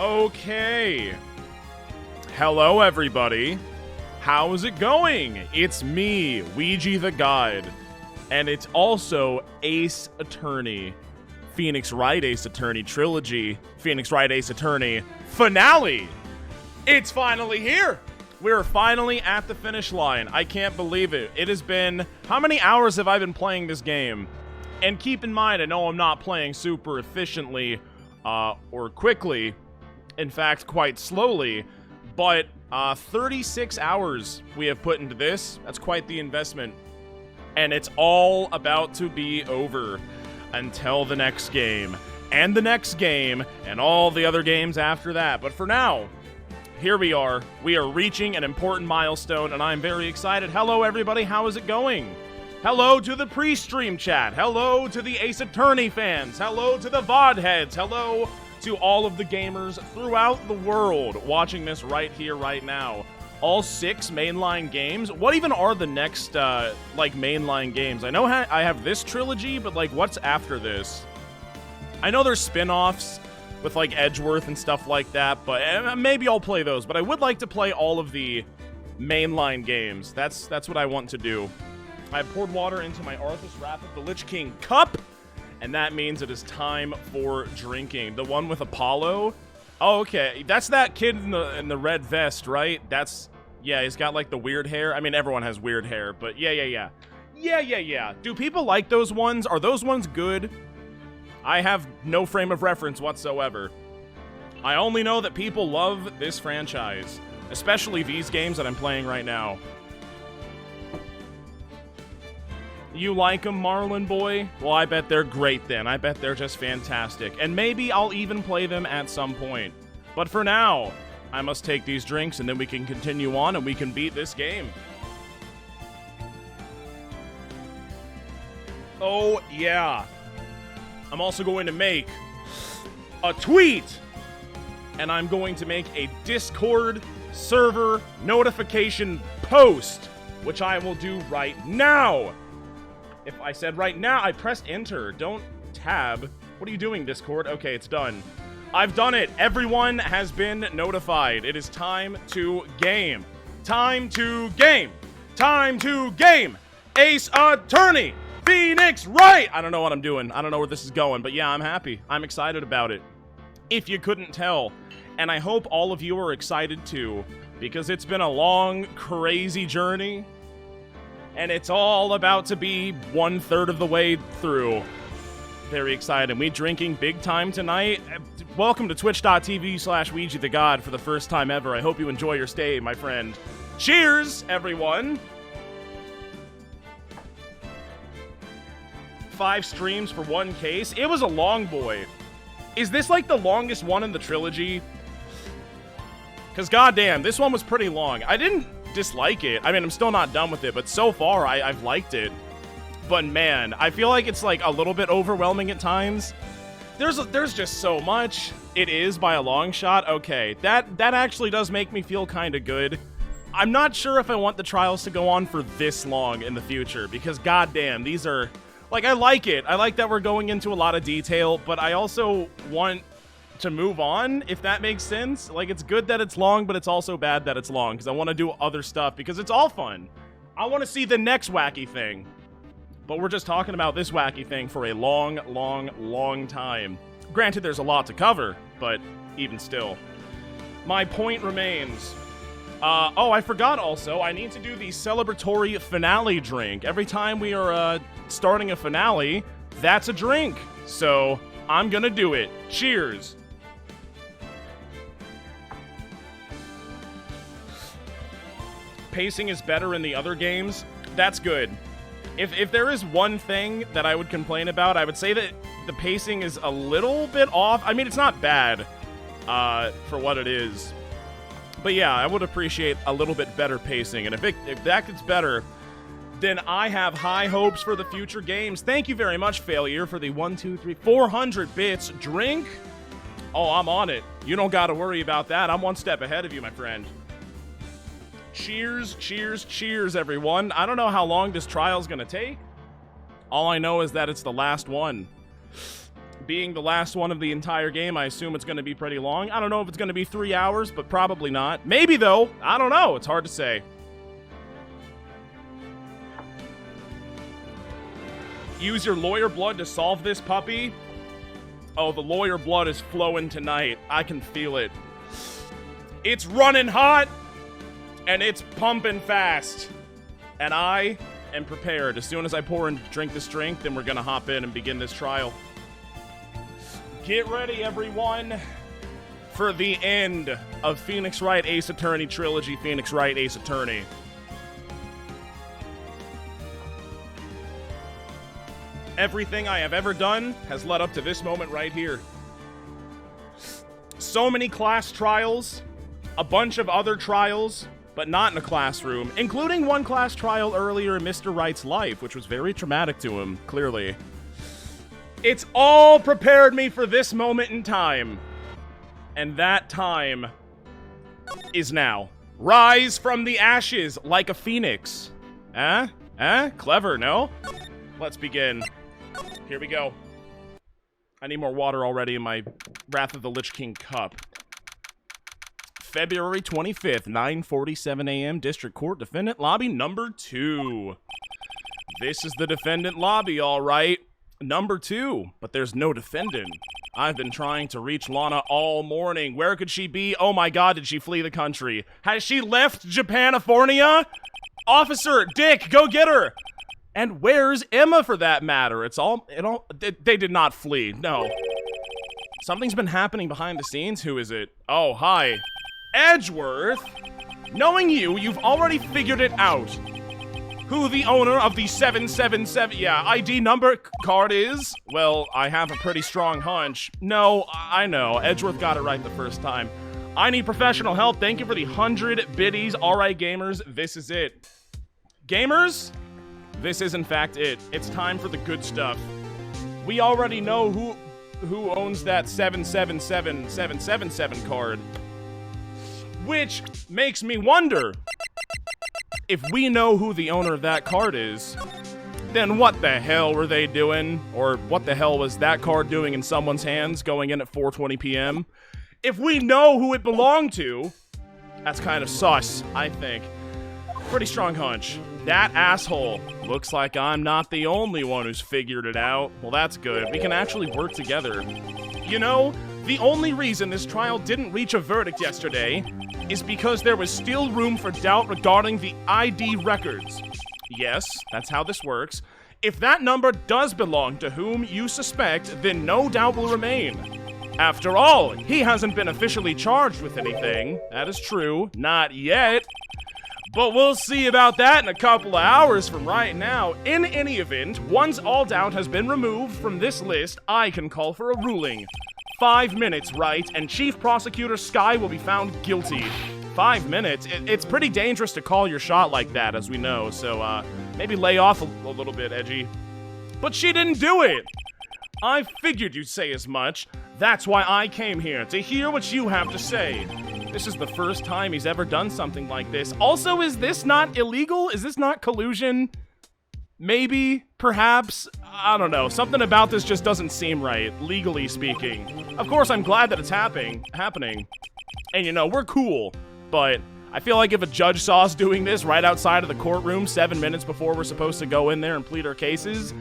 Okay. Hello, everybody. How's it going? It's me, Weegeethegod. And it's also Ace Attorney. Phoenix Wright Ace Attorney Trilogy. Phoenix Wright Ace Attorney Finale. It's finally here. We're finally at the finish line. I can't believe it. It has been... How many hours have I been playing this game? And keep in mind, I know I'm not playing super efficiently or quickly. In fact, quite slowly. But 36 hours we have put into this. That's quite the investment. And it's all about to be over until the next game. And the next game. And all the other games after that. But for now, here we are. We are reaching an important milestone. And I'm very excited. Hello, everybody. How is it going? Hello to the pre-stream chat. Hello to the Ace Attorney fans. Hello to the VOD heads. Hello to all of the gamers throughout the world watching this right here, right now. All 6 mainline games. What even are the next, like, mainline games? I know I have this trilogy, but, like, what's after this? I know there's spin-offs with, like, Edgeworth and stuff like that, but maybe I'll play those. But I would like to play all of the mainline games. That's what I want to do. I poured water into my Arthas Wrath of the Lich King cup, and that means it is time for drinking. The one with Apollo? Oh, okay. That's that kid in the red vest, right? Yeah, he's got, like, the weird hair. I mean, everyone has weird hair, but yeah. Do people like those ones? Are those ones good? I have no frame of reference whatsoever. I only know that people love this franchise, especially these games that I'm playing right now. You like them, Marlin boy? Well, I bet they're great then. I bet they're just fantastic. And maybe I'll even play them at some point. But for now, I must take these drinks and then we can continue on and we can beat this game. Oh, yeah. I'm also going to make a tweet. And I'm going to make a Discord server notification post, which I will do right now. If I said right now, I pressed enter. Don't tab. What are you doing, Discord? Okay, it's done. I've done it. Everyone has been notified. It is time to game. Time to game. Time to game. Ace Attorney. Phoenix Wright. I don't know what I'm doing. I don't know where this is going, but yeah, I'm happy. I'm excited about it. If you couldn't tell. And I hope all of you are excited too, because it's been a long, crazy journey. And it's all about to be 1/3 of the way through. Very excited. We drinking big time tonight. Welcome to twitch.tv/Weegeethegod for the first time ever. I hope you enjoy your stay, my friend. Cheers, everyone. 5 streams for 1 case. It was a long boy. Is this like the longest one in the trilogy? Because goddamn, this one was pretty long. I didn't dislike it. I mean, I'm still not done with it, but so far I've liked it. But man, I feel like it's like a little bit overwhelming at times. There's just so much. It is by a long shot. Okay, that actually does make me feel kind of good. I'm not sure if I want the trials to go on for this long in the future, because goddamn, these are like, I like it. I like that we're going into a lot of detail, but I also want to move on, if that makes sense. Like, it's good that it's long, but it's also bad that it's long, because I want to do other stuff, because it's all fun. I want to see the next wacky thing. But we're just talking about this wacky thing for a long time. Granted, there's a lot to cover, but even still. My point remains. Oh, I forgot also, I need to do the celebratory finale drink. Every time we are starting a finale, that's a drink. So, I'm gonna do it. Cheers. Pacing is better in the other games. That's good. If there is one thing that I would complain about, I would say that the pacing is a little bit off. I mean, it's not bad for what it is. But yeah, I would appreciate a little bit better pacing. And if that gets better, then I have high hopes for the future games. Thank you very much, Failure, for the 400 bits drink. Oh, I'm on it. You don't got to worry about that. I'm one step ahead of you, my friend. Cheers, cheers, cheers, everyone. I don't know how long this trial's gonna take. All I know is that it's the last one. being the last one of the entire game, I assume it's going to be pretty long. I don't know if it's going to be 3 hours, but probably not. Maybe, though. I don't know. It's hard to say. Use your lawyer blood to solve this, puppy. Oh, the lawyer blood is flowing tonight. I can feel it. It's running hot, and it's pumping fast. And I am prepared. As soon as I pour and drink this drink, then we're going to hop in and begin this trial. Get ready, everyone, for the end of Phoenix Wright Ace Attorney Trilogy, Phoenix Wright Ace Attorney. Everything I have ever done has led up to this moment right here. So many class trials, a bunch of other trials, but not in a classroom, including one class trial earlier in Mr. Wright's life, which was very traumatic to him, clearly. It's all prepared me for this moment in time. And that time is now. Rise from the ashes like a phoenix. Clever, no? Let's begin. Here we go. I need more water already in my Wrath of the Lich King cup. February 25th, 9:47 a.m. District Court, Defendant Lobby number 2. This is the defendant lobby, all right. Number 2, but there's no defendant. I've been trying to reach Lana all morning. Where could she be? Oh my god, did she flee the country? Has she left Japanifornia? Officer, Dick, go get her! And where's Emma, for that matter? They did not flee, no. Something's been happening behind the scenes. Who is it? Oh, hi. Edgeworth? Knowing you, you've already figured it out. Who the owner of the 777, ID number card is? Well, I have a pretty strong hunch. No, I know. Edgeworth got it right the first time. I need professional help. Thank you for the 100 biddies. All right, gamers, this is it. Gamers? This is, in fact, it. It's time for the good stuff. We already know who owns that 777777 card. Which makes me wonder, if we know who the owner of that card is, then what the hell were they doing? Or what the hell was that card doing in someone's hands going in at 4:20 p.m.? If we know who it belonged to, that's kind of sus, I think. Pretty strong hunch. That asshole. Looks like I'm not the only one who's figured it out. Well, that's good. We can actually work together. You know, the only reason this trial didn't reach a verdict yesterday is because there was still room for doubt regarding the ID records. Yes, that's how this works. If that number does belong to whom you suspect, then no doubt will remain. After all, he hasn't been officially charged with anything. That is true. Not yet. But we'll see about that in a couple of hours from right now. In any event, once all doubt has been removed from this list, I can call for a ruling. 5 minutes, right? And Chief Prosecutor Sky will be found guilty. 5 minutes? It's pretty dangerous to call your shot like that, as we know, so maybe lay off a little bit, Edgy. But she didn't do it! I figured you'd say as much. That's why I came here, to hear what you have to say. This is the first time he's ever done something like this. Also, is this not illegal? Is this not collusion? Maybe, perhaps, I don't know. Something about this just doesn't seem right, legally speaking. Of course, I'm glad that it's happening. And you know, we're cool, but I feel like if a judge saw us doing this right outside of the courtroom 7 minutes before we're supposed to go in there and plead our cases,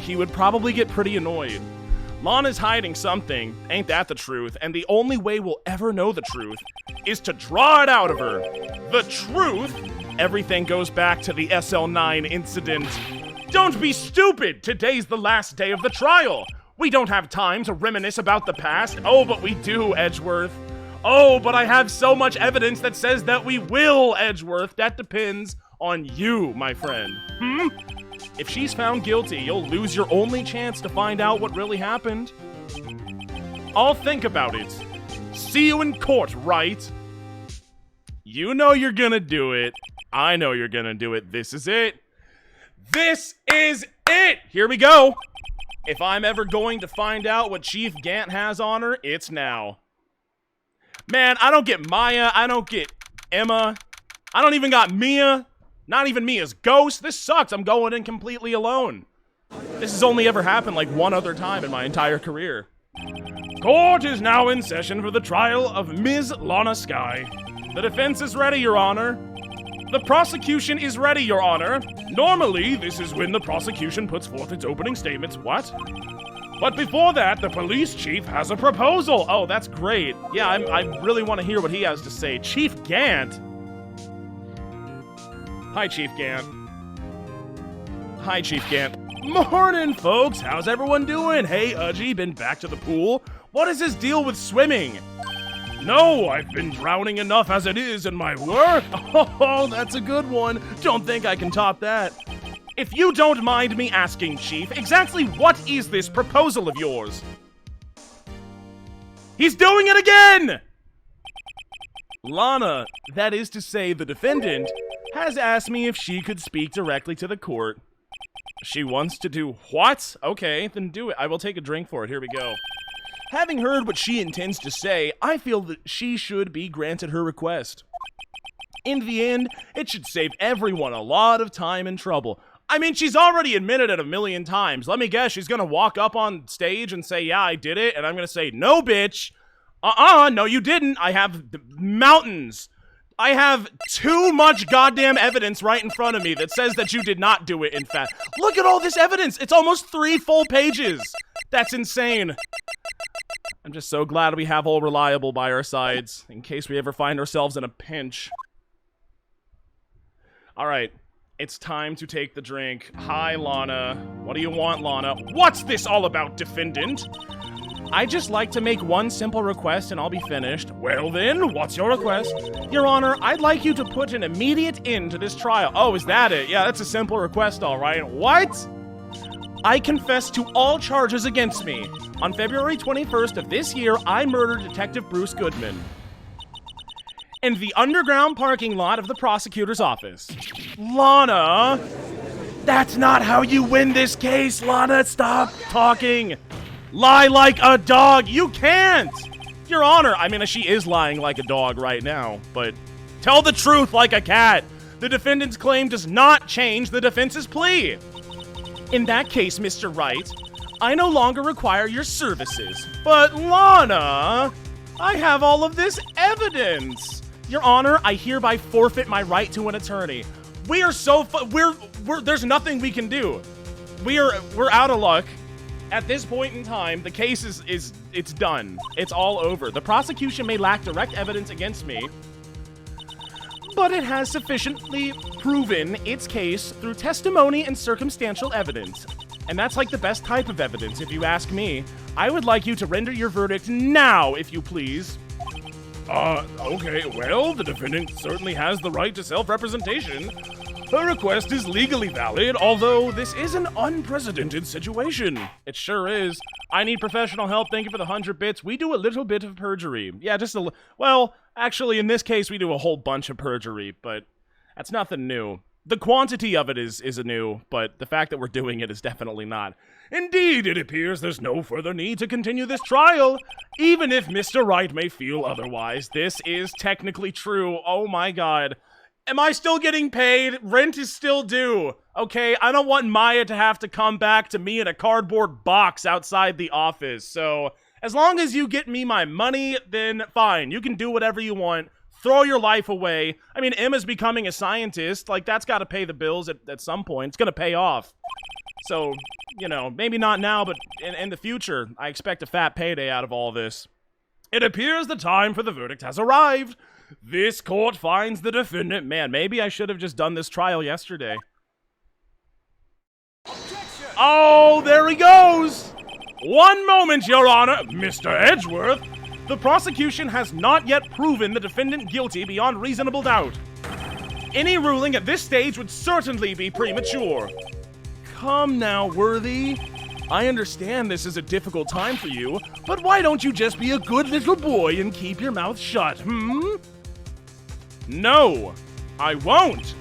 he would probably get pretty annoyed. Lana's hiding something, ain't that the truth? And the only way we'll ever know the truth is to draw it out of her. The truth? Everything goes back to the SL9 incident. Don't be stupid! Today's the last day of the trial. We don't have time to reminisce about the past. Oh, but we do, Edgeworth. Oh, but I have so much evidence that says that we will, Edgeworth. That depends on you, my friend. If she's found guilty, you'll lose your only chance to find out what really happened. I'll think about it. See you in court, right? You know you're gonna do it. I know you're gonna do it. This is it. This is it! Here we go. If I'm ever going to find out what Chief Gant has on her, it's now. Man, I don't get Maya. I don't get Emma. I don't even got Mia. Not even Mia's ghost. This sucks. I'm going in completely alone. This has only ever happened like one other time in my entire career. Court is now in session for the trial of Ms. Lana Skye. The defense is ready, Your Honor. The prosecution is ready, Your Honor. Normally, this is when the prosecution puts forth its opening statements. What? But before that, the police chief has a proposal. Oh, that's great. Yeah, I really want to hear what he has to say. Chief Gant. Hi, Chief Gant. Hi, Chief Gant. Morning, folks. How's everyone doing? Hey, Udgy, been back to the pool? What is his deal with swimming? No, I've been drowning enough as it is in my work. Oh, that's a good one. Don't think I can top that. If you don't mind me asking, Chief, exactly what is this proposal of yours? He's doing it again! Lana, that is to say the defendant, has asked me if she could speak directly to the court. She wants to do what? Okay, then do it. I will take a drink for it. Here we go. Having heard what she intends to say, I feel that she should be granted her request. In the end, it should save everyone a lot of time and trouble. I mean, she's already admitted it 1,000,000 times. Let me guess, she's gonna walk up on stage and say, yeah, I did it, and I'm gonna say, no, bitch. No, you didn't. I have mountains. I have too much goddamn evidence right in front of me that says that you did not do it, in fact. Look at all this evidence. It's almost 3 full pages. That's insane. I'm just so glad we have All Reliable by our sides, in case we ever find ourselves in a pinch. Alright, it's time to take the drink. Hi, Lana. What do you want, Lana? What's this all about, defendant? I just like to make one simple request and I'll be finished. Well then, what's your request? Your Honor, I'd like you to put an immediate end to this trial. Oh, is that it? Yeah, that's a simple request, all right. What? I confess to all charges against me. On February 21st of this year, I murdered Detective Bruce Goodman in the underground parking lot of the prosecutor's office. Lana, that's not how you win this case, Lana. Stop talking. Lie like a dog. You can't. Your Honor, I mean, she is lying like a dog right now, but tell the truth like a cat. The defendant's claim does not change the defense's plea. In that case, Mr. Wright, I no longer require your services. But Lana, I have all of this evidence. Your Honor, I hereby forfeit my right to an attorney. We are so there's nothing we can do. We're out of luck. At this point in time, the case it's done. It's all over. The prosecution may lack direct evidence against me, but it has sufficiently proven its case through testimony and circumstantial evidence. And that's like the best type of evidence, if you ask me. I would like you to render your verdict now, if you please. Okay, well, the defendant certainly has the right to self-representation. Her request is legally valid, although this is an unprecedented situation. It sure is. I need professional help. Thank you for the 100 bits. We do a little bit of perjury. Yeah, well, actually, in this case, we do a whole bunch of perjury, but that's nothing new. The quantity of it is new, but the fact that we're doing it is definitely not. Indeed, it appears there's no further need to continue this trial, even if Mr. Wright may feel otherwise. This is technically true. Oh my god. Am I still getting paid? Rent is still due. Okay, I don't want Maya to have to come back to me in a cardboard box outside the office. So, as long as you get me my money, then fine. You can do whatever you want. Throw your life away. I mean, Emma's becoming a scientist. Like, that's got to pay the bills at some point. It's going to pay off. So, you know, maybe not now, but in the future, I expect a fat payday out of all this. It appears the time for the verdict has arrived. This court finds the defendant. Man, maybe I should have just done this trial yesterday. Objection! Oh, there he goes! One moment, Your Honor. Mr. Edgeworth, the prosecution has not yet proven the defendant guilty beyond reasonable doubt. Any ruling at this stage would certainly be premature. Come now, Worthy. I understand this is a difficult time for you, but why don't you just be a good little boy and keep your mouth shut, No, I won't.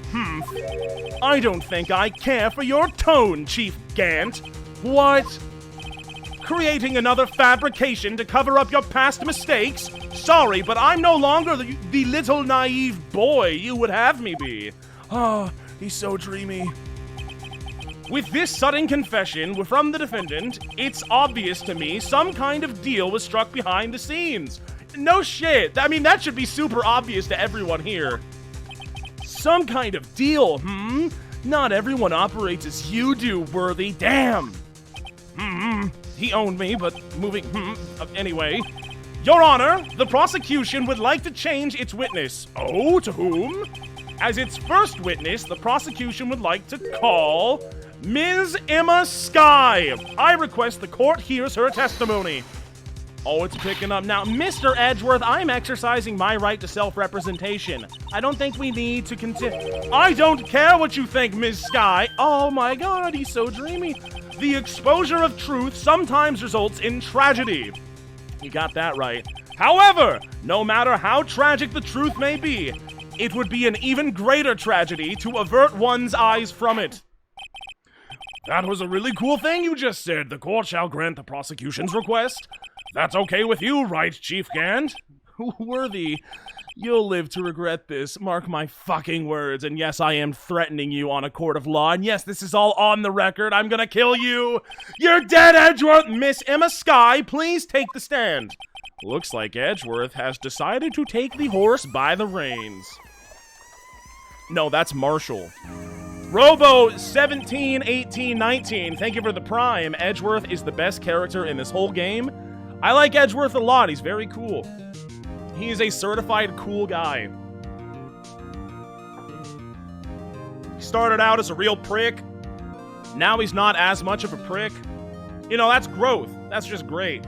I don't think I care for your tone, Chief Gant. What? Creating another fabrication to cover up your past mistakes? Sorry, but I'm no longer the little naive boy you would have me be. Oh, he's so dreamy. With this sudden confession from the defendant, it's obvious to me some kind of deal was struck behind the scenes. No shit. I mean, that should be super obvious to everyone here. Some kind of deal, Not everyone operates as you do, Worthy. Damn. He owned me, but moving, Anyway. Your Honor, the prosecution would like to change its witness. Oh, to whom? As its first witness, the prosecution would like to call Ms. Emma Skye. I request the court hears her testimony. Oh, it's picking up now. Mr. Edgeworth, I'm exercising my right to self-representation. I don't think we need to continue. I don't care what you think, Ms. Skye. Oh my god, he's so dreamy. The exposure of truth sometimes results in tragedy. You got that right. However, no matter how tragic the truth may be, it would be an even greater tragedy to avert one's eyes from it. That was a really cool thing you just said. The court shall grant the prosecution's request. That's okay with you, right, Chief Gant? Worthy, you'll live to regret this. Mark my fucking words. And yes, I am threatening you on a court of law. And yes, this is all on the record. I'm gonna kill you. You're dead, Edgeworth. Miss Emma Skye, please take the stand. Looks like Edgeworth has decided to take the horse by the reins. No, that's Marshall. Robo 17, 18, 19. Thank you for the prime. Edgeworth is the best character in this whole game. I like Edgeworth a lot. He's very cool. He is a certified cool guy. He started out as a real prick. Now he's not as much of a prick. You know, that's growth. That's just great.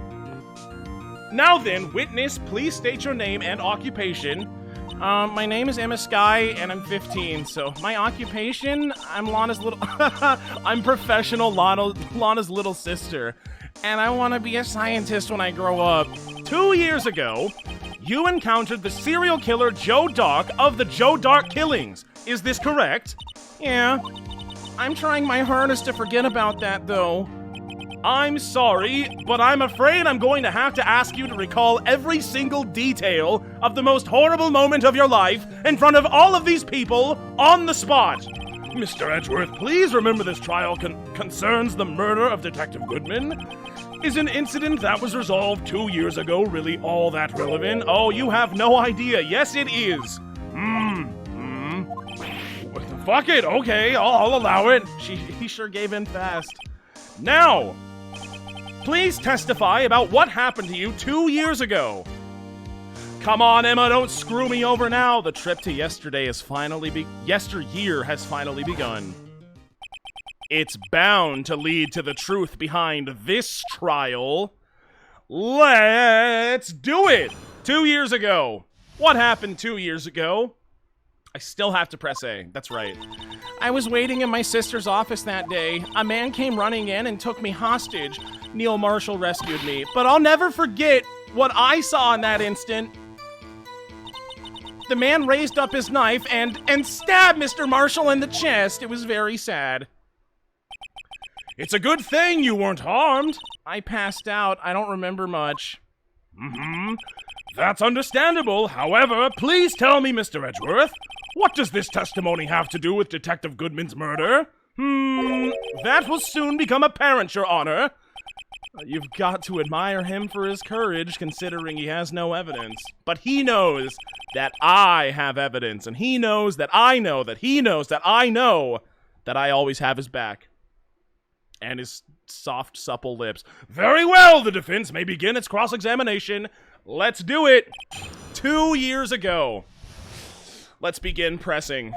Now then, witness, please state your name and occupation. My name is Emma Skye, and I'm 15, so my occupation, I'm Lana's little... I'm professional Lana's little sister, and I want to be a scientist when I grow up. 2 years ago, you encountered the serial killer Joe Dark of the Joe Dark killings. Is this correct? Yeah. I'm trying my hardest to forget about that, though. I'm sorry, but I'm afraid I'm going to have to ask you to recall every single detail of the most horrible moment of your life in front of all of these people on the spot. Mr. Edgeworth, please remember this trial concerns the murder of Detective Goodman. Is an incident that was resolved 2 years ago really all that relevant? Oh, you have no idea. Yes, it is. Fuck it. Okay, I'll allow it. He sure gave in fast. Now, please testify about what happened to you 2 years ago. Come on, Emma, don't screw me over now. The trip to yesteryear has finally begun. It's bound to lead to the truth behind this trial. Let's do it! 2 years ago. What happened 2 years ago? I still have to press A. That's right. I was waiting in my sister's office that day. A man came running in and took me hostage. Neil Marshall rescued me. But I'll never forget what I saw in that instant. The man raised up his knife and stabbed Mr. Marshall in the chest. It was very sad. It's a good thing you weren't harmed. I passed out. I don't remember much. That's understandable. However, please tell me, Mr. Edgeworth, what does this testimony have to do with Detective Goodman's murder? That will soon become apparent, Your Honor. You've got to admire him for his courage, considering he has no evidence. But he knows that I have evidence, and he knows that I know that he knows that I know that I always have his back. And his soft, supple lips. Very well, the defense may begin its cross-examination. Let's do it. 2 years ago. Let's begin pressing.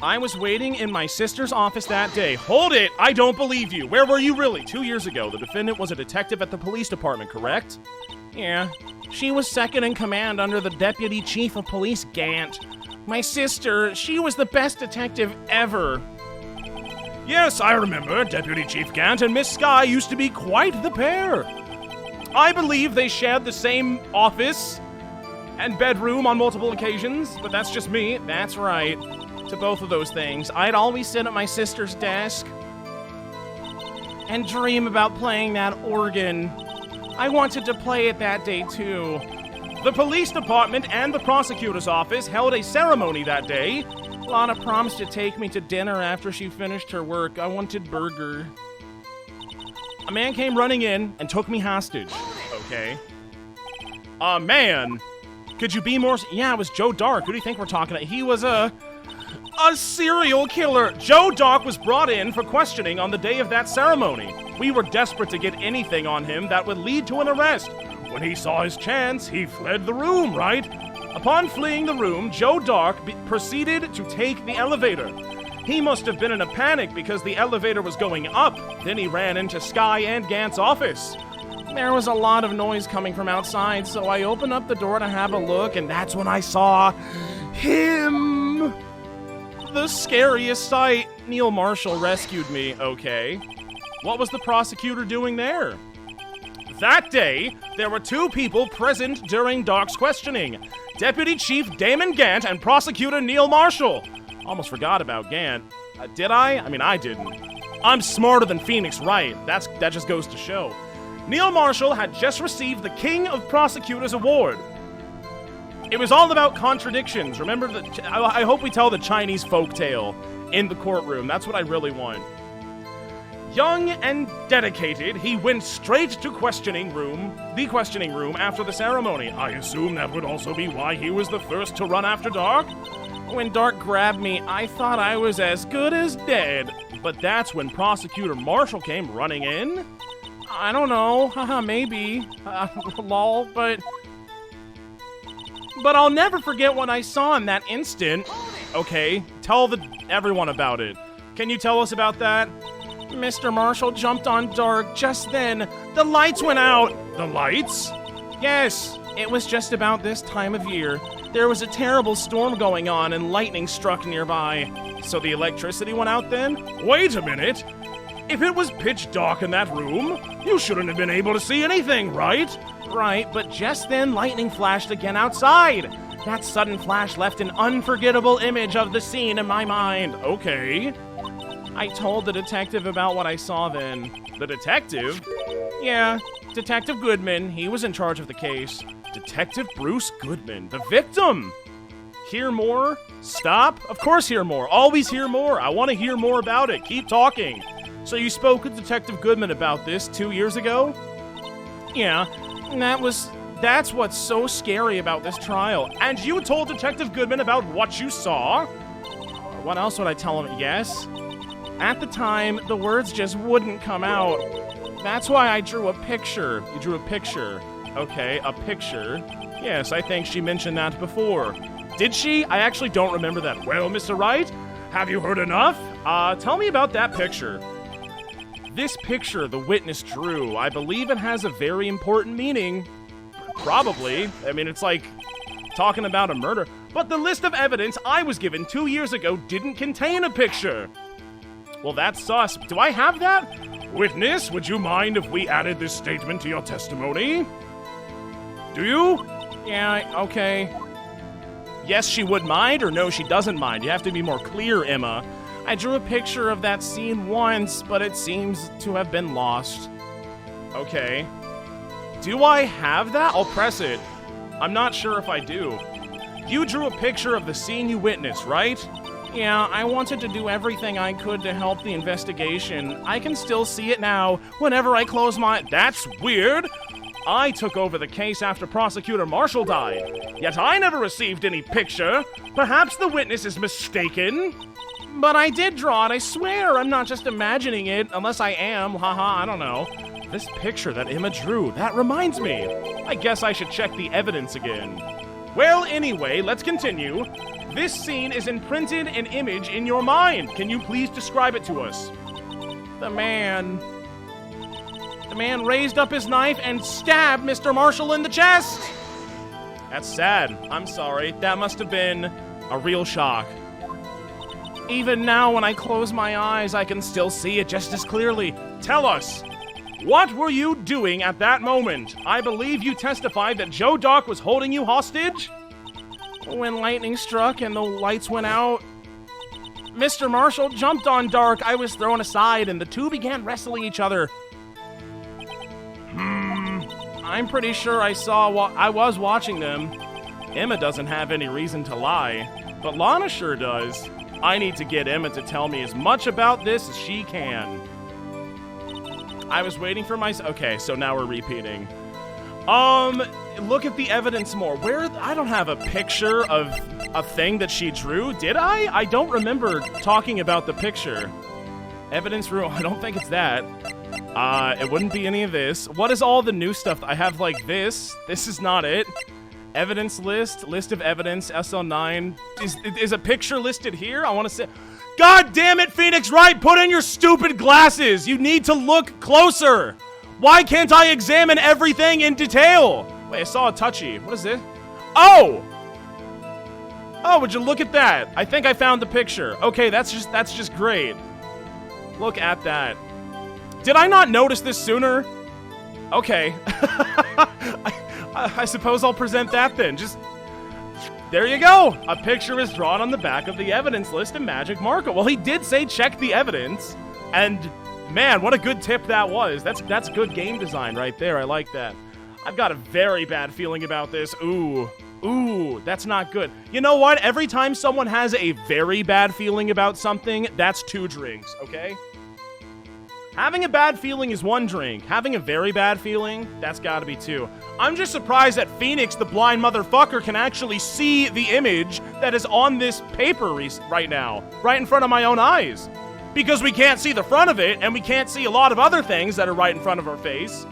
I was waiting in my sister's office that day. Hold it! I don't believe you. Where were you really? 2 years ago, the defendant was a detective at the police department, correct? Yeah. She was second in command under the deputy chief of police, Gant. My sister, she was the best detective ever. Yes, I remember. Deputy Chief Gant and Miss Skye used to be quite the pair. I believe they shared the same office and bedroom on multiple occasions, but that's just me. That's right. To both of those things. I'd always sit at my sister's desk and dream about playing that organ. I wanted to play it that day, too. The police department and the prosecutor's office held a ceremony that day, Lana promised to take me to dinner after she finished her work. I wanted burger. A man came running in and took me hostage. Okay. A man? Could you be more... Yeah, it was Joe Dark. Who do you think we're talking about? He was a serial killer. Joe Dark was brought in for questioning on the day of that ceremony. We were desperate to get anything on him that would lead to an arrest. When he saw his chance, he fled the room, right? Upon fleeing the room, Joe Dark proceeded to take the elevator. He must have been in a panic because the elevator was going up. Then he ran into Sky and Gant's office. There was a lot of noise coming from outside, so I opened up the door to have a look, and that's when I saw him. The scariest sight. Neil Marshall rescued me. Okay. What was the prosecutor doing there? That day, there were two people present during Dark's questioning. Deputy Chief Damon Gant and Prosecutor Neil Marshall. Almost forgot about Gant. Did I? I mean, I didn't. I'm smarter than Phoenix Wright. That just goes to show. Neil Marshall had just received the King of Prosecutors Award. It was all about contradictions. Remember, I hope we tell the Chinese folktale in the courtroom. That's what I really want. Young and dedicated, he went straight to the questioning room after the ceremony. I assume that would also be why he was the first to run after Dark. When Dark grabbed me, I thought I was as good as dead. But that's when Prosecutor Marshall came running in. I don't know, haha, maybe, lol, but I'll never forget what I saw in that instant. Okay, tell everyone about it. Can you tell us about that? Mr. Marshall jumped on Dark just then. The lights went out. The lights? Yes, it was just about this time of year. There was a terrible storm going on and lightning struck nearby. So the electricity went out then? Wait a minute. If it was pitch dark in that room, you shouldn't have been able to see anything, right? Right, but just then lightning flashed again outside. That sudden flash left an unforgettable image of the scene in my mind. Okay. I told the detective about what I saw then. The detective? Yeah, Detective Goodman. He was in charge of the case. Detective Bruce Goodman, the victim. Hear more? Stop? Of course hear more. Always hear more. I want to hear more about it. Keep talking. So you spoke with Detective Goodman about this 2 years ago? Yeah, that's what's so scary about this trial. And you told Detective Goodman about what you saw? What else would I tell him? Yes? At the time, the words just wouldn't come out. That's why I drew a picture. You drew a picture. Okay, a picture. Yes, I think she mentioned that before. Did she? I actually don't remember that. Well, Mr. Wright, have you heard enough? Tell me about that picture. This picture the witness drew, I believe it has a very important meaning. Probably. I mean, it's like talking about a murder. But the list of evidence I was given 2 years ago didn't contain a picture. Well, that's sus. Do I have that? Witness, would you mind if we added this statement to your testimony? Do you? Yeah, okay. Yes, she would mind, or no, she doesn't mind. You have to be more clear, Emma. I drew a picture of that scene once, but it seems to have been lost. Okay. Do I have that? I'll press it. I'm not sure if I do. You drew a picture of the scene you witnessed, right? Yeah, I wanted to do everything I could to help the investigation. I can still see it now, whenever I close my... That's weird! I took over the case after Prosecutor Marshall died, yet I never received any picture. Perhaps the witness is mistaken? But I did draw it, I swear. I'm not just imagining it, unless I am. Haha, I don't know. This picture that Emma drew, that reminds me. I guess I should check the evidence again. Well, anyway, let's continue. This scene is imprinted an image in your mind. Can you please describe it to us? The man raised up his knife and stabbed Mr. Marshall in the chest. That's sad. I'm sorry. That must have been a real shock. Even now, when I close my eyes, I can still see it just as clearly. Tell us, what were you doing at that moment? I believe you testified that Joe Dark was holding you hostage? When lightning struck and the lights went out, Mr. Marshall jumped on Dark. I was thrown aside and the two began wrestling each other. I'm pretty sure I was watching them. Emma doesn't have any reason to lie. But Lana sure does. I need to get Emma to tell me as much about this as she can. I was waiting for my... Okay, so now we're repeating. Look at the evidence more. I don't have a picture of a thing that she drew, did I? I don't remember talking about the picture. Evidence room, I don't think it's that. It wouldn't be any of this. What is all the new stuff? I have, like, this. This is not it. Evidence list of evidence, SL9. Is a picture listed here? I want to say... God damn it, Phoenix Wright! Put in your stupid glasses! You need to look closer! Why can't I examine everything in detail? Wait, I saw a touchy. What is this? Oh! Oh, would you look at that? I think I found the picture. Okay, that's just great. Look at that. Did I not notice this sooner? Okay. I suppose I'll present that then. Just... There you go. A picture is drawn on the back of the evidence list in Magic Marker. Well, he did say check the evidence. And, man, what a good tip that was. That's good game design right there. I like that. I've got a very bad feeling about this. Ooh, that's not good. You know what? Every time someone has a very bad feeling about something, that's 2 drinks, okay? Having a bad feeling is 1 drink. Having a very bad feeling, that's gotta be 2. I'm just surprised that Phoenix, the blind motherfucker, can actually see the image that is on this paper right now, right in front of my own eyes. Because we can't see the front of it, and we can't see a lot of other things that are right in front of our face.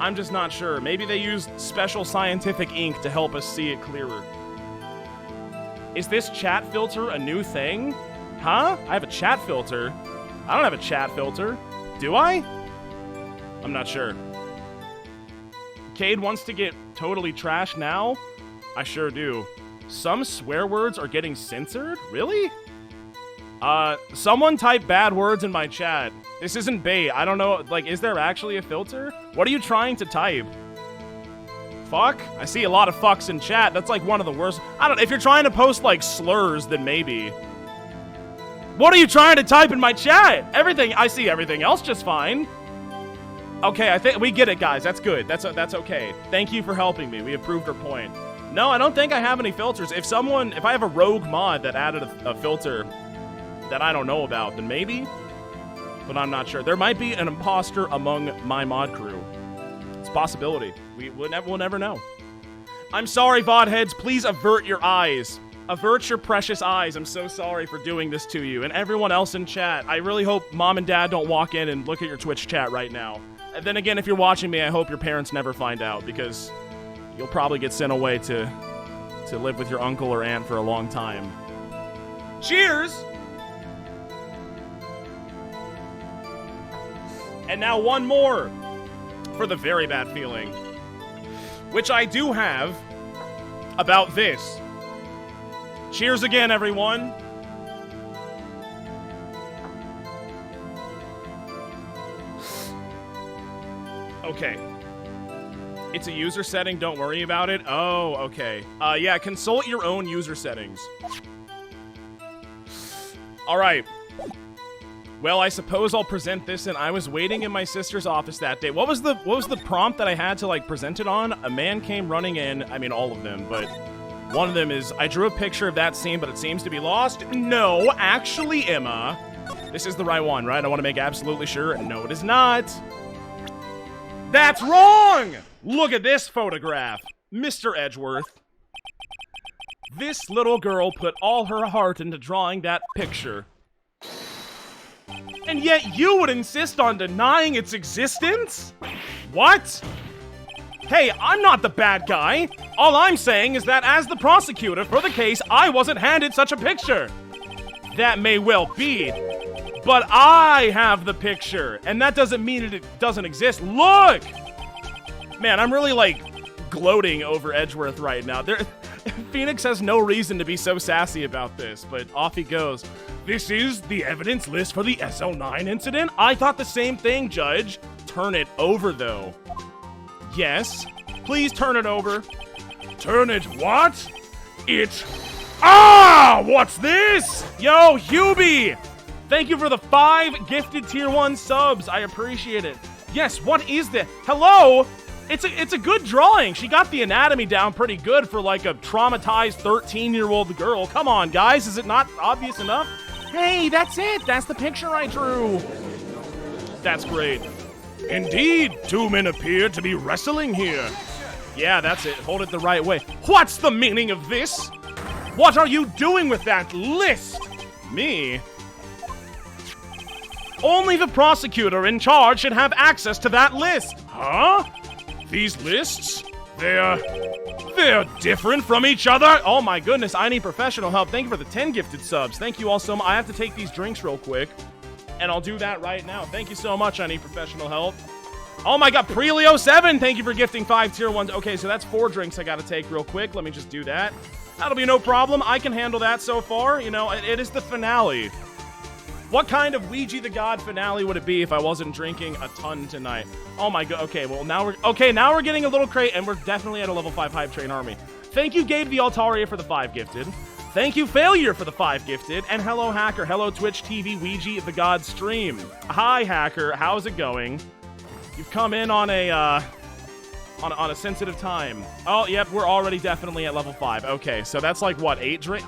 I'm just not sure. Maybe they used special scientific ink to help us see it clearer. Is this chat filter a new thing? Huh? I have a chat filter. I don't have a chat filter. Do I? I'm not sure. Cade wants to get totally trashed now? I sure do. Some swear words are getting censored? Really? Someone type bad words in my chat. This isn't bait. I don't know, like, is there actually a filter? What are you trying to type? Fuck? I see a lot of fucks in chat. That's like one of the worst. I don't know. If you're trying to post like slurs, then maybe. What are you trying to type in my chat? Everything. I see everything else just fine. Okay, I think we get it, guys. That's good. That's okay. Thank you for helping me. We have proved our point. No, I don't think I have any filters. If I have a rogue mod that added a filter that I don't know about, then maybe. But I'm not sure. There might be an imposter among my mod crew. It's a possibility. We'll never know. I'm sorry, VOD heads. Please avert your eyes. Avert your precious eyes. I'm so sorry for doing this to you. And everyone else in chat, I really hope mom and dad don't walk in and look at your Twitch chat right now. And then again, if you're watching me, I hope your parents never find out, because you'll probably get sent away to live with your uncle or aunt for a long time. Cheers! And now one more for the very bad feeling, which I do have about this. Cheers again, everyone. Okay. It's a user setting, don't worry about it. Oh, okay. Yeah, consult your own user settings. Alright. Well, I suppose I'll present this, and I was waiting in my sister's office that day. What was the prompt that I had to, like, present it on? A man came running in. I mean, all of them, but one of them is, I drew a picture of that scene, but it seems to be lost. No, actually, Emma. This is the right one, right? I want to make absolutely sure. No, it is not. That's wrong! Look at this photograph. Mr. Edgeworth. This little girl put all her heart into drawing that picture. And yet you would insist on denying its existence? What? Hey, I'm not the bad guy. All I'm saying is that as the prosecutor for the case, I wasn't handed such a picture. That may well be, but I have the picture, and that doesn't mean it doesn't exist. Look! Man, I'm really, like, gloating over Edgeworth right now. Phoenix has no reason to be so sassy about this, but off he goes. This is the evidence list for the SL9 incident? I thought the same thing, Judge. Turn it over, though. Yes. Please turn it over. Turn it what? What's this? Yo, Hubie! Thank you for the 5 gifted tier 1 subs. I appreciate it. Yes, what is this? Hello? It's a good drawing. She got the anatomy down pretty good for like a traumatized 13-year-old girl. Come on, guys. Is it not obvious enough? Hey, that's it. That's the picture I drew. That's great. Indeed, two men appear to be wrestling here. Yeah, that's it. Hold it the right way. What's the meaning of this? What are you doing with that list? Me? Only the prosecutor in charge should have access to that list. Huh? These lists? They're different from each other? Oh my goodness, I need professional help. Thank you for the 10 gifted subs. Thank you all so much. I have to take these drinks real quick, and I'll do that right now. Thank you so much, I need professional help. Oh my god, Prelio7, thank you for gifting 5 tier 1s. Okay, so that's 4 drinks I gotta take real quick. Let me just do that. That'll be no problem. I can handle that so far. You know, it is the finale. What kind of Weegeethegod finale would it be if I wasn't drinking a ton tonight? Oh my god. Okay, well now we're getting a little crate, and we're definitely at a level 5 hype train army. Thank you, Gabe the Altaria, for the 5 gifted. Thank you, Failure, for the 5 gifted. And hello, Hacker. Hello, Twitch TV Weegeethegod stream. Hi, Hacker. How's it going? You've come in on a sensitive time. Oh, yep, we're already definitely at level 5. Okay, so that's like what, 8 drink?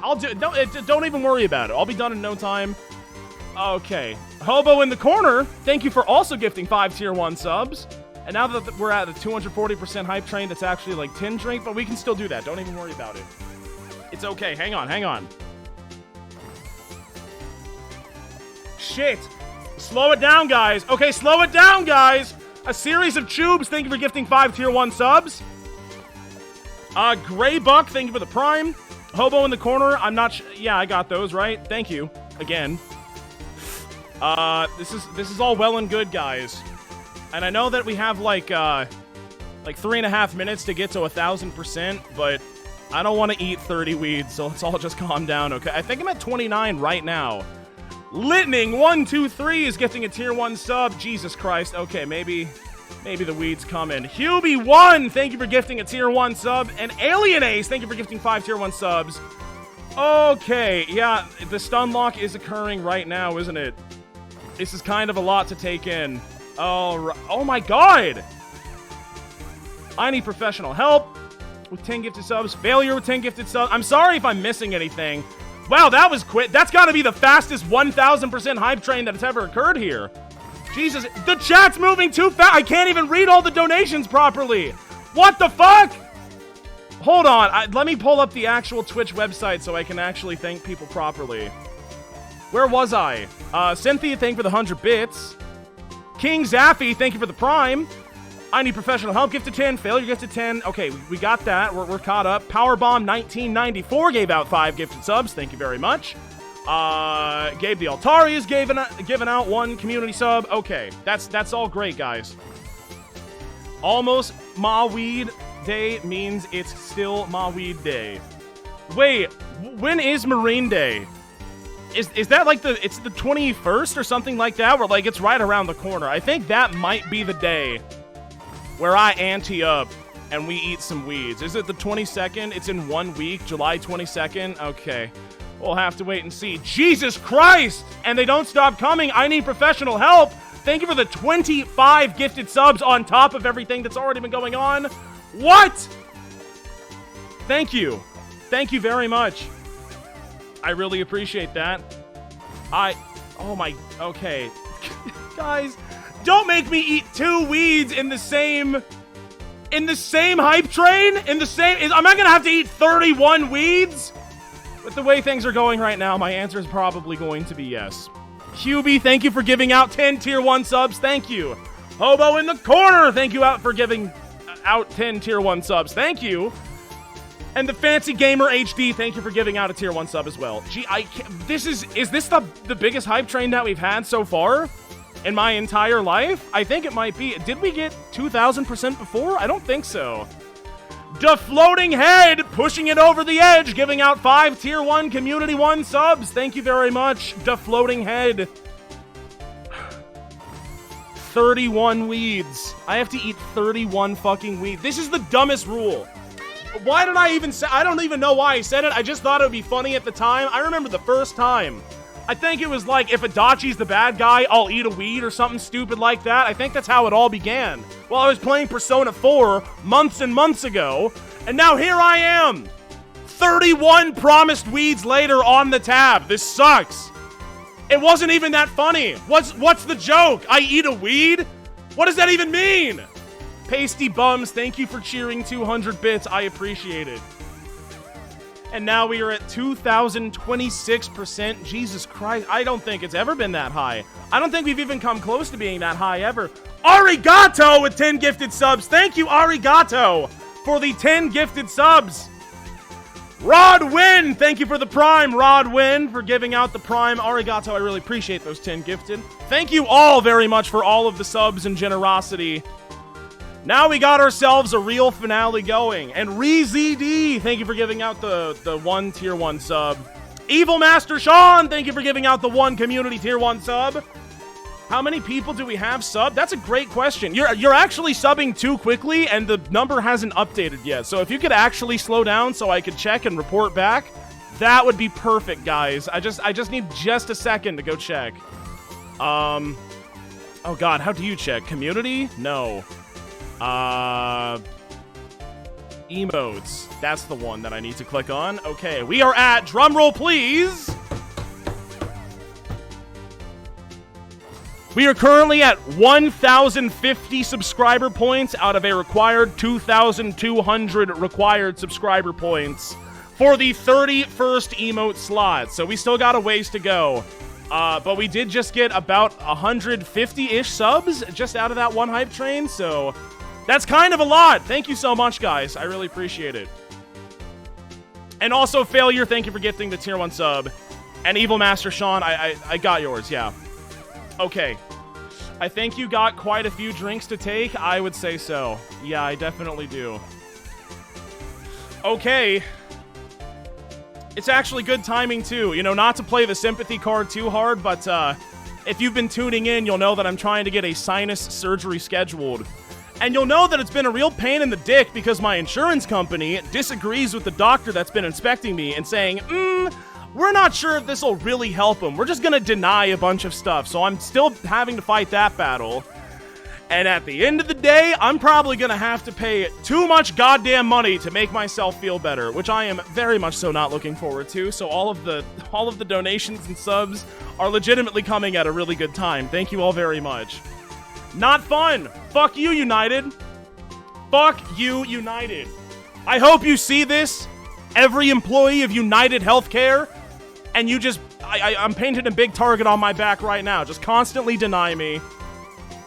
Don't even worry about it. I'll be done in no time. Okay, Hobo in the corner, thank you for also gifting 5 tier 1 subs. And now that we're at the 240% hype train, that's actually like 10 drink, but we can still do that. Don't even worry about it. It's okay. Hang on. Shit. Slow it down, guys. Okay, slow it down, guys. A series of tubes, thank you for gifting 5 tier 1 subs. Gray Buck, thank you for the prime. Hobo in the corner, I'm not yeah, I got those, right? Thank you. Again. This is all well and good, guys. And I know that we have like 3.5 minutes to get to 1,000%, but I don't want to eat 30 weeds, so let's all just calm down, okay? I think I'm at 29 right now. Litning123 is gifting a tier 1 sub. Jesus Christ. Okay, maybe the weeds come in. Hubie1, thank you for gifting a tier 1 sub. And Alien Ace, thank you for gifting 5 tier 1 subs. Okay, yeah, the stun lock is occurring right now, isn't it? This is kind of a lot to take in. Oh my god! I need professional help with 10 gifted subs. Failure with 10 gifted subs. I'm sorry if I'm missing anything. Wow, that was quick. That's got to be the fastest 1,000% hype train that has ever occurred here. Jesus, the chat's moving too fast. I can't even read all the donations properly. What the fuck? Hold on. Let me pull up the actual Twitch website so I can actually thank people properly. Where was I? Cynthia, thank you for the 100 bits. King Zaffy, thank you for the prime. I need professional help, gifted 10. Failure, gifted 10. Okay, we got that. We're caught up. Powerbomb 1994 gave out 5 gifted subs. Thank you very much. Gabe the Altari is giving out 1 community sub. Okay, that's all great, guys. Almost Maweed Day means it's still Maweed Day. Wait, when is Marine Day? Is that like it's the 21st or something like that, where like it's right around the corner? I think that might be the day where I ante up and we eat some weeds. Is it the 22nd? It's in 1 week, July 22nd? Okay. We'll have to wait and see. Jesus Christ! And they don't stop coming. I need professional help. Thank you for the 25 gifted subs on top of everything that's already been going on. What? Thank you. Thank you very much. I really appreciate that. Oh my, okay. Guys, don't make me eat 2 weeds in the same hype train? Am I gonna have to eat 31 weeds? With the way things are going right now, my answer is probably going to be yes. Hubie, thank you for giving out 10 tier 1 subs. Thank you. Hobo in the corner, thank you for giving out 10 tier 1 subs. Thank you. And the Fancy Gamer HD, thank you for giving out a tier 1 sub as well. Gee, is this the biggest hype train that we've had so far in my entire life? I think it might be. Did we get 2,000% before? I don't think so. The Floating Head, pushing it over the edge, giving out 5 tier 1 community 1 subs. Thank you very much, The Floating Head. 31 weeds. I have to eat 31 fucking weeds. This is the dumbest rule. Why did I even say? I don't even know why I said it. I just thought it would be funny at the time. I remember the first time I think it was like, if Adachi's the bad guy, I'll eat a weed or something stupid like that. I think that's how it all began. Well, I was playing Persona 4 months and months ago, and now here I am. 31 promised weeds later on the tab. This sucks. It wasn't even that funny. What's the joke? I eat a weed? What does that even mean? Pasty Bums, thank you for cheering 200 bits. I appreciate it. And now we are at 2,026%. Jesus Christ, I don't think it's ever been that high. I don't think we've even come close to being that high ever. Arigato with 10 gifted subs. Thank you, Arigato, for the 10 gifted subs. Rod Win, thank you for the Prime. Rod Win for giving out the Prime. Arigato, I really appreciate those 10 gifted. Thank you all very much for all of the subs and generosity. Now we got ourselves a real finale going. And ReZD, thank you for giving out the 1 tier 1 sub. Evil Master Sean, thank you for giving out the 1 community tier 1 sub. How many people do we have sub? That's a great question. You're actually subbing too quickly, and the number hasn't updated yet. So if you could actually slow down so I could check and report back, that would be perfect, guys. I just need just a second to go check. Oh god, how do you check? Community? No. Emotes. That's the one that I need to click on. Okay, we are at, drumroll please. We are currently at 1,050 subscriber points out of a required 2,200 required subscriber points for the 31st emote slot. So we still got a ways to go. But we did just get about 150-ish subs just out of that one hype train, so that's kind of a lot. Thank you so much, guys. I really appreciate it. And also, Failure, thank you for gifting the tier 1 sub. And Evil Master Sean, I got yours, yeah. Okay. I think you got quite a few drinks to take. I would say so. Yeah, I definitely do. Okay. It's actually good timing, too. You know, not to play the sympathy card too hard, but if you've been tuning in, you'll know that I'm trying to get a sinus surgery scheduled. And you'll know that it's been a real pain in the dick because my insurance company disagrees with the doctor that's been inspecting me and saying, we're not sure if this will really help him. We're just gonna deny a bunch of stuff. So I'm still having to fight that battle. And at the end of the day, I'm probably gonna have to pay too much goddamn money to make myself feel better, which I am very much so not looking forward to. So all of the donations and subs are legitimately coming at a really good time. Thank you all very much. Not fun. Fuck you, United. Fuck you, United. I hope you see this, every employee of United Healthcare, and you just, I'm painting a big target on my back right now. Just constantly deny me.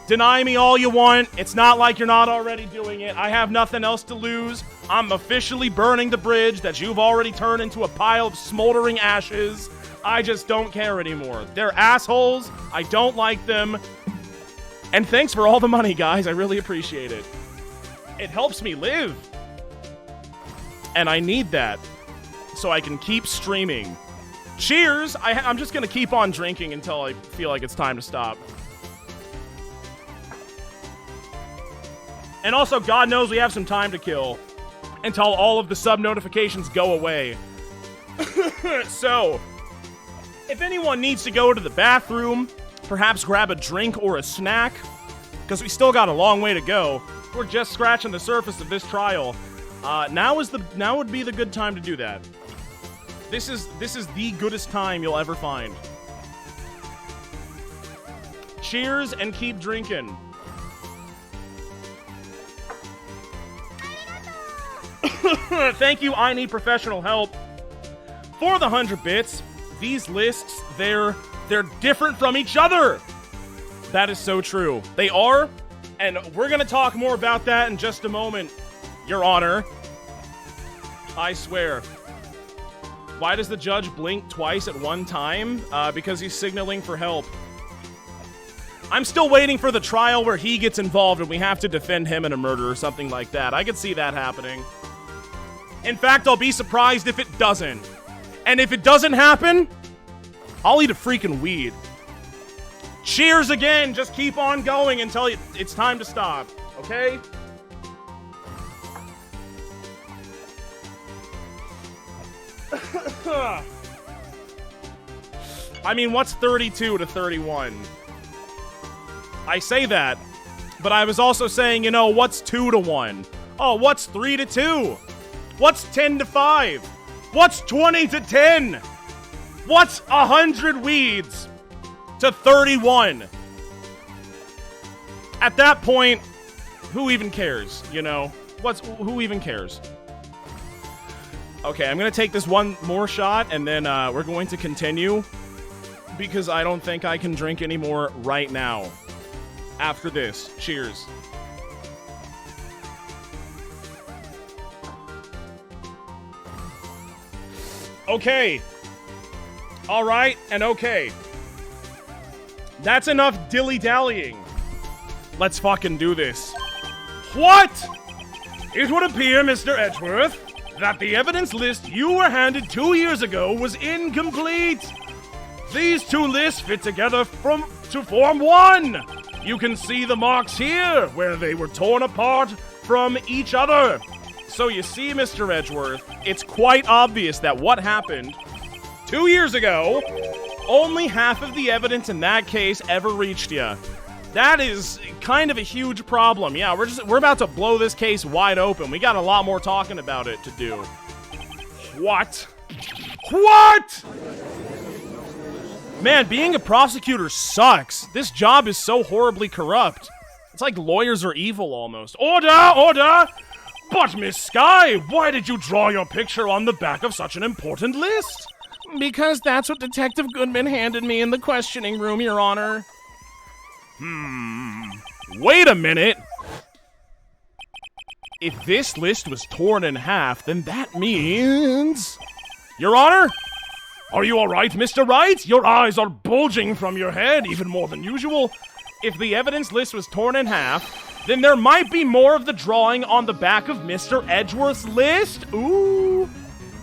Deny me all you want. It's not like you're not already doing it. I have nothing else to lose. I'm officially burning the bridge that you've already turned into a pile of smoldering ashes. I just don't care anymore. They're assholes. I don't like them. And thanks for all the money, guys. I really appreciate it. It helps me live. And I need that so I can keep streaming. Cheers! I'm just gonna keep on drinking until I feel like it's time to stop. And also, God knows we have some time to kill until all of the sub notifications go away. So, if anyone needs to go to the bathroom, perhaps grab a drink or a snack, because we still got a long way to go. We're just scratching the surface of this trial. Now would be the good time to do that. This is the goodest time you'll ever find. Cheers and keep drinking. Thank you, I need professional help. For the 100 bits, these lists, they're different from each other. That is so true. They are, and we're gonna talk more about that in just a moment, Your Honor. I swear. Why does the judge blink twice at one time? Because he's signaling for help. I'm still waiting for the trial where he gets involved and we have to defend him in a murder or something like that. I could see that happening. In fact, I'll be surprised if it doesn't. And if it doesn't happen, I'll eat a freaking weed. Cheers again. Just keep on going until it's time to stop. Okay? I mean, what's 32 to 31? I say that, but I was also saying, you know, what's 2 to 1? Oh, what's 3 to 2? What's 10 to 5? What's 20 to 10? What's 100 weeds to 31? At that point, who even cares, you know? Who even cares? Okay, I'm gonna take this one more shot, and then we're going to continue, because I don't think I can drink anymore right now. After this, cheers. Okay. All right, and okay. That's enough dilly-dallying. Let's fucking do this. What? It would appear, Mr. Edgeworth, that the evidence list you were handed 2 years ago was incomplete. These two lists fit together to form one. You can see the marks here, where they were torn apart from each other. So you see, Mr. Edgeworth, it's quite obvious that what happened 2 years ago, only half of the evidence in that case ever reached you. That is kind of a huge problem. Yeah, we're about to blow this case wide open. We got a lot more talking about it to do. What? What? Man, being a prosecutor sucks. This job is so horribly corrupt. It's like lawyers are evil almost. Order! Order! But, Miss Skye, why did you draw your picture on the back of such an important list? Because that's what Detective Goodman handed me in the questioning room, Your Honor. Wait a minute. If this list was torn in half, then that means... Your Honor? Are you alright, Mr. Wright? Your eyes are bulging from your head, even more than usual. If the evidence list was torn in half, then there might be more of the drawing on the back of Mr. Edgeworth's list? Ooh.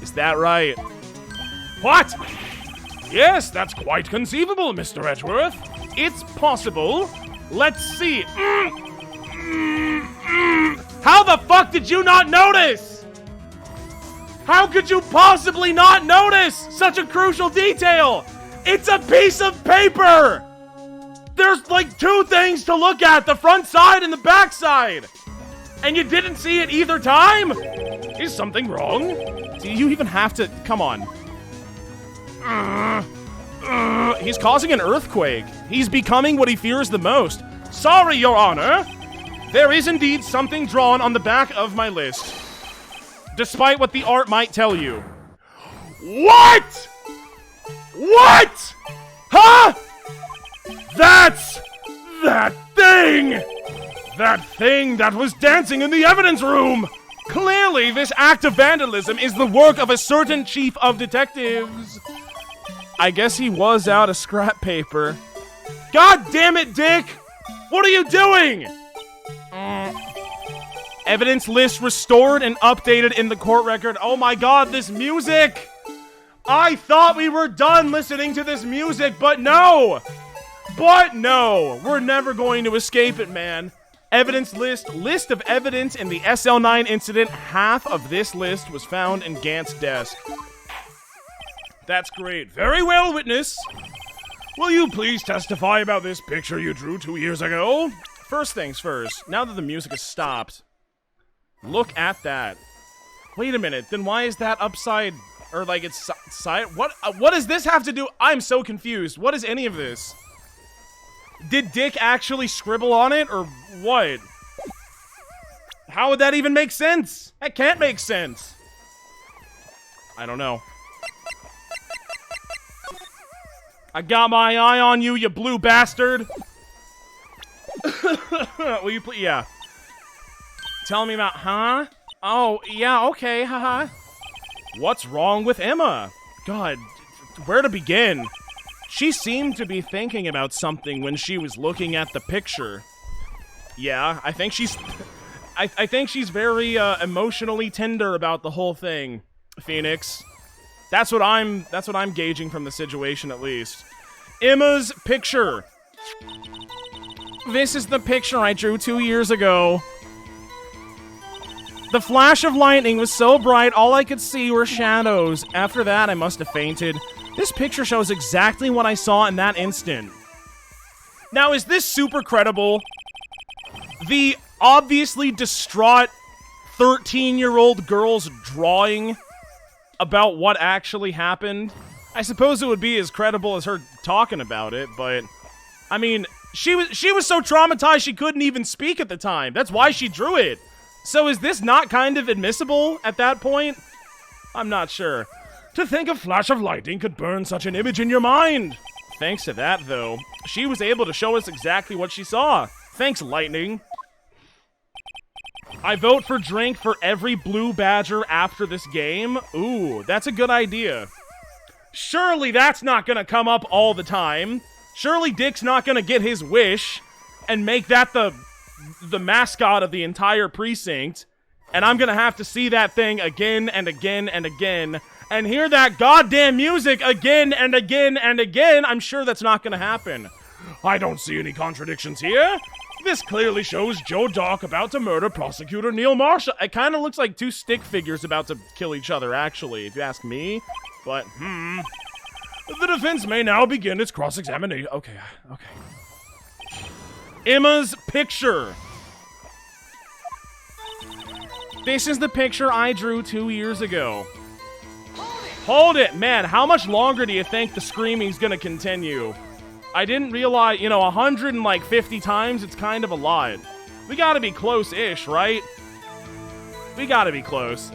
Is that right? What? Yes, that's quite conceivable, Mr. Edgeworth. It's possible. Let's see. How the fuck did you not notice? How could you possibly not notice such a crucial detail? It's a piece of paper! There's like two things to look at, the front side and the back side. And you didn't see it either time? Is something wrong? Do you even have to... Come on. He's causing an earthquake. He's becoming what he fears the most. Sorry, Your Honor. There is indeed something drawn on the back of my list. Despite what the art might tell you. What? What? Huh? That's that thing! That thing that was dancing in the evidence room! Clearly, this act of vandalism is the work of a certain chief of detectives. I guess he was out of scrap paper. God damn it, Dick! What are you doing? Evidence list restored and updated in the court record. Oh my god, this music! I thought we were done listening to this music, but no! But no! We're never going to escape it, man. Evidence list of evidence in the SL9 incident. Half of this list was found in Gant's desk. That's great. Very well, witness. Will you please testify about this picture you drew 2 years ago? First things first, now that the music has stopped, look at that. Wait a minute, then why is that upside, or like it's side? What does this have to do? I'm so confused. What is any of this? Did Dick actually scribble on it, or what? How would that even make sense? That can't make sense. I don't know. I got my eye on you, you blue bastard. Will you please? Yeah. Tell me about, huh? Oh, yeah, okay, haha. What's wrong with Emma? God, where to begin? She seemed to be thinking about something when she was looking at the picture. Yeah, I think she's... I think she's very, emotionally tender about the whole thing, Phoenix. That's what I'm gauging from the situation, at least. Emma's picture. This is the picture I drew 2 years ago. The flash of lightning was so bright, all I could see were shadows. After that, I must have fainted. This picture shows exactly what I saw in that instant. Now, is this super credible? The obviously distraught 13-year-old girl's drawing about what actually happened? I suppose it would be as credible as her talking about it, but I mean, she was so traumatized she couldn't even speak at the time. That's why she drew it. So is this not kind of admissible at that point? I'm not sure. To think a flash of lightning could burn such an image in your mind. Thanks to that, though, she was able to show us exactly what she saw. Thanks, lightning. I vote for drink for every blue badger after this game. Ooh, that's a good idea. Surely that's not gonna come up all the time. Surely Dick's not gonna get his wish and make that the mascot of the entire precinct. And I'm gonna have to see that thing again and again and again and hear that goddamn music again and again and again. I'm sure that's not gonna happen. I don't see any contradictions here. This clearly shows Joe Dock about to murder prosecutor Neil Marshall. It kind of looks like two stick figures about to kill each other, actually, if you ask me. But, the defense may now begin its cross-examination. Okay. Emma's picture. This is the picture I drew 2 years ago. Hold it! Man, how much longer do you think the screaming's gonna continue? I didn't realize, 150 times, it's kind of a lot. We gotta be close-ish, right? We gotta be close.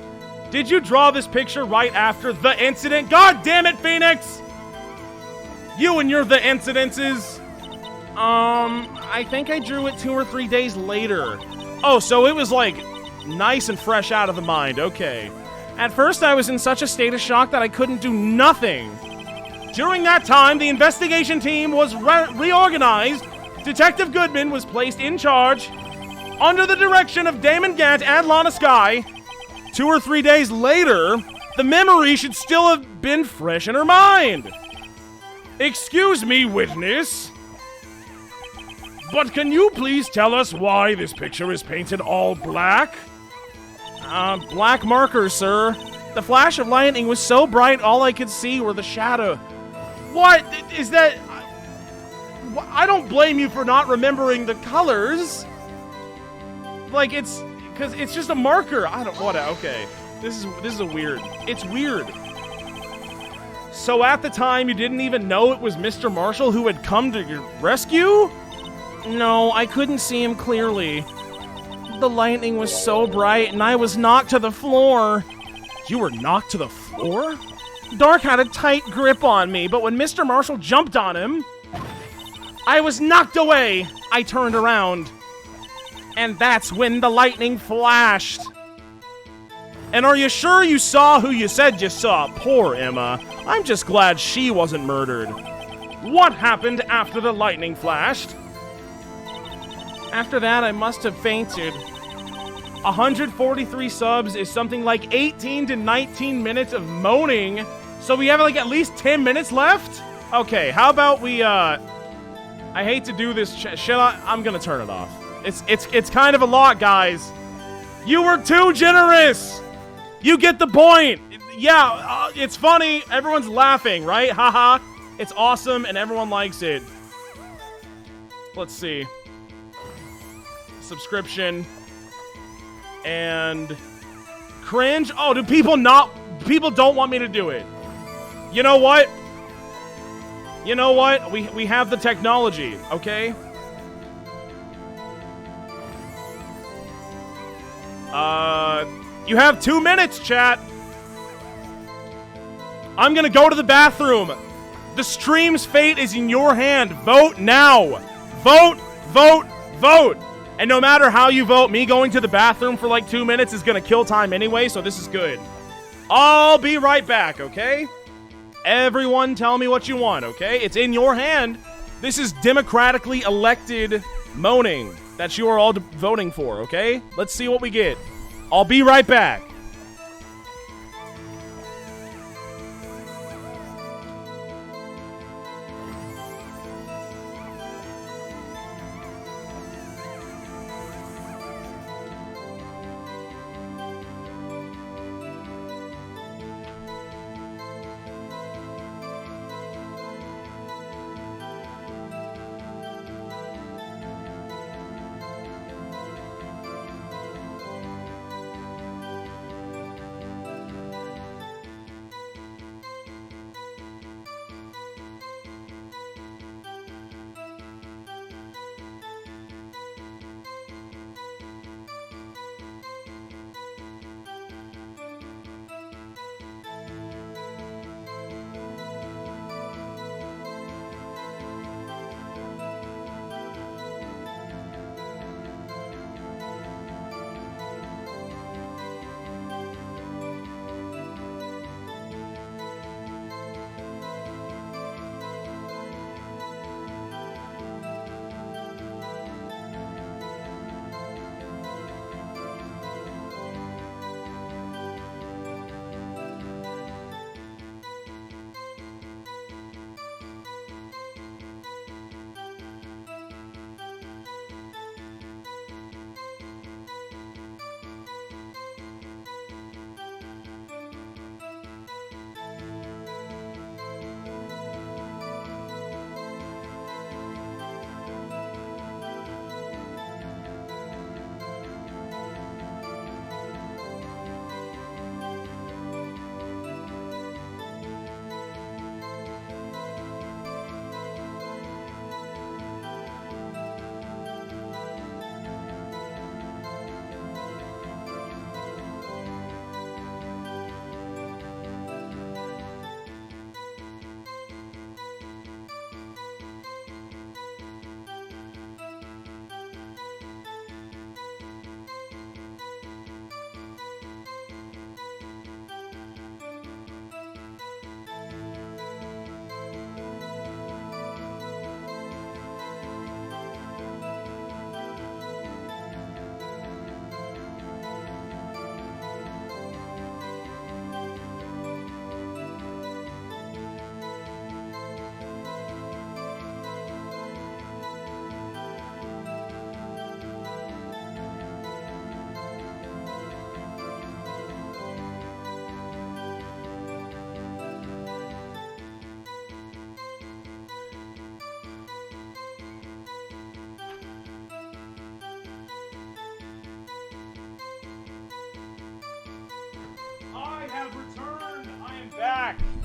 Did you draw this picture right after the incident? God damn it, Phoenix! You and your the incidences. I think I drew it 2 or 3 days later. Oh, so it was like nice and fresh out of the mind. Okay. At first, I was in such a state of shock that I couldn't do nothing. During that time, the investigation team was reorganized. Detective Goodman was placed in charge under the direction of Damon Gant and Lana Skye. 2 or 3 days later, the memory should still have been fresh in her mind. Excuse me, witness, but can you please tell us why this picture is painted all black? Black markers, sir. The flash of lightning was so bright, all I could see were the shadow. What is that? I don't blame you for not remembering the colors. Like, it's because it's just a marker. I don't want to. Okay, this is a weird. It's weird. So at the time, you didn't even know it was Mr. Marshall who had come to your rescue? No, I couldn't see him clearly. The lightning was so bright, and I was knocked to the floor. You were knocked to the floor? Dark had a tight grip on me, but when Mr. Marshall jumped on him, I was knocked away. I turned around, and that's when the lightning flashed. And are you sure you saw who you said you saw? Poor Emma. I'm just glad she wasn't murdered. What happened after the lightning flashed? After that, I must have fainted. 143 subs is something like 18 to 19 minutes of moaning. So we have like at least 10 minutes left? Okay, how about we, I hate to do this. I'm gonna turn it off. It's kind of a lot, guys. You were too generous. You get the point. Yeah, it's funny. Everyone's laughing, right? Haha. It's awesome and everyone likes it. Let's see. Subscription. And cringe. Oh, do people don't want me to do it? You know what? You know what? We have the technology, okay? You have 2 minutes, chat. I'm gonna go to the bathroom. The stream's fate is in your hand. Vote now. Vote, vote, vote. And no matter how you vote, me going to the bathroom for like 2 minutes is gonna kill time anyway, so this is good. I'll be right back, okay? Everyone tell me what you want, okay? It's in your hand. This is democratically elected moaning that you are all voting for, okay? Let's see what we get. I'll be right back.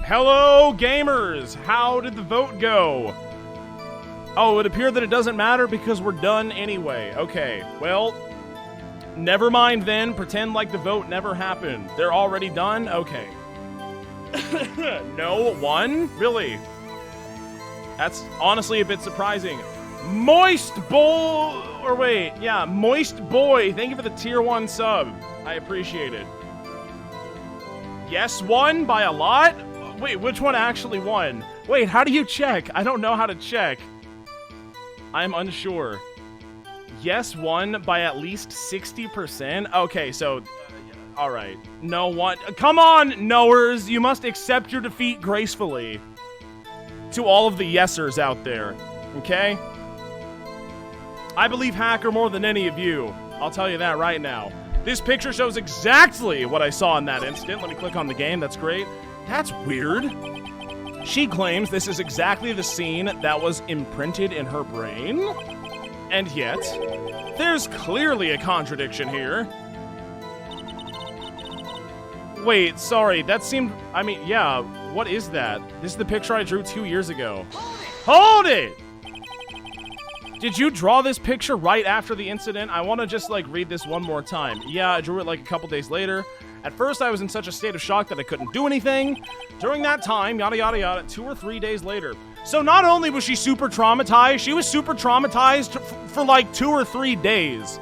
Hello, gamers! How did the vote go? Oh, it appeared that it doesn't matter because we're done anyway. Okay, well, never mind then. Pretend like the vote never happened. They're already done? Okay. No one? Really? That's honestly a bit surprising. Moist Boy, or wait, yeah, Moist Boy. Thank you for the tier 1 sub. I appreciate it. Yes, won by a lot? Wait, which one actually won? Wait, how do you check? I don't know how to check. I'm unsure. Yes, won by at least 60%? Okay, so, all right. No one. Come on, knowers. You must accept your defeat gracefully. To all of the yesers out there, okay? I believe Hacker more than any of you. I'll tell you that right now. This picture shows exactly what I saw in that instant. Let me click on the game. That's great. That's weird. She claims this is exactly the scene that was imprinted in her brain. And yet, there's clearly a contradiction here. Wait, sorry, that seemed... I mean, yeah, what is that? This is the picture I drew 2 years ago. Hold it! Did you draw this picture right after the incident? I want to just, like, read this one more time. Yeah, I drew it, like, a couple days later. At first, I was in such a state of shock that I couldn't do anything. During that time, yada yada yada, 2 or 3 days later. So not only was she super traumatized, she was super traumatized for like 2 or 3 days,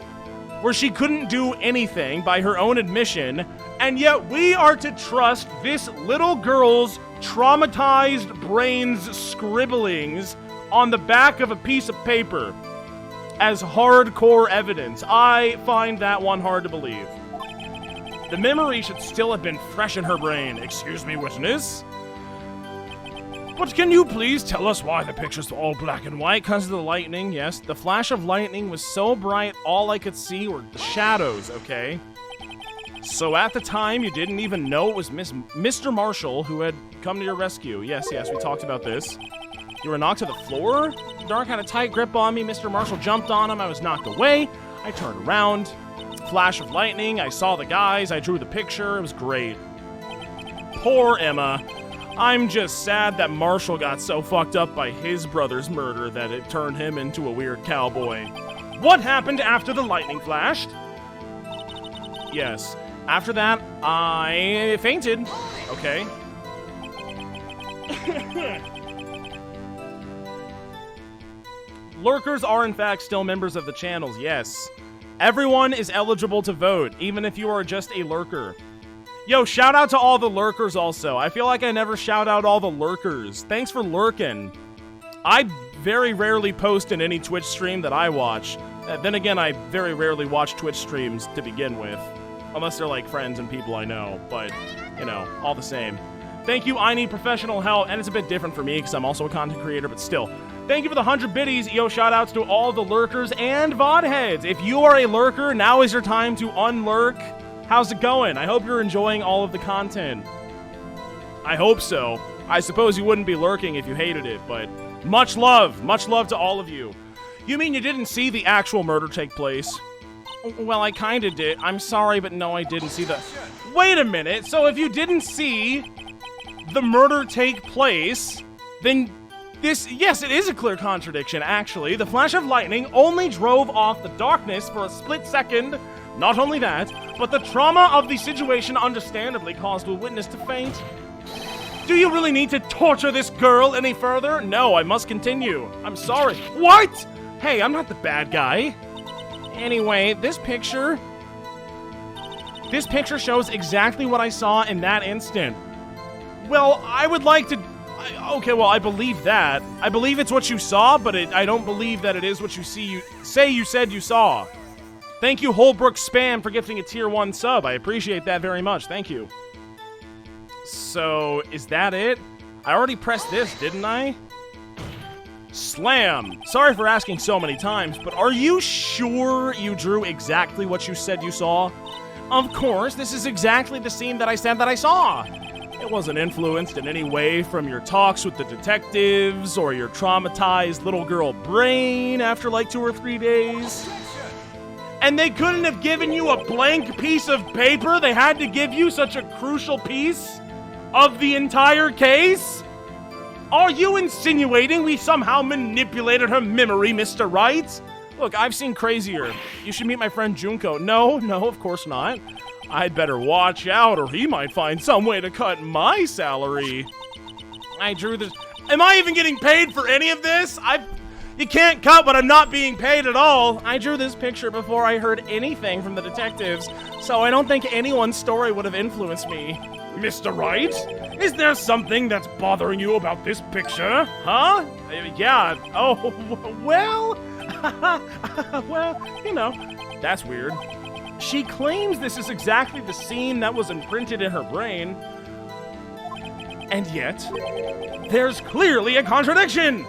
where she couldn't do anything by her own admission, and yet we are to trust this little girl's traumatized brain's scribblings on the back of a piece of paper as hardcore evidence. I find that one hard to believe. The memory should still have been fresh in her brain. Excuse me, witness? But can you please tell us why the picture's all black and white? Because of the lightning, yes. The flash of lightning was so bright, all I could see were the shadows, okay? So at the time, you didn't even know it was Mr. Marshall who had come to your rescue. Yes, we talked about this. You were knocked to the floor? Dark had a tight grip on me. Mr. Marshall jumped on him. I was knocked away. I turned around. Flash of lightning. I saw the guys. I drew the picture. It was great. Poor Emma. I'm just sad that Marshall got so fucked up by his brother's murder that it turned him into a weird cowboy. What happened after the lightning flashed? Yes. After that, I fainted. Okay. Lurkers are in fact still members of the channels, yes. Everyone is eligible to vote, even if you are just a lurker. Yo, shout out to all the lurkers also. I feel like I never shout out all the lurkers. Thanks for lurking. I very rarely post in any Twitch stream that I watch. Then again, I very rarely watch Twitch streams to begin with. Unless they're like friends and people I know. But, you know, all the same. Thank you, I need professional help. And it's a bit different for me because I'm also a content creator, but still. Thank you for the 100 biddies. Yo, shout outs to all the lurkers and VOD heads. If you are a lurker, now is your time to unlurk. How's it going? I hope you're enjoying all of the content. I hope so. I suppose you wouldn't be lurking if you hated it, but much love to all of you. You mean you didn't see the actual murder take place? Well, I kinda did. I'm sorry, but no, I didn't see the... Wait a minute, so if you didn't see the murder take place, then this... Yes, it is a clear contradiction, actually. The flash of lightning only drove off the darkness for a split second. Not only that, but the trauma of the situation understandably caused a witness to faint. Do you really need to torture this girl any further? No, I must continue. I'm sorry. What? Hey, I'm not the bad guy. Anyway, this picture shows exactly what I saw in that instant. Well, I would like to... Okay, well, I believe that. I believe it's what you saw, but I don't believe that it is what you say you said you saw. Thank you, Holbrook Spam, for gifting a tier 1 sub. I appreciate that very much. Thank you. So, is that it? I already pressed this, didn't I? Slam! Sorry for asking so many times, but are you sure you drew exactly what you said you saw? Of course, this is exactly the scene that I said that I saw. It wasn't influenced in any way from your talks with the detectives or your traumatized little girl brain after like 2 or 3 days. And they couldn't have given you a blank piece of paper? They had to give you such a crucial piece? of the entire case? Are you insinuating we somehow manipulated her memory, Mr. Wright? Look, I've seen crazier. You should meet my friend Junko. No, of course not. I'd better watch out or he might find some way to cut my salary. I drew this. Am I even getting paid for any of this? You can't cut when I'm not being paid at all. I drew this picture before I heard anything from the detectives, so I don't think anyone's story would have influenced me. Mr. Wright, is there something that's bothering you about this picture? Huh? Yeah. Oh, well, well, you know, that's weird. She claims this is exactly the scene that was imprinted in her brain. And yet, there's clearly a contradiction!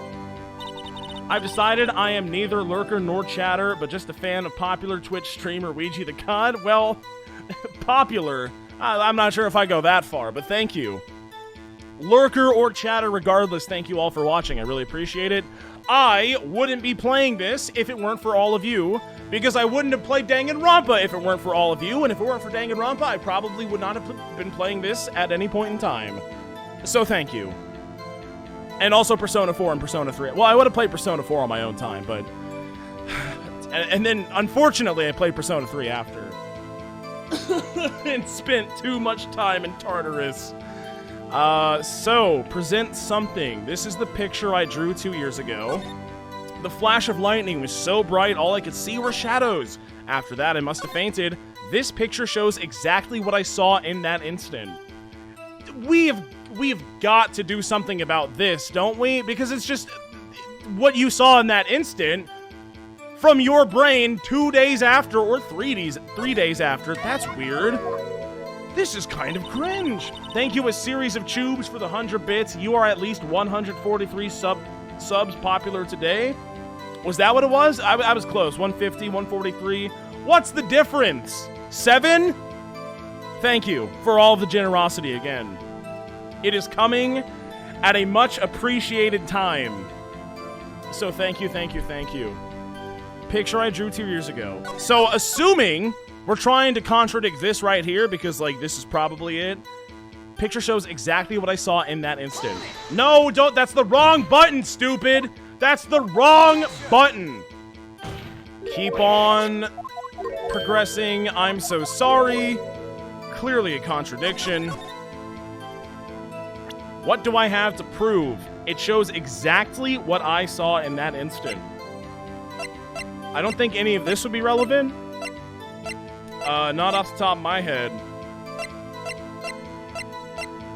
I've decided I am neither lurker nor chatter, but just a fan of popular Twitch streamer Weegeethegod. Well, popular. I'm not sure if I go that far, but thank you. Lurker or chatter regardless, thank you all for watching. I really appreciate it. I wouldn't be playing this if it weren't for all of you, because I wouldn't have played Danganronpa if it weren't for all of you, and if it weren't for Danganronpa, I probably would not have been playing this at any point in time. So thank you. And also Persona 4 and Persona 3. Well, I would have played Persona 4 on my own time, but... And then, unfortunately, I played Persona 3 after. And spent too much time in Tartarus. So, present something. This is the picture I drew 2 years ago. The flash of lightning was so bright, all I could see were shadows. After that, I must have fainted. This picture shows exactly what I saw in that instant. We've got to do something about this, don't we? Because it's just what you saw in that instant from your brain 2 days after or 3 days after. That's weird. This is kind of cringe. Thank you, a series of tubes, for the 100 bits. You are at least 143 subs popular today. Was that what it was? I was close. 150, 143. What's the difference? 7? Thank you for all of the generosity again. It is coming at a much appreciated time. So thank you, thank you, thank you. Picture I drew 2 years ago. So assuming we're trying to contradict this right here, because like this is probably it. Picture shows exactly what I saw in that instant. No, don't, that's the wrong button, stupid. That's the wrong button. Keep on progressing. I'm so sorry. Clearly a contradiction. What do I have to prove? It shows exactly what I saw in that instant. I don't think any of this would be relevant. Not off the top of my head.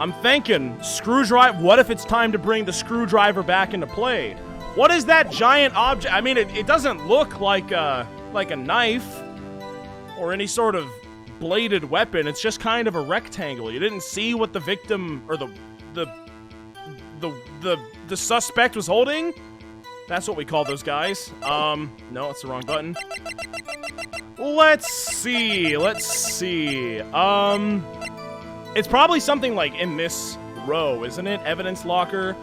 I'm thinking, screwdriver. What if it's time to bring the screwdriver back into play? What is that giant object? I mean, it doesn't look like a knife or any sort of bladed weapon. It's just kind of a rectangle. You didn't see what the victim or the suspect was holding? That's what we call those guys. No, it's the wrong button. Let's see. It's probably something like in this row, isn't it? Evidence locker.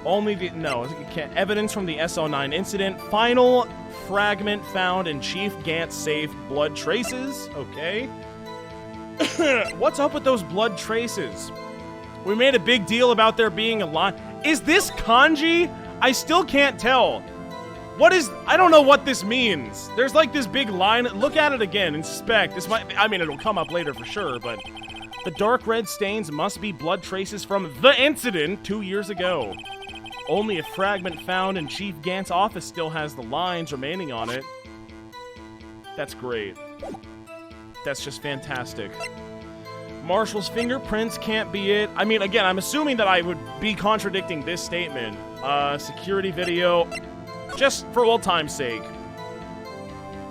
Only the, no, it can't. Evidence from the SO9 incident. Final fragment found in Chief Gant's safe. Blood traces. Okay. What's up with those blood traces? We made a big deal about there being a line. Is this kanji? I still can't tell. What is... I don't know what this means. There's like this big line. Look at it again. Inspect. This might... I mean, it'll come up later for sure, but... The dark red stains must be blood traces from the incident 2 years ago. Only a fragment found in Chief Gant's office still has the lines remaining on it. That's great. That's just fantastic. Marshall's fingerprints can't be it. I mean, again, I'm assuming that I would be contradicting this statement. Security video. Just for old time's sake.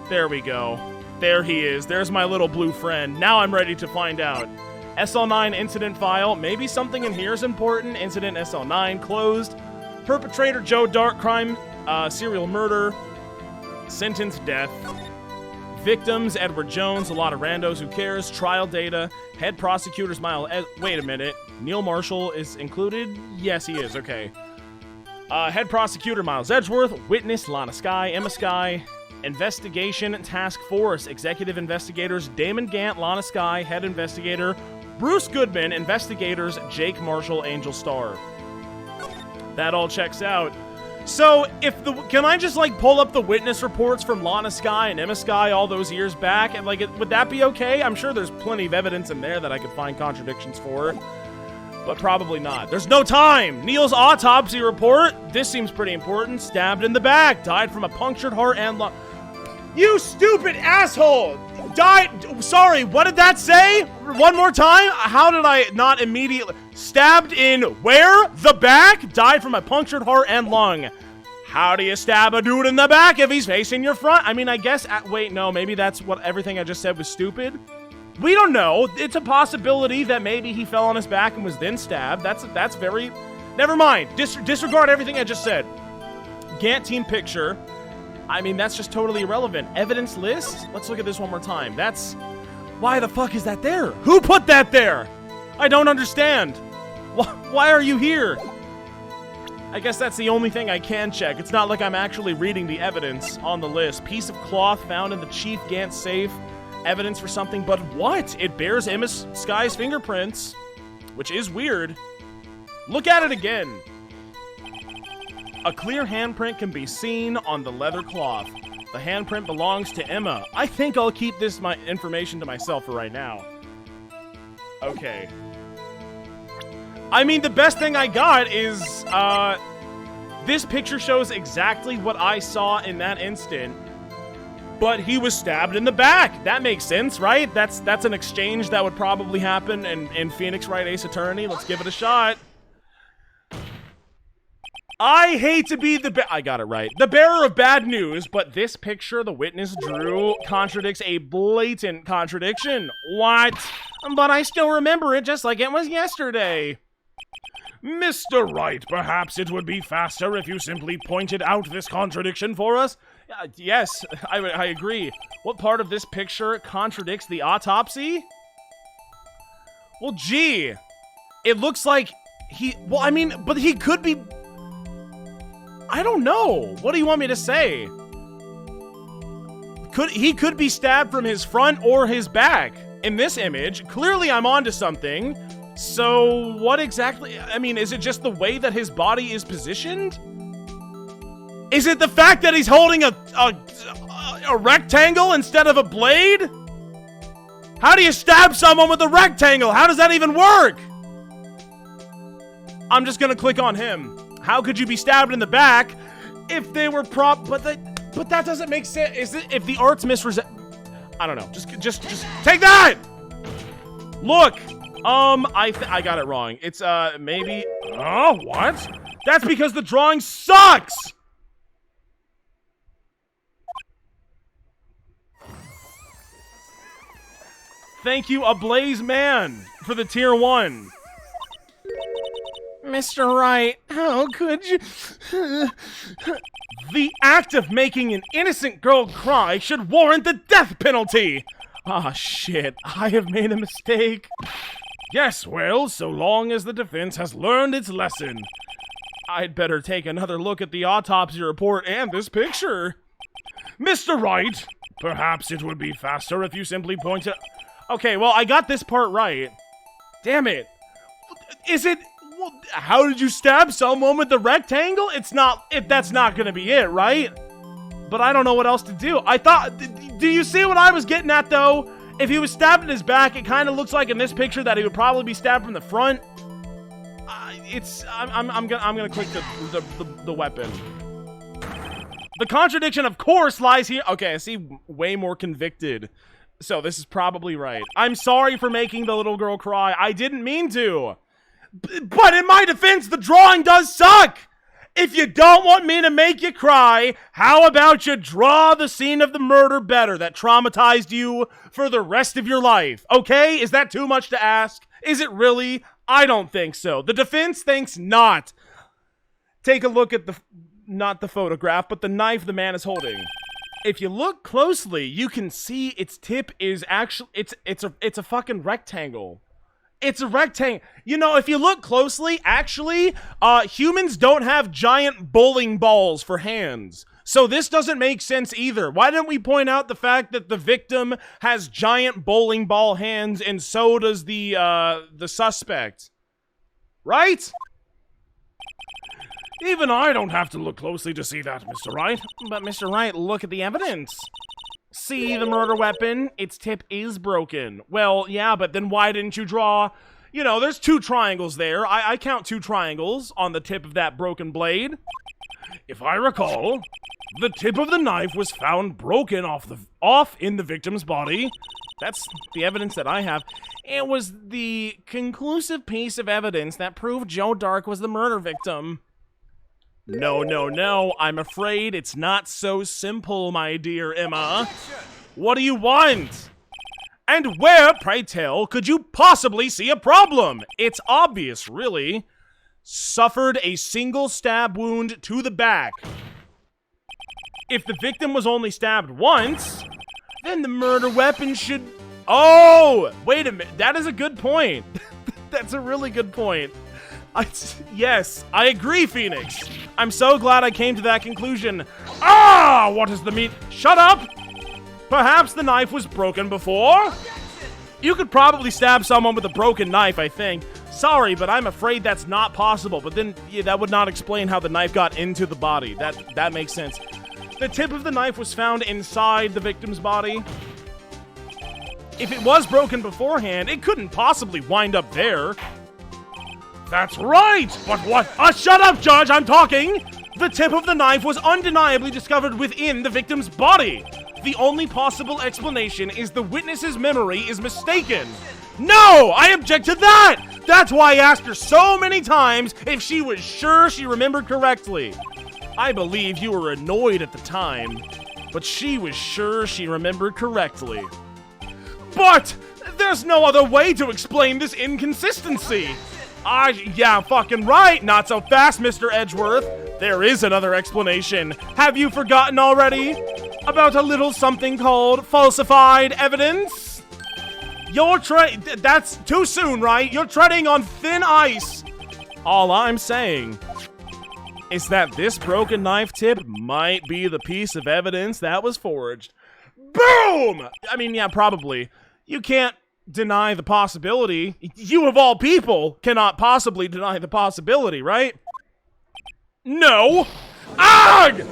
There we go. There he is. There's my little blue friend. Now I'm ready to find out. SL9 incident file. Maybe something in here is important. Incident SL9 closed. Perpetrator Joe Dark crime. Serial murder. Sentence death. Victims Edward Jones. A lot of randos. Who cares? Trial data. Head prosecutors Miles. Wait a minute. Neil Marshall is included? Yes, he is. Okay. Head prosecutor Miles Edgeworth. Witness Lana Skye. Emma Skye. Investigation Task Force. Executive investigators Damon Gant, Lana Skye. Head investigator Bruce Goodman, investigators Jake Marshall, Angel Star. That all checks out. So, can I just, like, pull up the witness reports from Lana Sky and Emma Sky all those years back, and, like, would that be okay? I'm sure there's plenty of evidence in there that I could find contradictions for, but probably not. There's no time! Neil's autopsy report, this seems pretty important, stabbed in the back, died from a punctured heart and lung. You stupid asshole! Died, sorry, what did that say? One more time? How did I not immediately... Stabbed in where? The back? Died from a punctured heart and lung. How do you stab a dude in the back if he's facing your front? I mean, I guess... wait, no, maybe that's what everything I just said was stupid. We don't know. It's a possibility that maybe he fell on his back and was then stabbed. That's very... Never mind. Disregard everything I just said. Gantt team picture. I mean, that's just totally irrelevant. Evidence list? Let's look at this one more time. That's... Why the fuck is that there? Who put that there? I don't understand. Why are you here? I guess that's the only thing I can check. It's not like I'm actually reading the evidence on the list. Piece of cloth found in the Chief Gantt safe. Evidence for something, but what? It bears Emma Sky's fingerprints, which is weird. Look at it again. A clear handprint can be seen on the leather cloth. The handprint belongs to Emma. I think I'll keep this information to myself for right now. Okay. I mean, the best thing I got is, this picture shows exactly what I saw in that instant, but he was stabbed in the back. That makes sense, right? That's an exchange that would probably happen in Phoenix Wright Ace Attorney. Let's give it a shot. I hate to be I got it right. The bearer of bad news, but this picture the witness drew contradicts a blatant contradiction. What? But I still remember it just like it was yesterday. Mr. Wright, perhaps it would be faster if you simply pointed out this contradiction for us? Yes, I agree. What part of this picture contradicts the autopsy? Well, gee. It looks like well, I mean, but he could be... I don't know. What do you want me to say? He could be stabbed from his front or his back. In this image, clearly I'm onto something. So what exactly? I mean, is it just the way that his body is positioned? Is it the fact that he's holding a rectangle instead of a blade? How do you stab someone with a rectangle? How does that even work? I'm just gonna click on him. How could you be stabbed in the back if they were but that doesn't make sense. Is it if the art's I don't know. Just take that. Look. I got it wrong. It's maybe what? That's because the drawing sucks. Thank you, Ablaze Man, for the tier 1. Mr. Wright, how could you? The act of making an innocent girl cry should warrant the death penalty! Ah, shit, I have made a mistake. Yes, well, so long as the defense has learned its lesson. I'd better take another look at the autopsy report and this picture. Mr. Wright, perhaps it would be faster if you simply point to... Okay, well, I got this part right. Damn it. Is it... Well, how did you stab someone with the rectangle? That's not gonna be it, right? But I don't know what else to do. I thought... Do you see what I was getting at, though? If he was stabbed in his back, it kind of looks like in this picture that he would probably be stabbed from the front. I'm gonna click the weapon. The contradiction, of course, lies here. Okay, I see way more convicted. So this is probably right. I'm sorry for making the little girl cry. I didn't mean to. But in my defense, the drawing does suck. If you don't want me to make you cry, how about you draw the scene of the murder better that traumatized you for the rest of your life? Okay? Is that too much to ask? Is it really? I don't think so. The defense thinks not. Take a look at not the photograph, but the knife the man is holding. If you look closely, you can see its tip is actually it's a fucking rectangle. It's a rectangle. You know, if you look closely, actually, humans don't have giant bowling balls for hands. So this doesn't make sense either. Why didn't we point out the fact that the victim has giant bowling ball hands and so does the suspect? Right? Even I don't have to look closely to see that, Mr. Wright. But Mr. Wright, look at the evidence. See the murder weapon? Its tip is broken. Well, yeah, but then why didn't you draw... You know, there's 2 triangles there. I count 2 triangles on the tip of that broken blade. If I recall, the tip of the knife was found broken off in the victim's body. That's the evidence that I have. It was the conclusive piece of evidence that proved Joe Dark was the murder victim. No, no, no. I'm afraid it's not so simple, my dear Emma. What do you want? And where, pray tell, could you possibly see a problem? It's obvious, really. Suffered a single stab wound to the back. If the victim was only stabbed once, then the murder weapon should... Oh! Wait a minute. That is a good point. That's a really good point. Yes, I agree, Phoenix. I'm so glad I came to that conclusion. Ah! What is the meat? Shut up! Perhaps the knife was broken before? You could probably stab someone with a broken knife, I think. Sorry, but I'm afraid that's not possible. But then, yeah, that would not explain how the knife got into the body. That makes sense. The tip of the knife was found inside the victim's body. If it was broken beforehand, it couldn't possibly wind up there. That's right! But what? Shut up, Judge! I'm talking! The tip of the knife was undeniably discovered within the victim's body. The only possible explanation is the witness's memory is mistaken. No! I object to that! That's why I asked her so many times if she was sure she remembered correctly. I believe you were annoyed at the time, but she was sure she remembered correctly. But there's no other way to explain this inconsistency. Yeah, fucking right. Not so fast, Mr. Edgeworth. There is another explanation. Have you forgotten already? About a little something called falsified evidence? That's too soon, right? You're treading on thin ice. All I'm saying is that this broken knife tip might be the piece of evidence that was forged. Boom! I mean, yeah, probably. You can't deny the possibility. You of all people cannot possibly deny the possibility, right? No! Ugh!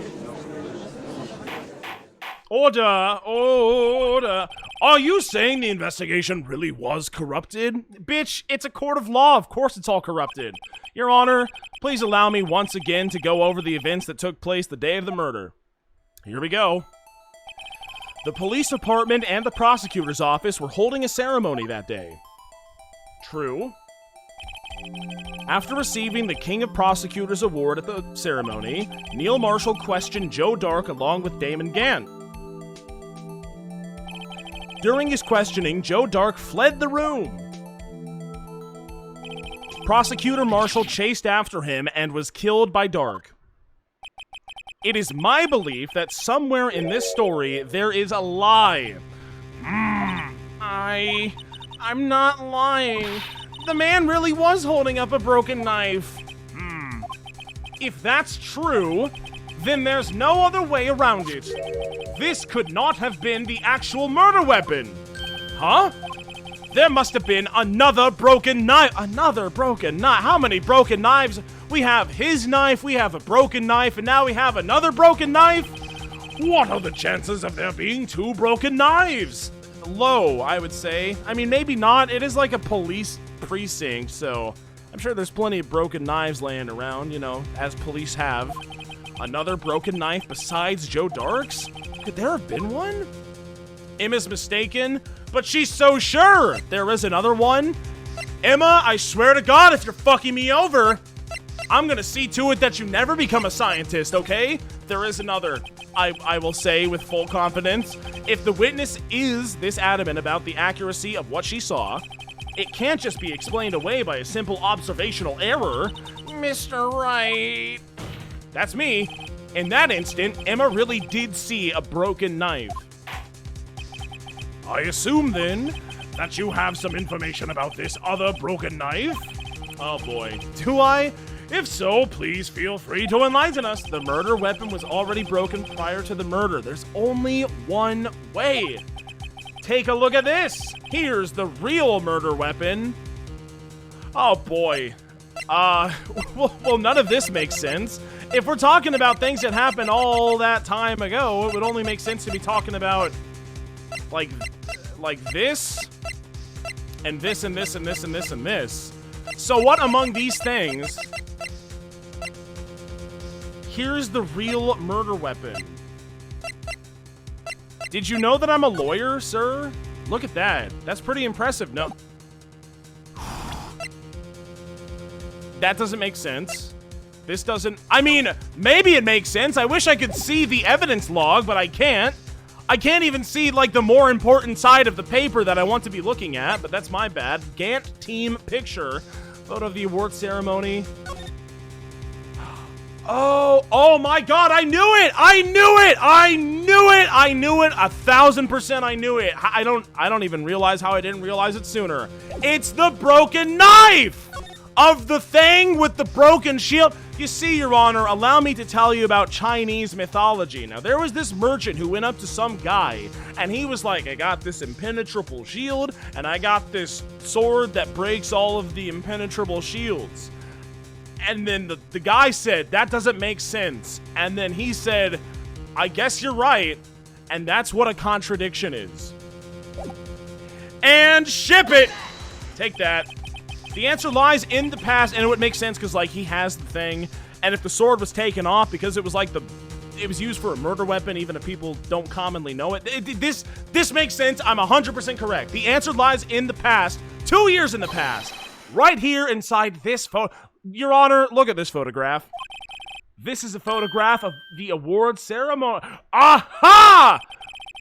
Order! Order! Are you saying the investigation really was corrupted? Bitch, it's a court of law. Of course it's all corrupted. Your Honor, please allow me once again to go over the events that took place the day of the murder. Here we go. The police department and the prosecutor's office were holding a ceremony that day. True. After receiving the King of Prosecutors award at the ceremony, Neil Marshall questioned Joe Dark along with Damon Gant. During his questioning, Joe Dark fled the room. Prosecutor Marshall chased after him and was killed by Dark. It is my belief that somewhere in this story there is a lie. I'm not lying. The man really was holding up a broken knife. If that's true, then there's no other way around it. This could not have been the actual murder weapon. Huh? There must have been another broken knife. Another broken knife? How many broken knives? We have his knife, we have a broken knife, and now we have another broken knife? What are the chances of there being 2 broken knives? Low, I would say. I mean, maybe not. It is like a police precinct, so I'm sure there's plenty of broken knives laying around, you know, as police have. Another broken knife besides Joe Dark's? Could there have been one? Emma's mistaken, but she's so sure there is another one. Emma, I swear to God, if you're fucking me over, I'm gonna see to it that you never become a scientist, okay? There is another, I will say with full confidence. If the witness is this adamant about the accuracy of what she saw, it can't just be explained away by a simple observational error. Mr. Wright. That's me. In that instant, Emma really did see a broken knife. I assume, then, that you have some information about this other broken knife? Oh boy. Do I? If so, please feel free to enlighten us. The murder weapon was already broken prior to the murder. There's only one way. Take a look at this. Here's the real murder weapon. Oh boy. Well, none of this makes sense. If we're talking about things that happened all that time ago, it would only make sense to be talking about like this and this and this and this and this and this. So what among these things? Here's the real murder weapon. Did you know that I'm a lawyer, sir? Look at that. That's pretty impressive. No. That doesn't make sense. This doesn't... I mean, maybe it makes sense. I wish I could see the evidence log, but I can't. I can't even see, like, the more important side of the paper that I want to be looking at, but that's my bad. Gantt team picture. Photo of the award ceremony. Oh my god, I knew it! I knew it! I knew it! I knew it! 1000% I knew it. I don't even realize how I didn't realize it sooner. It's the broken knife! Of the thing with the broken shield. You see, Your Honor, allow me to tell you about Chinese mythology. Now, there was this merchant who went up to some guy, and he was like, I got this impenetrable shield, and I got this sword that breaks all of the impenetrable shields. And then the guy said, that doesn't make sense. And then he said, I guess you're right. And that's what a contradiction is. And ship it! Take that. The answer lies in the past, and it would make sense because, like, he has the thing, and if the sword was taken off because it was, like, it was used for a murder weapon, even if people don't commonly know it. This makes sense. I'm 100% correct. The answer lies in the past, 2 years in the past, right here inside this photo. Your Honor, look at this photograph. This is a photograph of the award ceremony. Aha!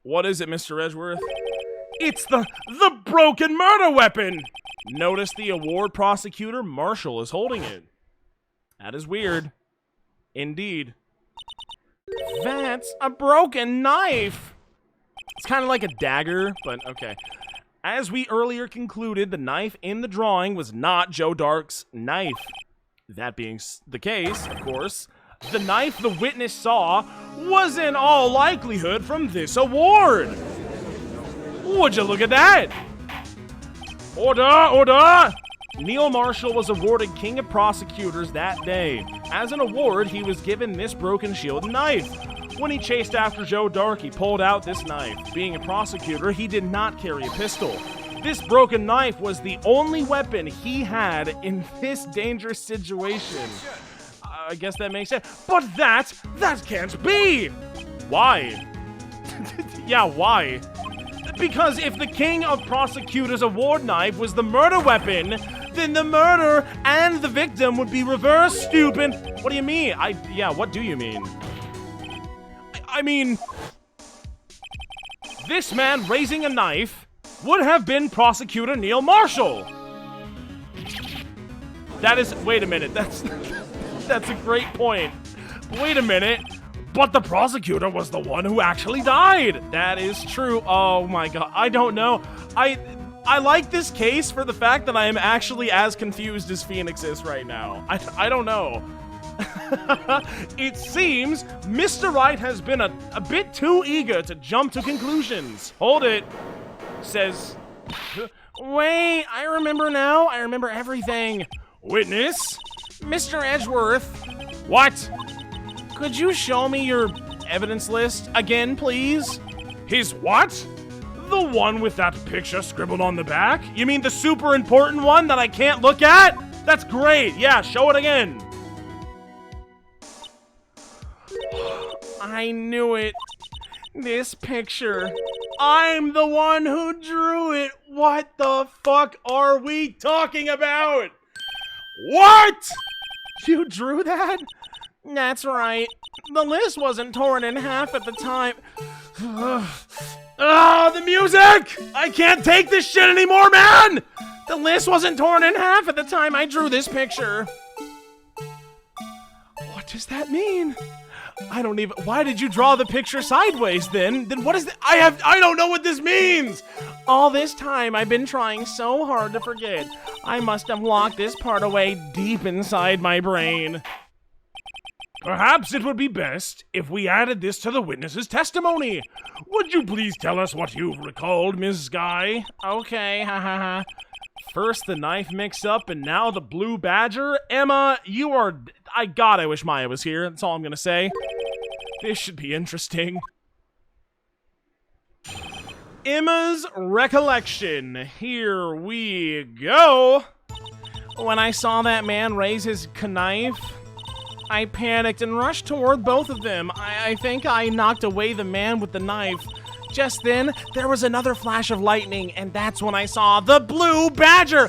What is it, Mr. Edgeworth? It's the broken murder weapon! Notice the award prosecutor, Marshall, is holding it. That is weird. Indeed. That's a broken knife! It's kind of like a dagger, but okay. As we earlier concluded, the knife in the drawing was not Joe Dark's knife. That being the case, of course, the knife the witness saw was in all likelihood from this award. Would you look at that? Order! Order! Neil Marshall was awarded King of Prosecutors that day. As an award, he was given this broken shield knife. When he chased after Joe Dark, he pulled out this knife. Being a prosecutor, he did not carry a pistol. This broken knife was the only weapon he had in this dangerous situation. I guess that makes sense. But that can't be! Why? Yeah, why? Because if the King of Prosecutors award knife was the murder weapon, then the murder and the victim would be reversed, stupid. What do you mean? Yeah, what do you mean? I mean, this man raising a knife would have been Prosecutor Neil Marshall. That is, wait a minute, that's a great point. Wait a minute. But the prosecutor was the one who actually died. That is true. Oh my god. I don't know. I like this case for the fact that I am actually as confused as Phoenix is right now. I don't know. It seems Mr. Wright has been a bit too eager to jump to conclusions. Hold it. Says, wait, I remember now. I remember everything. Witness? Mr. Edgeworth. What? Could you show me your evidence list again, please? His what? The one with that picture scribbled on the back? You mean the super important one that I can't look at? That's great. Yeah, show it again. I knew it. This picture. I'm the one who drew it. What the fuck are we talking about? What? You drew that? That's right. The list wasn't torn in half at the time. The music! I can't take this shit anymore, man! The list wasn't torn in half at the time I drew this picture. What does that mean? I don't even... Why did you draw the picture sideways then? Then what is that? I don't know what this means! All this time, I've been trying so hard to forget. I must have locked this part away deep inside my brain. Perhaps it would be best if we added this to the witness's testimony. Would you please tell us what you've recalled, Ms. Guy? Okay, ha. First the knife mix-up, and now the blue badger? Emma, you are... I wish Maya was here. That's all I'm gonna say. This should be interesting. Emma's recollection. Here we go. When I saw that man raise his knife, I panicked and rushed toward both of them. I think I knocked away the man with the knife. Just then, there was another flash of lightning, and that's when I saw the blue badger.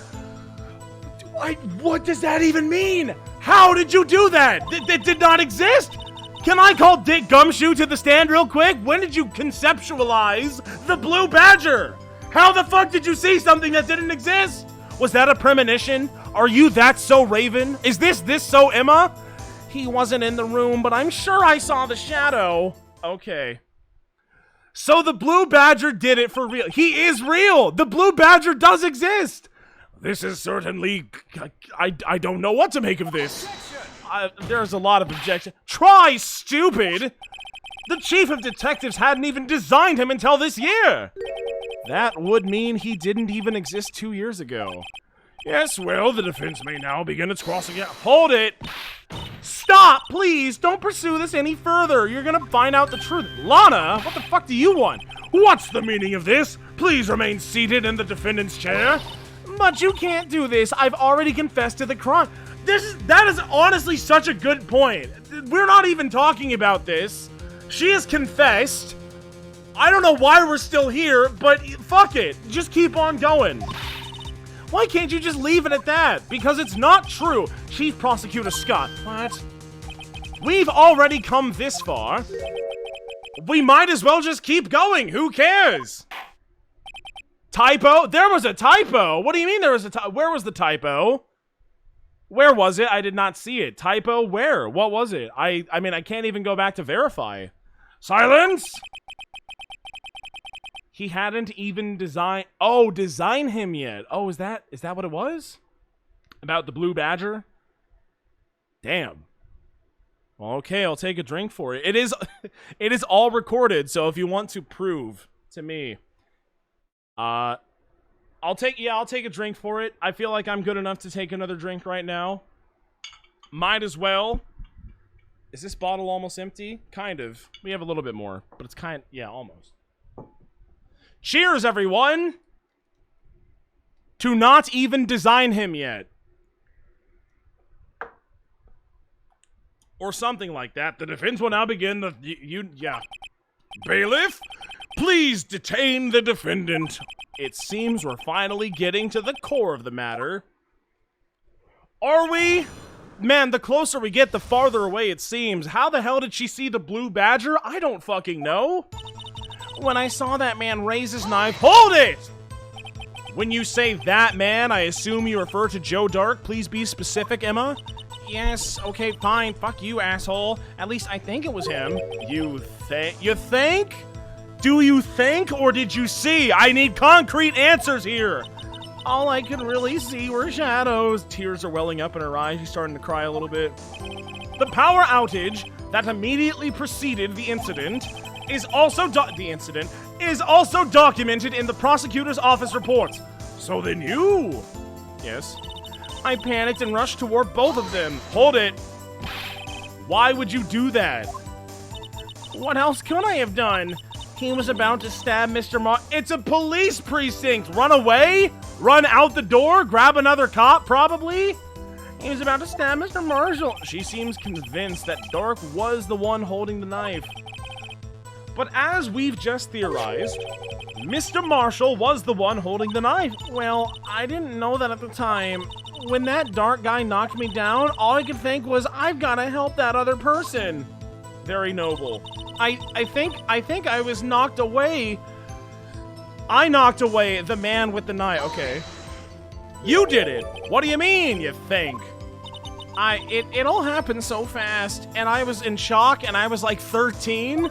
What does that even mean? How did you do that? It did not exist. Can I call Dick Gumshoe to the stand real quick? When did you conceptualize the blue badger? How the fuck did you see something that didn't exist? Was that a premonition? Are you that so Raven? Is this so Emma? He wasn't in the room, but I'm sure I saw the shadow. Okay. So the blue badger did it for real. He is real. The blue badger does exist. This is certainly... I don't know what to make of this. There's a lot of objection. Try, stupid! The chief of detectives hadn't even designed him until this year. That would mean he didn't even exist 2 years ago. Yes, well, the defense may now begin its crossing out. Hold it! Stop, please! Don't pursue this any further. You're gonna find out the truth. Lana, what the fuck do you want? What's the meaning of this? Please remain seated in the defendant's chair. But you can't do this. I've already confessed to the crime. That is honestly such a good point. We're not even talking about this. She has confessed. I don't know why we're still here, but fuck it. Just keep on going. Why can't you just leave it at that? Because it's not true. Chief Prosecutor Scott. What? We've already come this far. We might as well just keep going. Who cares? Typo? There was a typo. What do you mean there was a typo? Where was the typo? Where was it? I did not see it. Typo? Where? What was it? I mean, I can't even go back to verify. Silence! He hadn't even designed him yet. Oh, is that what it was? About the blue badger? Damn. Well, okay, I'll take a drink for it. It is all recorded, so if you want to prove to me, I'll take a drink for it. I feel like I'm good enough to take another drink right now. Might as well. Is this bottle almost empty? Kind of. We have a little bit more, but it's yeah, almost. Cheers, everyone! To not even design him yet. Or something like that. The defense will now begin the... yeah. Bailiff, please detain the defendant. It seems we're finally getting to the core of the matter. Are we? Man, the closer we get, the farther away it seems. How the hell did she see the blue badger? I don't fucking know. When I saw that man raise his knife... Hold it! When you say that man, I assume you refer to Joe Dark. Please be specific, Emma. Yes, okay, fine. Fuck you, asshole. At least I think it was him. You think? Do you think, or did you see? I need concrete answers here. All I could really see were shadows. Tears are welling up in her eyes. She's starting to cry a little bit. The power outage that immediately preceded the incident is also documented in the prosecutor's office reports. So then you... Yes. I panicked and rushed toward both of them. Hold it. Why would you do that? What else could I have done? He was about to stab Mr. It's a police precinct! Run away? Run out the door? Grab another cop, probably? He was about to stab Mr. Marshall. She seems convinced that Dark was the one holding the knife. But as we've just theorized, Mr. Marshall was the one holding the knife. Well, I didn't know that at the time. When that Dark guy knocked me down, all I could think was, I've got to help that other person. Very noble. I think I was knocked away. I knocked away the man with the knife. Okay. You did it. What do you mean, you think? It all happened so fast, and I was in shock, and I was like 13.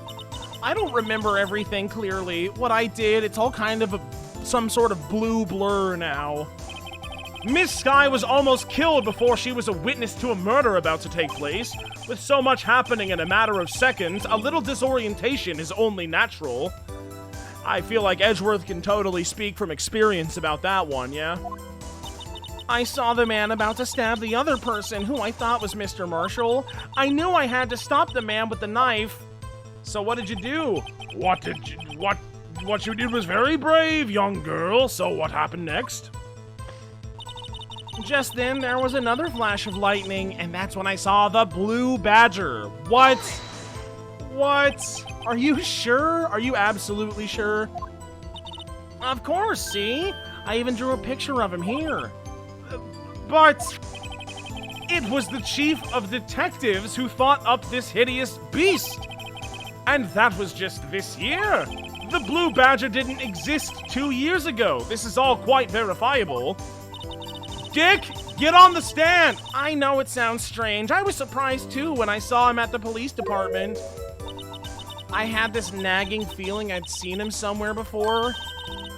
I don't remember everything clearly. What I did, it's all kind of some sort of blue blur now. Miss Sky was almost killed before she was a witness to a murder about to take place. With so much happening in a matter of seconds, a little disorientation is only natural. I feel like Edgeworth can totally speak from experience about that one, yeah? I saw the man about to stab the other person who I thought was Mr. Marshall. I knew I had to stop the man with the knife. So what did you do? What you did was very brave, young girl. So what happened next? Just then, there was another flash of lightning, and that's when I saw the blue badger. What? What? Are you sure? Are you absolutely sure? Of course, see? I even drew a picture of him here. But it was the chief of detectives who thought up this hideous beast. And that was just this year. The blue badger didn't exist 2 years ago. This is all quite verifiable. Dick, get on the stand. I know it sounds strange. I was surprised too when I saw him at the police department. I had this nagging feeling I'd seen him somewhere before.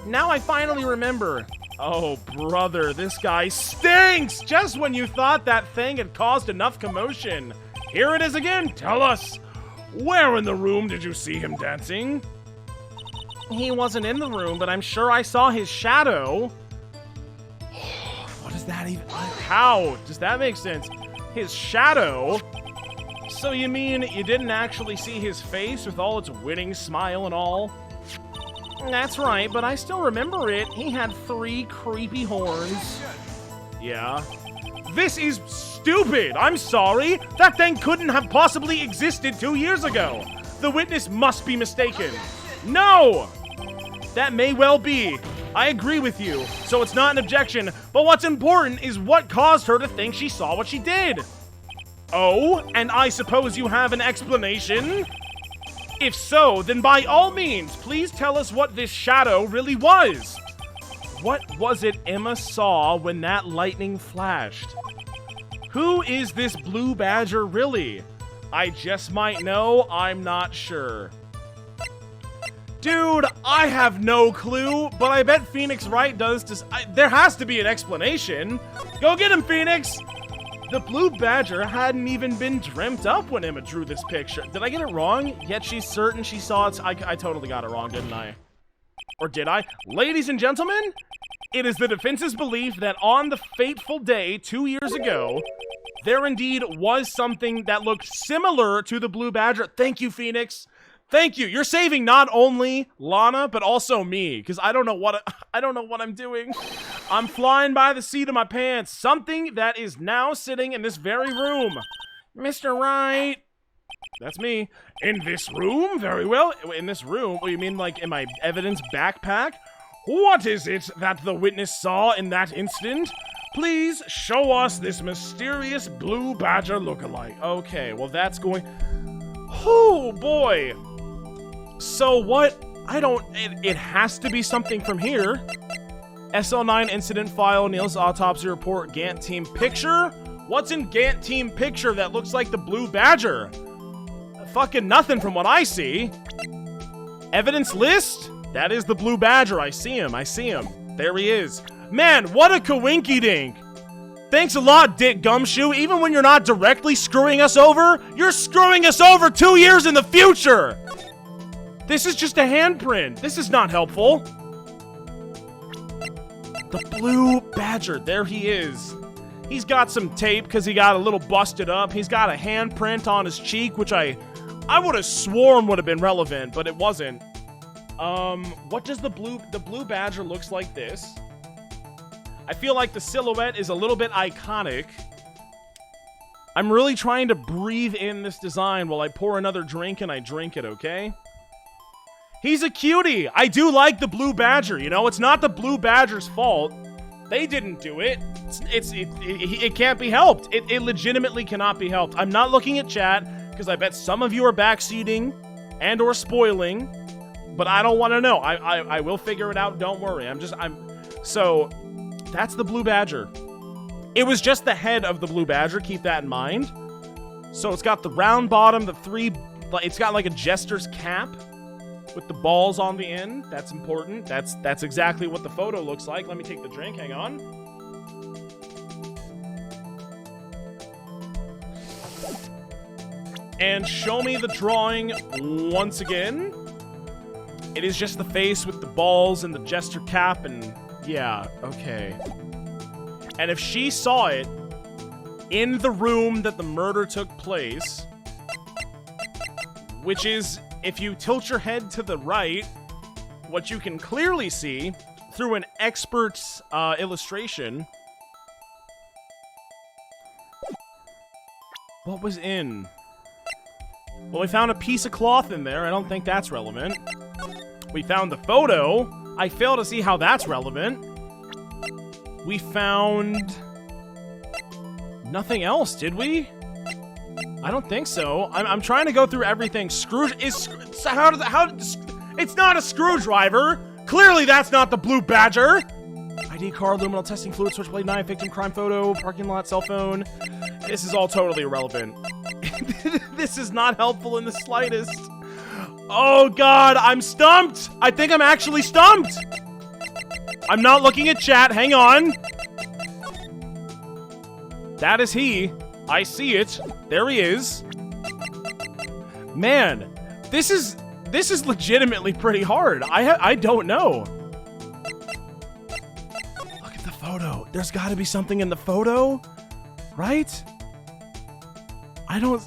Now I finally remember. Oh, brother, this guy stinks! Just when you thought that thing had caused enough commotion. Here it is again. Tell us, where in the room did you see him dancing? He wasn't in the room, but I'm sure I saw his shadow. What does that even... How does that make sense? His shadow? So you mean you didn't actually see his face with all its winning smile and all? That's right, but I still remember it. He had 3 creepy horns. Yeah. This is stupid! I'm sorry! That thing couldn't have possibly existed 2 years ago! The witness must be mistaken. No! That may well be. I agree with you, so it's not an objection, but what's important is what caused her to think she saw what she did. Oh, and I suppose you have an explanation? If so, then by all means, please tell us what this shadow really was. What was it Emma saw when that lightning flashed? Who is this blue badger really? I just might know, I'm not sure. Dude, I have no clue, but I bet Phoenix Wright does. There has to be an explanation. Go get him, Phoenix! The blue badger hadn't even been dreamt up when Emma drew this picture. Did I get it wrong? Yet she's certain she saw it. I totally got it wrong, didn't I? Or did I? Ladies and gentlemen, it is the defense's belief that on the fateful day 2 years ago, there indeed was something that looked similar to the blue badger. Thank you, Phoenix. Thank you. You're saving not only Lana, but also me, because I don't know what I'm doing. I'm flying by the seat of my pants. Something that is now sitting in this very room. Mr. Wright. That's me. In this room? Very well. In this room? What do you mean, like, in my evidence backpack? What is it that the witness saw in that instant? Please show us this mysterious blue badger lookalike. Okay, well, that's going... Oh, boy. So what? It has to be something from here. SL9 incident file, Neil's autopsy report, Gantt team picture? What's in Gantt team picture that looks like the blue badger? Fucking nothing from what I see. Evidence list? That is the blue badger. I see him. There he is. Man, what a coinky-dink. Thanks a lot, Dick Gumshoe. Even when you're not directly screwing us over, you're screwing us over 2 years in the future. This is just a handprint. This is not helpful. The blue badger. There he is. He's got some tape because he got a little busted up. He's got a handprint on his cheek, which I would have sworn would have been relevant, but it wasn't. What does the blue badger looks like this? I feel like the silhouette is a little bit iconic. I'm really trying to breathe in this design while I pour another drink and I drink it, okay? He's a cutie. I do like the blue badger, you know? It's not the blue badger's fault. They didn't do it. It can't be helped. It legitimately cannot be helped. I'm not looking at chat because I bet some of you are backseating and or spoiling, but I don't want to know. I will figure it out. Don't worry. So that's the blue badger. It was just the head of the blue badger, keep that in mind. So it's got the round bottom, it's got like a jester's cap with the balls on the end. That's important. That's exactly what the photo looks like. Let me take the drink, hang on. And show me the drawing once again. It is just the face with the balls and the jester cap and yeah, okay. And if she saw it in the room that the murder took place, which is, if you tilt your head to the right, what you can clearly see through an expert's illustration. What was in? Well, we found a piece of cloth in there. I don't think that's relevant. We found the photo. I fail to see how that's relevant. We found nothing else, did we? I don't think so. I'm trying to go through everything. Scrooge is it's not a screwdriver. Clearly that's not the blue badger. ID card, luminal testing fluid, switchblade knife, victim crime photo, parking lot, cell phone. This is all totally irrelevant. This is not helpful in the slightest. Oh god, I'm stumped. I think I'm actually stumped. I'm not looking at chat. Hang on. That is he. I see it. There he is. Man, this is legitimately pretty hard. I don't know. Look at the photo. There's got to be something in the photo, right? I don't.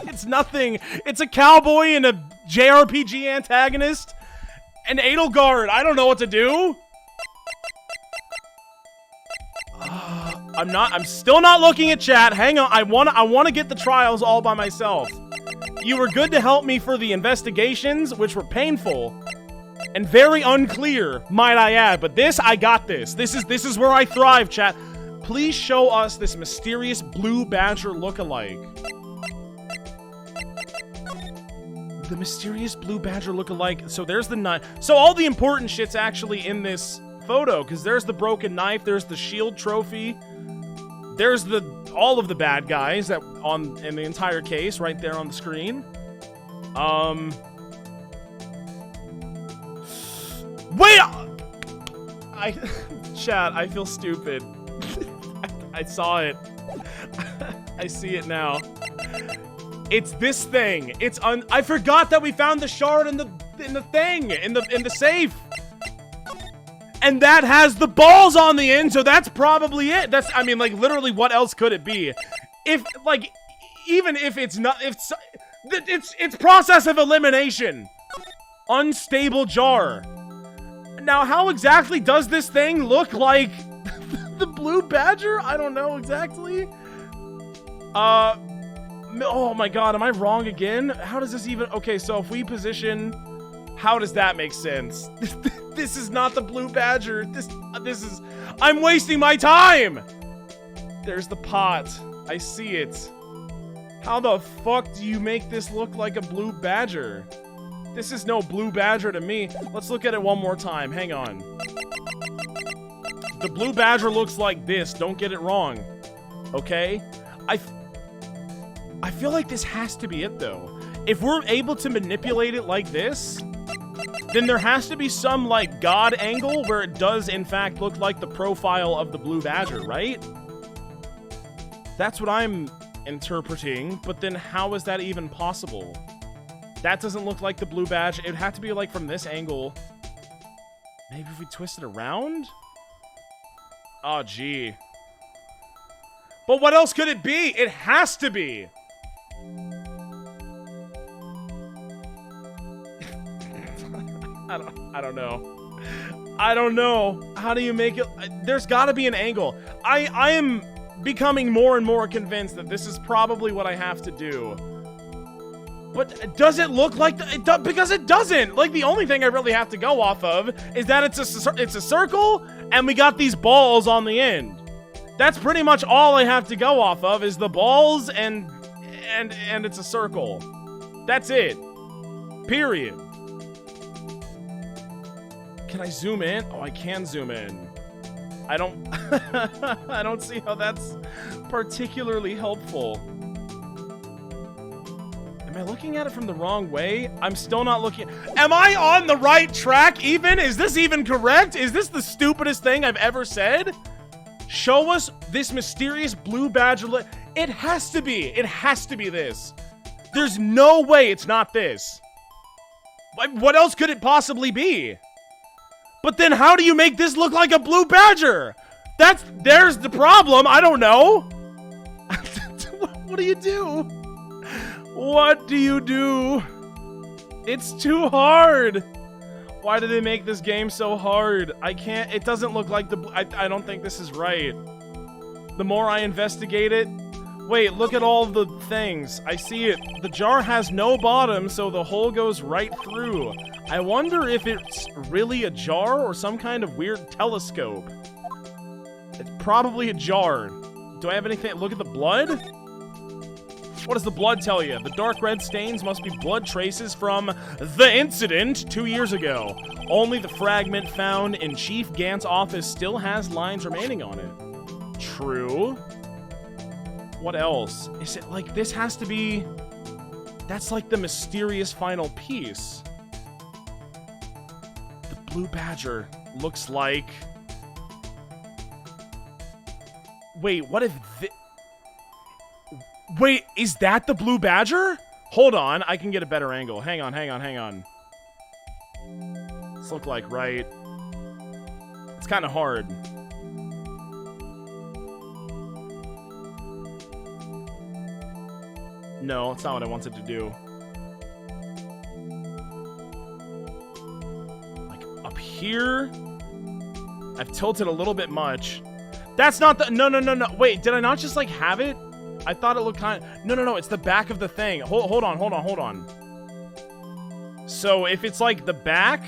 It's nothing. It's a cowboy and a JRPG antagonist. An Edelgard. I don't know what to do. I'm still not looking at chat. Hang on. I want to get the trials all by myself. You were good to help me for the investigations, which were painful and very unclear, might I add. But this, I got this. This is where I thrive, chat. Please show us this mysterious blue badger lookalike. The mysterious blue badger lookalike. So there's the knife. So all the important shit's actually in this photo, because there's the broken knife, there's the shield trophy, there's all of the bad guys that in the entire case right there on the screen. Wait! Chat, I feel stupid. I saw it. I see it now. It's this thing. I forgot that we found the shard in the safe. And that has the balls on the end, so that's probably it. I mean, like, literally, what else could it be? Even if it's not, it's process of elimination. Unstable jar. Now, how exactly does this thing look like the blue badger? I don't know exactly. Oh my god, am I wrong again? How does this even... Okay, so if we position... How does that make sense? This is not the blue badger. This is... I'm wasting my time! There's the pot. I see it. How the fuck do you make this look like a blue badger? This is no blue badger to me. Let's look at it one more time. Hang on. The blue badger looks like this. Don't get it wrong. Okay? I feel like this has to be it, though. If we're able to manipulate it like this, then there has to be some, like, god angle where it does, in fact, look like the profile of the blue badger, right? That's what I'm interpreting, but then how is that even possible? That doesn't look like the blue badger. It'd have to be, like, from this angle. Maybe if we twist it around? Oh, gee. But what else could it be? It has to be! I don't know. I don't know. How do you make it? There's got to be an angle. I am becoming more and more convinced that this is probably what I have to do. But does it look like because it doesn't. Like, the only thing I really have to go off of is that it's a circle and we got these balls on the end. That's pretty much all I have to go off of is the balls and it's a circle. That's it. Period. Can I zoom in? Oh, I can zoom in. I don't I don't see how that's particularly helpful. Am I looking at it from the wrong way? I'm still not looking. Am I on the right track even? Is this even correct? Is this the stupidest thing I've ever said? Show us this mysterious blue badger. It has to be. It has to be this. There's no way it's not this. What else could it possibly be? But then how do you make this look like a blue badger? There's the problem. I don't know. What do you do? What do you do? It's too hard. Why did they make this game so hard? I can't, it doesn't look like I don't think this is right. The more I investigate it, wait, look at all the things. I see it. The jar has no bottom, so the hole goes right through. I wonder if it's really a jar or some kind of weird telescope. It's probably a jar. Do I have anything? Look at the blood. What does the blood tell you? The dark red stains must be blood traces from the incident 2 years ago. Only the fragment found in Chief Gant's office still has lines remaining on it. True. What else? Is it like this has to be... That's like the mysterious final piece. The blue badger looks like... Wait, what if Wait, is that the blue badger? Hold on, I can get a better angle. Hang on. This look like right. It's kind of hard. No, it's not what I wanted to do. Like up here? I've tilted a little bit much. That's not the... No. Wait, did I not just like have it? I thought it looked kind of... No. It's the back of the thing. Hold on. So if it's like the back...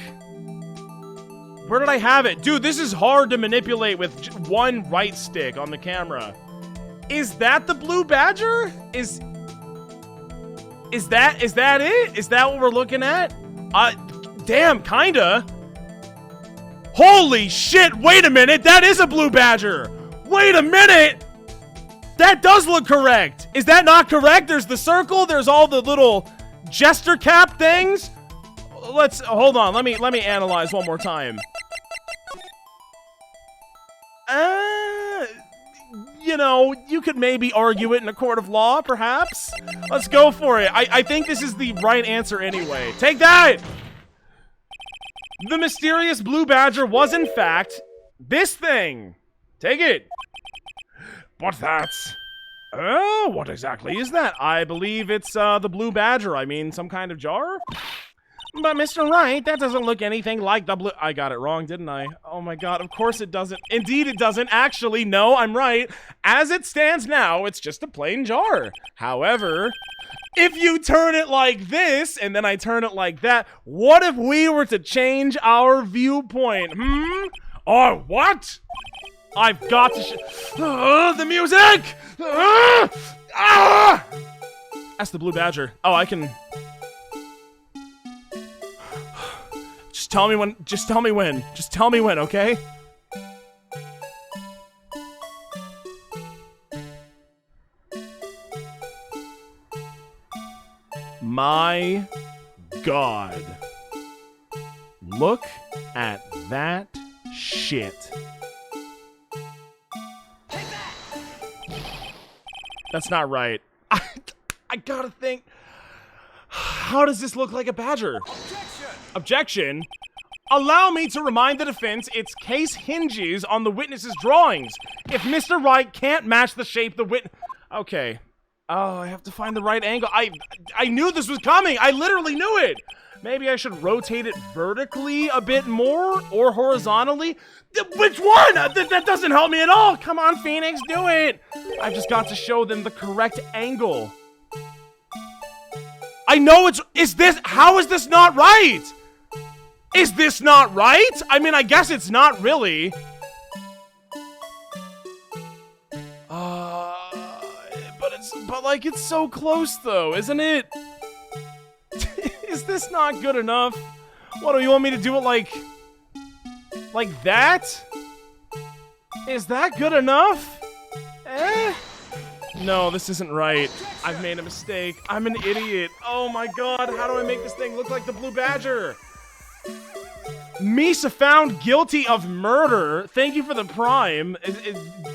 Where did I have it? Dude, this is hard to manipulate with one right stick on the camera. Is that the blue badger? Is that it? Is that what we're looking at? Damn, kinda. Holy shit, wait a minute. That is a blue badger. Wait a minute. That does look correct. Is that not correct? There's the circle. There's all the little jester cap things. Hold on. Let me analyze one more time. You know, you could maybe argue it in a court of law, perhaps. Let's go for it. I think this is the right answer anyway. Take that! The mysterious blue badger was, in fact, this thing. Take it. But that's... what exactly is that? I believe it's, the blue badger. I mean, some kind of jar? But Mr. Wright, that doesn't look anything like the blue... I got it wrong, didn't I? Oh my god, of course it doesn't. Indeed it doesn't. Actually, no, I'm right. As it stands now, it's just a plain jar. However, if you turn it like this, and then I turn it like that, what if we were to change our viewpoint? Or what? I've got to the music! That's the blue badger. Oh, I can... Just tell me when. Just tell me when. Just tell me when, okay? My god. Look at that shit. That's not right. I gotta think. How does this look like a badger? Objection. Allow me to remind the defense its case hinges on the witness's drawings. If Mr. Wright can't match the shape the witness... Okay. Oh, I have to find the right angle. I knew this was coming. I literally knew it. Maybe I should rotate it vertically a bit more or horizontally. Which one? That doesn't help me at all. Come on, Phoenix, do it. I've just got to show them the correct angle. I know it's... How is this not right? Is this not right? I mean, I guess it's not really. But like, it's so close though, isn't it? Is this not good enough? What, do you want me to do it like that? Is that good enough? No, this isn't right. I've made a mistake. I'm an idiot. Oh my god, how do I make this thing look like the Blue Badger? Misa found guilty of murder. Thank you for the prime.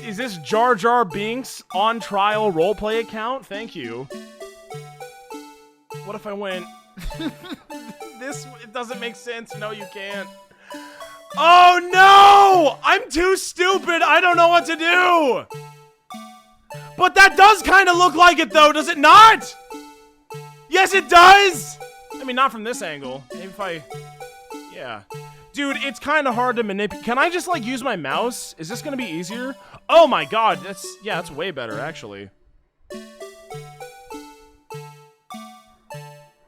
Is this Jar Jar Binks on trial roleplay account? Thank you. What if I went... It doesn't make sense. No, you can't. Oh no! I'm too stupid. I don't know what to do. But that does kind of look like it though, does it not? Yes, it does. I mean, not from this angle. Maybe if I... Yeah. Dude, it's kind of hard to manipulate. Can I just, like, use my mouse? Is this going to be easier? Oh my god, that's way better, actually.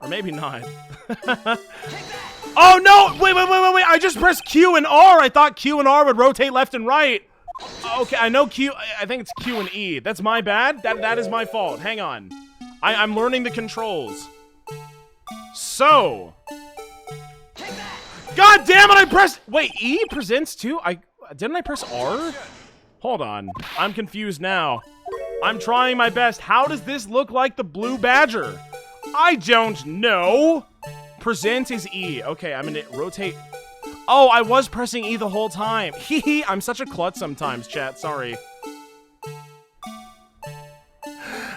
Or maybe not. Oh no! Wait, I just pressed Q and R. I thought Q and R would rotate left and right. Okay, I know Q. I think it's Q and E. That's my bad. That is my fault. Hang on. I'm learning the controls. So... God damn it, I pressed... Wait, E presents too? Didn't I press R? Hold on. I'm confused now. I'm trying my best. How does this look like the Blue Badger? I don't know. Present is E. Okay, I'm gonna rotate. Oh, I was pressing E the whole time. Hee, I'm such a klutz sometimes, chat. Sorry.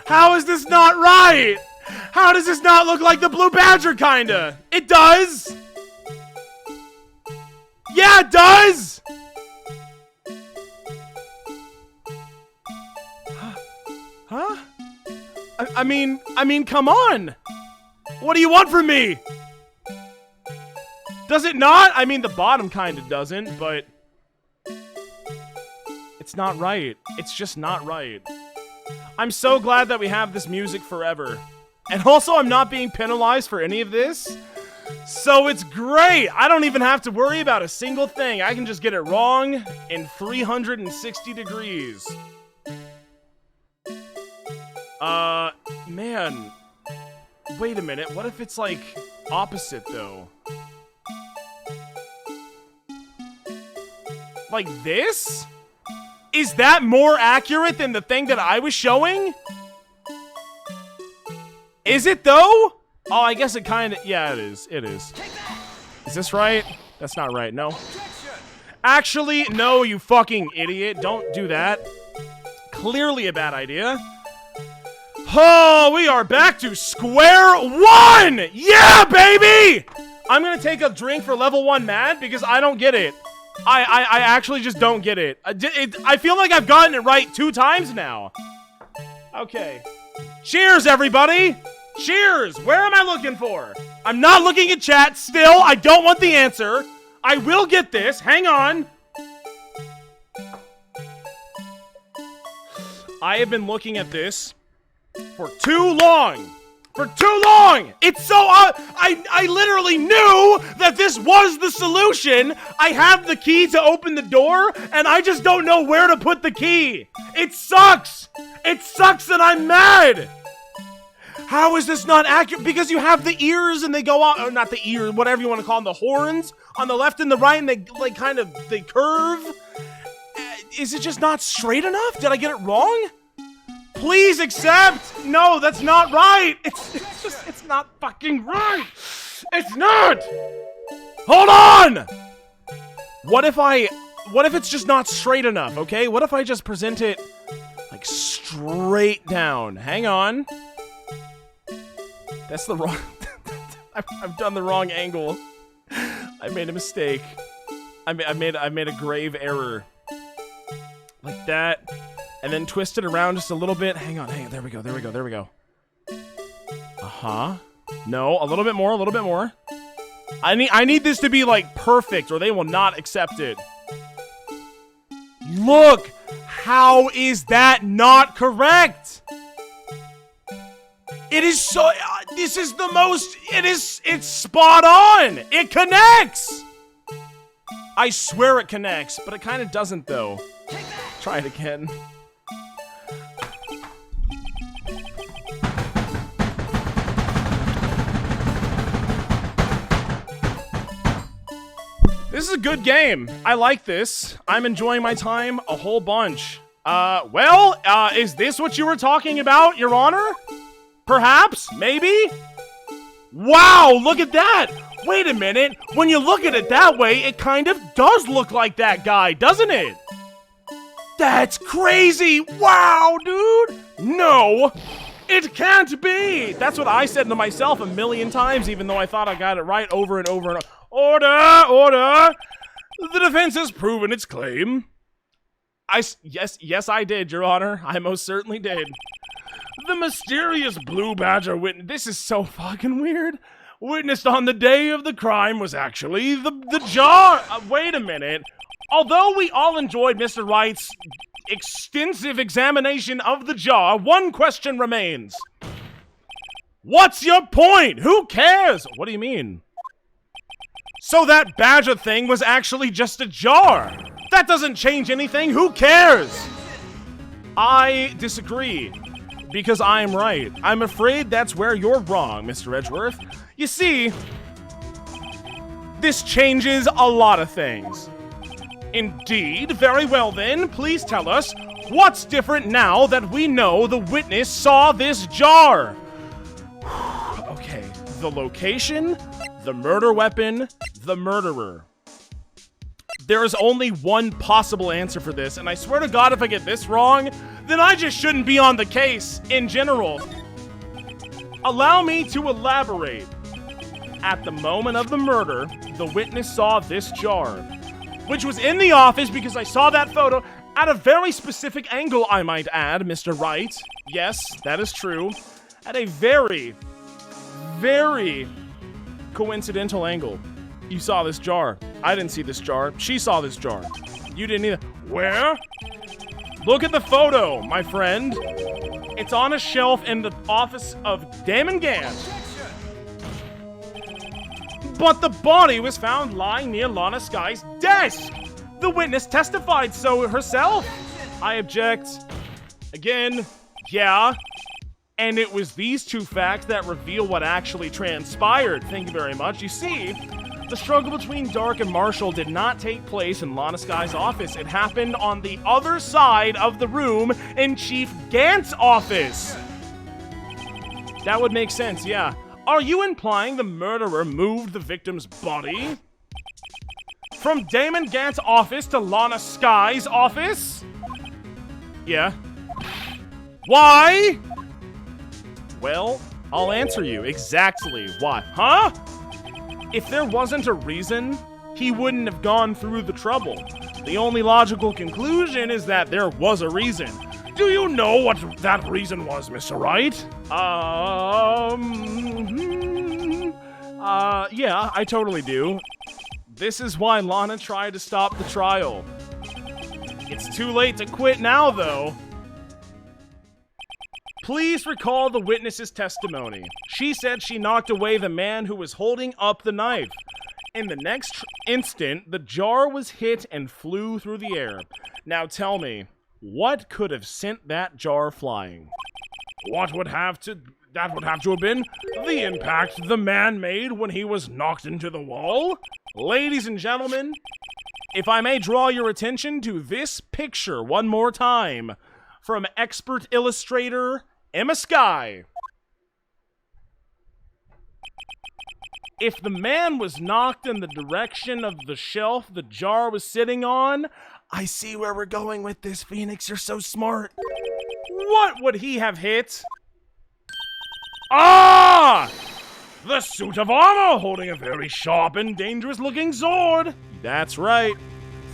How is this not right? How does this not look like the Blue Badger, kinda? It does! Yeah, it does! Huh? I mean, come on! What do you want from me? Does it not? I mean, the bottom kinda doesn't, but... It's not right. It's just not right. I'm so glad that we have this music forever. And also, I'm not being penalized for any of this. So it's great! I don't even have to worry about a single thing. I can just get it wrong in 360 degrees. Man. Wait a minute. What if it's, like, opposite, though? Like this? Is that more accurate than the thing that I was showing? Is it, though? Oh, I guess it kind of... Yeah, it is. It is. Is this right? That's not right. No. Actually, no, you fucking idiot. Don't do that. Clearly a bad idea. Oh, we are back to square one! Yeah, baby! I'm gonna take a drink for level 1 mad because I don't get it. I actually just don't get it. I feel like I've gotten it right 2 times now. Okay. Cheers, everybody! Cheers! Where am I looking for? I'm not looking at chat still. I don't want the answer. I will get this. Hang on. I have been looking at this for too long. For too long! It's so... I literally knew that this was the solution. I have the key to open the door, and I just don't know where to put the key. It sucks! It sucks and I'm mad! How is this not accurate? Because you have the ears and they go out... Or not the ears, whatever you want to call them. The horns on the left and the right, and they, like, kind of... They curve. Is it just not straight enough? Did I get it wrong? Please accept! No, that's not right! It's not fucking right! It's not! Hold on! What if it's just not straight enough, okay? What if I just present it, like, straight down? Hang on. That's the wrong... I've done the wrong angle. I made a mistake. I made a grave error. Like that. And then twist it around just a little bit. Hang on. There we go. Uh-huh. No, a little bit more. I need this to be, like, perfect, or they will not accept it. Look! How is that not correct? It is so... this is the most... It's spot on! It connects! I swear it connects, but it kind of doesn't, though. Try it again. This is a good game. I like this. I'm enjoying my time a whole bunch. Is this what you were talking about, Your Honor? Perhaps? Maybe? Wow, look at that! Wait a minute. When you look at it that way, it kind of does look like that guy, doesn't it? That's crazy! Wow, dude! No! It can't be! That's what I said to myself a million times, even though I thought I got it right over and over and over. Order! Order! The defense has proven its claim. Yes, I did, Your Honor. I most certainly did. The mysterious Blue Badger witness. This is so fucking weird. Witnessed on the day of the crime was actually the jar. Wait a minute. Although we all enjoyed Mr. Wright's extensive examination of the jar, one question remains. What's your point? Who cares? What do you mean? So that badger thing was actually just a jar. That doesn't change anything. Who cares? I disagree. Because I'm right. I'm afraid that's where you're wrong, Mr. Edgeworth. You see, this changes a lot of things. Indeed. Very well then, please tell us, what's different now that we know the witness saw this jar? Okay, the location, the murder weapon, the murderer. There is only one possible answer for this, and I swear to God if I get this wrong, then I just shouldn't be on the case in general. Allow me to elaborate. At the moment of the murder, the witness saw this jar, which was in the office because I saw that photo at a very specific angle, I might add, Mr. Wright. Yes, that is true. At a very, very coincidental angle. You saw this jar. I didn't see this jar. She saw this jar. You didn't either. Where? Look at the photo, my friend. It's on a shelf in the office of Damon Gant. But the body was found lying near Lana Sky's desk. The witness testified so herself. I object. Again, yeah. And it was these two facts that reveal what actually transpired. Thank you very much. You see, the struggle between Dark and Marshall did not take place in Lana Sky's office. It happened on the other side of the room in Chief Gant's office. That would make sense, yeah. Are you implying the murderer moved the victim's body from Damon Gant's office to Lana Sky's office? Yeah. Why? Well, I'll answer you exactly why. Huh? If there wasn't a reason, he wouldn't have gone through the trouble. The only logical conclusion is that there was a reason. Do you know what that reason was, Mr. Wright? Yeah, I totally do. This is why Lana tried to stop the trial. It's too late to quit now, though. Please recall the witness's testimony. She said she knocked away the man who was holding up the knife. In the next instant, the jar was hit and flew through the air. Now tell me, what could have sent that jar flying? That would have to have been the impact the man made when he was knocked into the wall. Ladies and gentlemen, if I may draw your attention to this picture one more time from expert illustrator Emma Sky. If the man was knocked in the direction of the shelf the jar was sitting on, I see where we're going with this, Phoenix. You're so smart. What would he have hit? Ah! The suit of armor holding a very sharp and dangerous-looking sword. That's right.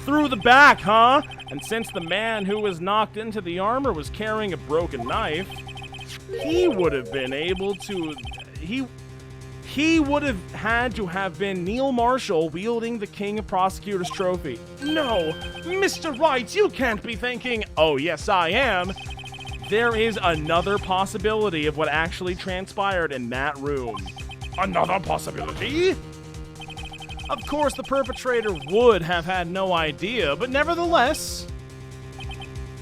Through the back, huh? And since the man who was knocked into the armor was carrying a broken knife, he would have been able to... He would have had to have been Neil Marshall wielding the King of Prosecutors trophy. No, Mr. Wright, you can't be thinking, oh yes I am. There is another possibility of what actually transpired in that room. Another possibility? Of course, the perpetrator would have had no idea, but nevertheless,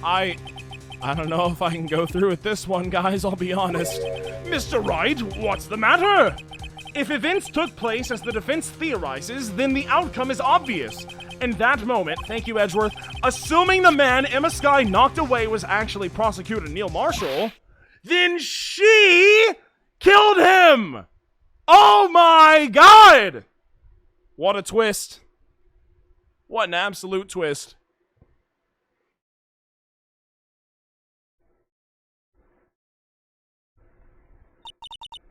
I don't know if I can go through with this one, guys, I'll be honest. Mr. Wright, what's the matter? If events took place as the defense theorizes, then the outcome is obvious. In that moment, thank you, Edgeworth, assuming the man Emma Skye knocked away was actually prosecutor Neil Marshall, then she killed him! Oh my god! What a twist. What an absolute twist.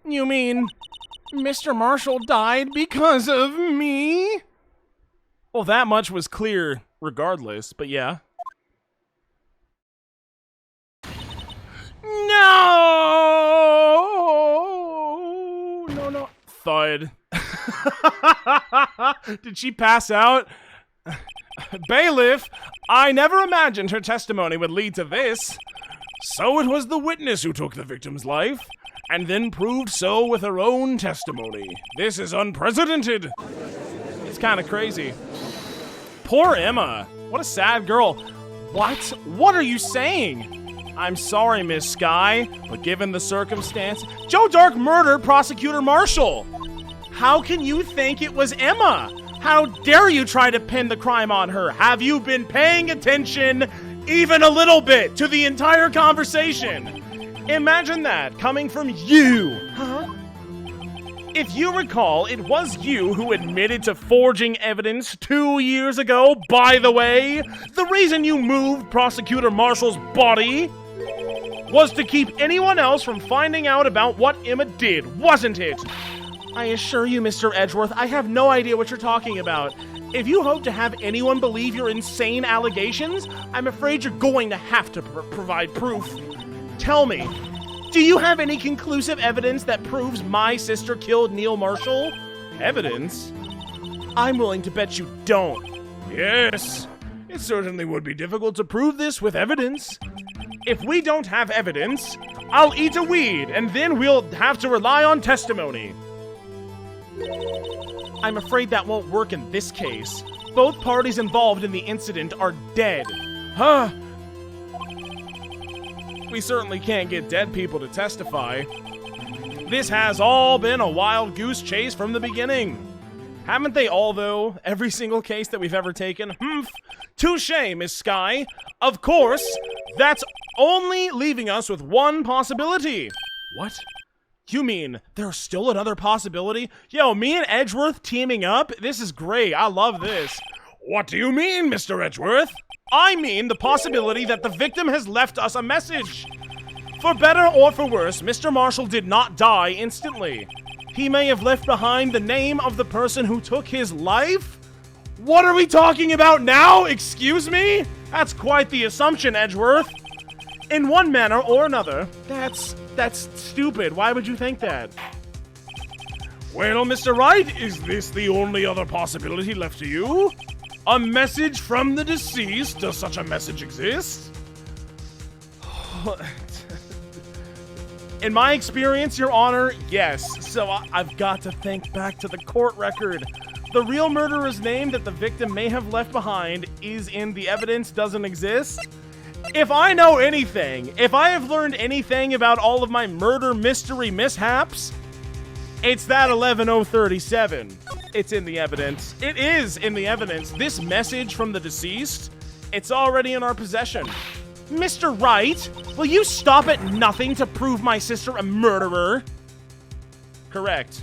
You mean Mr. Marshall died because of me? Well, that much was clear regardless, but yeah. No! No. Thud. Did she pass out? Bailiff, I never imagined her testimony would lead to this. So it was the witness who took the victim's life, and then proved so with her own testimony. This is unprecedented. It's kind of crazy. Poor Emma. What a sad girl. What? What are you saying? I'm sorry, Miss Skye, but given the circumstance, Joe Dark murdered Prosecutor Marshall. How can you think it was Emma? How dare you try to pin the crime on her? Have you been paying attention even a little bit to the entire conversation? Imagine that coming from you. Huh? If you recall, it was you who admitted to forging evidence 2 years ago, by the way. The reason you moved Prosecutor Marshall's body was to keep anyone else from finding out about what Emma did, wasn't it? I assure you, Mr. Edgeworth, I have no idea what you're talking about. If you hope to have anyone believe your insane allegations, I'm afraid you're going to have to provide proof. Tell me, do you have any conclusive evidence that proves my sister killed Neil Marshall? Evidence? I'm willing to bet you don't. Yes, it certainly would be difficult to prove this with evidence. If we don't have evidence, I'll eat a weed, and then we'll have to rely on testimony. I'm afraid that won't work in this case. Both parties involved in the incident are dead. Huh? We certainly can't get dead people to testify. This has all been a wild goose chase from the beginning. Haven't they all, though? Every single case that we've ever taken? Touché, Miss Skye. Of course, that's only leaving us with one possibility. What? You mean there's still another possibility? Yo, me and Edgeworth teaming up? This is great. I love this. What do you mean, Mr. Edgeworth? I mean the possibility that the victim has left us a message. For better or for worse, Mr. Marshall did not die instantly. He may have left behind the name of the person who took his life? What are we talking about now? Excuse me? That's quite the assumption, Edgeworth. In one manner or another, that's stupid. Why would you think that? Well, Mr. Wright, is this the only other possibility left to you? A message from the deceased? Does such a message exist? In my experience, Your Honor, yes. So I've got to think back to the court record. The real murderer's name that the victim may have left behind is in the evidence doesn't exist. If I know anything, if I have learned anything about all of my murder mystery mishaps, it's that 11037. It's in the evidence. It is in the evidence. This message from the deceased, it's already in our possession. Mr. Wright, will you stop at nothing to prove my sister a murderer? Correct.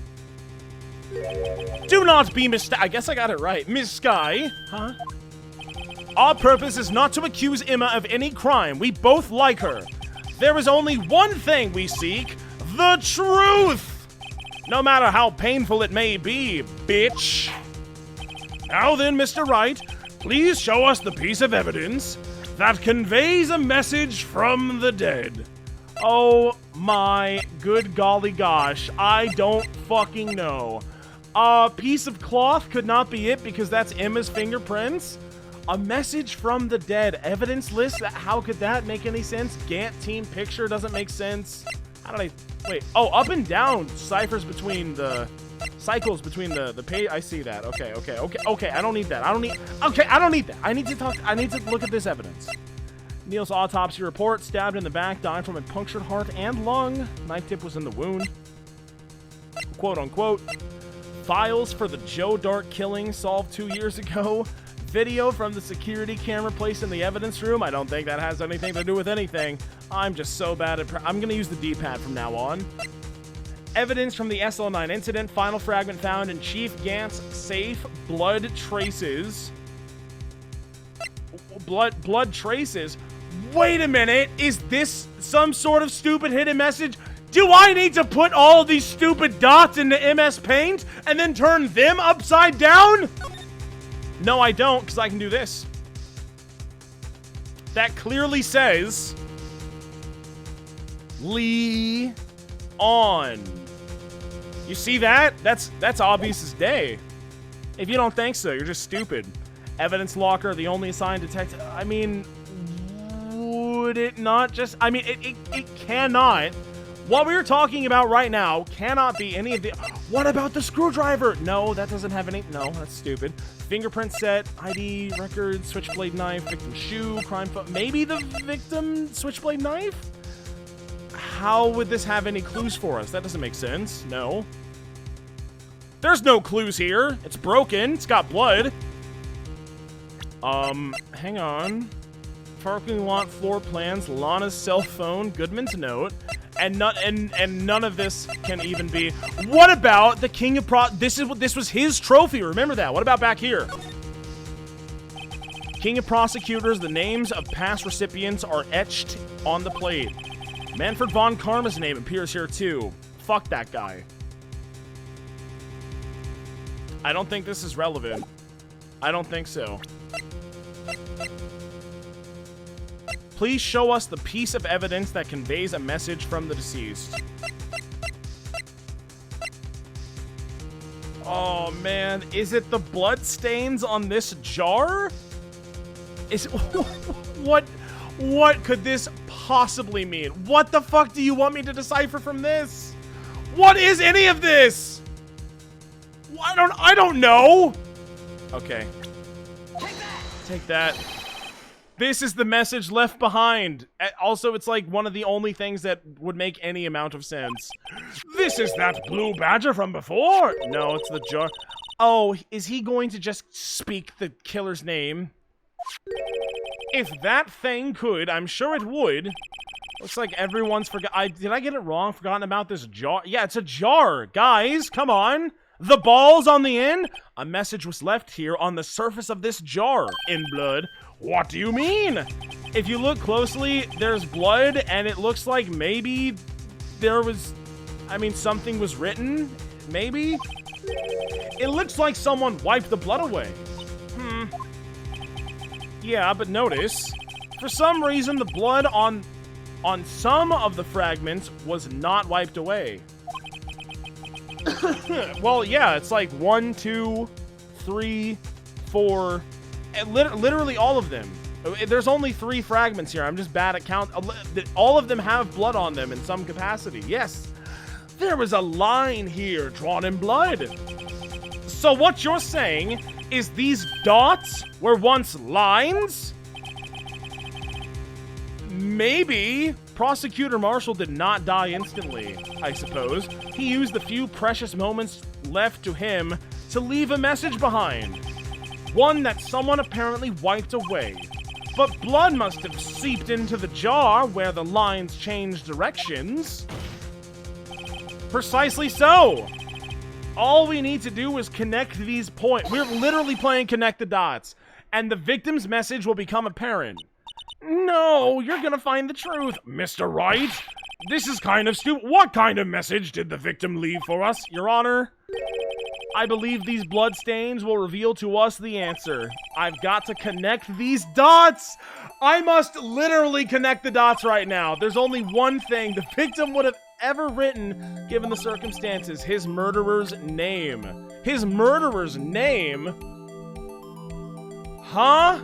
Do not be I guess I got it right. Miss Skye, huh? Our purpose is not to accuse Emma of any crime. We both like her. There is only one thing we seek, the truth! No matter how painful it may be, bitch. Now then, Mr. Wright, please show us the piece of evidence that conveys a message from the dead. Oh my good golly gosh, I don't fucking know. A piece of cloth could not be it because that's Emma's fingerprints? A message from the dead. Evidence list? How could that make any sense? Gantt team picture doesn't make sense. How did I... Wait. Oh, up and down ciphers between the... Cycles between the page. I see that. Okay. I don't need that. I don't need that. I need to look at this evidence. Neil's autopsy report. Stabbed in the back. Died from a punctured heart and lung. Knife tip was in the wound. quote unquote. Files for the Joe Dart killing solved 2 years ago. Video from the security camera placed in the evidence room. I don't think that has anything to do with anything. I'm just so bad at... I'm gonna use the D-pad from now on. Evidence from the SL9 incident. Final fragment found in Chief Gant's safe. Blood traces. Blood traces. Wait a minute. Is this some sort of stupid hidden message? Do I need to put all these stupid dots into MS Paint and then turn them upside down? No, I don't, because I can do this. That clearly says... Lee on. You see that? That's obvious as day. If you don't think so, you're just stupid. Evidence locker, the only assigned detective. I mean, would it not just... I mean, it cannot... What we're talking about right now cannot be any of the... What about the screwdriver? No, that doesn't have any... No, that's stupid. Fingerprint set, ID, records, switchblade knife, victim shoe, crime... Maybe the victim switchblade knife? How would this have any clues for us? That doesn't make sense. No. There's no clues here. It's broken. It's got blood. Hang on. Parking lot floor plans, Lana's cell phone, Goodman's note, and none of this can even be. What about the King of This was his trophy. Remember that. What about back here? King of Prosecutors. The names of past recipients are etched on the plate. Manfred von Karma's name appears here too. Fuck that guy. I don't think this is relevant. I don't think so. Please show us the piece of evidence that conveys a message from the deceased. Oh man, is it the blood stains on this jar? Is what could this possibly mean? What the fuck do you want me to decipher from this? What is any of this? I don't know. Okay. Take that. This is the message left behind. Also, it's like one of the only things that would make any amount of sense. This is that blue badger from before. No, it's the jar. Oh, is he going to just speak the killer's name? If that thing could, I'm sure it would. Looks like everyone's forgot. Did I get it wrong? Forgotten about this jar? Yeah, it's a jar. Guys, come on. The ball's on the end. A message was left here on the surface of this jar in blood. What do you mean? If you look closely, there's blood, and it looks like maybe there was... I mean, something was written? Maybe? It looks like someone wiped the blood away. Yeah, but notice, for some reason, the blood on some of the fragments was not wiped away. Well, yeah, it's like 1, 2, 3, 4... Literally all of them. There's only 3 fragments here. I'm just bad at count. All of them have blood on them in some capacity. Yes. There was a line here drawn in blood. So what you're saying is these dots were once lines? Maybe. Prosecutor Marshall did not die instantly, I suppose. He used the few precious moments left to him to leave a message behind. One that someone apparently wiped away. But blood must have seeped into the jar where the lines changed directions. Precisely so. All we need to do is connect these points. We're literally playing connect the dots. And the victim's message will become apparent. No, you're gonna find the truth, Mr. Wright. This is kind of stupid. What kind of message did the victim leave for us, Your Honor? I believe these bloodstains will reveal to us the answer. I've got to connect these dots! I must literally connect the dots right now. There's only one thing the victim would have ever written, given the circumstances. His murderer's name. His murderer's name? Huh?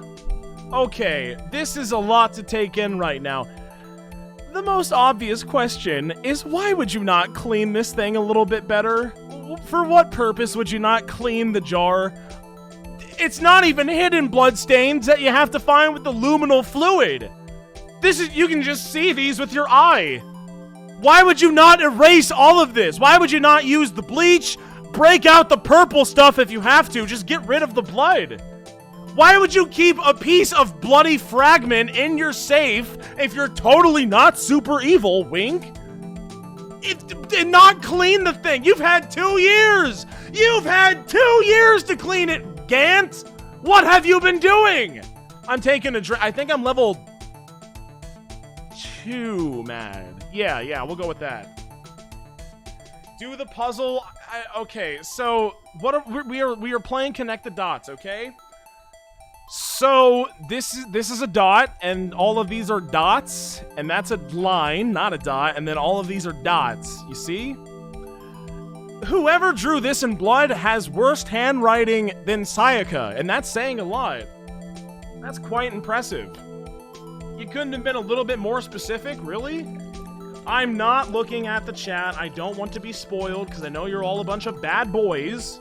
Okay, this is a lot to take in right now. The most obvious question is, why would you not clean this thing a little bit better? For what purpose would you not clean the jar? It's not even hidden bloodstains that you have to find with the luminal fluid. You can just see these with your eye. Why would you not erase all of this? Why would you not use the bleach? Break out the purple stuff if you have to. Just get rid of the blood. Why would you keep a piece of bloody fragment in your safe if you're totally not super evil, Wink? Did not clean the thing. You've had 2 years. You've had 2 years to clean it, Gant. What have you been doing? I'm taking a drink. I think I'm level 2 mad. Yeah, we'll go with that. Do the puzzle. Okay, so what are, we are playing Connect the Dots, okay? So this is a dot, and all of these are dots, and that's a line, not a dot, and then all of these are dots. You see? Whoever drew this in blood has worse handwriting than Sayaka, and that's saying a lot. That's quite impressive. You couldn't have been a little bit more specific, really? I'm not looking at the chat. I don't want to be spoiled, because I know you're all a bunch of bad boys.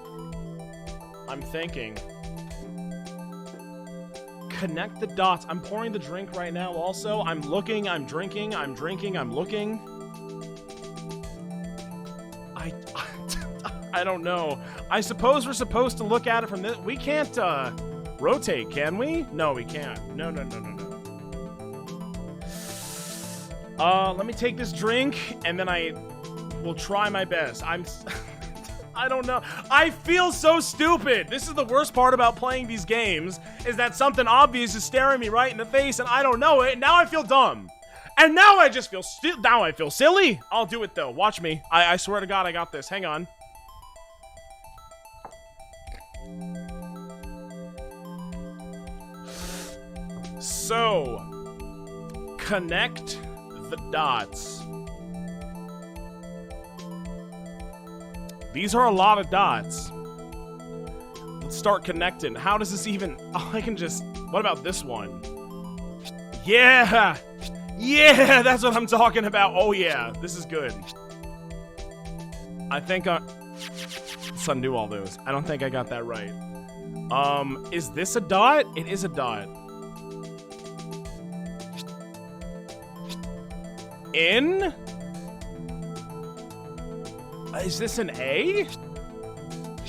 I'm thinking. Connect the dots. I'm pouring the drink right now also. I'm looking, I'm drinking, I'm drinking, I'm looking. I don't know. I suppose we're supposed to look at it from this. We can't rotate, can we? No, we can't. No. Let me take this drink, and then I will try my best. I don't know. I feel so stupid. This is the worst part about playing these games, is that something obvious is staring me right in the face, and I don't know it, and now I feel dumb. And now I just feel now I feel silly. I'll do it, though. Watch me. I swear to God I got this. Hang on. So, connect the dots. These are a lot of dots. Let's start connecting. How does this even... Oh, I can just... What about this one? Yeah! Yeah, that's what I'm talking about. Oh, yeah. This is good. I think let's undo all those. I don't think I got that right. Is this a dot? It is a dot. In? Is this an A?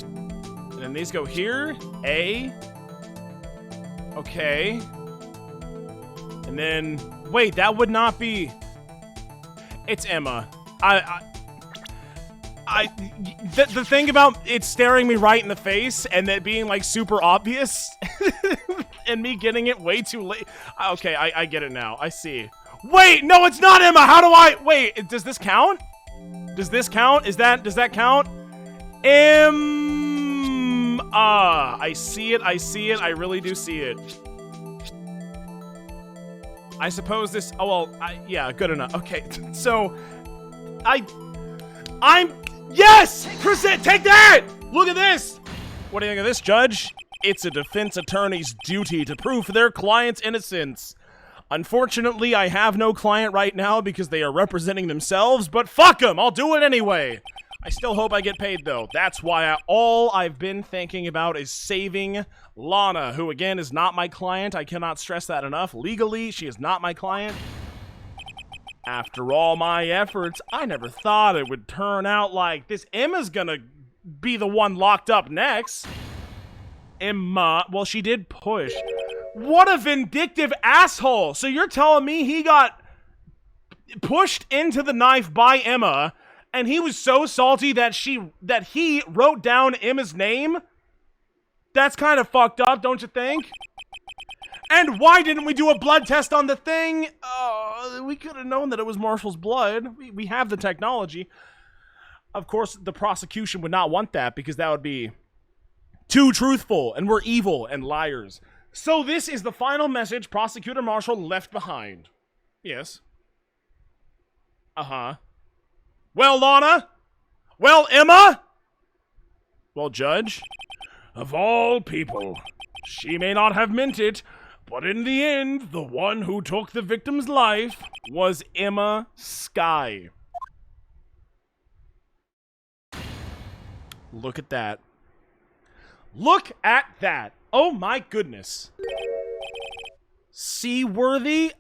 And then these go here. A. Okay. And then... Wait, that would not be... It's Emma. The thing about it staring me right in the face and that being, like, super obvious and me getting it way too late... Okay, I get it now. I see. Wait, no, it's not Emma! How do I... Wait, does this count? Does this count? Does that count? I see it, I really do see it. I suppose this, oh well, yeah, good enough. Okay, so, yes! Present, take that! Look at this! What do you think of this, Judge? It's a defense attorney's duty to prove their client's innocence. Unfortunately, I have no client right now because they are representing themselves, but fuck them, I'll do it anyway. I still hope I get paid, though. That's why all I've been thinking about is saving Lana, who, again, is not my client. I cannot stress that enough. Legally, she is not my client. After all my efforts, I never thought it would turn out like this. Emma's gonna be the one locked up next. Emma, well, she did push. What a vindictive asshole! So you're telling me he got pushed into the knife by Emma, and he was so salty that he wrote down Emma's name? That's kind of fucked up, don't you think? And why didn't we do a blood test on the thing? We could have known that it was Marshall's blood. We have the technology. Of course, the prosecution would not want that because that would be too truthful, and we're evil and liars. So this is the final message Prosecutor Marshall left behind. Yes. Uh-huh. Well, Lana? Well, Emma? Well, Judge? Of all people, she may not have meant it, but in the end, the one who took the victim's life was Emma Skye. Look at that. Look at that. Oh my goodness. Seaworthy?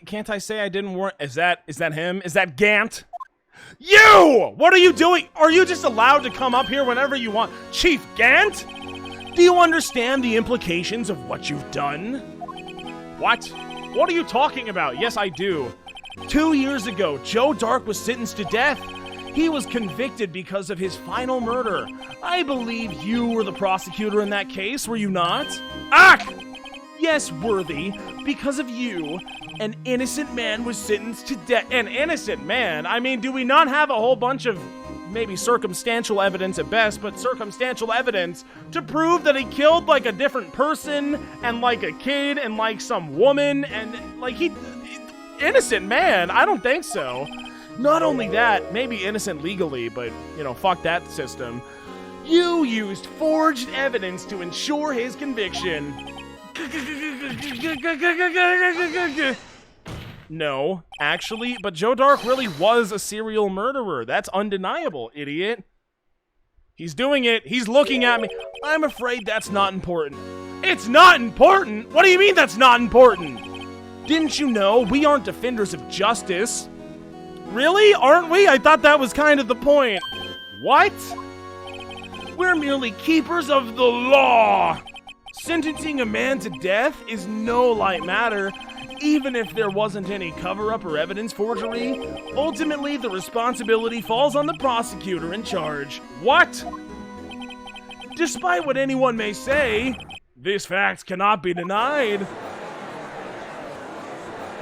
Can't I say I didn't warn? Is that him? Is that Gant? You! What are you doing? Are you just allowed to come up here whenever you want? Chief Gant? Do you understand the implications of what you've done? What? What are you talking about? Yes, I do. 2 years ago, Joe Dark was sentenced to death. He was convicted because of his final murder. I believe you were the prosecutor in that case, were you not? Ack! Yes, Worthy, because of you, an innocent man was sentenced to death. An innocent man? I mean, do we not have a whole bunch of maybe circumstantial evidence at best, but circumstantial evidence to prove that he killed like a different person and like a kid and like some woman and like innocent man? I don't think so. Not only that, maybe innocent legally, but you know, fuck that system. You used forged evidence to ensure his conviction. No, actually, but Joe Dark really was a serial murderer. That's undeniable, idiot. He's doing it. He's looking at me. I'm afraid that's not important. It's not important? What do you mean that's not important? Didn't you know we aren't defenders of justice? Really? Aren't we? I thought that was kind of the point. What? We're merely keepers of the law. Sentencing a man to death is no light matter, even if there wasn't any cover-up or evidence forgery. Ultimately, the responsibility falls on the prosecutor in charge. What? Despite what anyone may say, this fact cannot be denied.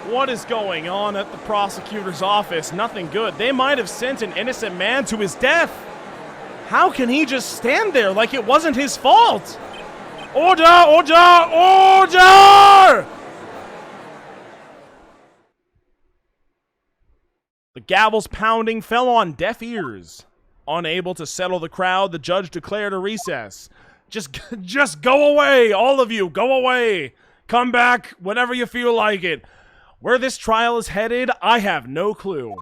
What is going on at the prosecutor's office? Nothing good. They might have sent an innocent man to his death. How can he just stand there like it wasn't his fault? Order! Order! Order! The gavel's pounding fell on deaf ears. Unable to settle the crowd, the judge declared a recess. Just go away, all of you, go away. Come back whenever you feel like it. Where this trial is headed, I have no clue.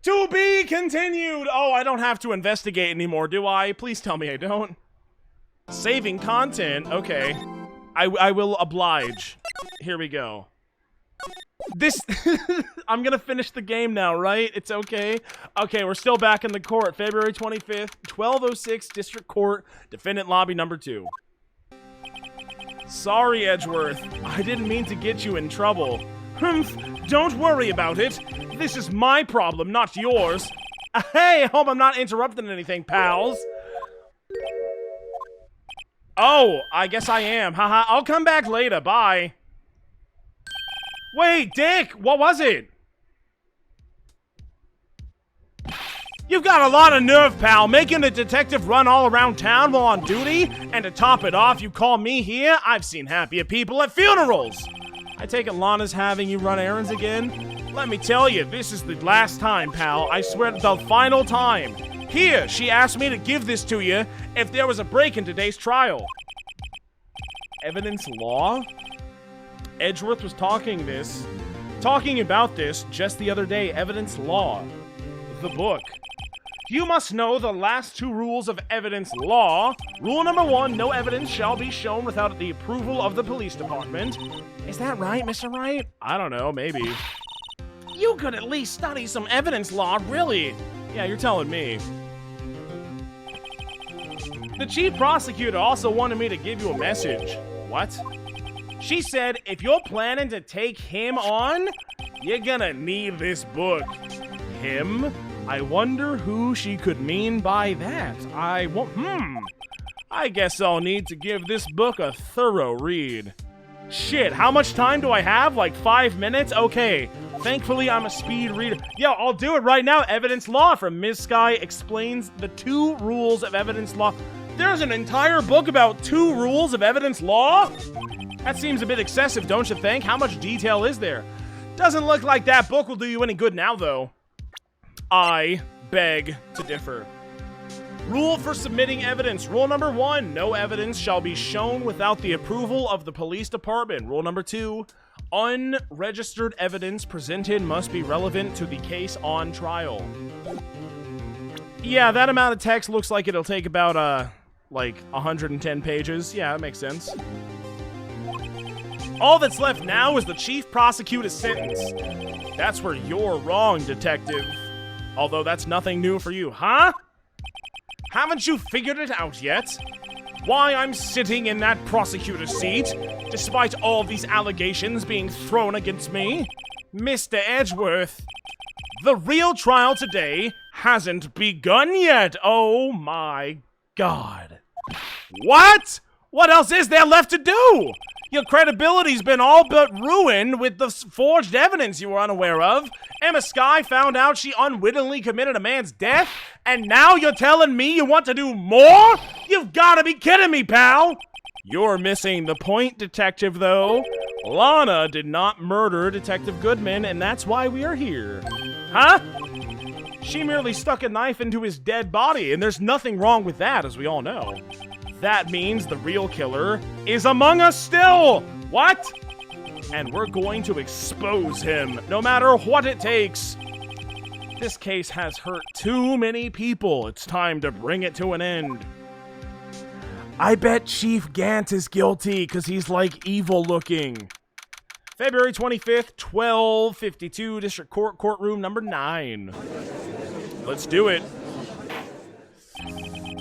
To be continued! Oh, I don't have to investigate anymore, do I? Please tell me I don't. Saving content? Okay. I will oblige. Here we go. This... I'm gonna finish the game now, right? It's okay? Okay, we're still back in the court. February 25th, 1206 District Court, Defendant Lobby number 2. Sorry, Edgeworth. I didn't mean to get you in trouble. Humph, don't worry about it. This is my problem, not yours. Hey, I hope I'm not interrupting anything, pals. Oh, I guess I am. Haha, I'll come back later. Bye. Wait, Dick, what was it? You've got a lot of nerve, pal, making a detective run all around town while on duty, and to top it off, you call me here? I've seen happier people at funerals. I take it Lana's having you run errands again? Let me tell you, this is the last time, pal. I swear it's the final time. Here, she asked me to give this to you if there was a break in today's trial. Evidence law? Edgeworth was talking about this just the other day. Evidence law. The book. You must know the last 2 rules of evidence law. Rule number 1, no evidence shall be shown without the approval of the police department. Is that right, Mr. Wright? I don't know, maybe. You could at least study some evidence law, really. Yeah, you're telling me. The chief prosecutor also wanted me to give you a message. What? She said, if you're planning to take him on, you're gonna need this book. Him? I wonder who she could mean by that. I guess I'll need to give this book a thorough read. Shit, how much time do I have? Like 5 minutes? Okay. Thankfully, I'm a speed reader. Yo, I'll do it right now. Evidence law from Ms. Sky explains the 2 rules of evidence law. There's an entire book about 2 rules of evidence law? That seems a bit excessive, don't you think? How much detail is there? Doesn't look like that book will do you any good now, though. I beg to differ. Rule for submitting evidence. Rule number 1, no evidence shall be shown without the approval of the police department. Rule number 2, unregistered evidence presented must be relevant to the case on trial. Yeah, that amount of text looks like it'll take about, like 110 pages. Yeah, that makes sense. All that's left now is the chief prosecutor's sentence. That's where you're wrong, detective. Although that's nothing new for you, huh? Haven't you figured it out yet? Why I'm sitting in that prosecutor's seat, despite all these allegations being thrown against me? Mr. Edgeworth, the real trial today hasn't begun yet. Oh my God. What? What else is there left to do? Your credibility's been all but ruined with the forged evidence you were unaware of. Emma Skye found out she unwittingly committed a man's death, and now you're telling me you want to do more? You've got to be kidding me, pal! You're missing the point, detective, though. Lana did not murder Detective Goodman, and that's why we are here. Huh? She merely stuck a knife into his dead body, and there's nothing wrong with that, as we all know. That means the real killer is among us still! What? And we're going to expose him, no matter what it takes. This case has hurt too many people. It's time to bring it to an end. I bet Chief Gant is guilty, because he's, like, evil-looking. February 25th, 1252, District Court, Courtroom number 9. Let's do it.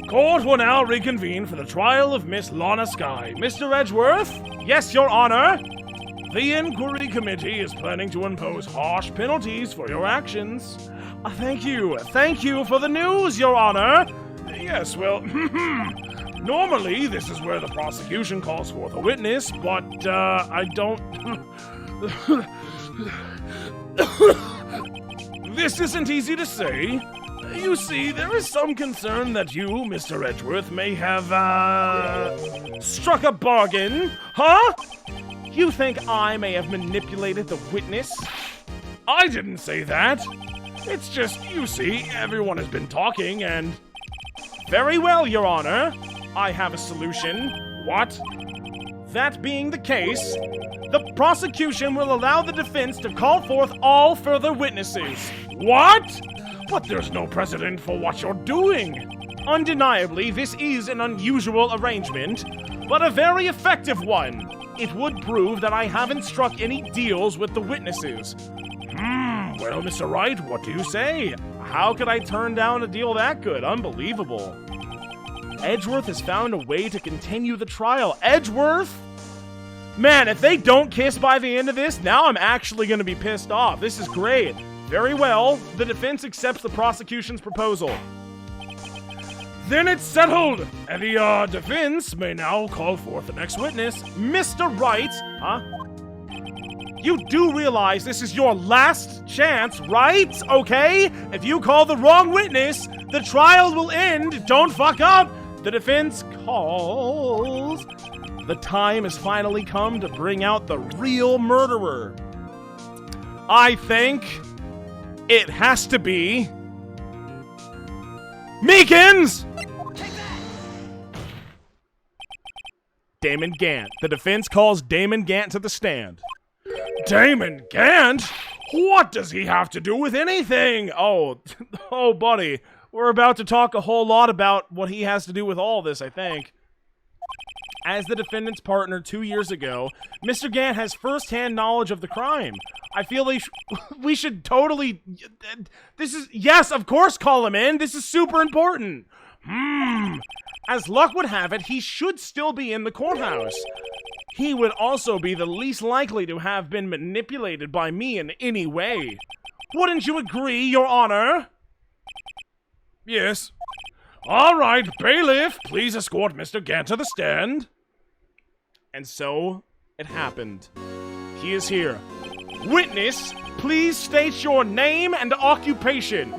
Court will now reconvene for the trial of Miss Lana Skye. Mr. Edgeworth? Yes, Your Honor. The inquiry committee is planning to impose harsh penalties for your actions. Thank you. Thank you for the news, Your Honor. Yes, well, normally this is where the prosecution calls forth a witness, but, I don't... This isn't easy to say. You see, there is some concern that you, Mr. Edgeworth, may have, struck a bargain. Huh? You think I may have manipulated the witness? I didn't say that. It's just, you see, everyone has been talking and... Very well, Your Honor. I have a solution. What? That being the case, the prosecution will allow the defense to call forth all further witnesses. What? But there's no precedent for what you're doing. Undeniably, this is an unusual arrangement, but a very effective one. It would prove that I haven't struck any deals with the witnesses. Well, Mr. Wright, what do you say? How could I turn down a deal that good? Unbelievable. Edgeworth has found a way to continue the trial. Edgeworth? Man, if they don't kiss by the end of this, now I'm actually going to be pissed off. This is great. Very well, the defense accepts the prosecution's proposal. Then it's settled, and the defense may now call forth the next witness, Mr. Wright. Huh? You do realize this is your last chance, right? Okay? If you call the wrong witness, the trial will end. Don't fuck up. The defense calls. The time has finally come to bring out the real murderer. I think it has to be Meekins! Damon Gant. The defense calls Damon Gant to the stand. Damon Gant? What does he have to do with anything? Oh, buddy. We're about to talk a whole lot about what he has to do with all this, I think. As the defendant's partner 2 years ago, Mr. Gant has first-hand knowledge of the crime. I feel we should totally... Yes, of course, call him in. This is super important. As luck would have it, he should still be in the courthouse. He would also be the least likely to have been manipulated by me in any way. Wouldn't you agree, Your Honor? Yes. All right, bailiff, please escort Mr. Gant to the stand. And so, it happened. He is here. Witness, please state your name and occupation.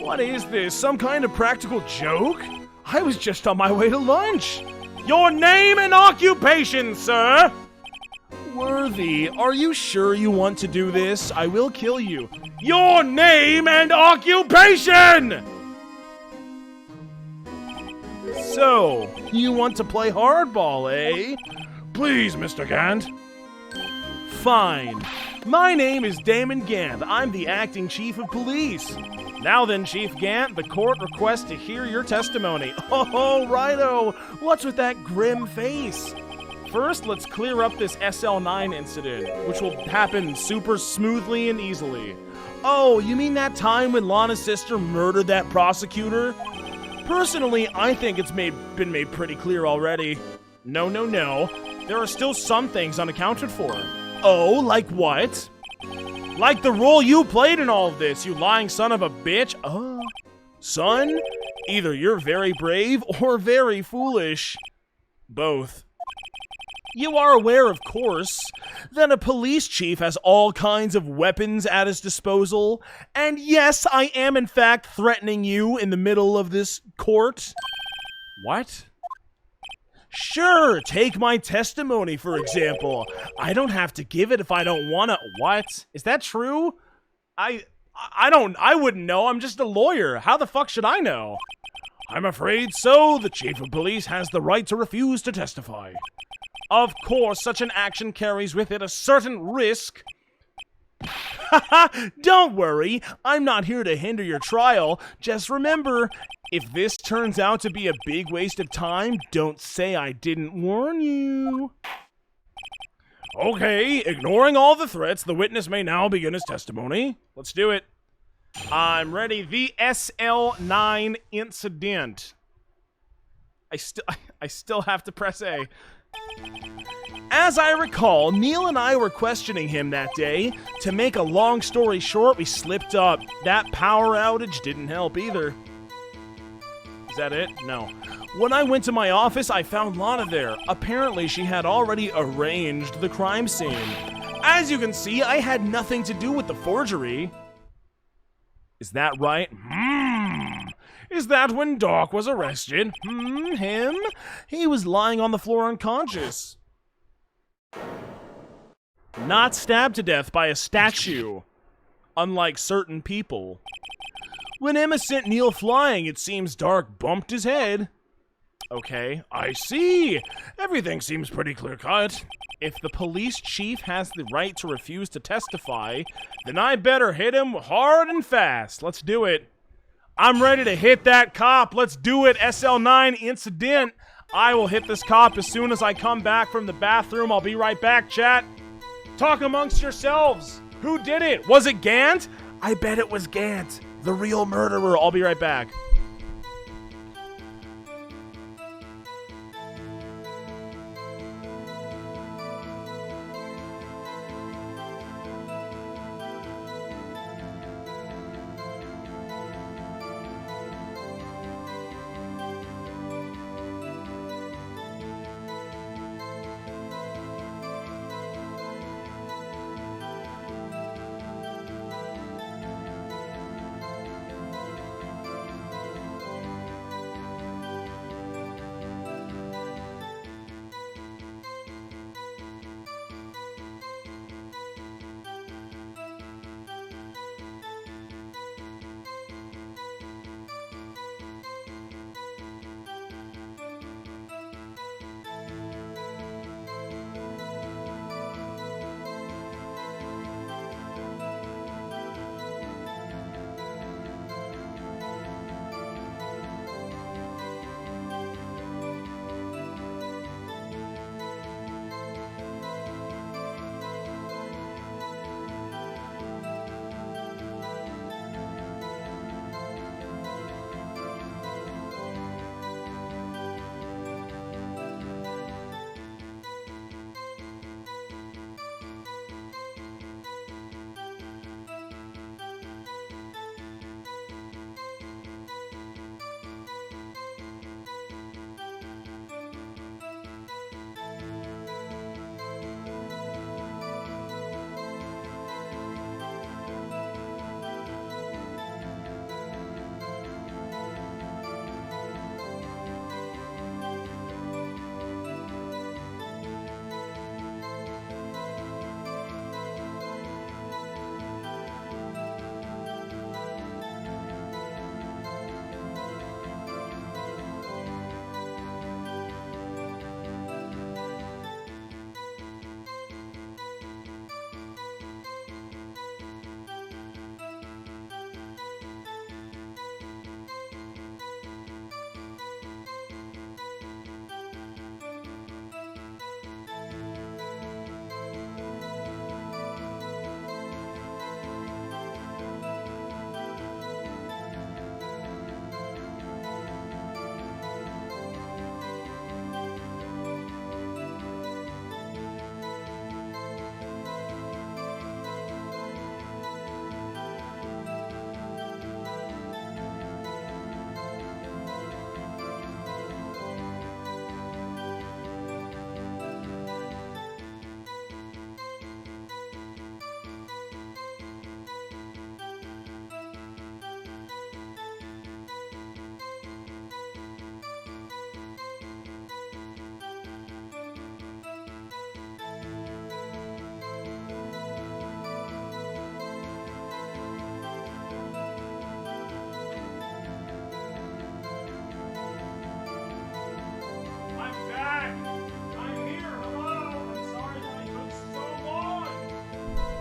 What is this, some kind of practical joke? I was just on my way to lunch. Your name and occupation, sir! Worthy, are you sure you want to do this? I will kill you. Your name and occupation! So, you want to play hardball, eh? Please, Mr. Gant. Fine. My name is Damon Gant. I'm the acting chief of police. Now then, Chief Gant, the court requests to hear your testimony. Oh, righto. What's with that grim face? first, let's clear up this SL9 incident, which will happen super smoothly and easily. Oh, you mean that time when Lana's sister murdered that prosecutor? Personally, I think it's been made pretty clear already. No. There are still some things unaccounted for. Oh, like what? Like the role you played in all of this, you lying son of a bitch. Son, either you're very brave or very foolish. Both. You are aware, of course, that a police chief has all kinds of weapons at his disposal, and yes, I am in fact threatening you in the middle of this court. What? Sure, take my testimony, for example. I don't have to give it if I don't want to. What? Is that true? I wouldn't know. I'm just a lawyer. How the fuck should I know? I'm afraid so. The chief of police has the right to refuse to testify. Of course, such an action carries with it a certain risk. Don't worry, I'm not here to hinder your trial. Just remember, if this turns out to be a big waste of time, don't say I didn't warn you. Okay, ignoring all the threats, the witness may now begin his testimony. Let's do it. I'm ready. The SL9 incident. I still have to press A. As I recall, Neil and I were questioning him that day. To make a long story short, we slipped up. That power outage didn't help either. Is that it? No. When I went to my office, I found Lana there. Apparently, she had already arranged the crime scene. As you can see, I had nothing to do with the forgery. Is that right? Is that when Doc was arrested? Him? He was lying on the floor unconscious. Not stabbed to death by a statue, unlike certain people. When Emma sent Neil flying, it seems Dark bumped his head. Okay, I see. Everything seems pretty clear-cut. If the police chief has the right to refuse to testify, then I better hit him hard and fast. Let's do it. I'm ready to hit that cop. Let's do it. SL9 incident. I will hit this cop as soon as I come back from the bathroom. I'll be right back, chat. Talk amongst yourselves. Who did it? Was it Gant? I bet it was Gant, the real murderer. I'll be right back.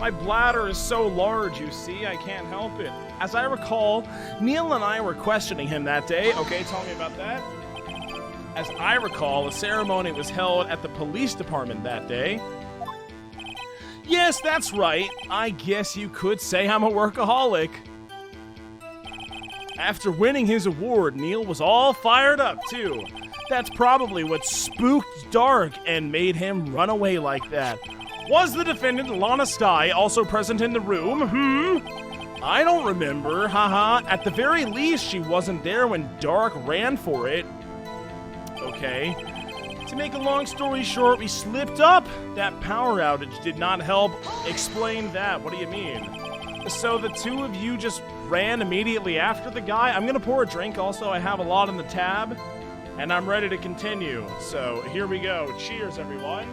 My bladder is so large, you see, I can't help it. As I recall, Neil and I were questioning him that day. Okay, tell me about that. As I recall, a ceremony was held at the police department that day. Yes, that's right. I guess you could say I'm a workaholic. After winning his award, Neil was all fired up, too. That's probably what spooked Dark and made him run away like that. Was the defendant, Lana Sty, also present in the room? I don't remember, haha. At the very least, she wasn't there when Dark ran for it. Okay. To make a long story short, we slipped up. That power outage did not help. Explain that. What do you mean? So the two of you just ran immediately after the guy? I'm gonna pour a drink also. I have a lot on the tab. And I'm ready to continue. So here we go. Cheers, everyone.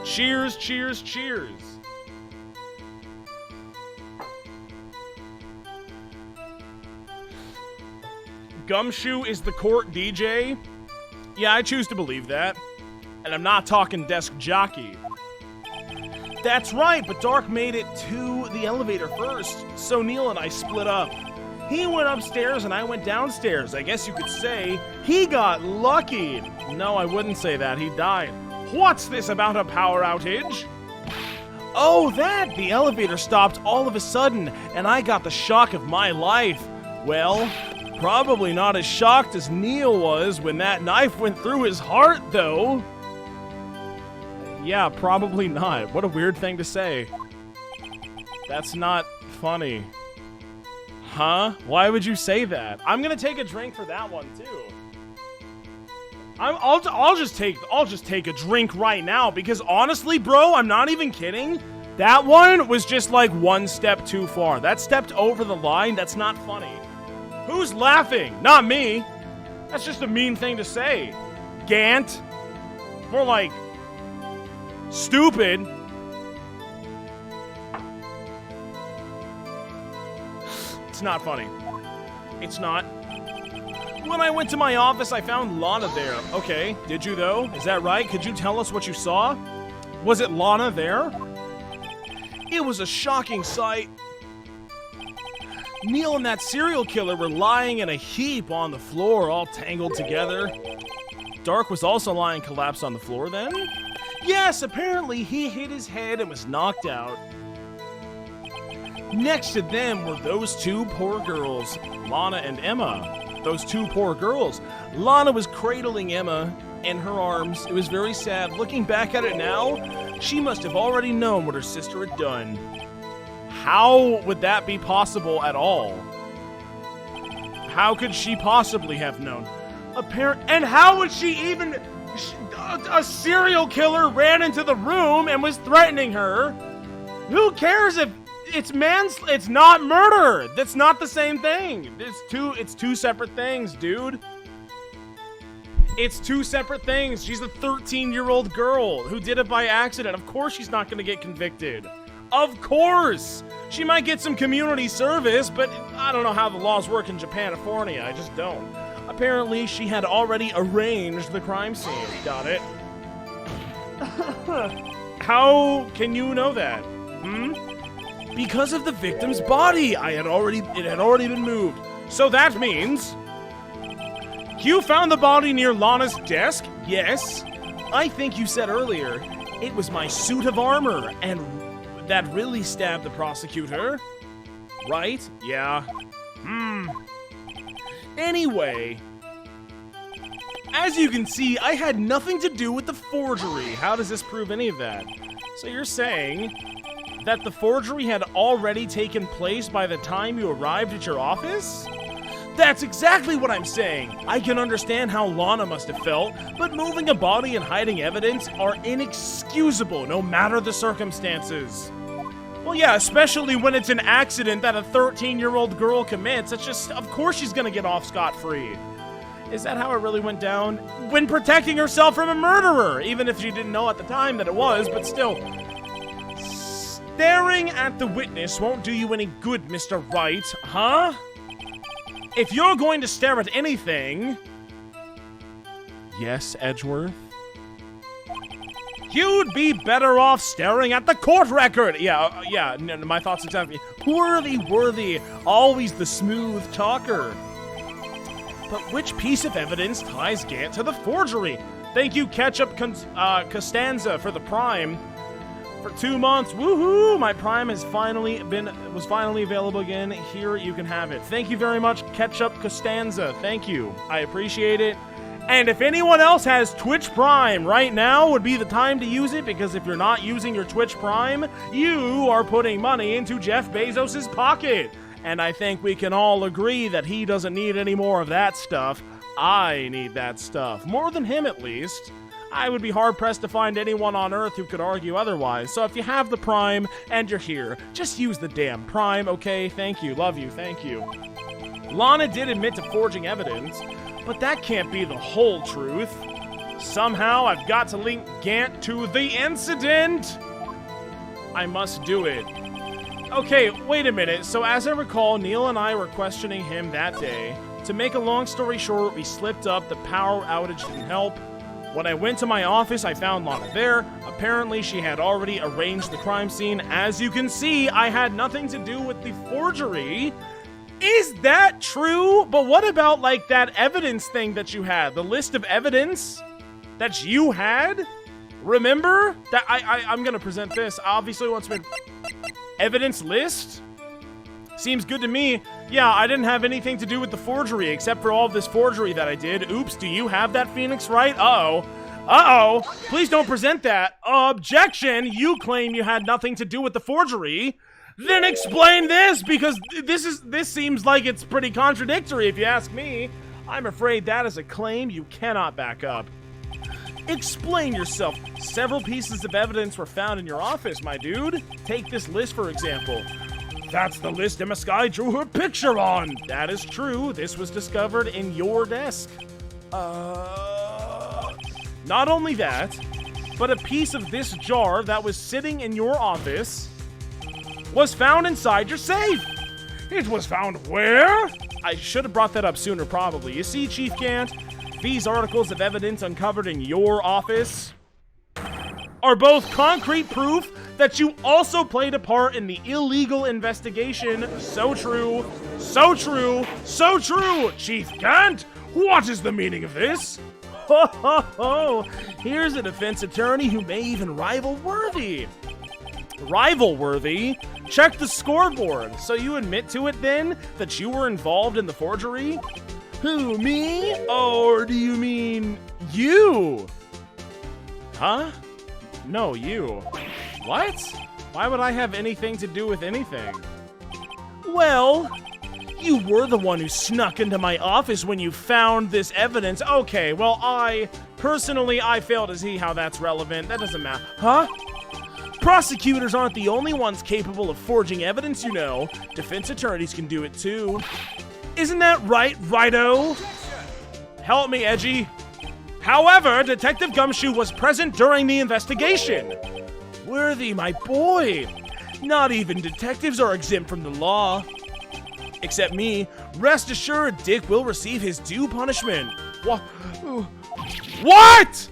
Cheers, cheers, cheers. Gumshoe is the court DJ? Yeah, I choose to believe that. And I'm not talking desk jockey. That's right, but Dark made it to the elevator first, so Neil and I split up. He went upstairs and I went downstairs. I guess you could say he got lucky. No, I wouldn't say that. He died. What's this about a power outage? Oh, that! The elevator stopped all of a sudden, and I got the shock of my life. Well, probably not as shocked as Neil was when that knife went through his heart, though. Yeah, probably not. What a weird thing to say. That's not funny. Huh? Why would you say that? I'm gonna take a drink for that one too. I'll just take a drink right now because honestly, bro, I'm not even kidding. That one was just like one step too far. That stepped over the line. That's not funny. Who's laughing? Not me. That's just a mean thing to say. Gant. More like stupid. It's not funny. It's not. When I went to my office, I found Lana there. Okay, did you though? Is that right? Could you tell us what you saw? Was it Lana there? It was a shocking sight. Neil and that serial killer were lying in a heap on the floor, all tangled together. Dark was also lying collapsed on the floor then? Yes, apparently he hit his head and was knocked out. Next to them were those two poor girls, Lana and Emma. Those two poor girls. Lana was cradling Emma in her arms. It was very sad. Looking back at it now, she must have already known what her sister had done. How would that be possible at all? How could she possibly have known? And how would she even... A serial killer ran into the room and was threatening her. Who cares if it's not murder. That's not the same thing. It's two separate things, dude. It's two separate things. She's a 13-year-old girl who did it by accident. Of course she's not going to get convicted. Of course. She might get some community service, but I don't know how the laws work in Japanifornia. I just don't. Apparently, she had already arranged the crime scene. Got it. How can you know that? Because of the victim's body. It had already been moved. So that means you found the body near Lana's desk? Yes. I think you said earlier it was my suit of armor and that really stabbed the prosecutor. Right? Yeah. Anyway, as you can see, I had nothing to do with the forgery. How does this prove any of that? So you're saying that the forgery had already taken place by the time you arrived at your office? That's exactly what I'm saying. I can understand how Lana must have felt, but moving a body and hiding evidence are inexcusable no matter the circumstances. Well, yeah, especially when it's an accident that a 13-year-old girl commits. It's just, of course she's gonna get off scot-free. Is that how it really went down? When protecting herself from a murderer, even if she didn't know at the time that it was, but still. Staring at the witness won't do you any good, Mr. Wright, huh? If you're going to stare at anything... Yes, Edgeworth? You'd be better off staring at the court record. Yeah, my thoughts exactly. Worthy, always the smooth talker. But which piece of evidence ties Gant to the forgery? Thank you, Ketchup Costanza, for the Prime. For 2 months, woohoo! My Prime was finally available again. Here, you can have it. Thank you very much, Ketchup Costanza. Thank you. I appreciate it. And if anyone else has Twitch Prime right now, would be the time to use it, because if you're not using your Twitch Prime, you are putting money into Jeff Bezos' pocket. And I think we can all agree that he doesn't need any more of that stuff. I need that stuff. More than him, at least. I would be hard-pressed to find anyone on Earth who could argue otherwise. So if you have the Prime and you're here, just use the damn Prime, okay? Thank you. Love you. Thank you. Lana did admit to forging evidence, but that can't be the whole truth. Somehow, I've got to link Gant to the incident. I must do it. Okay, wait a minute. So as I recall, Neil and I were questioning him that day. To make a long story short, we slipped up. The power outage didn't help. When I went to my office, I found Lana there. Apparently, she had already arranged the crime scene. As you can see, I had nothing to do with the forgery. Is that true? But what about, like, that evidence thing that you had? The list of evidence that you had? Remember? That I'm gonna present this. Obviously, once we... Evidence list? Seems good to me. Yeah, I didn't have anything to do with the forgery, except for all of this forgery that I did. Oops, do you have that, Phoenix, right? Uh-oh. Uh-oh. Please don't present that. Objection! You claim you had nothing to do with the forgery. Then explain this, because this seems like it's pretty contradictory, if you ask me. I'm afraid that is a claim you cannot back up. Explain yourself. Several pieces of evidence were found in your office, my dude. Take this list, for example. That's the list Emma Sky drew her picture on. That is true. This was discovered in your desk. Not only that, but a piece of this jar that was sitting in your office was found inside your safe. It was found where? I should have brought that up sooner, probably. You see, Chief Gant, these articles of evidence uncovered in your office are both concrete proof that you also played a part in the illegal investigation. So true, so true, so true! Chief Gant, what is the meaning of this? Ho ho ho! Here's a defense attorney who may even rival Worthy. Rival Worthy? Check the scoreboard. So you admit to it then, that you were involved in the forgery? Who, me? Or do you mean you? Huh? No, you. What? Why would I have anything to do with anything? Well, you were the one who snuck into my office when you found this evidence. Okay, well, I fail to see how that's relevant. That doesn't matter. Huh? Prosecutors aren't the only ones capable of forging evidence, you know. Defense attorneys can do it too. Isn't that right, Righto? Help me, Edgy. However, Detective Gumshoe was present during the investigation. Worthy, my boy. Not even detectives are exempt from the law. Except me. Rest assured, Dick will receive his due punishment. What?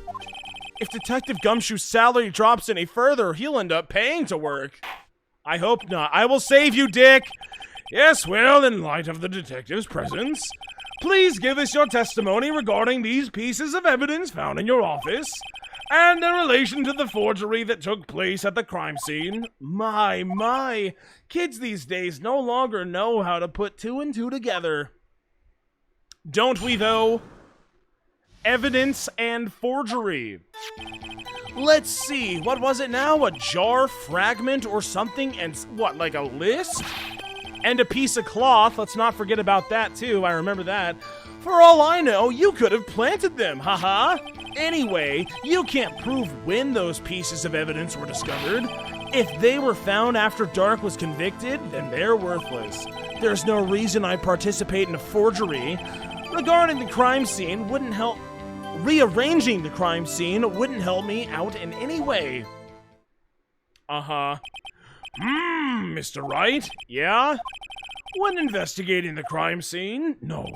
If Detective Gumshoe's salary drops any further, he'll end up paying to work. I hope not. I will save you, Dick. Yes, well, in light of the detective's presence, please give us your testimony regarding these pieces of evidence found in your office and in relation to the forgery that took place at the crime scene. My, kids these days no longer know how to put two and two together. Don't we, though? Evidence and forgery. Let's see, what was it now? A jar fragment or something? And what, like a list? And a piece of cloth. Let's not forget about that, too. I remember that. For all I know, you could have planted them, haha. Anyway, you can't prove when those pieces of evidence were discovered. If they were found after Dark was convicted, then they're worthless. There's no reason I participate in a forgery. Regarding the crime scene, wouldn't help. Rearranging the crime scene wouldn't help me out in any way. Mr. Wright? Yeah? When investigating the crime scene? No.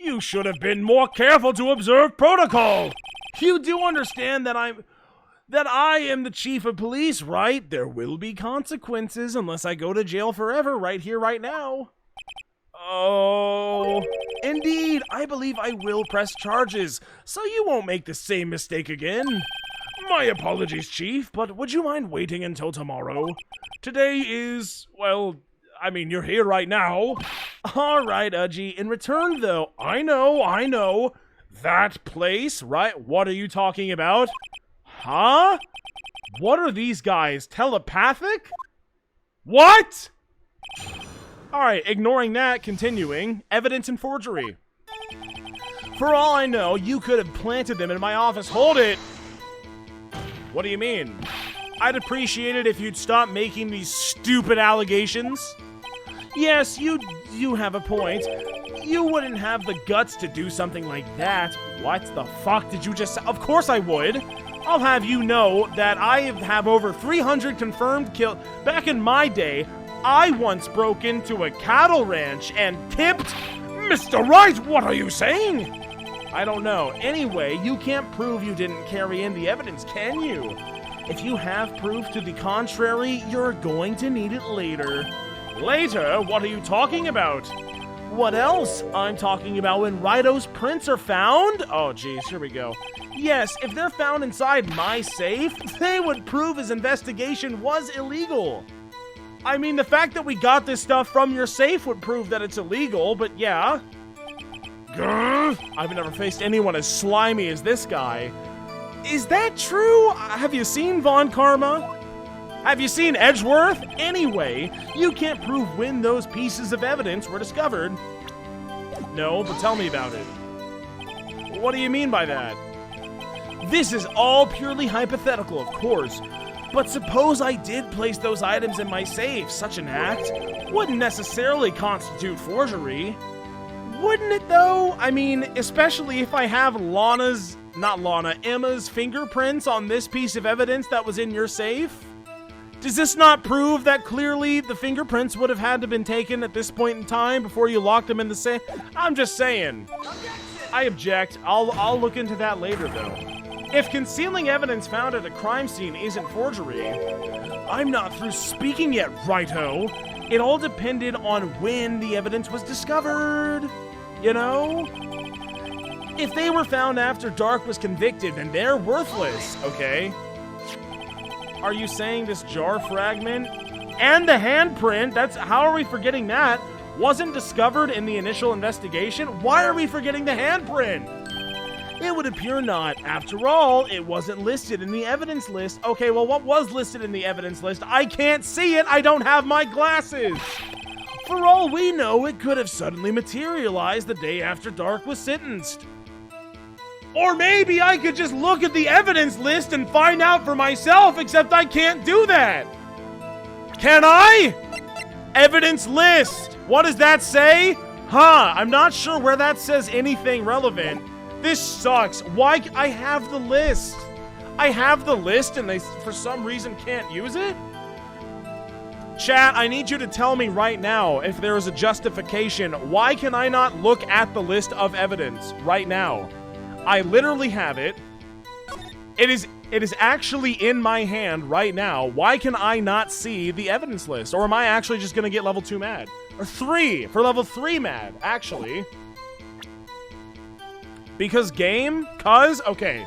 You should have been more careful to observe protocol. You do understand that that I am the chief of police, right? There will be consequences unless I go to jail forever right here, right now. Oh, indeed, I believe I will press charges, so you won't make the same mistake again. My apologies, Chief, but would you mind waiting until tomorrow? Today is, well, I mean, you're here right now. All right, Udgy. In return, though, I know. That place, right? What are you talking about? Huh? What are these guys? Telepathic? What? All right, ignoring that, continuing. Evidence and forgery. For all I know, you could have planted them in my office. Hold it! What do you mean? I'd appreciate it if you'd stop making these stupid allegations. Yes, you have a point. You wouldn't have the guts to do something like that. What the fuck did you just say? Of course I would. I'll have you know that I have over 300 confirmed kills. Back in my day, I once broke into a cattle ranch and tipped... Mr. Wright, what are you saying? I don't know. Anyway, you can't prove you didn't carry in the evidence, can you? If you have proof to the contrary, you're going to need it later. Later? What are you talking about? What else? I'm talking about when Rido's prints are found? Oh, geez, here we go. Yes, if they're found inside my safe, they would prove his investigation was illegal. I mean, the fact that we got this stuff from your safe would prove that it's illegal, but yeah. Grr. I've never faced anyone as slimy as this guy. Is that true? Have you seen Von Karma? Have you seen Edgeworth? Anyway, you can't prove when those pieces of evidence were discovered. No, but tell me about it. What do you mean by that? This is all purely hypothetical, of course. But suppose I did place those items in my safe. Such an act wouldn't necessarily constitute forgery. Wouldn't it, though? I mean, especially if I have Emma's fingerprints on this piece of evidence that was in your safe? Does this not prove that clearly the fingerprints would have had to been taken at this point in time before you locked them in the safe? I'm just saying. I object. I'll look into that later, though. If concealing evidence found at a crime scene isn't forgery, I'm not through speaking yet, righto. It all depended on when the evidence was discovered. You know? If they were found after Dark was convicted, then they're worthless, okay? Are you saying this jar fragment and the handprint, how are we forgetting that, wasn't discovered in the initial investigation? Why are we forgetting the handprint? It would appear not. After all, it wasn't listed in the evidence list. Okay, well, what was listed in the evidence list? I can't see it. I don't have my glasses. For all we know, it could have suddenly materialized the day after Dark was sentenced. Or maybe I could just look at the evidence list and find out for myself, except I can't do that. Can I? Evidence list. What does that say? Huh, I'm not sure where that says anything relevant. This sucks. Why? I have the list. I have the list and they, for some reason, can't use it? Chat, I need you to tell me right now if there is a justification. Why can I not look at the list of evidence right now? I literally have it. It is actually in my hand right now. Why can I not see the evidence list? Or am I actually just gonna get level 2 mad? Or 3, for level 3 mad, actually. Because game? Okay.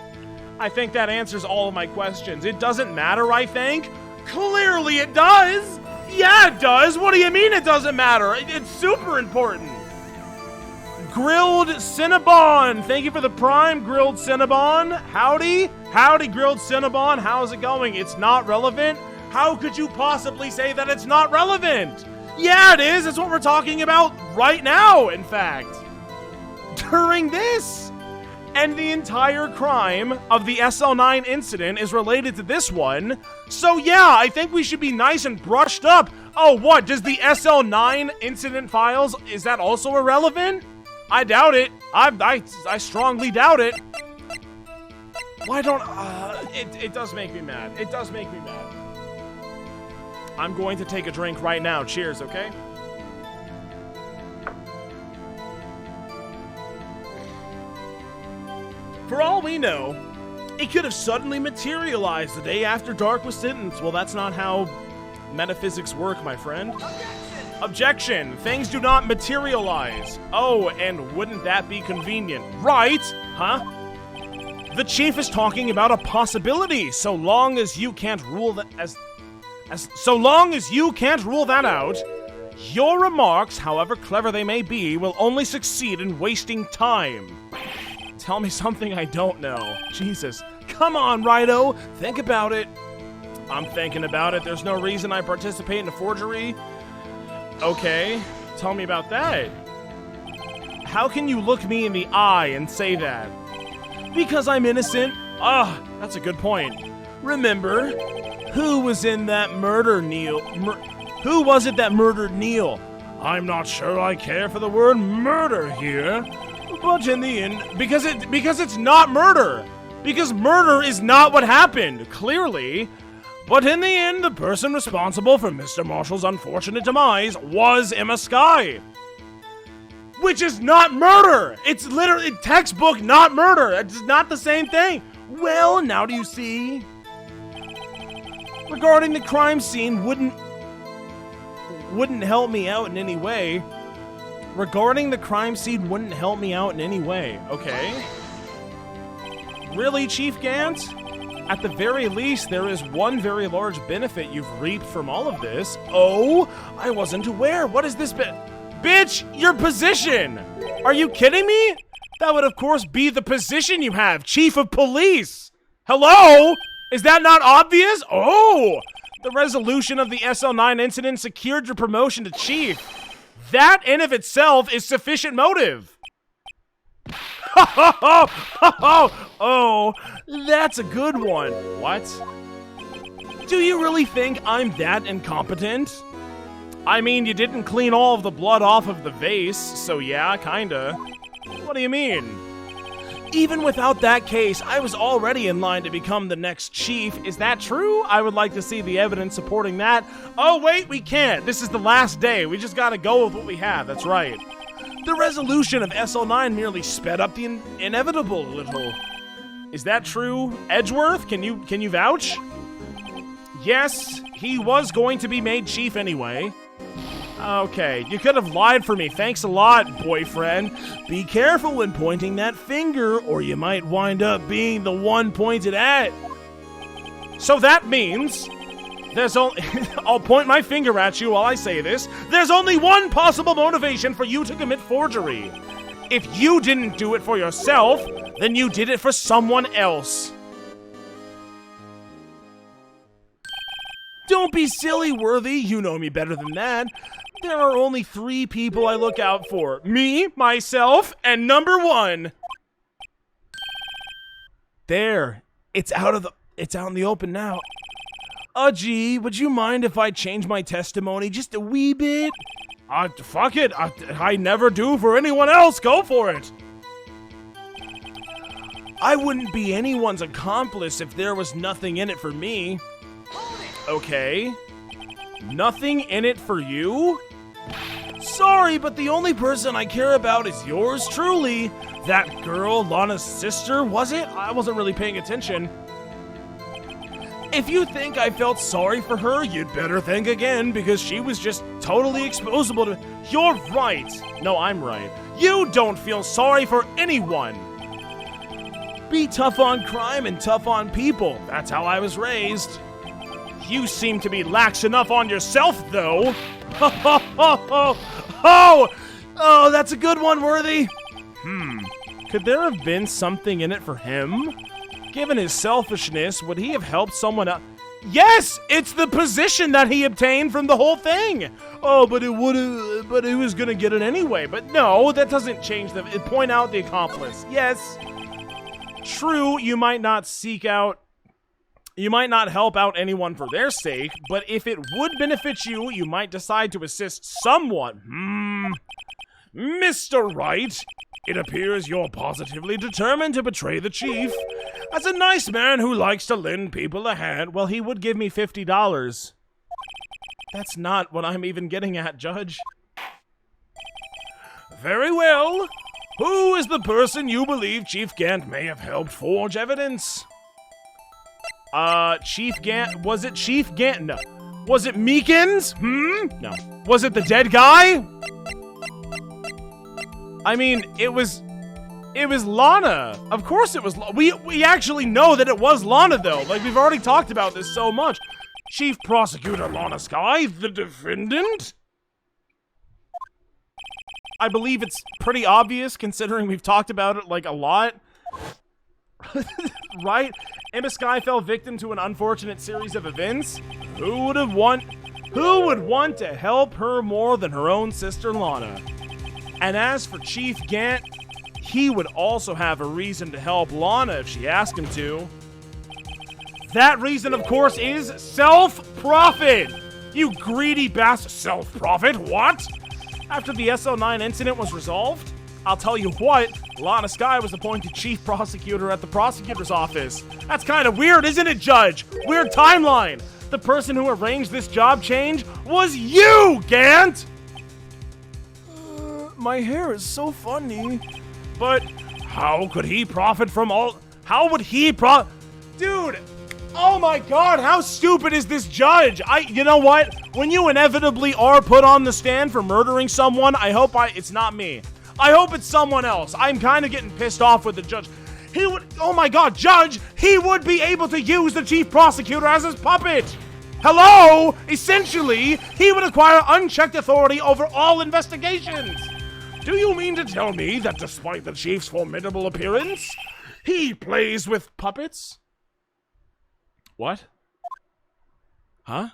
I think that answers all of my questions. It doesn't matter, I think. Clearly it does! Yeah, it does! What do you mean it doesn't matter? It's super important. Grilled Cinnabon! Thank you for the prime, Grilled Cinnabon. Howdy, Grilled Cinnabon. How's it going? It's not relevant? How could you possibly say that it's not relevant? Yeah, it is. It's what we're talking about right now, in fact. During this. And the entire crime of the SL9 incident is related to this one. So yeah, I think we should be nice and brushed up. Oh, what? Does the SL9 incident files, is that also irrelevant? I doubt it. I strongly doubt it. Why don't... It does make me mad. It does make me mad. I'm going to take a drink right now. Cheers, okay? For all we know, It could have suddenly materialized the day after Dark was sentenced. Well, that's not how metaphysics work, my friend. Objection! Things do not materialize. Oh, and wouldn't that be convenient? Right? Huh? The chief is talking about a possibility. So long as you can't rule that so long as you can't rule that out, your remarks, however clever they may be, will only succeed in wasting time. Tell me something I don't know. Jesus. Come on, Rido. Think about it. I'm thinking about it. There's no reason I participate in a forgery. Okay. Tell me about that. How can you look me in the eye and say that? Because I'm innocent? Ah, that's a good point. Remember, who was in that murder, Neil? Who was it that murdered Neil? I'm not sure I care for the word murder here. But in the end, because it's not murder. Because murder is not what happened, clearly. But in the end, the person responsible for Mr. Marshall's unfortunate demise was Emma Skye. Which is not murder! It's literally textbook not murder! It's not the same thing! Well, now do you see? Regarding the crime scene, wouldn't help me out in any way. Regarding the crime scene wouldn't help me out in any way. Okay. Really, Chief Gant? At the very least, there is one very large benefit you've reaped from all of this. Oh, I wasn't aware. What is this bit? Bitch, your position! Are you kidding me? That would, of course, be the position you have, Chief of Police! Hello? Is that not obvious? Oh! The resolution of the SL9 incident secured your promotion to Chief. That in of itself is sufficient motive. Oh, that's a good one. What? Do you really think I'm that incompetent? I mean, you didn't clean all of the blood off of the vase, so yeah, kinda. What do you mean? Even without that case, I was already in line to become the next chief. Is that true? I would like to see the evidence supporting that. Oh, wait, we can't. This is the last day. We just gotta go with what we have. That's right. The resolution of SL9 merely sped up the inevitable a little. Is that true? Edgeworth, can you vouch? Yes, he was going to be made chief anyway. Okay, you could have lied for me. Thanks a lot, boyfriend. Be careful when pointing that finger, or you might wind up being the one pointed at. So that means there's only... I'll point my finger at you while I say this. There's only one possible motivation for you to commit forgery. If you didn't do it for yourself, then you did it for someone else. Don't be silly, Worthy. You know me better than that. There are only 3 people I look out for. Me, myself, and number 1. There. It's out in the open now. Gee, would you mind if I change my testimony just a wee bit? Fuck it. I never do for anyone else. Go for it. I wouldn't be anyone's accomplice if there was nothing in it for me. Okay. Nothing in it for you? Sorry, but the only person I care about is yours truly. That girl, Lana's sister, was it? I wasn't really paying attention. If you think I felt sorry for her, you'd better think again, because she was just totally exposable to... You're right. No, I'm right. You don't feel sorry for anyone. Be tough on crime and tough on people. That's how I was raised. You seem to be lax enough on yourself, though. Oh, that's a good one, Worthy. Could there have been something in it for him? Given his selfishness, would he have helped someone else? Yes, it's the position that he obtained from the whole thing. Oh, but he was gonna get it anyway. But no, that doesn't change the point out the accomplice. Yes, true. You might not help out anyone for their sake, but if it would benefit you, you might decide to assist someone. Mr. Wright, it appears you're positively determined to betray the chief. As a nice man who likes to lend people a hand, well, he would give me $50. That's not what I'm even getting at, Judge. Very well. Who is the person you believe Chief Gant may have helped forge evidence? Chief Gant, was it Chief Gant? No. Was it Meekins? No. Was it the dead guy? I mean, it was Lana. Of course it was. We actually know that it was Lana, though. Like, we've already talked about this so much. Chief Prosecutor Lana Skye, the defendant? I believe it's pretty obvious, considering we've talked about it, like, a lot. Right? Emma Skye fell victim to an unfortunate series of events. Who would want to help her more than her own sister Lana? And as for Chief Gant, he would also have a reason to help Lana if she asked him to. That reason, of course, is self-profit! You greedy bastard. Self-profit? What? After the SO9 incident was resolved, I'll tell you what, Lana Skye was appointed chief prosecutor at the prosecutor's office. That's kind of weird, isn't it, Judge? Weird timeline. The person who arranged this job change was you, Gant! My hair is so funny. But how could he profit from all... How would he Dude! Oh my god, how stupid is this judge? You know what? When you inevitably are put on the stand for murdering someone, it's not me. I hope it's someone else. I'm kind of getting pissed off with the judge. Oh my god, Judge, he would be able to use the chief prosecutor as his puppet. Hello? Essentially, he would acquire unchecked authority over all investigations. Do you mean to tell me that despite the chief's formidable appearance, he plays with puppets? What? Huh?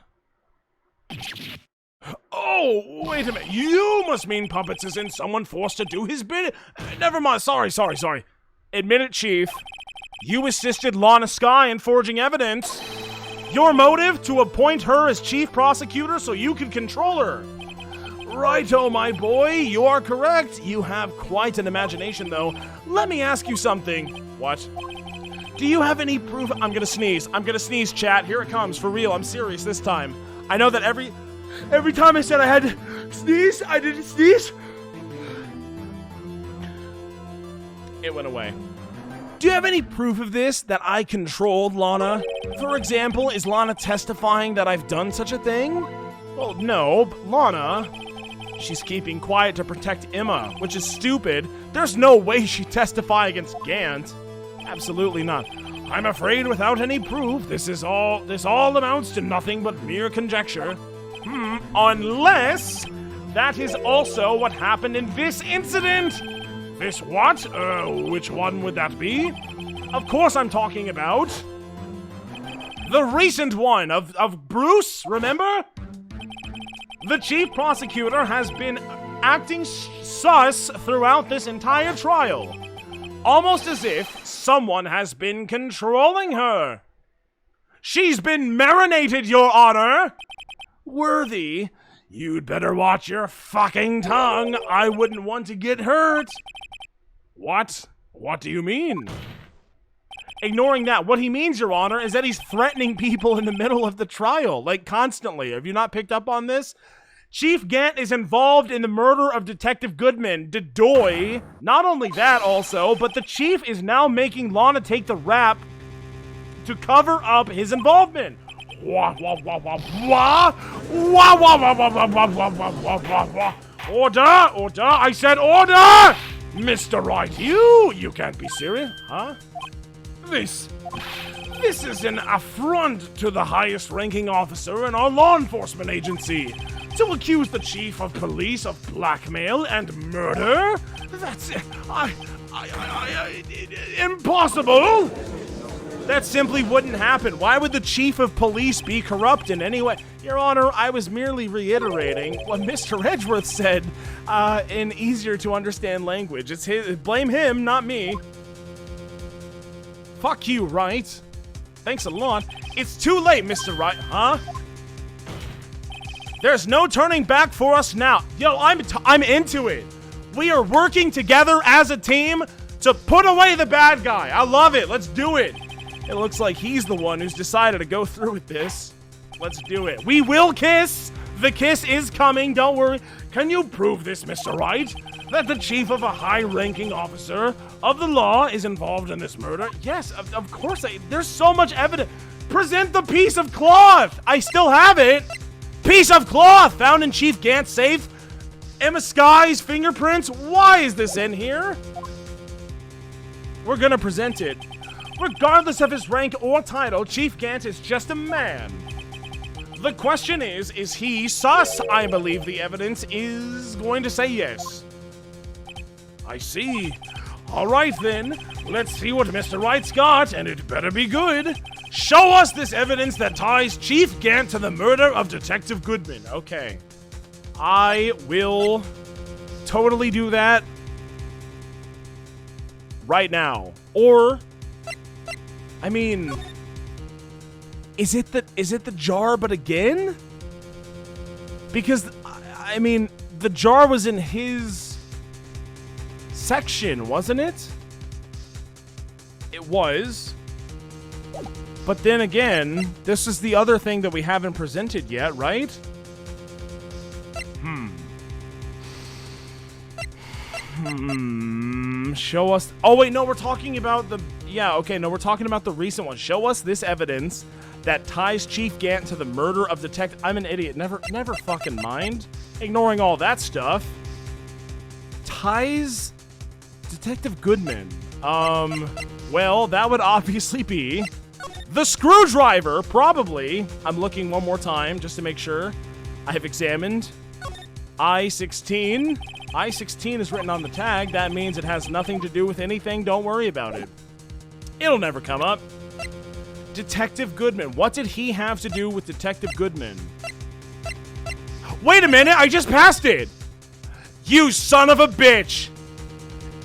Oh, wait a minute. You must mean puppets as in someone forced to do his bidding. Never mind. Sorry. Admit it, Chief. You assisted Lana Skye in forging evidence. Your motive? To appoint her as chief prosecutor so you could control her. Righto, my boy. You are correct. You have quite an imagination, though. Let me ask you something. What? Do you have any proof? I'm gonna sneeze, chat. Here it comes. For real. I'm serious this time. I know that every time I said I had to sneeze, I didn't sneeze. It went away. Do you have any proof of this, that I controlled Lana? For example, is Lana testifying that I've done such a thing? Well, no, but Lana, she's keeping quiet to protect Emma, which is stupid. There's no way she'd testify against Gant. Absolutely not. I'm afraid without any proof, this all amounts to nothing but mere conjecture. Unless that is also what happened in this incident. This what? Which one would that be? Of course I'm talking about the recent one of Bruce, remember? The chief prosecutor has been acting sus throughout this entire trial. Almost as if someone has been controlling her. She's been marinated, Your Honor! Worthy, you'd better watch your fucking tongue. I wouldn't want to get hurt. What? What do you mean? Ignoring that, what he means, Your Honor, is that he's threatening people in the middle of the trial, like constantly. Have you not picked up on this? Chief Gant is involved in the murder of Detective Goodman, Dedoy. Not only that, also, but the chief is now making Lana take the rap to cover up his involvement. Order! Order! I said order! Mr. Wright, you can't be serious, huh? This is an affront to the highest ranking officer in our law enforcement agency. To accuse the chief of police of blackmail and murder? That's impossible! That simply wouldn't happen. Why would the chief of police be corrupt in any way? Your Honor, I was merely reiterating what Mr. Edgeworth said in easier to understand language. It's his, blame him, not me. Fuck you, Wright. Thanks a lot. It's too late, Mr. Wright, huh? There's no turning back for us now. Yo, I'm into it. We are working together as a team to put away the bad guy. I love it. Let's do it. It looks like he's the one who's decided to go through with this. Let's do it. We will kiss. The kiss is coming. Don't worry. Can you prove this, Mr. Wright? That the chief of a high-ranking officer of the law is involved in this murder? Yes, of course. There's so much evidence. Present the piece of cloth! I still have it! Piece of cloth found in Chief Gant's safe. Emma Sky's fingerprints. Why is this in here? We're gonna present it. Regardless of his rank or title, Chief Gant is just a man. The question is he sus? I believe the evidence is going to say yes. I see. All right then, let's see what Mr. Wright's got, and it better be good. Show us this evidence that ties Chief Gant to the murder of Detective Goodman. Okay. I will totally do that right now. Or, I mean, is it the jar but again? Because, I mean, the jar was in his section, wasn't it? It was. But then again, this is the other thing that we haven't presented yet, right? Show us. Oh, wait, no, we're talking about the. Yeah, okay, no, we're talking about the recent one. Show us this evidence that ties Chief Gant to the murder of Detective. I'm an idiot. Never fucking mind. Ignoring all that stuff. Ties Detective Goodman. Well, that would obviously be the screwdriver, probably. I'm looking one more time just to make sure I have examined. I-16. I-16 is written on the tag. That means it has nothing to do with anything. Don't worry about it. It'll never come up. Detective Goodman. What did he have to do with Detective Goodman? Wait a minute, I just passed it! You son of a bitch!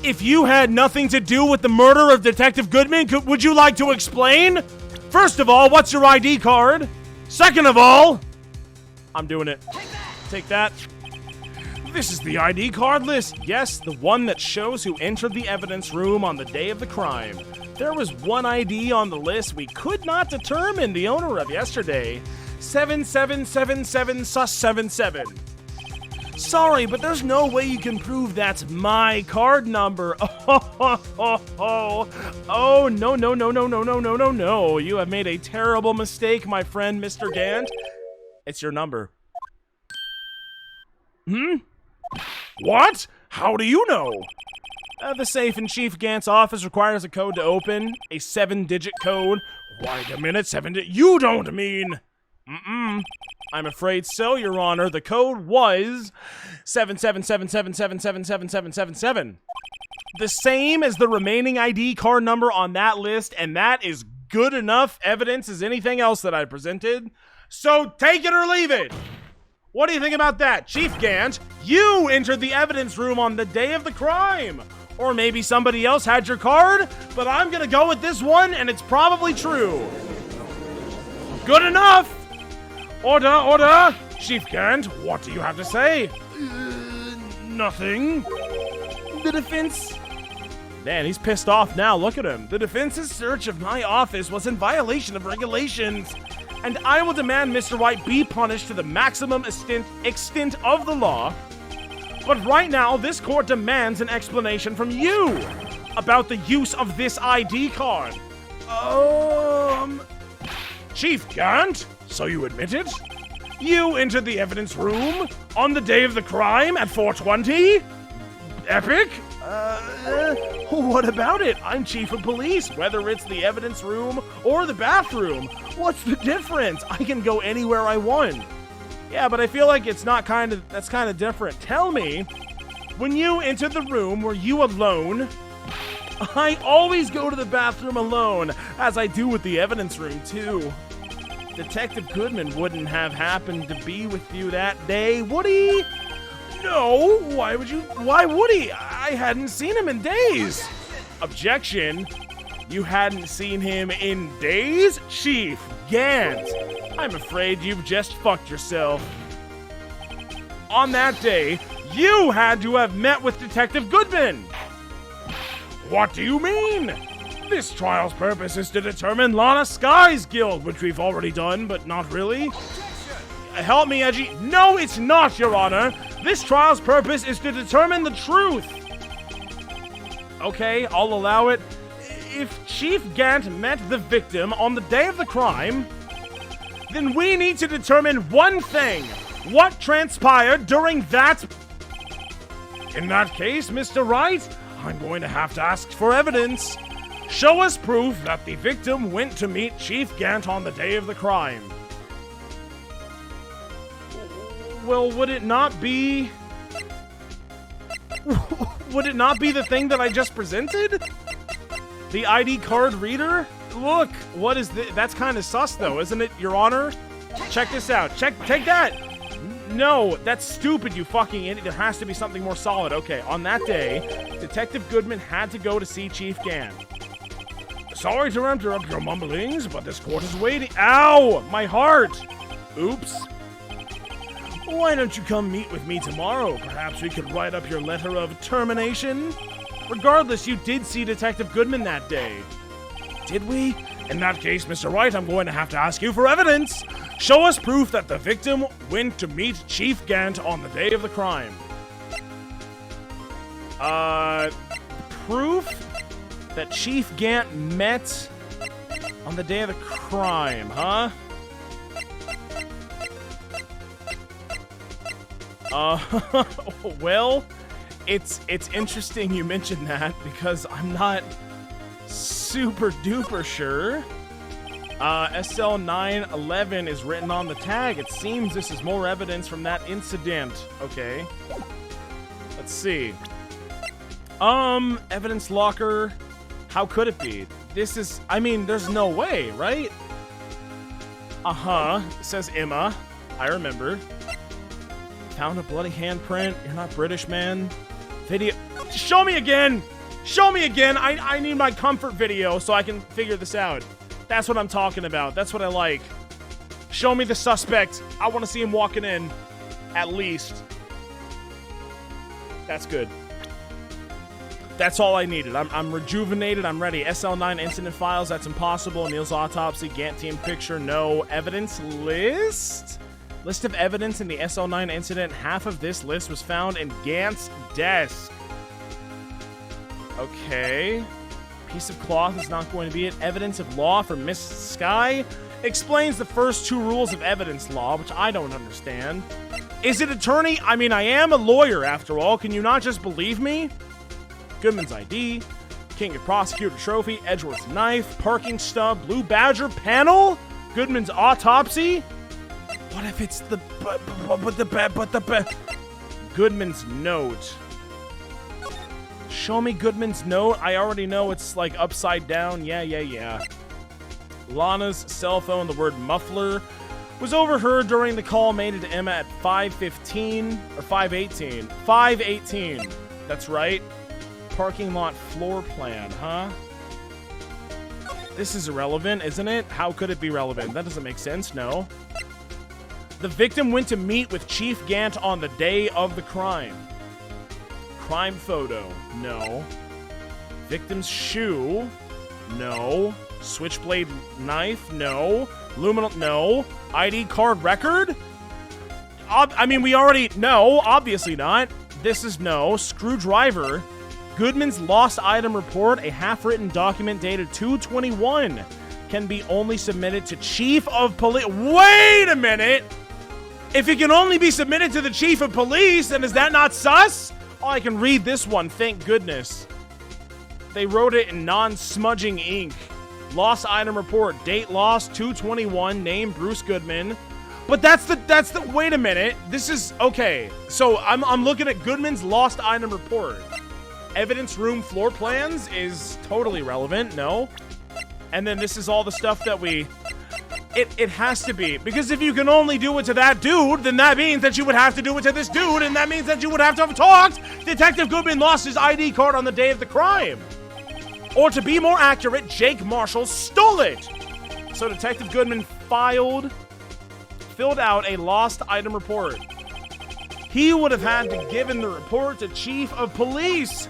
If you had nothing to do with the murder of Detective Goodman, would you like to explain? First of all, what's your ID card? Second of all, I'm doing it. Take that. This is the ID card list. Yes, the one that shows who entered the evidence room on the day of the crime. There was one ID on the list we could not determine the owner of yesterday. 7777 sus 77. Sorry, but there's no way you can prove that's my card number. Oh, no. You have made a terrible mistake, my friend, Mr. Gant. It's your number. What? How do you know? The safe in Chief Gant's office requires a code to open. A 7-digit code. Wait a minute, 7-digit. You don't mean... I'm afraid so, Your Honor. The code was 7777777777. The same as the remaining ID card number on that list, and that is good enough evidence as anything else that I presented. So take it or leave it. What do you think about that? Chief Gant, you entered the evidence room on the day of the crime. Or maybe somebody else had your card, but I'm gonna go with this one, and it's probably true. Good enough. Order! Chief Gant, what do you have to say? Nothing. The defense... Man, he's pissed off now. Look at him. The defense's search of my office was in violation of regulations, and I will demand Mr. White be punished to the maximum extent of the law. But right now, this court demands an explanation from you about the use of this ID card. Chief Gant? So you admit it? You entered the evidence room on the day of the crime at 4:20? Epic? What about it? I'm chief of police, whether it's the evidence room or the bathroom. What's the difference? I can go anywhere I want. Yeah, but I feel like that's kind of different. Tell me, when you entered the room, were you alone? I always go to the bathroom alone, as I do with the evidence room too. Detective Goodman wouldn't have happened to be with you that day, would he? No, why would he? I hadn't seen him in days. Objection. You hadn't seen him in days? Chief Gant, I'm afraid you've just fucked yourself. On that day, you had to have met with Detective Goodman. What do you mean? This trial's purpose is to determine Lana Sky's guilt, which we've already done, but not really. Help me, Edgy. No, it's not, Your Honor. This trial's purpose is to determine the truth. Okay, I'll allow it. if Chief Gant met the victim on the day of the crime, then we need to determine one thing. What transpired during that... In that case, Mr. Wright, I'm going to have to ask for evidence. Show us proof that the victim went to meet Chief Gant on the day of the crime. Well, would it not be... Would it not be the thing that I just presented? The ID card reader? Look, what is this? That's kind of sus, though, isn't it, Your Honor? Check this out. Take that! No, that's stupid, you fucking idiot. There has to be something more solid. Okay, on that day, Detective Goodman had to go to see Chief Gant. Sorry to interrupt your mumblings, but this court is waiting. Ow! My heart! Oops. Why don't you come meet with me tomorrow? Perhaps we could write up your letter of termination? Regardless, you did see Detective Goodman that day. Did we? In that case, Mr. Wright, I'm going to have to ask you for evidence. Show us proof that the victim went to meet Chief Gant on the day of the crime. Proof that Chief Gant met on the day of the crime, huh? Well, it's interesting you mentioned that because I'm not super duper sure. SL911 is written on the tag. It seems this is more evidence from that incident. Okay. Let's see. Evidence locker. How could it be? This is, I mean, there's no way, right? Uh-huh. It says Emma. I remember. Found a bloody handprint. You're not British, man. Video. Show me again! Show me again! I need my comfort video so I can figure this out. That's what I'm talking about. That's what I like. Show me the suspect. I want to see him walking in. At least. That's good. That's all I needed. I'm rejuvenated. I'm ready. SL9 incident files. That's impossible. Neil's autopsy. Gant team picture. No. Evidence list? List of evidence in the SL9 incident. Half of this list was found in Gant's desk. Okay. Piece of cloth is not going to be it. Evidence of law from Miss Sky explains the first two rules of evidence law, which I don't understand. Is it attorney? I mean, I am a lawyer after all. Can you not just believe me? Goodman's ID, King of Prosecutor Trophy, Edgeworth's knife, parking stub, Blue Badger panel, Goodman's autopsy. What if it's the Goodman's note? Show me Goodman's note. I already know it's like upside down. Yeah. Lana's cell phone, the word muffler, was overheard during the call made to Emma at 5:15 or 5:18. 5:18. That's right. Parking lot floor plan, huh? This is irrelevant, isn't it? How could it be relevant? That doesn't make sense, no. The victim went to meet with Chief Gant on the day of the crime. Crime photo, no. Victim's shoe, no. Switchblade knife, no. Luminal, no. ID card record? I mean, we already, no, obviously not. This is no. Screwdriver. Goodman's lost item report, a half-written document dated 2/21, can be only submitted to Chief of Police. Wait a minute! If it can only be submitted to the Chief of Police, then is that not sus? Oh, I can read this one, thank goodness. They wrote it in non-smudging ink. Lost item report, date lost, 2/21, name Bruce Goodman. But that's the, wait a minute. This is, okay. So I'm looking at Goodman's lost item report. Evidence room floor plans is totally relevant, no? And then this is all the stuff that it has to be. Because if you can only do it to that dude, then that means that you would have to do it to this dude, and that means that you would have to have talked. Detective Goodman lost his ID card on the day of the crime. Or to be more accurate, Jake Marshall stole it. So Detective Goodman filled out a lost item report. He would have had to given the report to Chief of Police.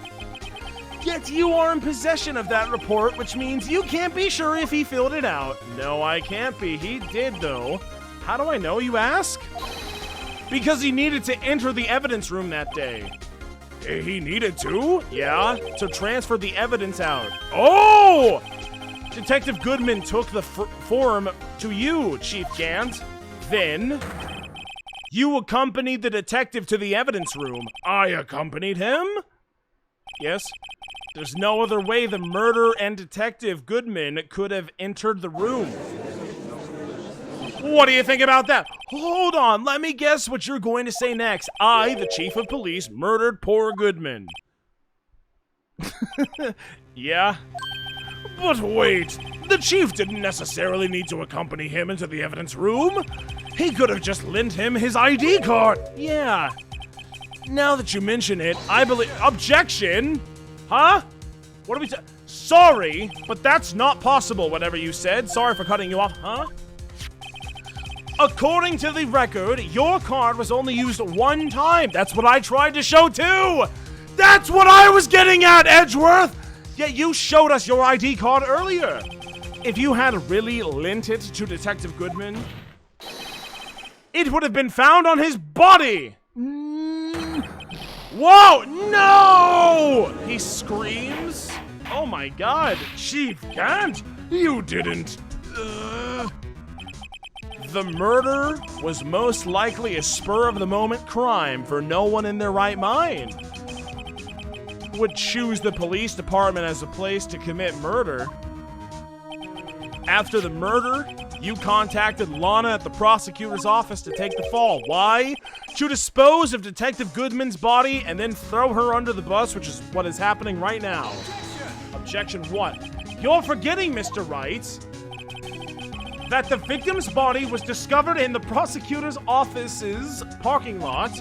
Yet you are in possession of that report, which means you can't be sure if he filled it out. No, I can't be. He did, though. How do I know, you ask? Because he needed to enter the evidence room that day. He needed to? Yeah, to transfer the evidence out. Oh! Detective Goodman took the form to you, Chief Gant. Then, you accompanied the detective to the evidence room. I accompanied him? Yes. There's no other way the murderer and Detective Goodman could have entered the room. What do you think about that? Hold on, let me guess what you're going to say next. I, the chief of police, murdered poor Goodman. Yeah? But wait, the chief didn't necessarily need to accompany him into the evidence room. He could have just lent him his ID card. Yeah. Now that you mention it, I believe— Objection! Huh? What are we Sorry, but that's not possible, whatever you said. Sorry for cutting you off, huh? According to the record, your card was only used one time. That's what I tried to show too! That's what I was getting at, Edgeworth! Yet you showed us your ID card earlier. If you had really lent it to Detective Goodman, it would have been found on his body! Whoa! No! He screams. Oh my god. Chief Gant, you didn't. The murder was most likely a spur-of-the-moment crime, for no one in their right mind would choose the police department as a place to commit murder. After the murder, you contacted Lana at the prosecutor's office to take the fall. Why? To dispose of Detective Goodman's body and then throw her under the bus, which is what is happening right now. Objection 1. You're forgetting, Mr. Wright, that the victim's body was discovered in the prosecutor's office's parking lot.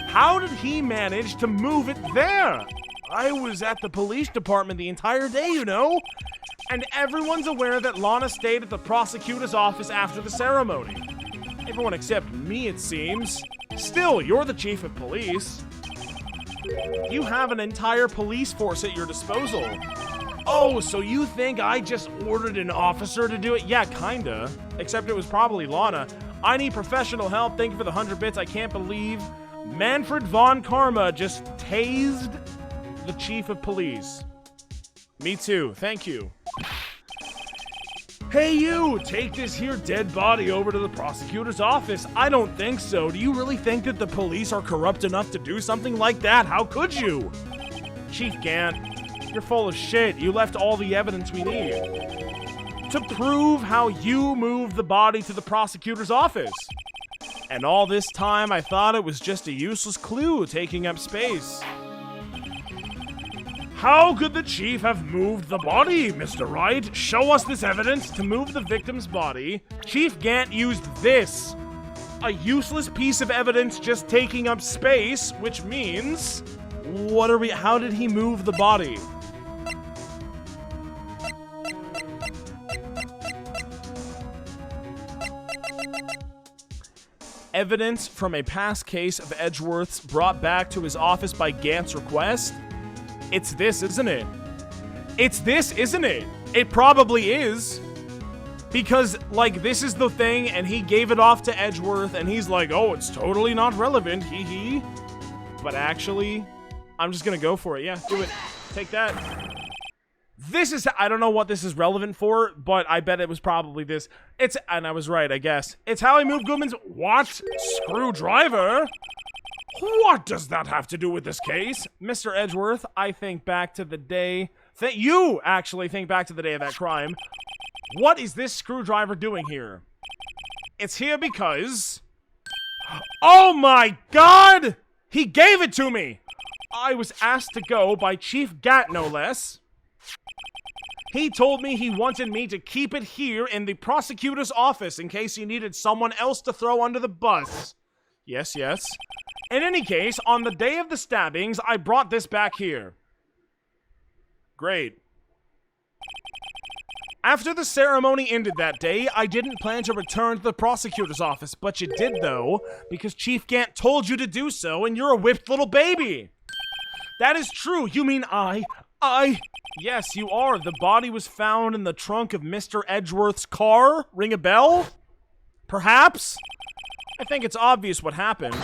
How did he manage to move it there? I was at the police department the entire day, you know. And everyone's aware that Lana stayed at the prosecutor's office after the ceremony. Everyone except me, it seems. Still, you're the chief of police. You have an entire police force at your disposal. Oh, so you think I just ordered an officer to do it? Yeah, kinda. Except it was probably Lana. I need professional help. Thank you for the 100 bits. I can't believe Manfred Von Karma just tased the chief of police. Me too. Thank you. Hey you, take this here dead body over to the prosecutor's office. I don't think so. Do you really think that the police are corrupt enough to do something like that? How could you? Chief Gant, you're full of shit. You left all the evidence we need to prove how you moved the body to the prosecutor's office. And all this time, I thought it was just a useless clue taking up space. How could the chief have moved the body, Mr. Wright? Show us this evidence. To move the victim's body, Chief Gant used this. A useless piece of evidence just taking up space, which means... How did he move the body? Evidence from a past case of Edgeworth's brought back to his office by Gant's request? It's this, isn't it? It's this, isn't it? It probably is. Because, like, this is the thing, and he gave it off to Edgeworth, and he's like, oh, it's totally not relevant, hee. But actually, I'm just gonna go for it. Yeah, do it. Take that. This is, I don't know what this is relevant for, but I bet it was probably this. And I was right, I guess. It's how he moved Goodman's— What? Screwdriver? What does that have to do with this case? Mr. Edgeworth, I think back to the day... You actually think back to the day of that crime. What is this screwdriver doing here? It's here because... Oh my god! He gave it to me! I was asked to go by Chief Gant, no less. He told me he wanted me to keep it here in the prosecutor's office in case he needed someone else to throw under the bus. Yes. In any case, on the day of the stabbings, I brought this back here. Great. After the ceremony ended that day, I didn't plan to return to the prosecutor's office, but you did, though, because Chief Gant told you to do so, and you're a whipped little baby. That is true. You mean I... Yes, you are. The body was found in the trunk of Mr. Edgeworth's car. Ring a bell? Perhaps? I think it's obvious what happened.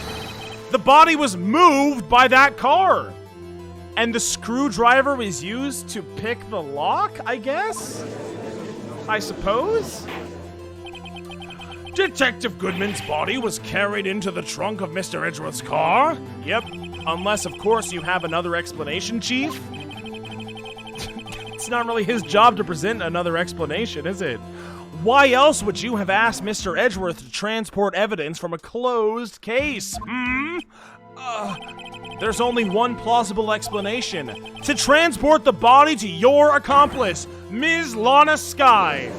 The body was moved by that car. And the screwdriver was used to pick the lock, I guess? I suppose? Detective Goodman's body was carried into the trunk of Mr. Edgeworth's car? Yep. Unless, of course, you have another explanation, Chief. It's not really his job to present another explanation, is it? Why else would you have asked Mr. Edgeworth to transport evidence from a closed case? There's only one plausible explanation. To transport the body to your accomplice, Ms. Lana Skye.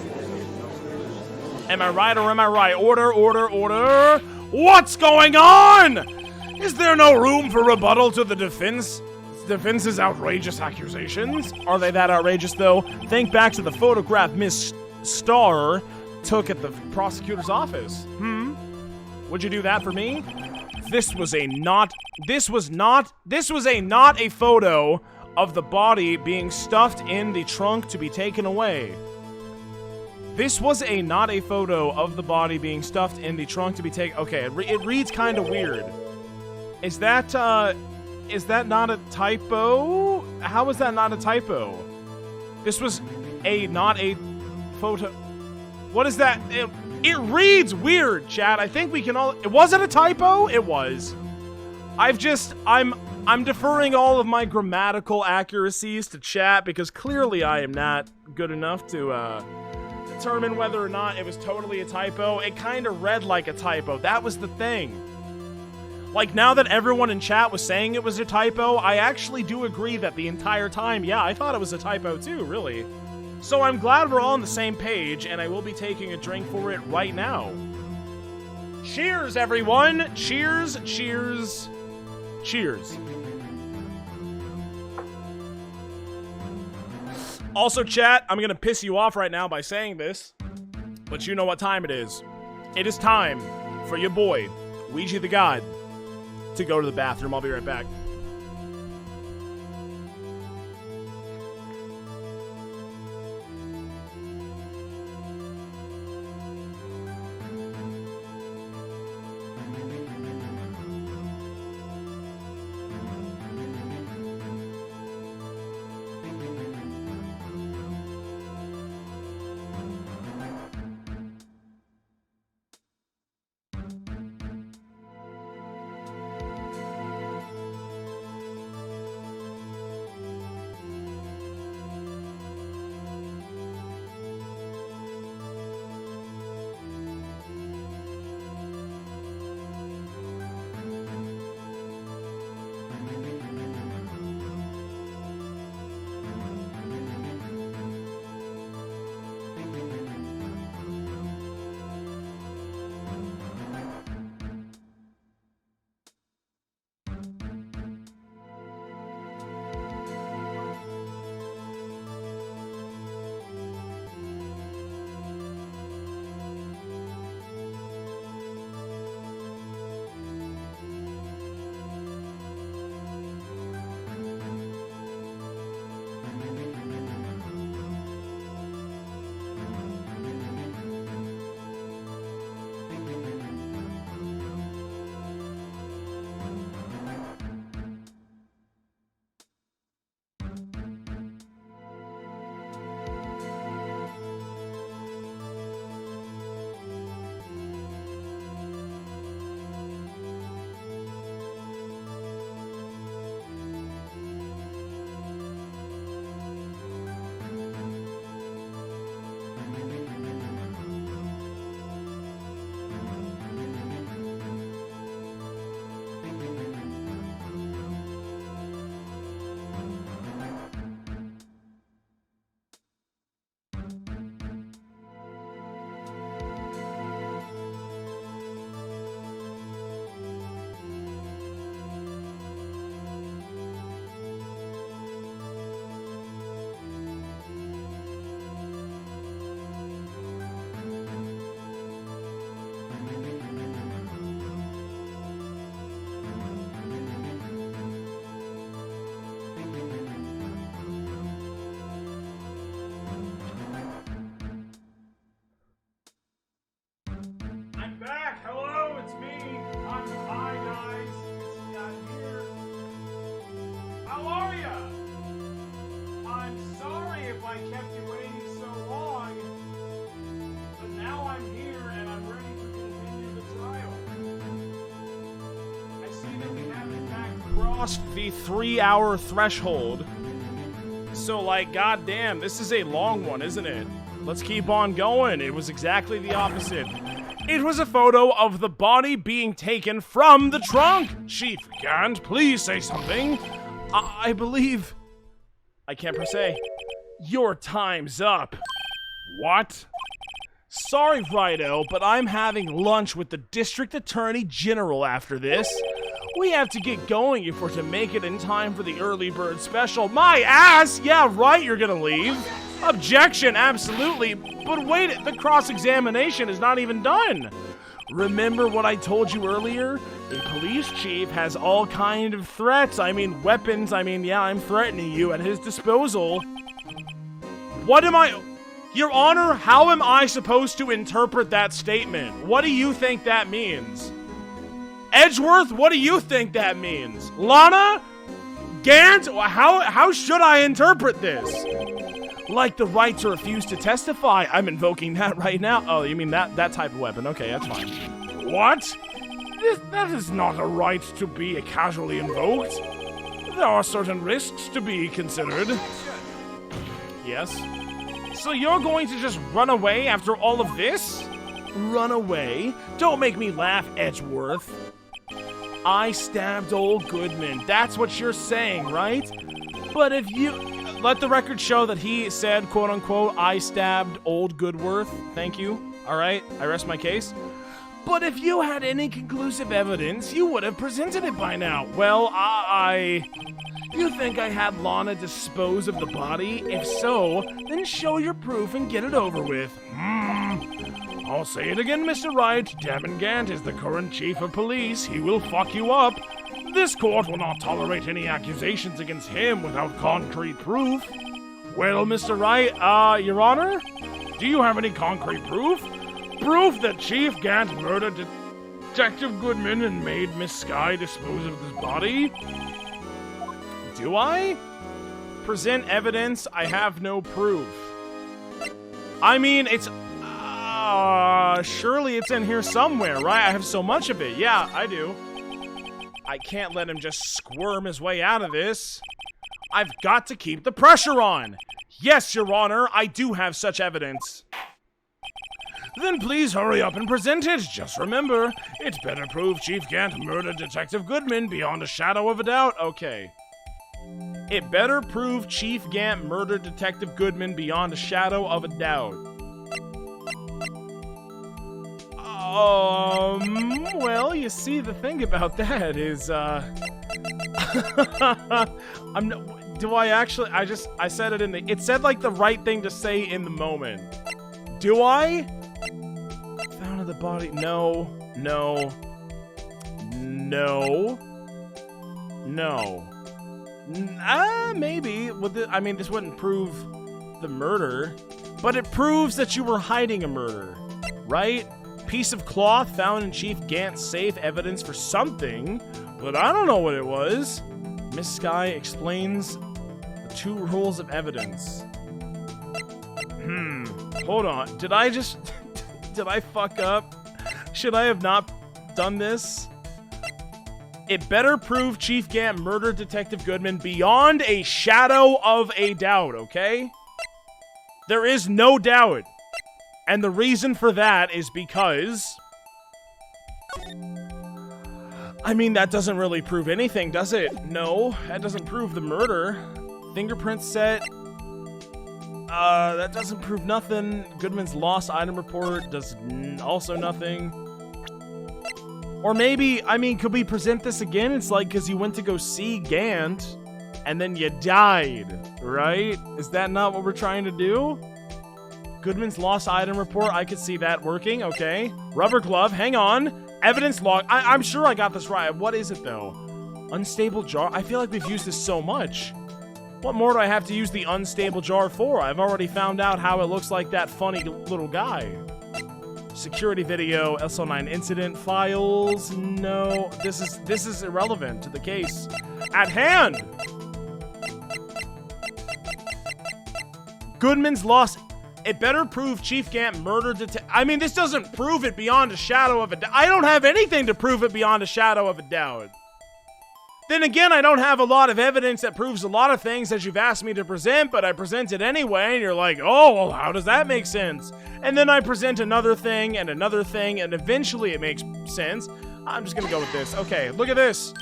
Am I right or am I right? Order, order, order. What's going on? Is there no room for rebuttal to the defense's outrageous accusations? Are they that outrageous, though? Think back to the photograph Miss Starr took at the prosecutor's office. Would you do that for me? This was not a photo of the body being stuffed in the trunk to be taken away. This was not a photo of the body being stuffed in the trunk to be taken. Okay, it reads kind of weird. Is that not a typo? How is that not a typo? This was not a photo. What is that? It reads weird, chat. I think we can all. Was it a typo? It was. I'm deferring all of my grammatical accuracies to chat because clearly I am not good enough to determine whether or not it was totally a typo. It kind of read like a typo. That was the thing. Like, now that everyone in chat was saying it was a typo, I actually do agree that the entire time, yeah, I thought it was a typo too, really. So I'm glad we're all on the same page, and I will be taking a drink for it right now. Cheers, everyone! Cheers, cheers, cheers. Also, chat, I'm gonna piss you off right now by saying this, but you know what time it is. It is time for your boy, Weegeethegod, to go to the bathroom. I'll be right back. crossed the 3-hour threshold. So, like, goddamn, this is a long one, isn't it? Let's keep on going. It was exactly the opposite. It was a photo of the body being taken from the trunk. Chief Gant, please say something. I believe... I can't per se. Your time's up. What? Sorry, Righto, but I'm having lunch with the District Attorney General after this. We have to get going if we're to make it in time for the early bird special. My ass! Yeah, right, you're gonna leave. Objection, absolutely. But wait, the cross-examination is not even done. Remember what I told you earlier? A police chief has all kind of threats. I mean, weapons. I mean, yeah, I'm threatening you at his disposal. What am I... Your Honor, how am I supposed to interpret that statement? What do you think that means? Edgeworth, what do you think that means? Lana? Gant? How should I interpret this? Like the right to refuse to testify. I'm invoking that right now. Oh, you mean that type of weapon. Okay, that's fine. What? That is not a right to be casually invoked. There are certain risks to be considered. Yes. So you're going to just run away after all of this? Run away? Don't make me laugh, Edgeworth. I stabbed old Goodman. That's what you're saying, right? But if you... Let the record show that he said, quote-unquote, I stabbed old Goodworth. Thank you. All right, I rest my case. But if you had any conclusive evidence, you would have presented it by now. Well, You think I had Lana dispose of the body? If so, then show your proof and get it over with. I'll say it again, Mr. Wright. Damon Gant is the current chief of police. He will fuck you up. This court will not tolerate any accusations against him without concrete proof. Well, Mr. Wright, Your Honor, do you have any concrete proof? Proof that Chief Gant murdered Detective Goodman and made Miss Skye dispose of this body? Do I? Present evidence, I have no proof. I mean, it's... surely it's in here somewhere, right? I have so much of it. Yeah, I do. I can't let him just squirm his way out of this. I've got to keep the pressure on. Yes, Your Honor, I do have such evidence. Then please hurry up and present it. Just remember, it's better prove Chief Gant murdered Detective Goodman beyond a shadow of a doubt. Okay. It better prove Chief Gant murdered Detective Goodman beyond a shadow of a doubt. Well, you see, the thing about that is, I said it in the, it said like the right thing to say in the moment. Do I? Found the body, no. Maybe. I mean, this wouldn't prove the murder, but it proves that you were hiding a murder, right? Piece of cloth found in Chief Gant's safe, evidence for something, but I don't know what it was. Miss Skye explains the 2 rules of evidence. Hold on. Did I fuck up? Should I have not done this? It better prove Chief Gant murdered Detective Goodman beyond a shadow of a doubt, okay? There is no doubt. And the reason for that is because... I mean, that doesn't really prove anything, does it? No, that doesn't prove the murder. Fingerprint set... that doesn't prove nothing. Goodman's lost item report does also nothing. Or maybe, I mean, could we present this again? It's like, because you went to go see Gant, and then you died, right? Is that not what we're trying to do? Goodman's lost item report, I could see that working, okay. Rubber glove, hang on. Evidence log, I'm sure I got this right. What is it, though? Unstable jar? I feel like we've used this so much. What more do I have to use the unstable jar for? I've already found out how it looks like that funny little guy. Security video, SL9 incident files. No, this is irrelevant to the case at hand. Goodman's lost. It better prove Chief Gant murdered I mean, this doesn't prove it beyond a shadow of a doubt. I don't have anything to prove it beyond a shadow of a doubt. Then again, I don't have a lot of evidence that proves a lot of things that you've asked me to present, but I present it anyway, and you're like, oh, well, how does that make sense? And then I present another thing, and eventually it makes sense. I'm just gonna go with this. Okay, look at this.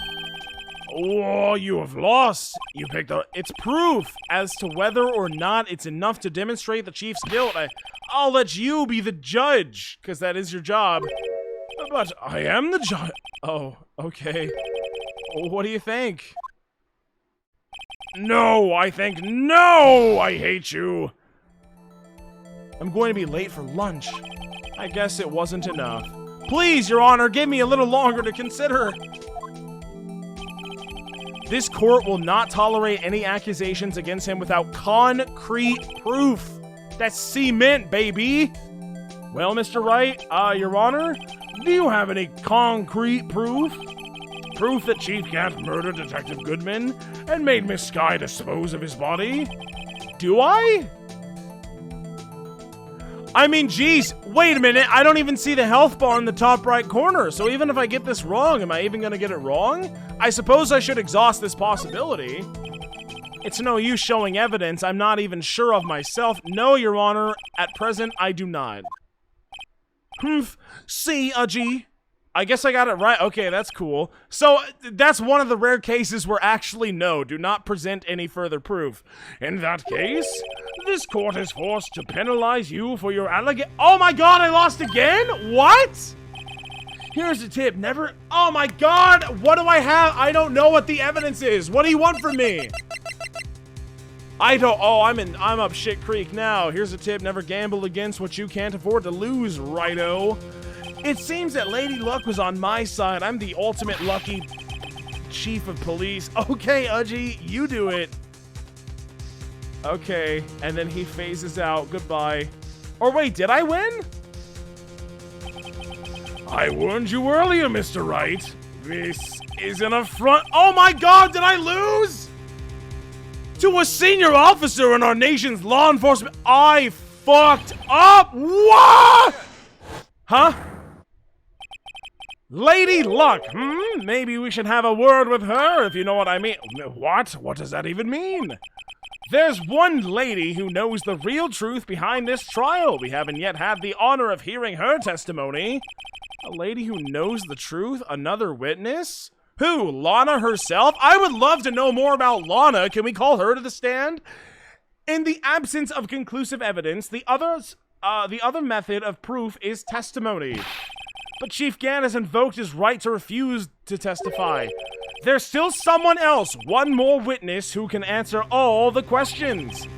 Oh, you have lost. You picked a... It's proof as to whether or not it's enough to demonstrate the chief's guilt. I'll let you be the judge, because that is your job. But I am the judge. Oh, okay. What do you think? No, I think no! I hate you. I'm going to be late for lunch. I guess it wasn't enough. Please, Your Honor, give me a little longer to consider. This court will not tolerate any accusations against him without concrete proof. That's cement, baby. Well, Mr. Wright, Your Honor, do you have any concrete proof? Proof that Chief Gant murdered Detective Goodman and made Miss Skye dispose of his body? Do I? I mean, geez, wait a minute. I don't even see the health bar in the top right corner. So even if I get this wrong, am I even going to get it wrong? I suppose I should exhaust this possibility. It's no use showing evidence I'm not even sure of myself. No, Your Honor, at present, I do not. Humph. See, Udgy. I guess I got it right. Okay, that's cool. So, that's one of the rare cases where actually no, do not present any further proof. In that case, this court is forced to penalize you for your Oh my god, I lost again? What? Here's a tip, never- Oh my god, what do I have? I don't know what the evidence is. What do you want from me? I don't- Oh, I'm up shit creek now. Here's a tip, never gamble against what you can't afford to lose, righto. It seems that Lady Luck was on my side. I'm the ultimate lucky chief of police. Okay, Udgy, you do it. Okay, and then he phases out. Goodbye. Or wait, did I win? I warned you earlier, Mr. Wright. This is an affront. Oh my god, did I lose? To a senior officer in our nation's law enforcement. I fucked up. What? Huh? Lady Luck, Maybe we should have a word with her, if you know what I mean. What? What does that even mean? There's one lady who knows the real truth behind this trial. We haven't yet had the honor of hearing her testimony. A lady who knows the truth? Another witness? Who? Lana herself? I would love to know more about Lana. Can we call her to the stand? In the absence of conclusive evidence, the other method of proof is testimony. But Chief Gant has invoked his right to refuse to testify. There's still someone else, one more witness who can answer all the questions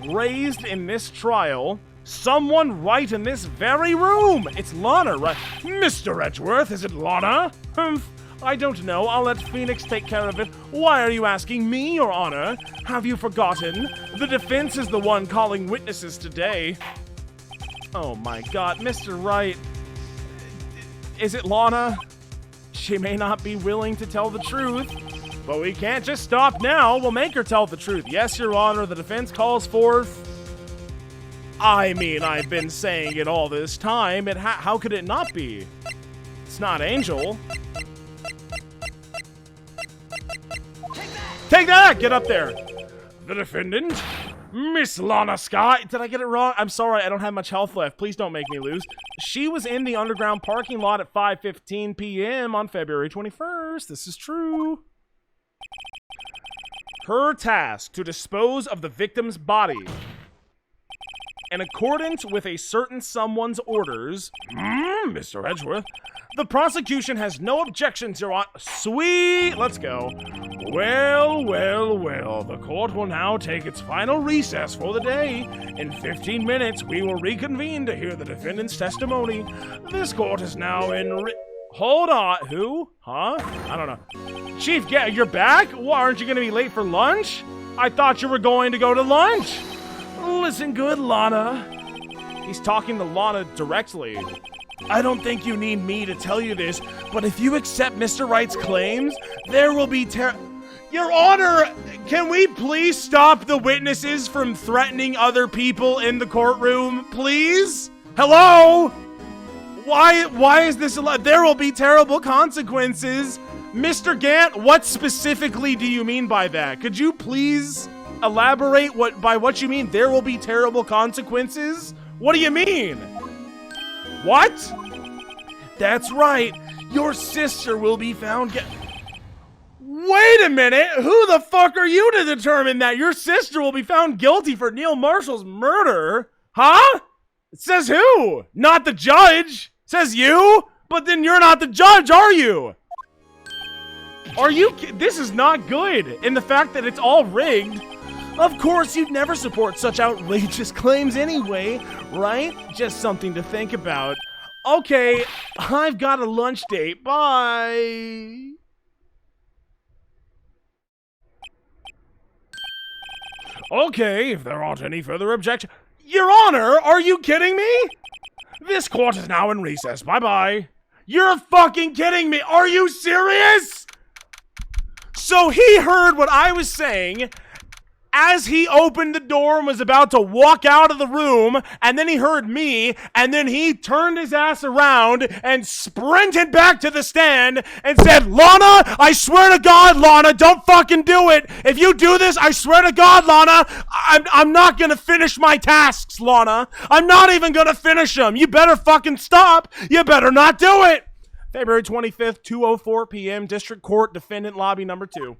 raised in this trial. Someone right in this very room. It's Lana, right? Mr. Edgeworth, is it Lana? I don't know. I'll let Phoenix take care of it. Why are you asking me, Your Honor? Have you forgotten? The defense is the one calling witnesses today. Oh my god, Mr. Wright. Is it Lana? She may not be willing to tell the truth, but we can't just stop now. We'll make her tell the truth. Yes, Your Honor, the defense calls forth... I mean, I've been saying it all this time, and how could it not be? It's not Angel. Take that! Get up there! The defendant, Miss Lana Skye. Did I get it wrong? I'm sorry, I don't have much health left. Please don't make me lose. She was in the underground parking lot at 5:15 p.m. on February 21st. This is true. Her task to dispose of the victim's body. In accordance with a certain someone's orders, Mr. Edgeworth, the prosecution has no objections, Your Honor. Sweet! Let's go. Well, well, well. The court will now take its final recess for the day. In 15 minutes, we will reconvene to hear the defendant's testimony. This court is now in Hold on. Who? Huh? I don't know. Chief, you're back? Well, aren't you going to be late for lunch? I thought you were going to go to lunch. Listen good, Lana. He's talking to Lana directly. I don't think you need me to tell you this, but if you accept Mr. Wright's claims, there will be Your Honor, can we please stop the witnesses from threatening other people in the courtroom, please? Hello? Why is this allowed? There will be terrible consequences. Mr. Gant, what specifically do you mean by that? Could you please elaborate by what you mean there will be terrible consequences? What do you mean? What? That's right. Your sister will be found Wait a minute. Who the fuck are you to determine that your sister will be found guilty for Neil Marshall's murder? Huh? It says who? Not the judge. It says you? But then you're not the judge, are you? This is not good. And the fact that it's all rigged. Of course, you'd never support such outrageous claims anyway, right? Just something to think about. Okay, I've got a lunch date. Bye. Okay, if there aren't any further objections. Your Honor, are you kidding me? This court is now in recess. Bye-bye. You're fucking kidding me. Are you serious? So he heard what I was saying as he opened the door and was about to walk out of the room, and then he heard me, and then he turned his ass around and sprinted back to the stand and said, Lana, I swear to God, Lana, don't fucking do it. If you do this, I swear to God, Lana, I'm not gonna finish my tasks, Lana. I'm not even gonna finish them. You better fucking stop. You better not do it. February 25th, 2:04 p.m., District Court, Defendant Lobby number 2.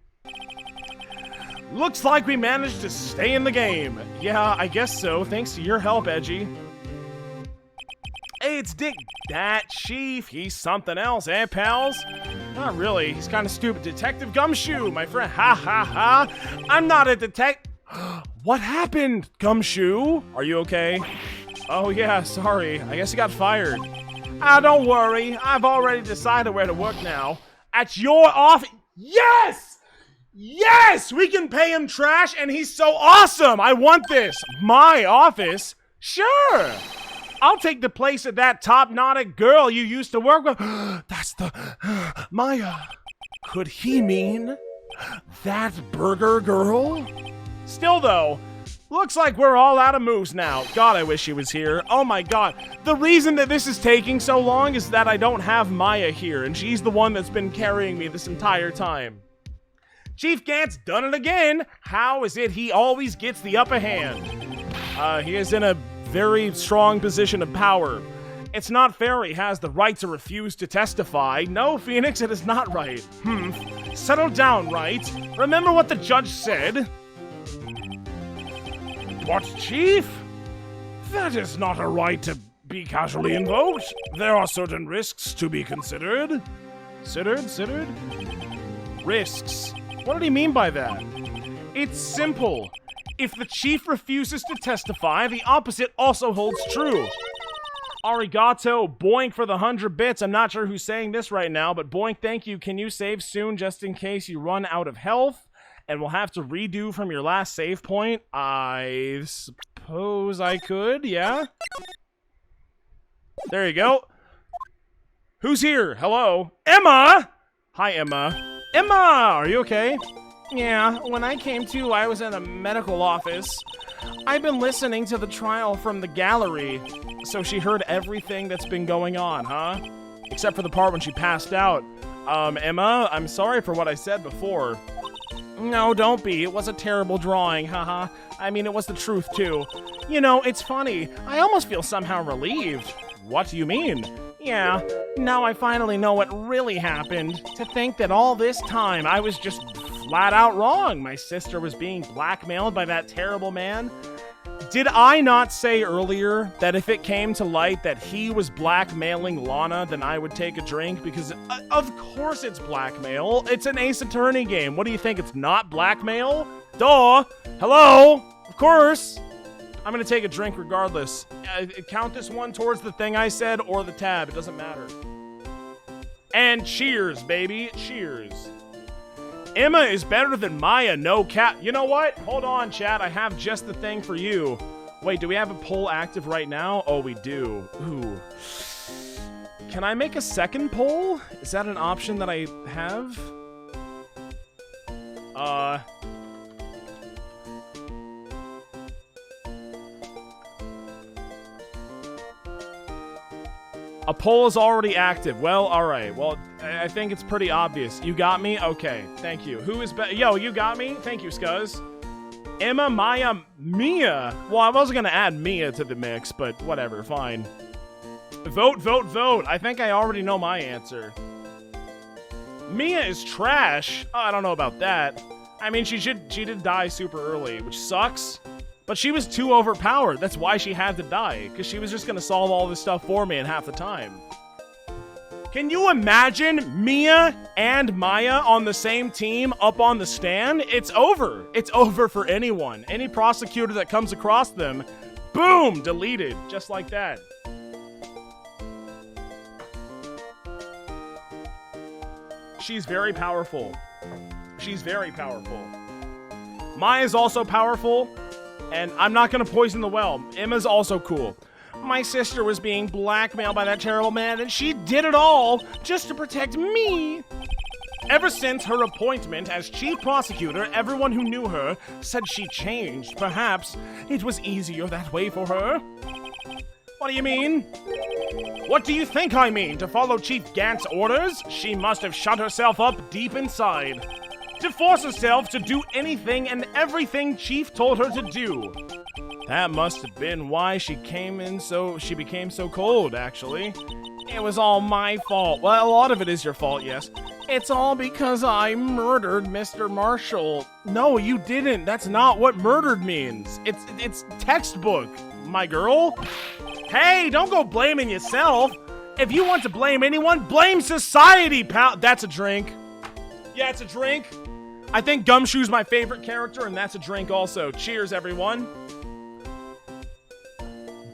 Looks like we managed to stay in the game. Yeah, I guess so, thanks to your help, Edgy. Hey, it's Dick. That chief, he's something else, eh, pals? Not really, he's kind of stupid. Detective Gumshoe, my friend. Ha ha ha. I'm not a detective. What happened, Gumshoe? Are you okay? Oh yeah, sorry. I guess you got fired. Ah, don't worry. I've already decided where to work now. At your office. Yes! Yes! We can pay him trash and he's so awesome! I want this! My office? Sure! I'll take the place of that top-knotted girl you used to work with. That's Maya. Could he mean that burger girl? Still though, looks like we're all out of moves now. God, I wish he was here. Oh my God. The reason that this is taking so long is that I don't have Maya here, and she's the one that's been carrying me this entire time. Chief Gant's done it again. How is it he always gets the upper hand? He is in a very strong position of power. It's not fair he has the right to refuse to testify. No, Phoenix, it is not right. Settle down, right? Remember what the judge said? What, Chief? That is not a right to be casually invoked. There are certain risks to be considered. Considered? Risks. What did he mean by that? It's simple. If the chief refuses to testify, the opposite also holds true. Arigato, boink for the 100 bits. I'm not sure who's saying this right now, but boink, thank you. Can you save soon just in case you run out of health? And we'll have to redo from your last save point. I suppose I could, yeah? There you go. Who's here? Hello? Emma! Hi, Emma. Emma, are you okay? Yeah, when I came to, I was in a medical office. I've been listening to the trial from the gallery, so she heard everything that's been going on, huh? Except for the part when she passed out. Emma, I'm sorry for what I said before. No, don't be. It was a terrible drawing, haha. I mean, it was the truth, too. You know, it's funny. I almost feel somehow relieved. What do you mean? Yeah, now I finally know what really happened. To think that all this time I was just flat out wrong. My sister was being blackmailed by that terrible man. Did I not say earlier that if it came to light that he was blackmailing Lana, then I would take a drink? Because of course it's blackmail. It's an Ace Attorney game. What do you think? It's not blackmail? Duh. Hello? Of course. I'm gonna take a drink regardless. Count this one towards the thing I said or the tab. It doesn't matter. And cheers, baby. Cheers. Emma is better than Maya, no cap. You know what? Hold on, chat. I have just the thing for you. Wait, do we have a poll active right now? Oh, we do. Ooh. Can I make a second poll? Is that an option that I have? A poll is already active. Well, alright. Well, I think it's pretty obvious. You got me? Okay, thank you. Who is better? Yo, you got me? Thank you, Scuzz. Emma, Maya, Mia. Well, I wasn't gonna add Mia to the mix, but whatever, fine. Vote, vote, vote. I think I already know my answer. Mia is trash. Oh, I don't know about that. I mean, she did die super early, which sucks. But she was too overpowered. That's why she had to die, because she was just going to solve all this stuff for me in half the time. Can you imagine Mia and Maya on the same team up on the stand? It's over. It's over for anyone. Any prosecutor that comes across them, boom, deleted, just like that. She's very powerful. She's very powerful. Maya's also powerful. And I'm not gonna poison the well. Emma's also cool. My sister was being blackmailed by that terrible man, and she did it all just to protect me. Ever since her appointment as chief prosecutor, everyone who knew her said she changed. Perhaps it was easier that way for her. What do you mean? What do you think I mean? To follow Chief Gant's orders? She must have shut herself up deep inside. To force herself to do anything and everything Chief told her to do. That must have been why she became so cold, actually. It was all my fault. Well, a lot of it is your fault, yes. It's all because I murdered Mr. Marshall. No, you didn't. That's not what murdered means. It's textbook, my girl. Hey, don't go blaming yourself. If you want to blame anyone, blame society, pal. That's a drink. Yeah, it's a drink. I think Gumshoe's my favorite character, and that's a drink also. Cheers, everyone.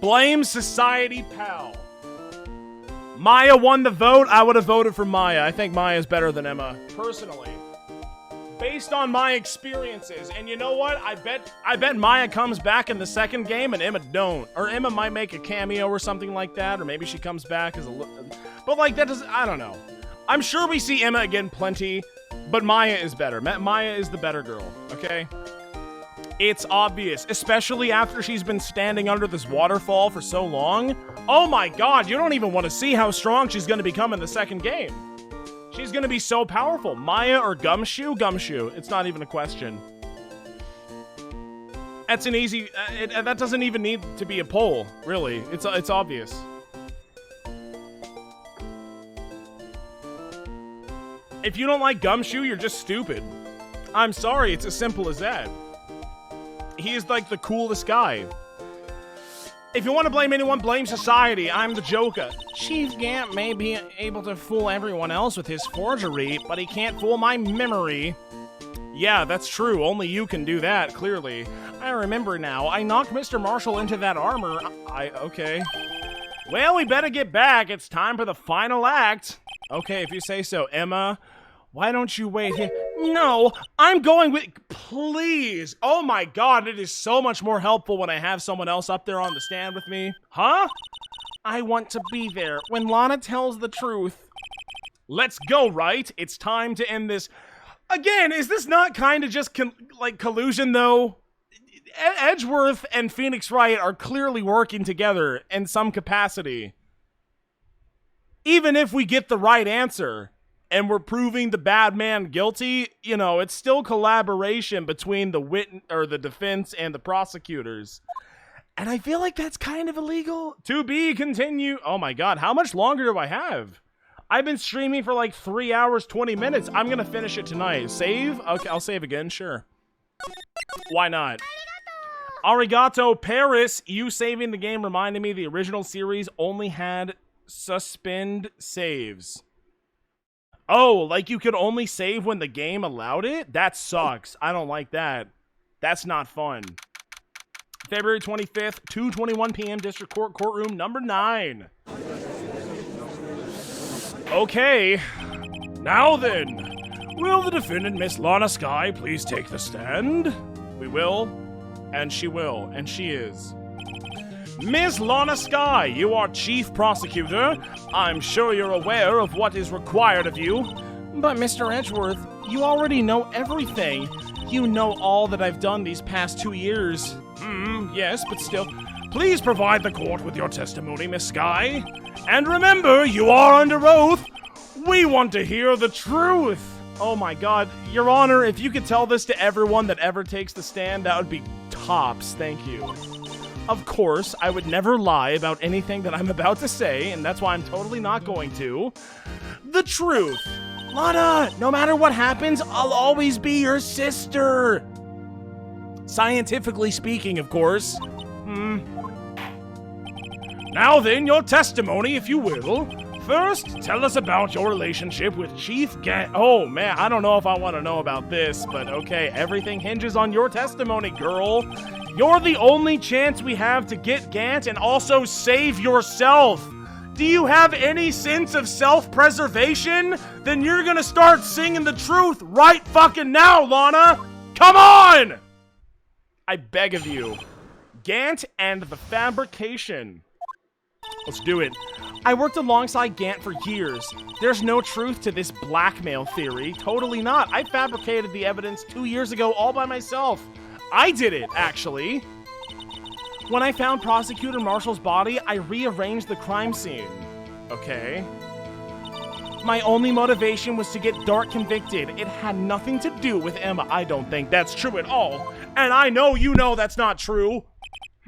Blame society, pal. Maya won the vote. I would have voted for Maya. I think Maya's better than Emma, personally. Based on my experiences. And you know what? I bet Maya comes back in the second game and Emma don't. Or Emma might make a cameo or something like that. Or maybe she comes back as a... But like, that doesn't... I don't know. I'm sure we see Emma again plenty. But Maya is better. Maya is the better girl, okay? It's obvious, especially after she's been standing under this waterfall for so long. Oh my god, you don't even want to see how strong she's going to become in the second game. She's going to be so powerful. Maya or Gumshoe? Gumshoe. It's not even a question. That's an easy... that doesn't even need to be a poll, really. It's obvious. If you don't like Gumshoe, you're just stupid. I'm sorry, it's as simple as that. He is like the coolest guy. If you want to blame anyone, blame society. I'm the Joker. Chief Gant may be able to fool everyone else with his forgery, but he can't fool my memory. Yeah, that's true. Only you can do that, clearly. I remember now. I knocked Mr. Marshall into that armor. Okay. Well, we better get back. It's time for the final act. Okay, if you say so. Emma, why don't you wait here? No, I'm going with... Please. Oh my god, it is so much more helpful when I have someone else up there on the stand with me. Huh? I want to be there when Lana tells the truth. Let's go, right? It's time to end this. Again, is this not kind of just collusion, though? Edgeworth and Phoenix Wright are clearly working together in some capacity. Even if we get the right answer and we're proving the bad man guilty, you know, it's still collaboration between the defense and the prosecutors. And I feel like that's kind of illegal. To be continued. Oh my god, how much longer do I have? I've been streaming for like 3 hours, 20 minutes. I'm gonna finish it tonight. Save? Okay, I'll save again, sure. Why not? Arigato, Paris. You saving the game reminded me the original series only had suspend saves. Oh, like you could only save when the game allowed it? That sucks. I don't like that. That's not fun. February 25th, 2:21 p.m. District Court, courtroom number 9. Okay. Now then, will the defendant, Miss Lana Skye, please take the stand? We will, and she will, and she is. Miss Lana Skye, you are chief prosecutor. I'm sure you're aware of what is required of you. But Mr. Edgeworth, you already know everything. You know all that I've done these past 2 years. Yes, but still. Please provide the court with your testimony, Miss Sky. And remember, you are under oath. We want to hear the truth. Oh my god, Your Honor, if you could tell this to everyone that ever takes the stand, that would be tops, thank you. Of course, I would never lie about anything that I'm about to say, and that's why I'm totally not going to. The truth. Lana, no matter what happens, I'll always be your sister. Scientifically speaking, of course. Now then, your testimony, if you will. First, tell us about your relationship with Chief Gant. Oh man, I don't know if I want to know about this, but okay, everything hinges on your testimony, girl. You're the only chance we have to get Gant and also save yourself. Do you have any sense of self-preservation? Then you're gonna start singing the truth right fucking now, Lana. Come on! I beg of you. Gant and the fabrication. Let's do it. I worked alongside Gant for years. There's no truth to this blackmail theory. Totally not. I fabricated the evidence 2 years ago all by myself. I did it, actually. When I found Prosecutor Marshall's body, I rearranged the crime scene. Okay. My only motivation was to get Dart convicted. It had nothing to do with Emma. I don't think that's true at all. And I know you know that's not true.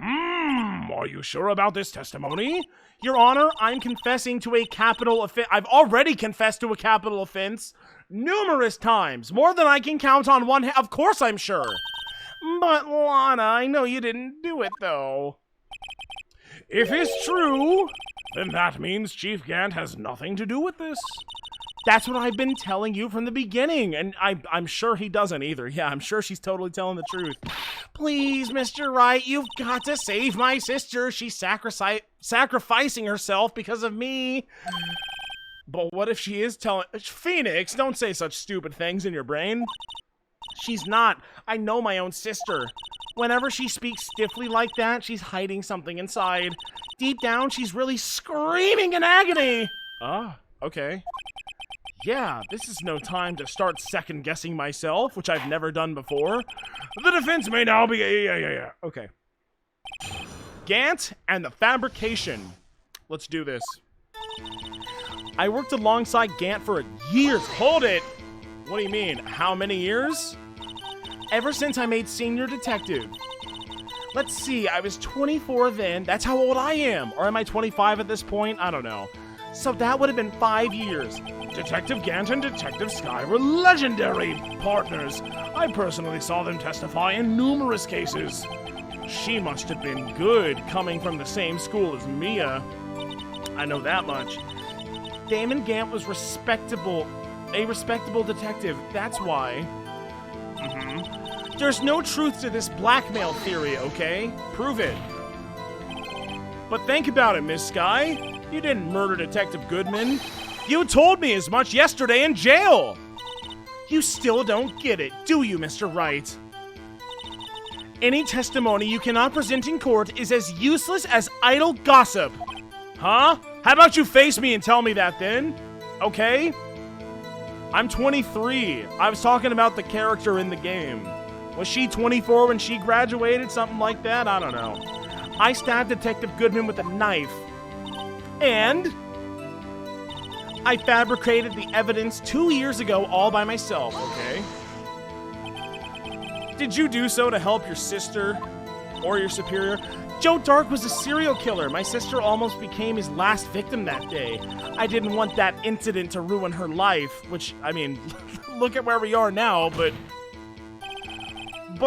Are you sure about this testimony? Your Honor, I'm confessing to a capital offense. I've already confessed to a capital offense numerous times. More than I can count on one hand. Of course I'm sure. But Lana, I know you didn't do it though. If it's true, then that means Chief Gant has nothing to do with this. That's what I've been telling you from the beginning, and I'm sure he doesn't either. Yeah, I'm sure she's totally telling the truth. Please, Mr. Wright, you've got to save my sister. She's sacrificing herself because of me. But what if she is telling... Phoenix, don't say such stupid things in your brain. She's not. I know my own sister. Whenever she speaks stiffly like that, she's hiding something inside. Deep down, she's really screaming in agony. Ah, okay. Yeah, this is no time to start second-guessing myself, which I've never done before. The defense may now be... Yeah. Okay. Gant and the fabrication. Let's do this. I worked alongside Gant for years. Hold it! What do you mean? How many years? Ever since I made senior detective. Let's see, I was 24 then. That's how old I am. Or am I 25 at this point? I don't know. So that would have been 5 years. Detective Gant and Detective Sky were legendary partners. I personally saw them testify in numerous cases. She must have been good, coming from the same school as Mia. I know that much. Damon Gant was a respectable detective. That's why. There's no truth to this blackmail theory, okay? Prove it. But think about it, Miss Sky. You didn't murder Detective Goodman. You told me as much yesterday in jail. You still don't get it, do you, Mr. Wright? Any testimony you cannot present in court is as useless as idle gossip. Huh? How about you face me and tell me that then? Okay? I'm 23. I was talking about the character in the game. Was she 24 when she graduated? Something like that? I don't know. I stabbed Detective Goodman with a knife. And I fabricated the evidence 2 years ago all by myself, okay? Did you do so to help your sister or your superior? Joe Dark was a serial killer. My sister almost became his last victim that day. I didn't want that incident to ruin her life, which, I mean, look at where we are now, but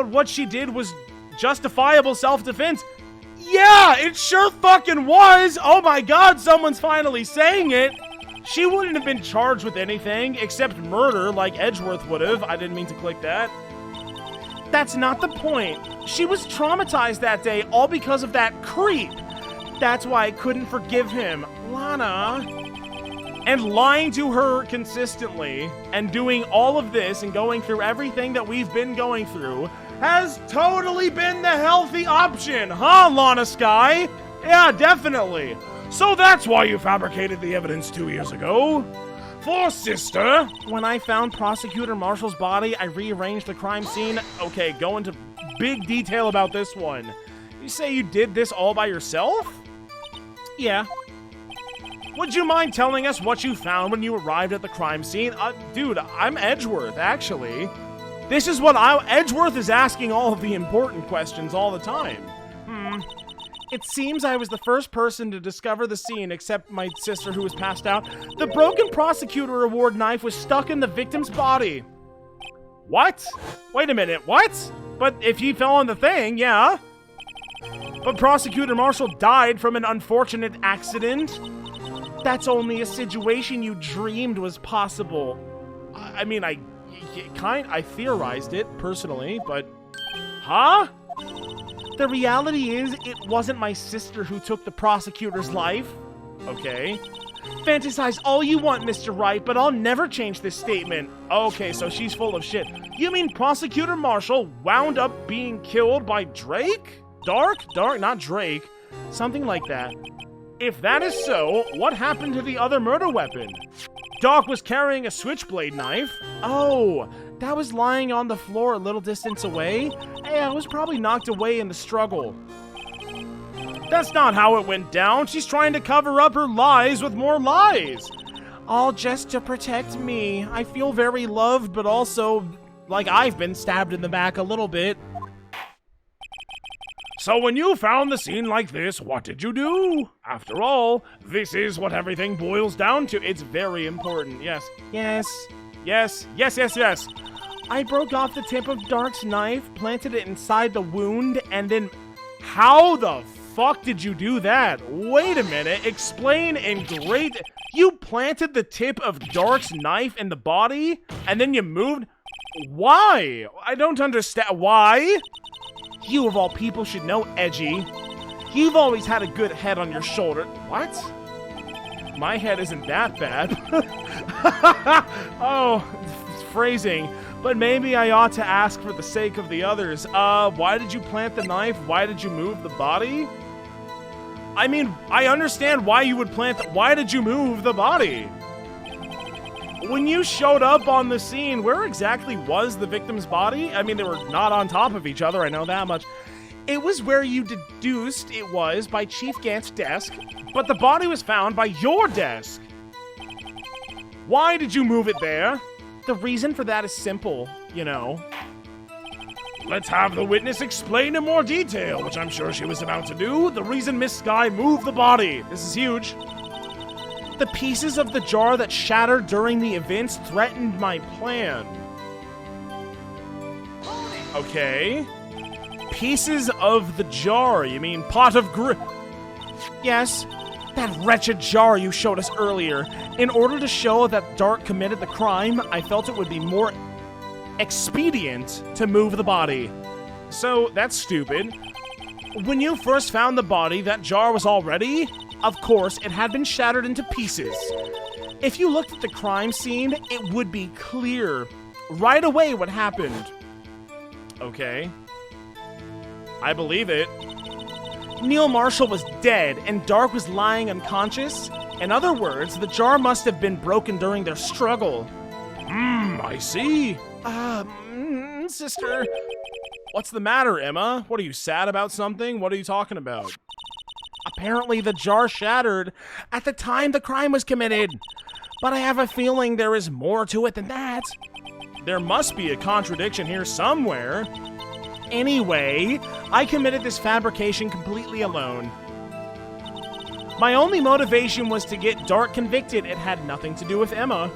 what she did was justifiable self-defense. Yeah, it sure fucking was! Oh my god, someone's finally saying it! She wouldn't have been charged with anything except murder like Edgeworth would have. I didn't mean to click that. That's not the point. She was traumatized that day all because of that creep. That's why I couldn't forgive him. Lana. And lying to her consistently and doing all of this and going through everything that we've been going through has totally been the healthy option, huh, Lana Sky? Yeah, definitely. So that's why you fabricated the evidence 2 years ago? For sister? When I found Prosecutor Marshall's body, I rearranged the crime scene. Okay, go into big detail about this one. You say you did this all by yourself? Yeah. Would you mind telling us what you found when you arrived at the crime scene? Dude, I'm Edgeworth, actually. This is what Edgeworth is asking all of the important questions all the time. It seems I was the first person to discover the scene except my sister who was passed out. The broken prosecutor award knife was stuck in the victim's body. What? Wait a minute, what? But if he fell on the thing, yeah. But Prosecutor Marshall died from an unfortunate accident. That's only a situation you dreamed was possible. I mean, I theorized it, personally, but... Huh? The reality is, it wasn't my sister who took the prosecutor's life. Okay. Fantasize all you want, Mr. Wright, but I'll never change this statement. Okay, so she's full of shit. You mean Prosecutor Marshall wound up being killed by Drake? Dark, not Drake. Something like that. If that is so, what happened to the other murder weapon? Doc was carrying a switchblade knife. Oh, that was lying on the floor a little distance away. Hey, it was probably knocked away in the struggle. That's not how it went down. She's trying to cover up her lies with more lies. All just to protect me. I feel very loved, but also like I've been stabbed in the back a little bit. So when you found the scene like this, what did you do? After all, this is what everything boils down to. It's very important. Yes. I broke off the tip of Dark's knife, planted it inside the wound, and then... How the fuck did you do that? Wait a minute. Explain in great... You planted the tip of Dark's knife in the body, and then you moved... Why? I don't understand. Why? You of all people should know, Edgy. You've always had a good head on your shoulder. What? My head isn't that bad. Oh, phrasing. But maybe I ought to ask for the sake of the others. Why did you plant the knife? Why did you move the body? I mean, I understand why you would plant why did you move the body? When you showed up on the scene, where exactly was the victim's body? I mean, they were not on top of each other, I know that much. It was where you deduced it was by Chief Gant's desk, but the body was found by your desk. Why did you move it there? The reason for that is simple, you know. Let's have the witness explain in more detail, which I'm sure she was about to do. The reason Miss Sky moved the body. This is huge. The pieces of the jar that shattered during the events threatened my plan. Okay. Pieces of the jar, you mean pot of Yes, that wretched jar you showed us earlier. In order to show that Dark committed the crime, I felt it would be more expedient to move the body. So, that's stupid. When you first found the body, that jar was already... Of course, it had been shattered into pieces. If you looked at the crime scene, it would be clear right away what happened. Okay. I believe it. Neil Marshall was dead, and Dark was lying unconscious. In other words, the jar must have been broken during their struggle. I see. Sister. What's the matter, Emma? What, are you sad about something? What are you talking about? Apparently the jar shattered at the time the crime was committed. But I have a feeling there is more to it than that. There must be a contradiction here somewhere. Anyway, I committed this fabrication completely alone. My only motivation was to get Dark convicted. It had nothing to do with Emma.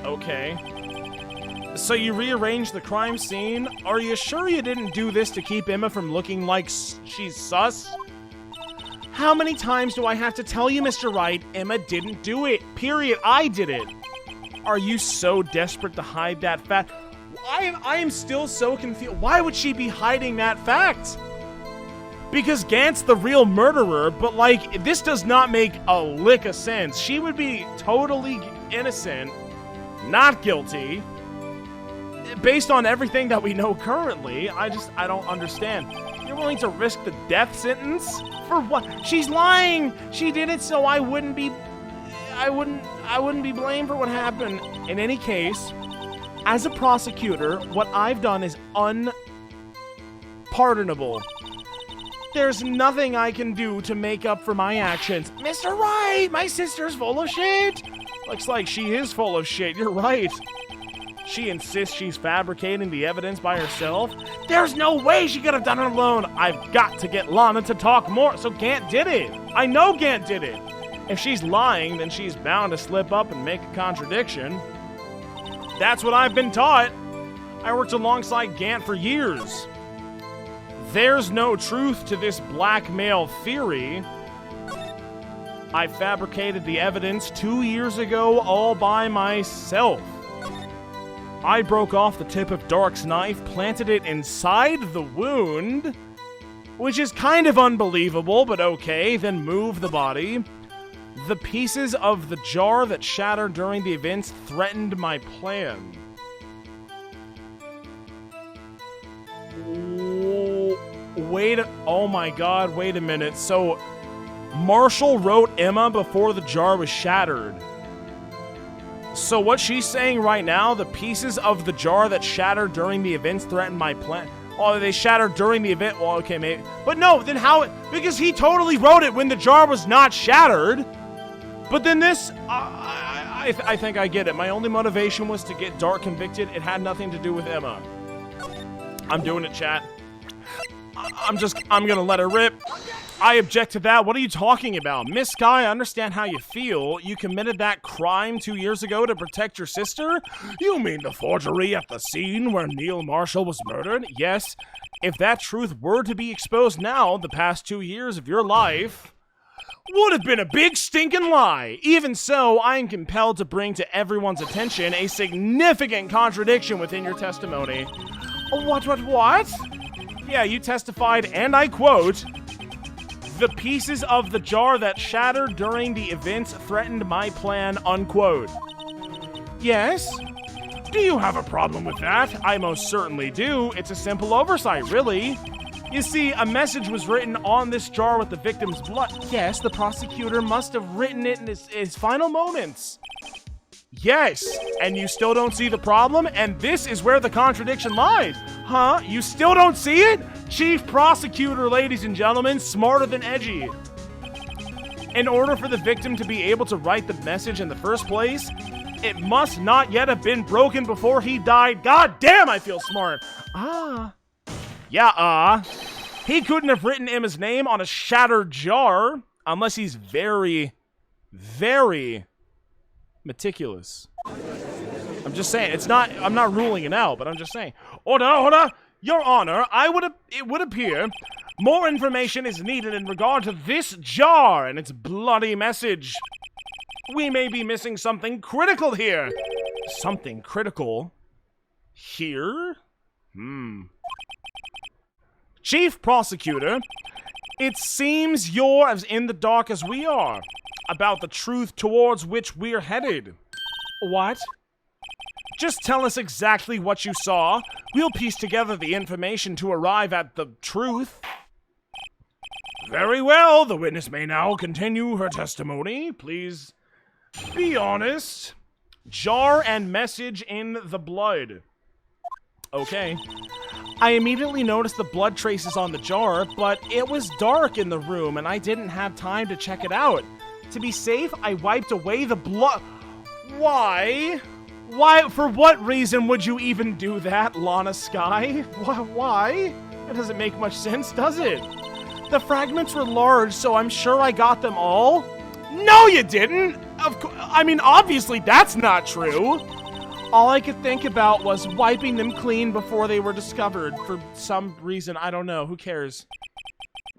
Okay. So you rearranged the crime scene? Are you sure you didn't do this to keep Emma from looking like she's sus? How many times do I have to tell you, Mr. Wright? Emma didn't do it. Period. I did it. Are you so desperate to hide that fact? I am still so confused. Why would she be hiding that fact? Because Gant's the real murderer, but like, this does not make a lick of sense. She would be totally innocent, not guilty, based on everything that we know currently. I don't understand. You're willing to risk the death sentence? For what? She's lying! She did it so I wouldn't be blamed for what happened. In any case, as a prosecutor, what I've done is unpardonable. There's nothing I can do to make up for my actions. Mr. Right, my sister's full of shit. Looks like she is full of shit, you're right. She insists she's fabricating the evidence by herself. There's no way she could have done it alone. I've got to get Lana to talk more. So Gant did it. I know Gant did it. If she's lying, then she's bound to slip up and make a contradiction. That's what I've been taught. I worked alongside Gant for years. There's no truth to this blackmail theory. I fabricated the evidence 2 years ago all by myself. I broke off the tip of Dark's knife, planted it inside the wound, which is kind of unbelievable, but okay, then moved the body. The pieces of the jar that shattered during the events threatened my plan. Oh my god, wait a minute. So, Marshall wrote Emma before the jar was shattered. So what she's saying right now, the pieces of the jar that shattered during the events threatened my plan. Oh, they shattered during the event. Well, okay, maybe. But no, then how? Because he totally wrote it when the jar was not shattered. But then this, I think I get it. My only motivation was to get Dark convicted. It had nothing to do with Emma. I'm doing it, chat. I'm gonna let her rip. I object to that. What are you talking about? Miss Sky, I understand how you feel. You committed that crime 2 years ago to protect your sister? You mean the forgery at the scene where Neil Marshall was murdered? Yes. If that truth were to be exposed now, the past 2 years of your life would have been a big stinking lie. Even so, I am compelled to bring to everyone's attention a significant contradiction within your testimony. What? Yeah, you testified, and I quote, "The pieces of the jar that shattered during the events threatened my plan," unquote. Yes? Do you have a problem with that? I most certainly do. It's a simple oversight, really. You see, a message was written on this jar with the victim's blood. Yes, the prosecutor must have written it in his final moments. Yes, and you still don't see the problem? And this is where the contradiction lies. Huh? You still don't see it? Chief Prosecutor, ladies and gentlemen, smarter than edgy. In order for the victim to be able to write the message in the first place, it must not yet have been broken before he died. God damn, I feel smart. He couldn't have written Emma's name on a shattered jar unless he's very, very meticulous. I'm just saying, I'm not ruling it out, but I'm just saying. Order! Your Honor, it would appear more information is needed in regard to this jar and its bloody message. We may be missing something critical here. Something critical? Here? Chief Prosecutor, it seems you're as in the dark as we are about the truth towards which we're headed. What? Just tell us exactly what you saw. We'll piece together the information to arrive at the truth. Very well, the witness may now continue her testimony. Please be honest. Jar and message in the blood. Okay. I immediately noticed the blood traces on the jar, but it was dark in the room and I didn't have time to check it out. To be safe, I wiped away the blood. Why? For what reason would you even do that, Lana Sky? Why? It doesn't make much sense, does it? The fragments were large, so I'm sure I got them all. No, you didn't! Obviously that's not true. All I could think about was wiping them clean before they were discovered. For some reason, I don't know. Who cares?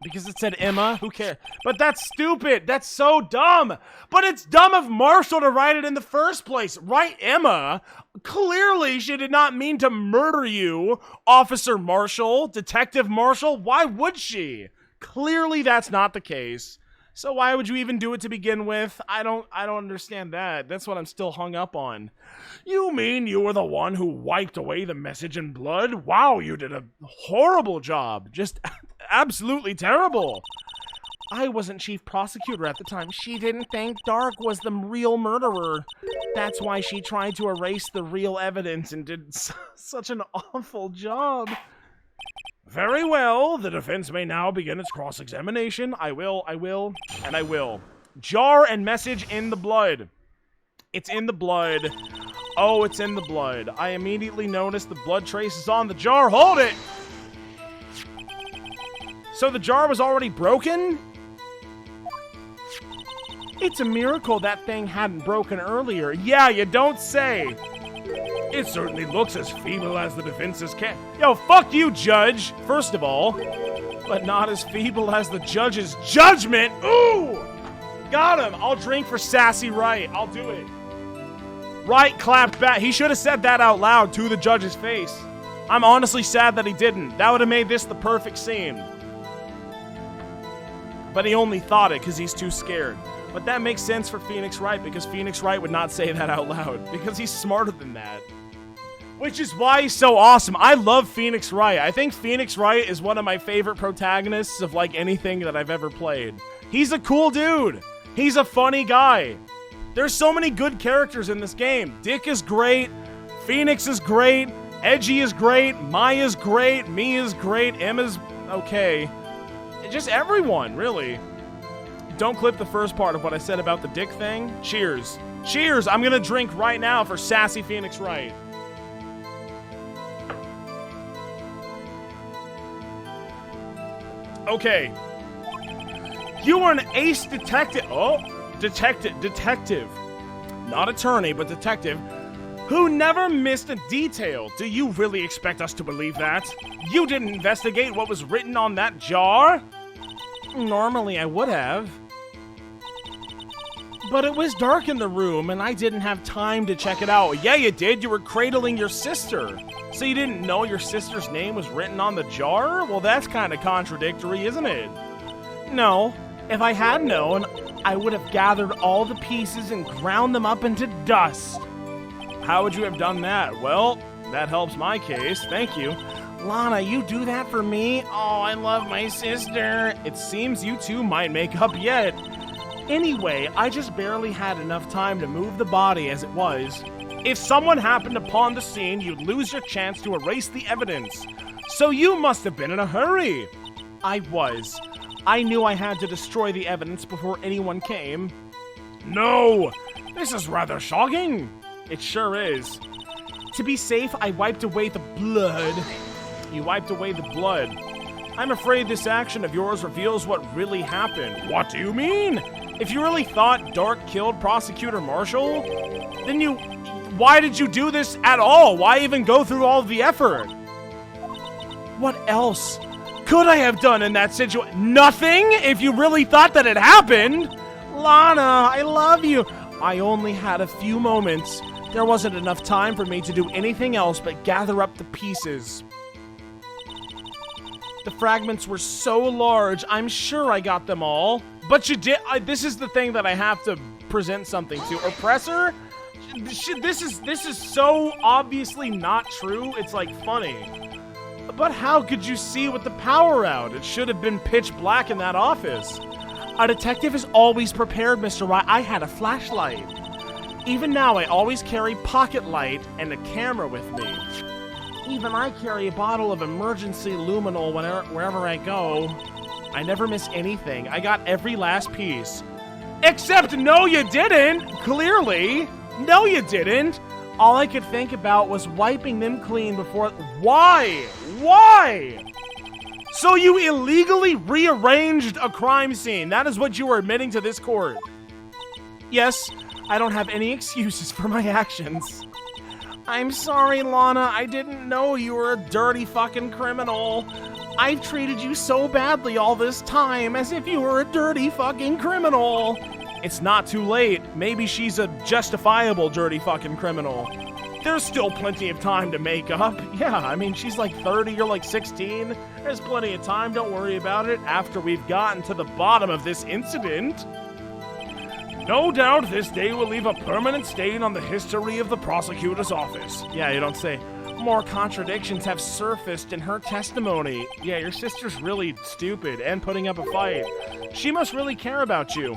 Because it said Emma? Who cares? But that's stupid. That's so dumb. But it's dumb of Marshall to write it in the first place. Write Emma? Clearly, she did not mean to murder you, Officer Marshall, Detective Marshall. Why would she? Clearly, that's not the case. So why would you even do it to begin with? I don't understand that. That's what I'm still hung up on. You mean you were the one who wiped away the message in blood? Wow, you did a horrible job. Just absolutely terrible. I wasn't chief prosecutor at the time. She didn't think Dark was the real murderer. That's why she tried to erase the real evidence and did such an awful job. Very well. The defense may now begin its cross-examination. I will, and I will. Jar and message in the blood. It's in the blood. Oh, it's in the blood. I immediately noticed the blood traces on the jar. Hold it! So the jar was already broken? It's a miracle that thing hadn't broken earlier. Yeah, you don't say. It certainly looks as feeble as the defenses can. Yo, fuck you, Judge, first of all. But not as feeble as the judge's judgment. Ooh! Got him. I'll drink for Sassy Wright. I'll do it. Wright clapped back. He should have said that out loud to the judge's face. I'm honestly sad that he didn't. That would have made this the perfect scene. But he only thought it because he's too scared. But that makes sense for Phoenix Wright because Phoenix Wright would not say that out loud because he's smarter than that. Which is why he's so awesome. I love Phoenix Wright. I think Phoenix Wright is one of my favorite protagonists of like anything that I've ever played. He's a cool dude. He's a funny guy. There's so many good characters in this game. Dick is great. Phoenix is great. Edgy is great. Maya's great. Me is great. Emma's okay. Just everyone, really. Don't clip the first part of what I said about the dick thing. Cheers. Cheers! I'm gonna drink right now for Sassy Phoenix Wright. Okay. You are an ace detective. Oh, detective. Not attorney, but detective. Who never missed a detail. Do you really expect us to believe that? You didn't investigate what was written on that jar? Normally I would have. But it was dark in the room and I didn't have time to check it out. Yeah, you did. You were cradling your sister. So you didn't know your sister's name was written on the jar? Well, that's kind of contradictory, isn't it? No. If I had known, I would have gathered all the pieces and ground them up into dust. How would you have done that? Well, that helps my case. Thank you. Lana, you do that for me? Oh, I love my sister. It seems you two might make up yet. Anyway, I just barely had enough time to move the body as it was. If someone happened upon the scene, you'd lose your chance to erase the evidence. So you must have been in a hurry. I was. I knew I had to destroy the evidence before anyone came. No! This is rather shocking. It sure is. To be safe, I wiped away the blood. You wiped away the blood. I'm afraid this action of yours reveals what really happened. What do you mean? If you really thought Dark killed Prosecutor Marshall, then why did you do this at all? Why even go through all of the effort? What else could I have done in that situation? Nothing? If you really thought that it happened? Lana, I love you. I only had a few moments. There wasn't enough time for me to do anything else but gather up the pieces. The fragments were so large, I'm sure I got them all. But you did. This is the thing that I have to present something to. Oppressor? This is so obviously not true. It's like funny. But how could you see with the power out? It should have been pitch black in that office. A detective is always prepared, Mr. Wright. I had a flashlight. Even now, I always carry pocket light and a camera with me. Even I carry a bottle of emergency luminol wherever I go. I never miss anything. I got every last piece. Except, no, you didn't! Clearly. No, you didn't! All I could think about was wiping them clean before... Why? Why? So you illegally rearranged a crime scene. That is what you were admitting to this court. Yes, I don't have any excuses for my actions. I'm sorry, Lana. I didn't know you were a dirty fucking criminal. I've treated you so badly all this time, as if you were a dirty fucking criminal. It's not too late. Maybe she's a justifiable dirty fucking criminal. There's still plenty of time to make up. Yeah, I mean, she's like 30, you're like 16. There's plenty of time, don't worry about it, after we've gotten to the bottom of this incident. No doubt this day will leave a permanent stain on the history of the prosecutor's office. Yeah, you don't say. More contradictions have surfaced in her testimony. Yeah, your sister's really stupid and putting up a fight. She must really care about you.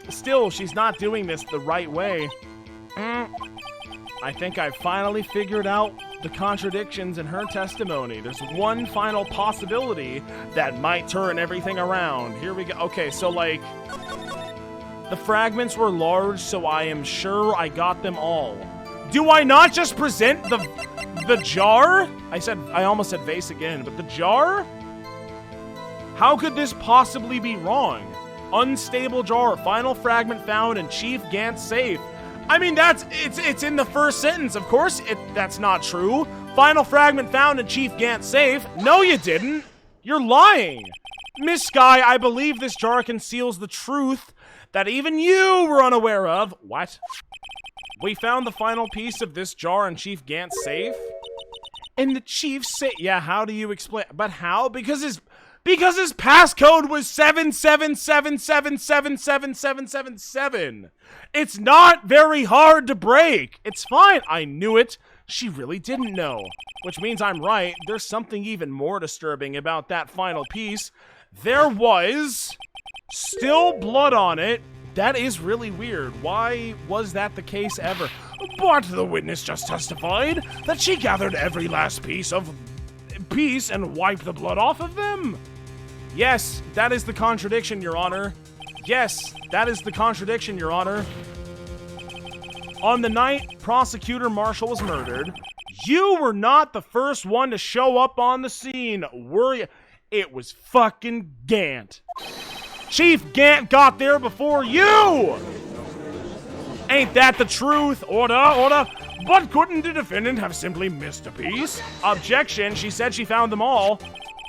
Still, she's not doing this the right way. I think I've finally figured out the contradictions in her testimony. There's one final possibility that might turn everything around. Here we go. Okay, so like, the fragments were large, so I am sure I got them all. Do I not just present the jar? I almost said vase again, but the jar? How could this possibly be wrong? Unstable jar, final fragment found in Chief Gant's safe. I mean, it's in the first sentence. Of course that's not true. Final fragment found in Chief Gant's safe. No, you didn't. You're lying. Miss Sky, I believe this jar conceals the truth that even you were unaware of. What? We found the final piece of this jar in Chief Gant's safe. In the Chief's safe. Yeah, how do you explain? But how? Because his passcode was 777777777. It's not very hard to break. It's fine. I knew it. She really didn't know. Which means I'm right. There's something even more disturbing about that final piece. There was still blood on it. That is really weird. Why was that the case ever? But the witness just testified that she gathered every last piece and wiped the blood off of them. Yes, that is the contradiction, Your Honor. Yes, that is the contradiction, Your Honor. On the night Prosecutor Marshall was murdered, you were not the first one to show up on the scene, were you? It was fucking Gant. Chief Gant got there before you! Ain't that the truth? Order. But couldn't the defendant have simply missed a piece? Objection, she said she found them all.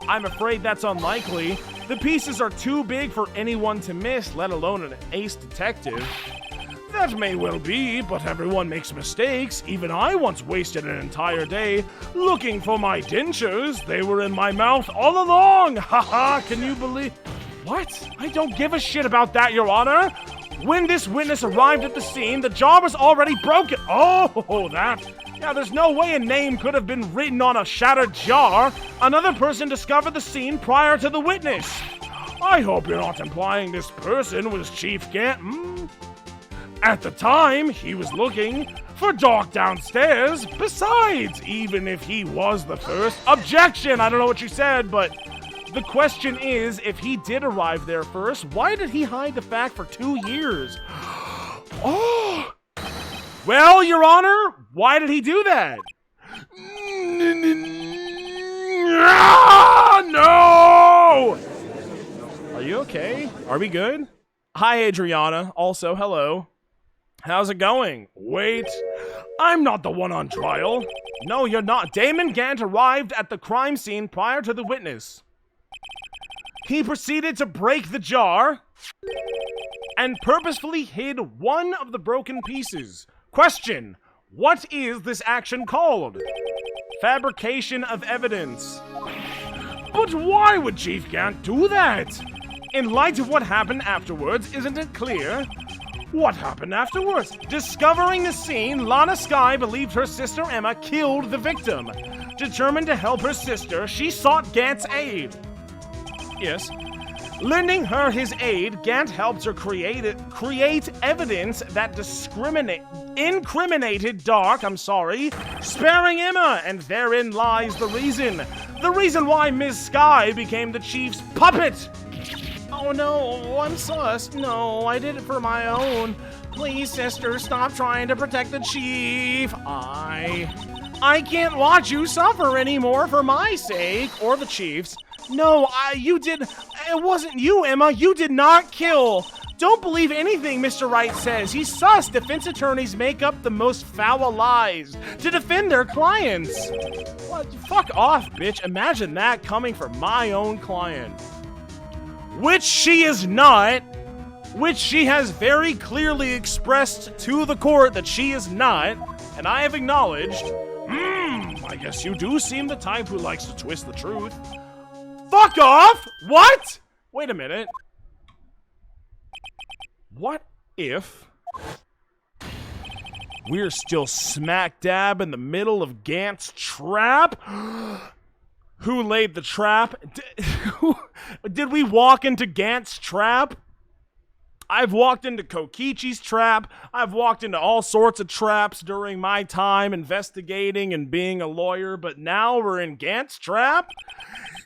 I'm afraid that's unlikely. The pieces are too big for anyone to miss, let alone an ace detective. That may well be, but everyone makes mistakes. Even I once wasted an entire day looking for my dentures. They were in my mouth all along. Haha, can you believe? What? I don't give a shit about that, Your Honor. When this witness arrived at the scene, the jar was already broken. Oh, that. Yeah, there's no way a name could have been written on a shattered jar. Another person discovered the scene prior to the witness. I hope you're not implying this person was Chief Gant. At the time, he was looking for Doc downstairs. Besides, even if he was the first... Objection! I don't know what you said, but... The question is, if he did arrive there first, why did he hide the fact for 2 years? Oh! Well, Your Honor, why did he do that? No! Are you okay? Are we good? Hi, Adriana. Also, hello. How's it going? Wait, I'm not the one on trial. No, you're not. Damon Gant arrived at the crime scene prior to the witness. He proceeded to break the jar and purposefully hid one of the broken pieces. Question: what is this action called? Fabrication of evidence. But why would Chief Gant do that? In light of what happened afterwards, isn't it clear? What happened afterwards? Discovering the scene, Lana Skye believed her sister Emma killed the victim. Determined to help her sister, she sought Gant's aid. Yes. Lending her his aid, Gant helped her create evidence that incriminated Doc, sparing Emma, and therein lies the reason. The reason why Ms. Skye became the Chief's puppet. Oh no, I'm sus. No, I did it for my own. Please, sister, stop trying to protect the Chief. I can't watch you suffer anymore for my sake, or the Chief's. No, you did. It wasn't you, Emma. You did not kill. Don't believe anything Mr. Wright says. He's sus. Defense attorneys make up the most foul lies to defend their clients. What? Fuck off, bitch. Imagine that coming from my own client. Which she is not. Which she has very clearly expressed to the court that she is not. And I have acknowledged. I guess you do seem the type who likes to twist the truth. Fuck off! What? Wait a minute. What if we're still smack dab in the middle of Gant's trap? Who laid the trap? Did we walk into Gant's trap? I've walked into Kokichi's trap. I've walked into all sorts of traps during my time investigating and being a lawyer, but now we're in Gant's trap?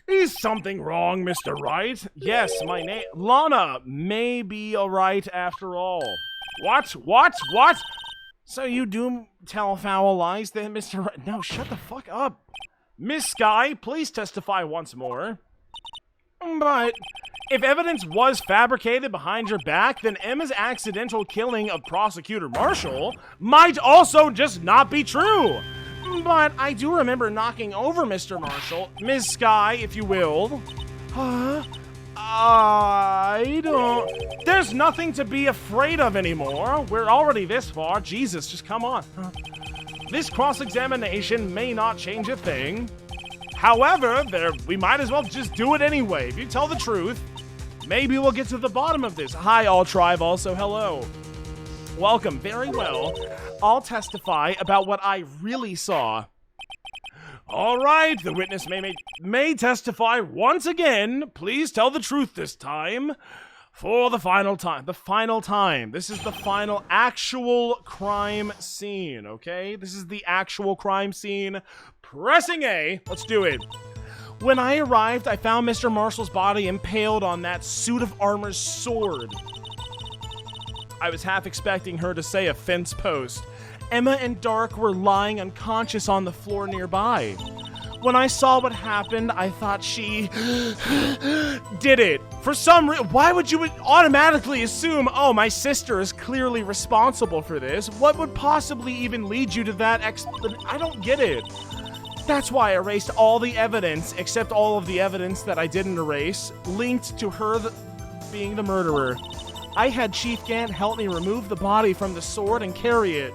Is something wrong, Mr. Wright? Yes, my name... Lana may be alright after all. What? So you do tell foul lies then, Mr. Wright? No, shut the fuck up. Miss Sky, please testify once more. But if evidence was fabricated behind your back, then Emma's accidental killing of Prosecutor Marshall might also just not be true. But I do remember knocking over Mr. Marshall. Ms. Sky, if you will. I don't... There's nothing to be afraid of anymore. We're already this far. Jesus, just come on. This cross-examination may not change a thing. However, we might as well just do it anyway. If you tell the truth, maybe we'll get to the bottom of this. Hi, all tribe, also hello. Welcome, very well. I'll testify about what I really saw. All right, the witness may testify once again. Please tell the truth this time. For the final time. The final time. This is the final actual crime scene, okay? This is the actual crime scene. Pressing A. Let's do it. When I arrived, I found Mr. Marshall's body impaled on that suit of armor's sword. I was half expecting her to say a fence post. Emma and Dark were lying unconscious on the floor nearby. When I saw what happened, I thought she did it. For some reason, why would you automatically assume, oh, my sister is clearly responsible for this? What would possibly even lead you to that I don't get it. That's why I erased all the evidence, except all of the evidence that I didn't erase, linked to her being the murderer. I had Chief Gant help me remove the body from the sword and carry it.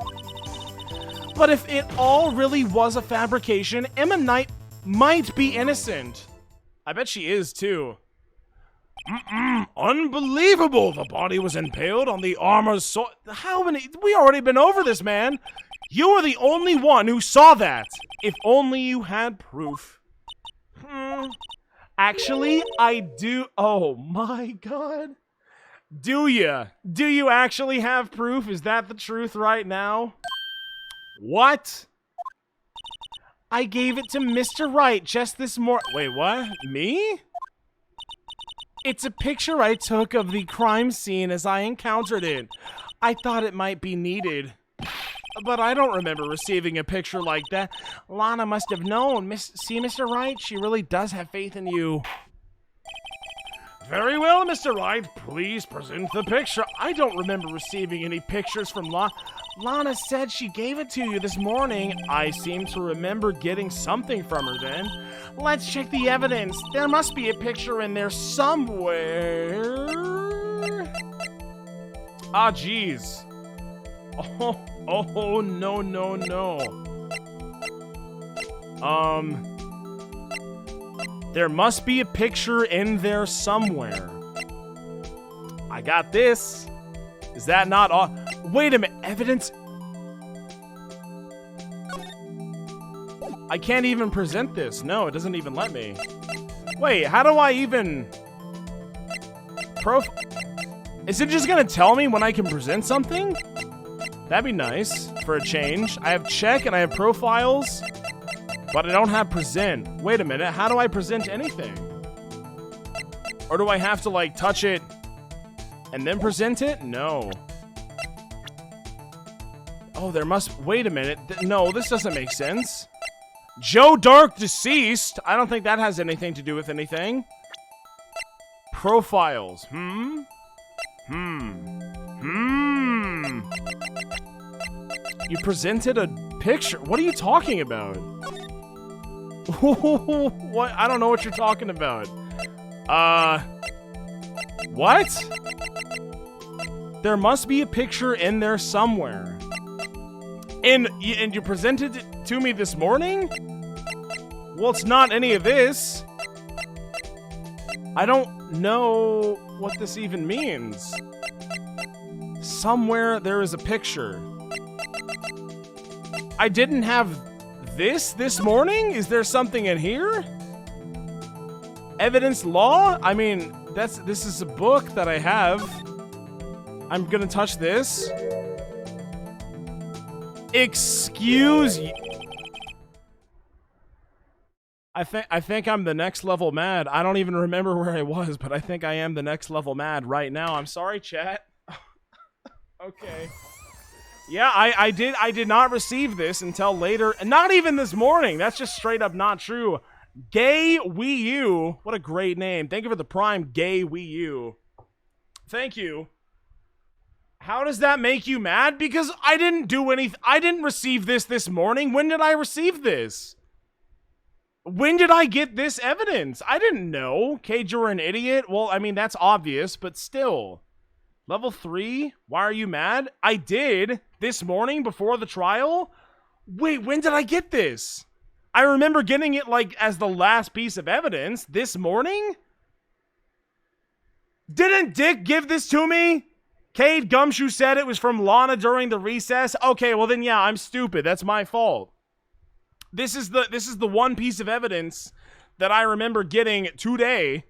But if it all really was a fabrication, Emma Knight might be innocent. I bet she is, too. Unbelievable! The body was impaled on the armor's sword. How many? We already been over this, man. You are the only one who saw that. If only you had proof. Actually, I do. Oh my god. Do you? Do you actually have proof? Is that the truth right now? What? I gave it to Mr. Wright just this morning. Wait, what? Me? It's a picture I took of the crime scene as I encountered it. I thought it might be needed. But I don't remember receiving a picture like that. Lana must have known. See, Mr. Wright? She really does have faith in you. Very well, Mr. Wright. Please present the picture. I don't remember receiving any pictures from Lana. Lana said she gave it to you this morning. I seem to remember getting something from her then. Let's check the evidence. There must be a picture in there somewhere. Ah, jeez. Oh, no. There must be a picture in there somewhere. I got this. Is that not all? Wait a minute, evidence? I can't even present this. No, it doesn't even let me. Wait, how do I even... Is it just gonna tell me when I can present something? That'd be nice, for a change. I have check and I have profiles, but I don't have present. Wait a minute, how do I present anything? Or do I have to, like, touch it and then present it? No. Oh, there must... Wait a minute. No, this doesn't make sense. Joe Dark deceased? I don't think that has anything to do with anything. Profiles. You presented a picture. What are you talking about? What? I don't know what you're talking about. What? There must be a picture in there somewhere. And you presented it to me this morning? Well, it's not any of this. I don't know what this even means. Somewhere there is a picture. I didn't have this morning? Is there something in here? Evidence law? I mean, this is a book that I have. I'm gonna touch this. Excuse you. I think I'm the next level mad. I don't even remember where I was, but I think I am the next level mad right now. I'm sorry, chat. Okay. Yeah, I did not receive this until later. Not even this morning. That's just straight up not true. Gay Wii U. What a great name. Thank you for the Prime, Gay Wii U. Thank you. How does that make you mad? Because I didn't do anything. I didn't receive this morning. When did I receive this? When did I get this evidence? I didn't know. Cage, you're an idiot. Well, I mean, that's obvious, but still. Level 3? Why are you mad? I did this morning before the trial. Wait, when did I get this? I remember getting it like as the last piece of evidence this morning. Didn't Dick give this to me? Cade Gumshoe said it was from Lana during the recess. Okay, well then yeah, I'm stupid. That's my fault. This is the one piece of evidence that I remember getting today.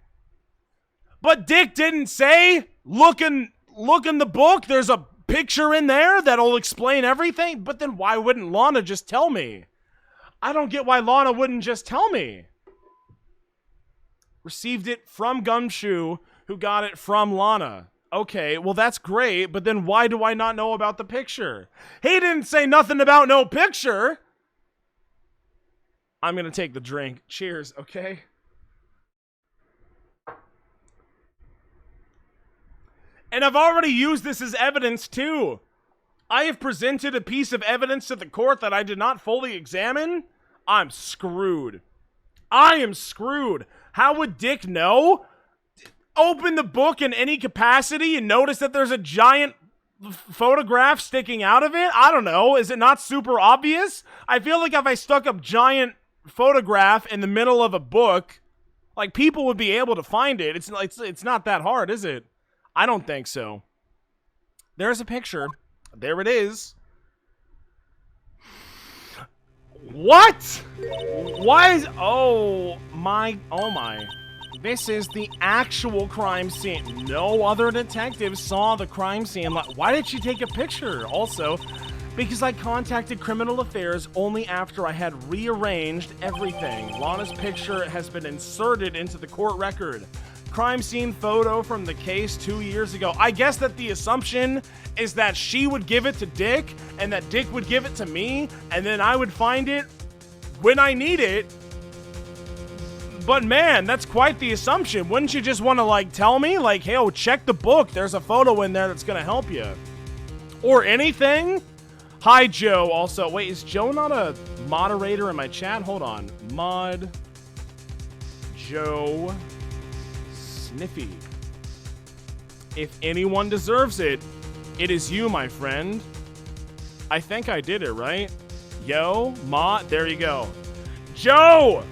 But Dick didn't say, look in the book, there's a picture in there that'll explain everything. But then why wouldn't Lana just tell me? I don't get why Lana wouldn't just tell me. Received it from Gumshoe, who got it from Lana. Okay, well that's great, but then why do I not know about the picture? He didn't say nothing about no picture. I'm gonna take the drink. Cheers, okay? And I've already used this as evidence too. I have presented a piece of evidence to the court that I did not fully examine. I'm screwed. I am screwed. How would Dick know? Open the book in any capacity and notice that there's a giant photograph sticking out of it? I don't know. Is it not super obvious? I feel like if I stuck a giant photograph in the middle of a book, like people would be able to find it. It's not that hard, is it? I don't think so. There's a picture. There it is. What? Why is... Oh my. This is the actual crime scene. No other detective saw the crime scene. Why did she take a picture? Also, because I contacted Criminal Affairs only after I had rearranged everything. Lana's picture has been inserted into the court record. Crime scene photo from the case 2 years ago. I guess that the assumption is that she would give it to Dick, and that Dick would give it to me, and then I would find it when I need it. But man, that's quite the assumption. Wouldn't you just want to like tell me like, hey, oh, check the book. There's a photo in there that's going to help you. Or anything? Hi, Joe. Also, wait, is Joe not a moderator in my chat? Hold on. Mod Joe Sniffy. If anyone deserves it, it is you, my friend. I think I did it, right? Yo, mod, there you go. Joe!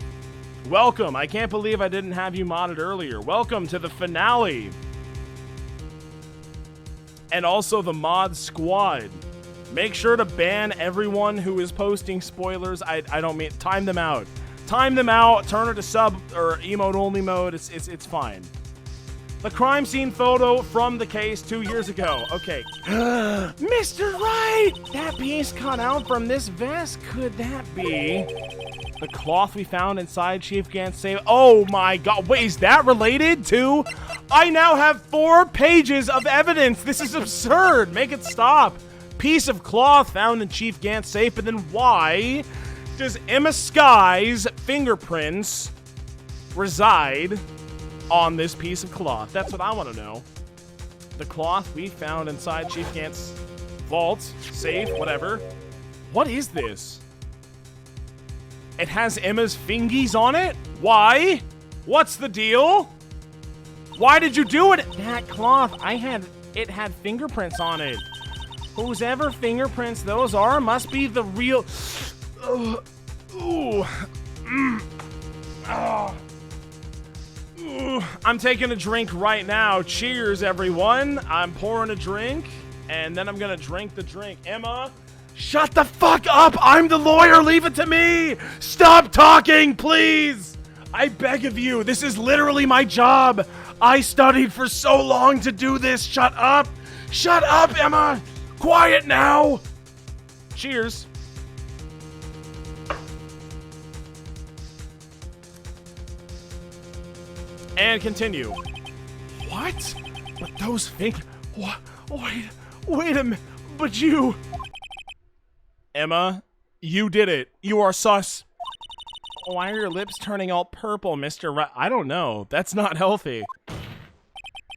Welcome. I can't believe I didn't have you modded earlier. Welcome to the finale. And also the mod squad. Make sure to ban everyone who is posting spoilers. I don't mean time them out. Time them out. Turn it to sub or emote only mode. It's fine. The crime scene photo from the case 2 years ago. Okay. Mr. Right! That piece cut out from this vest. Could that be the cloth we found inside Chief Gant's safe? Oh my god. Wait, is that related to? I now have 4 pages of evidence. This is absurd. Make it stop. Piece of cloth found in Chief Gant's safe, but then why does Emma Sky's fingerprints reside on this piece of cloth? That's what I want to know. The cloth we found inside Chief Gant's vault, safe, whatever. What is this? It has Emma's fingies on it? Why? What's the deal? Why did you do it? That cloth, it had fingerprints on it. Whose ever fingerprints those are must be the real... I'm taking a drink right now. Cheers, everyone. I'm pouring a drink, and then I'm gonna drink the drink. Emma, shut the fuck up! I'm the lawyer! Leave it to me! Stop talking, please! I beg of you, this is literally my job! I studied for so long to do this! Shut up! Shut up, Emma! Quiet now! Cheers. And continue. What? But those fingers... Wait a minute. But you... Emma, you did it. You are sus. Why are your lips turning all purple, Mr. I don't know. That's not healthy.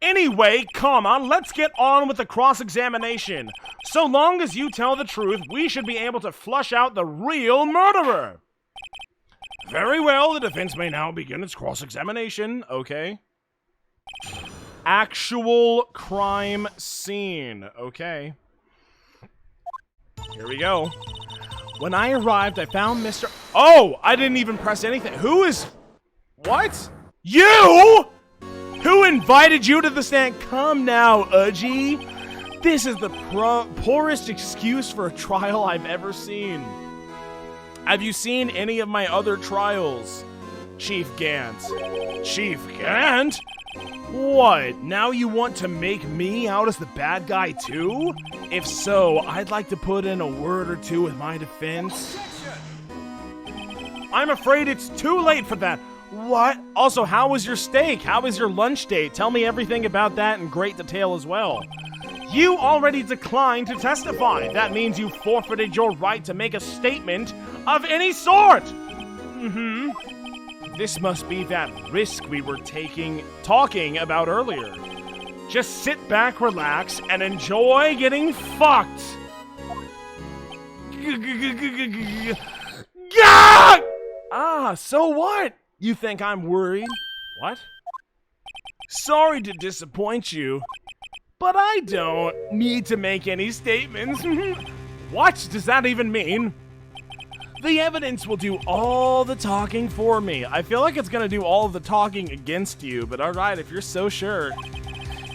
Anyway, come on, let's get on with the cross-examination. So long as you tell the truth, we should be able to flush out the real murderer. Very well, the defense may now begin its cross-examination. Okay. Actual crime scene. Okay. Here we go. When I arrived, I found Mr. Oh, I didn't even press anything. Who is... What? You?! Who invited you to the stand? Come now, Udgy. This is the poorest excuse for a trial I've ever seen. Have you seen any of my other trials, Chief Gant? Chief Gant? What? Now you want to make me out as the bad guy too? If so, I'd like to put in a word or two with my defense. I'm afraid it's too late for that. What? Also, how was your steak? How was your lunch date? Tell me everything about that in great detail as well. You already declined to testify. That means you forfeited your right to make a statement of any sort. This must be that risk we were talking about earlier. Just sit back, relax, and enjoy getting fucked. Ah, so what? You think I'm worried? What? Sorry to disappoint you, but I don't need to make any statements. What does that even mean? The evidence will do all the talking for me. I feel like it's gonna do all of the talking against you, but alright, if you're so sure.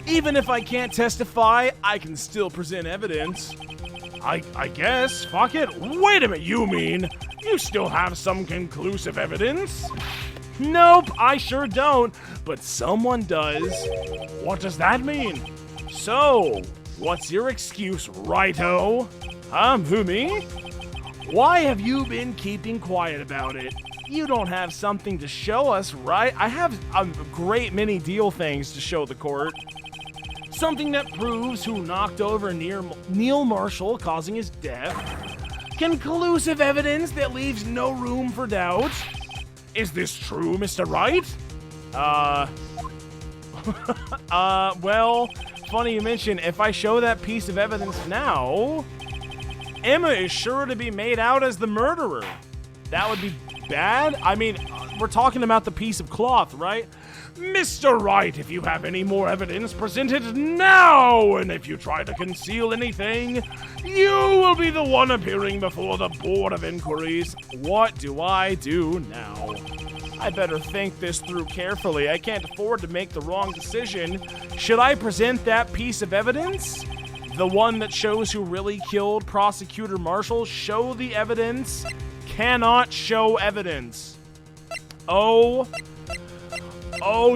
Even if I can't testify, I can still present evidence. I guess. Fuck it. Wait a minute, you mean you still have some conclusive evidence? Nope, I sure don't, but someone does. What does that mean? So, what's your excuse, righto? Who, me? Why have you been keeping quiet about it? You don't have something to show us, right? I have a great many deal things to show the court. Something that proves who knocked over Neil Marshall, causing his death. Conclusive evidence that leaves no room for doubt. Is this true, Mr. Wright? Well, funny you mention, if I show that piece of evidence now, Emma is sure to be made out as the murderer. That would be bad. I mean, we're talking about the piece of cloth, right? Mr. Wright, if you have any more evidence, present it now! And if you try to conceal anything, you will be the one appearing before the Board of Inquiries. What do I do now? I better think this through carefully. I can't afford to make the wrong decision. Should I present that piece of evidence? The one that shows who really killed Prosecutor Marshall? Show the evidence? Cannot show evidence. Oh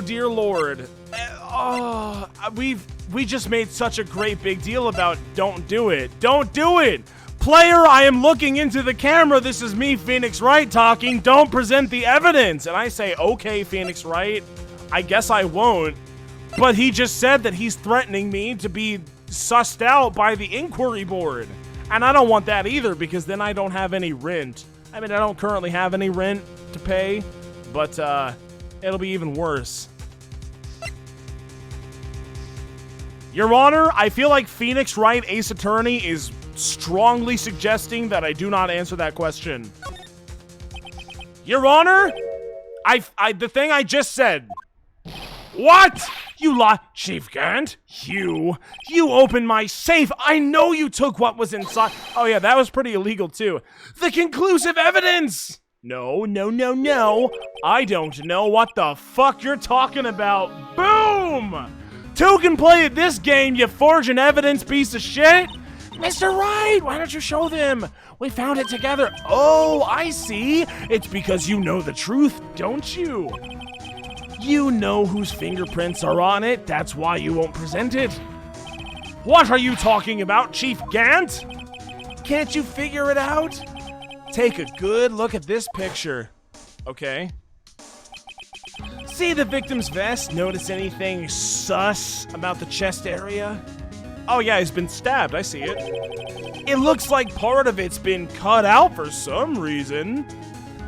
dear Lord. We just made such a great big deal about don't do it. Don't do it! Player, I am looking into the camera. This is me, Phoenix Wright, talking. Don't present the evidence. And I say, okay, Phoenix Wright, I guess I won't. But he just said that he's threatening me to be sussed out by the inquiry board. And I don't want that either, because then I don't have any rent. I mean, I don't currently have any rent to pay, but it'll be even worse. Your Honor, I feel like Phoenix Wright, Ace Attorney, is strongly suggesting that I do not answer that question. Your Honor, the thing I just said. What? You lie, Chief Gant. You opened my safe. I know you took what was inside. Oh yeah, that was pretty illegal too. The conclusive evidence. No. I don't know what the fuck you're talking about. Boom! Two can play at this game, you forging evidence piece of shit. Mr. Wright, why don't you show them? We found it together. Oh, I see. It's because you know the truth, don't you? You know whose fingerprints are on it. That's why you won't present it. What are you talking about, Chief Gant? Can't you figure it out? Take a good look at this picture. Okay. See the victim's vest? Notice anything sus about the chest area? Oh yeah, he's been stabbed. I see it. It looks like part of it's been cut out for some reason.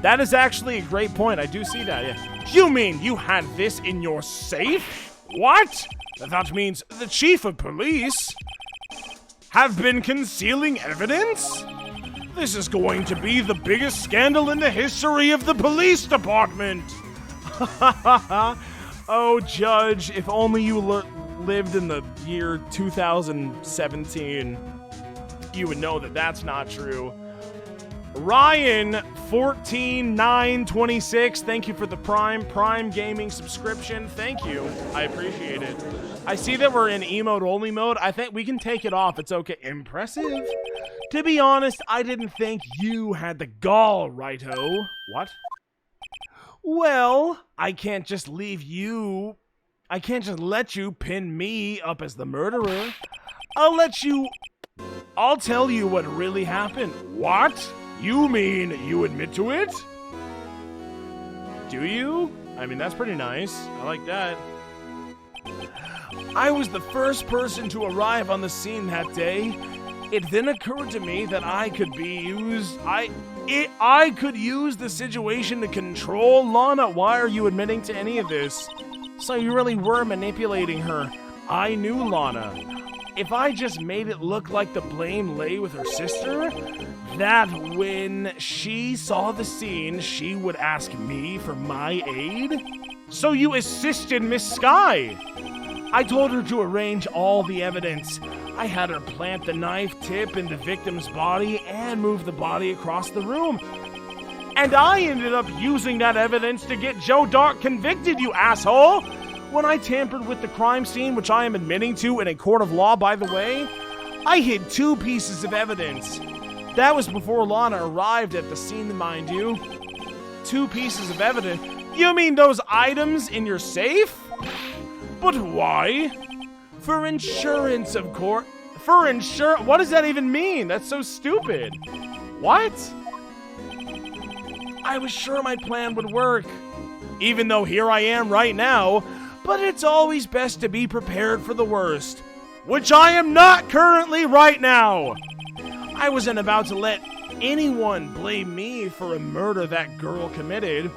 That is actually a great point. I do see that, yeah. You mean you had this in your safe? What? That means the chief of police have been concealing evidence? This is going to be the biggest scandal in the history of the police department. Oh, Judge, if only you lived in the year 2017, you would know that that's not true. Ryan 14926, thank you for the Prime Gaming subscription. Thank you. I appreciate it. I see that we're in emote only mode. I think we can take it off. It's okay. Impressive. To be honest, I didn't think you had the gall, righto. What? Well, I can't just let you pin me up as the murderer. I'll tell you what really happened. What? You mean you admit to it? Do you? I mean, that's pretty nice. I like that. I was the first person to arrive on the scene that day. It then occurred to me that I could use the situation to control Lana. Why are you admitting to any of this? So you really were manipulating her. I knew Lana. If I just made it look like the blame lay with her sister, that when she saw the scene, she would ask me for my aid? So you assisted Miss Sky? I told her to arrange all the evidence. I had her plant the knife tip in the victim's body and move the body across the room. And I ended up using that evidence to get Joe Dark convicted, you asshole! When I tampered with the crime scene, which I am admitting to in a court of law, by the way, I hid 2 pieces of evidence. That was before Lana arrived at the scene, mind you. 2 pieces of evidence? You mean those items in your safe? But why? For insurance, of course. For insurance? What does that even mean? That's so stupid. What? I was sure my plan would work. Even though here I am right now, but it's always best to be prepared for the worst. Which I am not currently right now. I wasn't about to let anyone blame me for a murder that girl committed.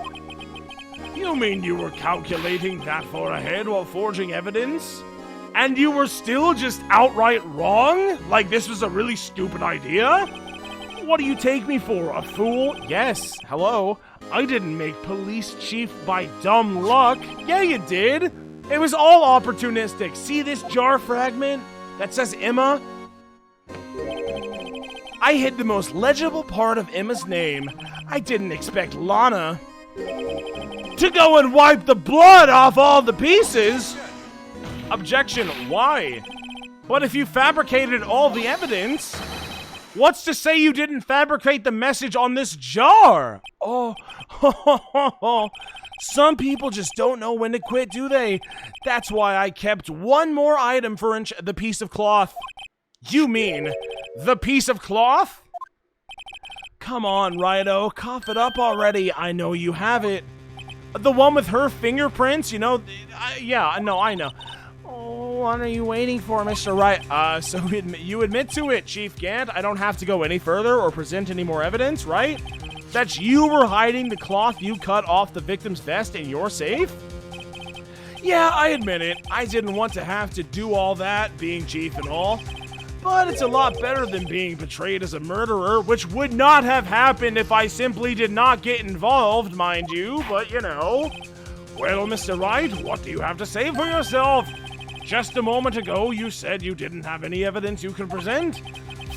You mean you were calculating that far ahead while forging evidence? And you were still just outright wrong? Like this was a really stupid idea? What do you take me for, a fool? Yes, hello. I didn't make police chief by dumb luck. Yeah, you did. It was all opportunistic. See this jar fragment that says Emma? I hid the most legible part of Emma's name. I didn't expect Lana to go and wipe the blood off all the pieces. Objection, why? But if you fabricated all the evidence, what's to say you didn't fabricate the message on this jar? Oh, some people just don't know when to quit, do they? That's why I kept one more item for the piece of cloth. You mean the piece of cloth? Come on, Rido, cough it up already. I know you have it. The one with her fingerprints, you know? Yeah, no, I know. Oh, what are you waiting for, Mr. Right? So you admit to it, Chief Gant. I don't have to go any further or present any more evidence, right? That you were hiding the cloth you cut off the victim's vest in your safe? Yeah, I admit it. I didn't want to have to do all that, being chief and all. But it's a lot better than being portrayed as a murderer, which would not have happened if I simply did not get involved, mind you, but you know. Well, Mr. Wright, what do you have to say for yourself? Just a moment ago, you said you didn't have any evidence you can present.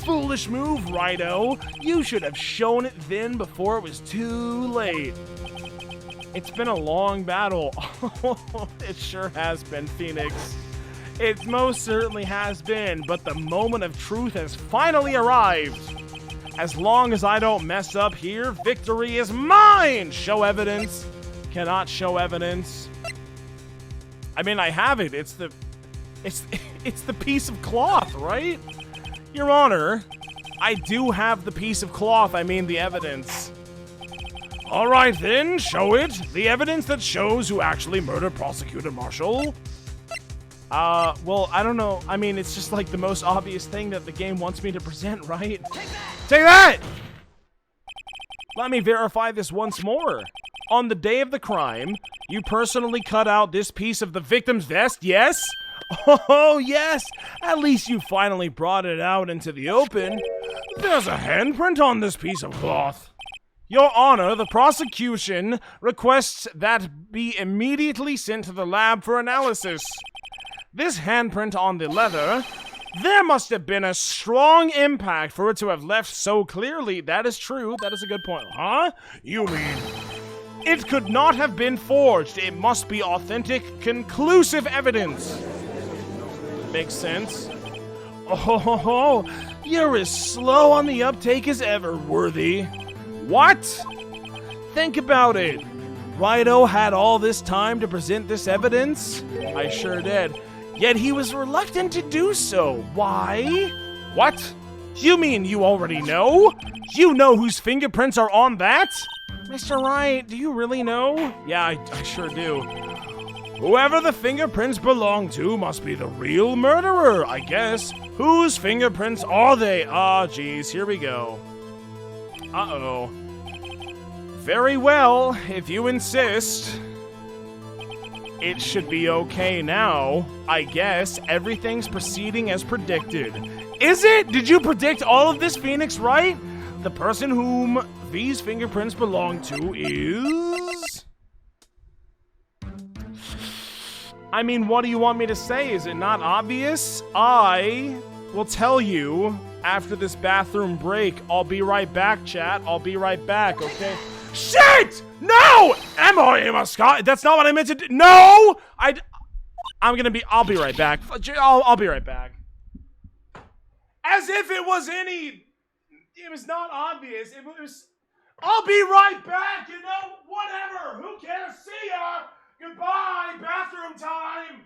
Foolish move, Rido. You should have shown it then before it was too late. It's been a long battle. It sure has been, Phoenix. It most certainly has been, but the moment of truth has finally arrived. As long as I don't mess up here, victory is mine! Show evidence. Cannot show evidence. I mean, I have it. It's It's the piece of cloth, right? Your Honor, I do have the piece of cloth. I mean, the evidence. All right, then, show it. The evidence that shows who actually murdered Prosecutor Marshall. Well, I don't know. I mean, it's just like the most obvious thing that the game wants me to present, right? Take that! Let me verify this once more. On the day of the crime, you personally cut out this piece of the victim's vest, yes? Oh, yes! At least you finally brought it out into the open. There's a handprint on this piece of cloth. Your Honor, the prosecution requests that be immediately sent to the lab for analysis. This handprint on the leather, there must have been a strong impact for it to have left so clearly. That is true. That is a good point. Huh? You mean... It could not have been forged. It must be authentic, conclusive evidence. Makes sense. Oh, you're as slow on the uptake as ever, Worthy. What? Think about it. Rido had all this time to present this evidence? I sure did. Yet he was reluctant to do so. Why? What? You mean you already know? You know whose fingerprints are on that? Mr. Wright, do you really know? Yeah, I sure do. Whoever the fingerprints belong to must be the real murderer, I guess. Whose fingerprints are they? Ah, geez, here we go. Uh-oh. Very well, if you insist. It should be okay now. I guess everything's proceeding as predicted. Is it? Did you predict all of this, Phoenix Wright? The person whom these fingerprints belong to is... I mean, what do you want me to say? Is it not obvious? I will tell you after this bathroom break. I'll be right back, chat. I'll be right back, okay? Shit! No! Emma Scott, that's not what I meant to do. No! I'll be right back. I'll be right back. As if it was it was not obvious. It was, I'll be right back, you know? Whatever. Who cares? See ya! Goodbye! Bathroom time!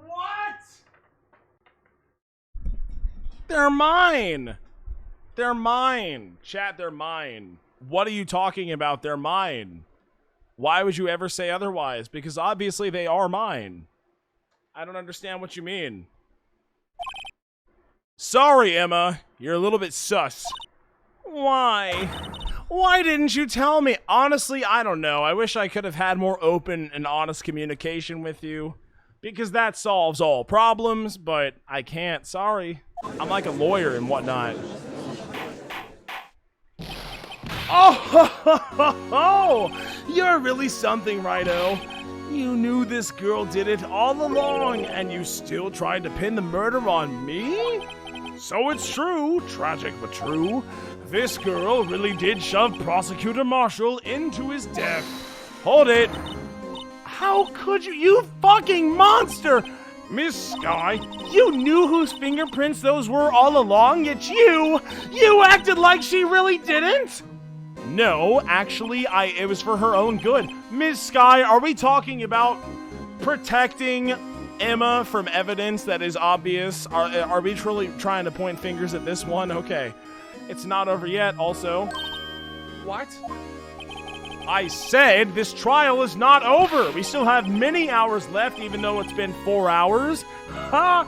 What? They're mine. They're mine. Chat, they're mine. What are you talking about? They're mine. Why would you ever say otherwise? Because obviously they are mine. I don't understand what you mean. Sorry, Emma. You're a little bit sus. Why? Why didn't you tell me? Honestly, I don't know. I wish I could have had more open and honest communication with you. Because that solves all problems, but I can't. Sorry. I'm like a lawyer and whatnot. Oh, you're really something, Righto. You knew this girl did it all along, and you still tried to pin the murder on me? So it's true, tragic but true. This girl really did shove Prosecutor Marshall into his death. Hold it. How could you? You fucking monster! Miss Sky, You knew whose fingerprints those were all along, yet you acted like she really didn't? No, actually, it was for her own good. Ms. Sky, are we talking about protecting Emma from evidence that is obvious? Are we truly trying to point fingers at this one? Okay. It's not over yet, also. What? I said this trial is not over. We still have many hours left, even though it's been 4 hours. Ha!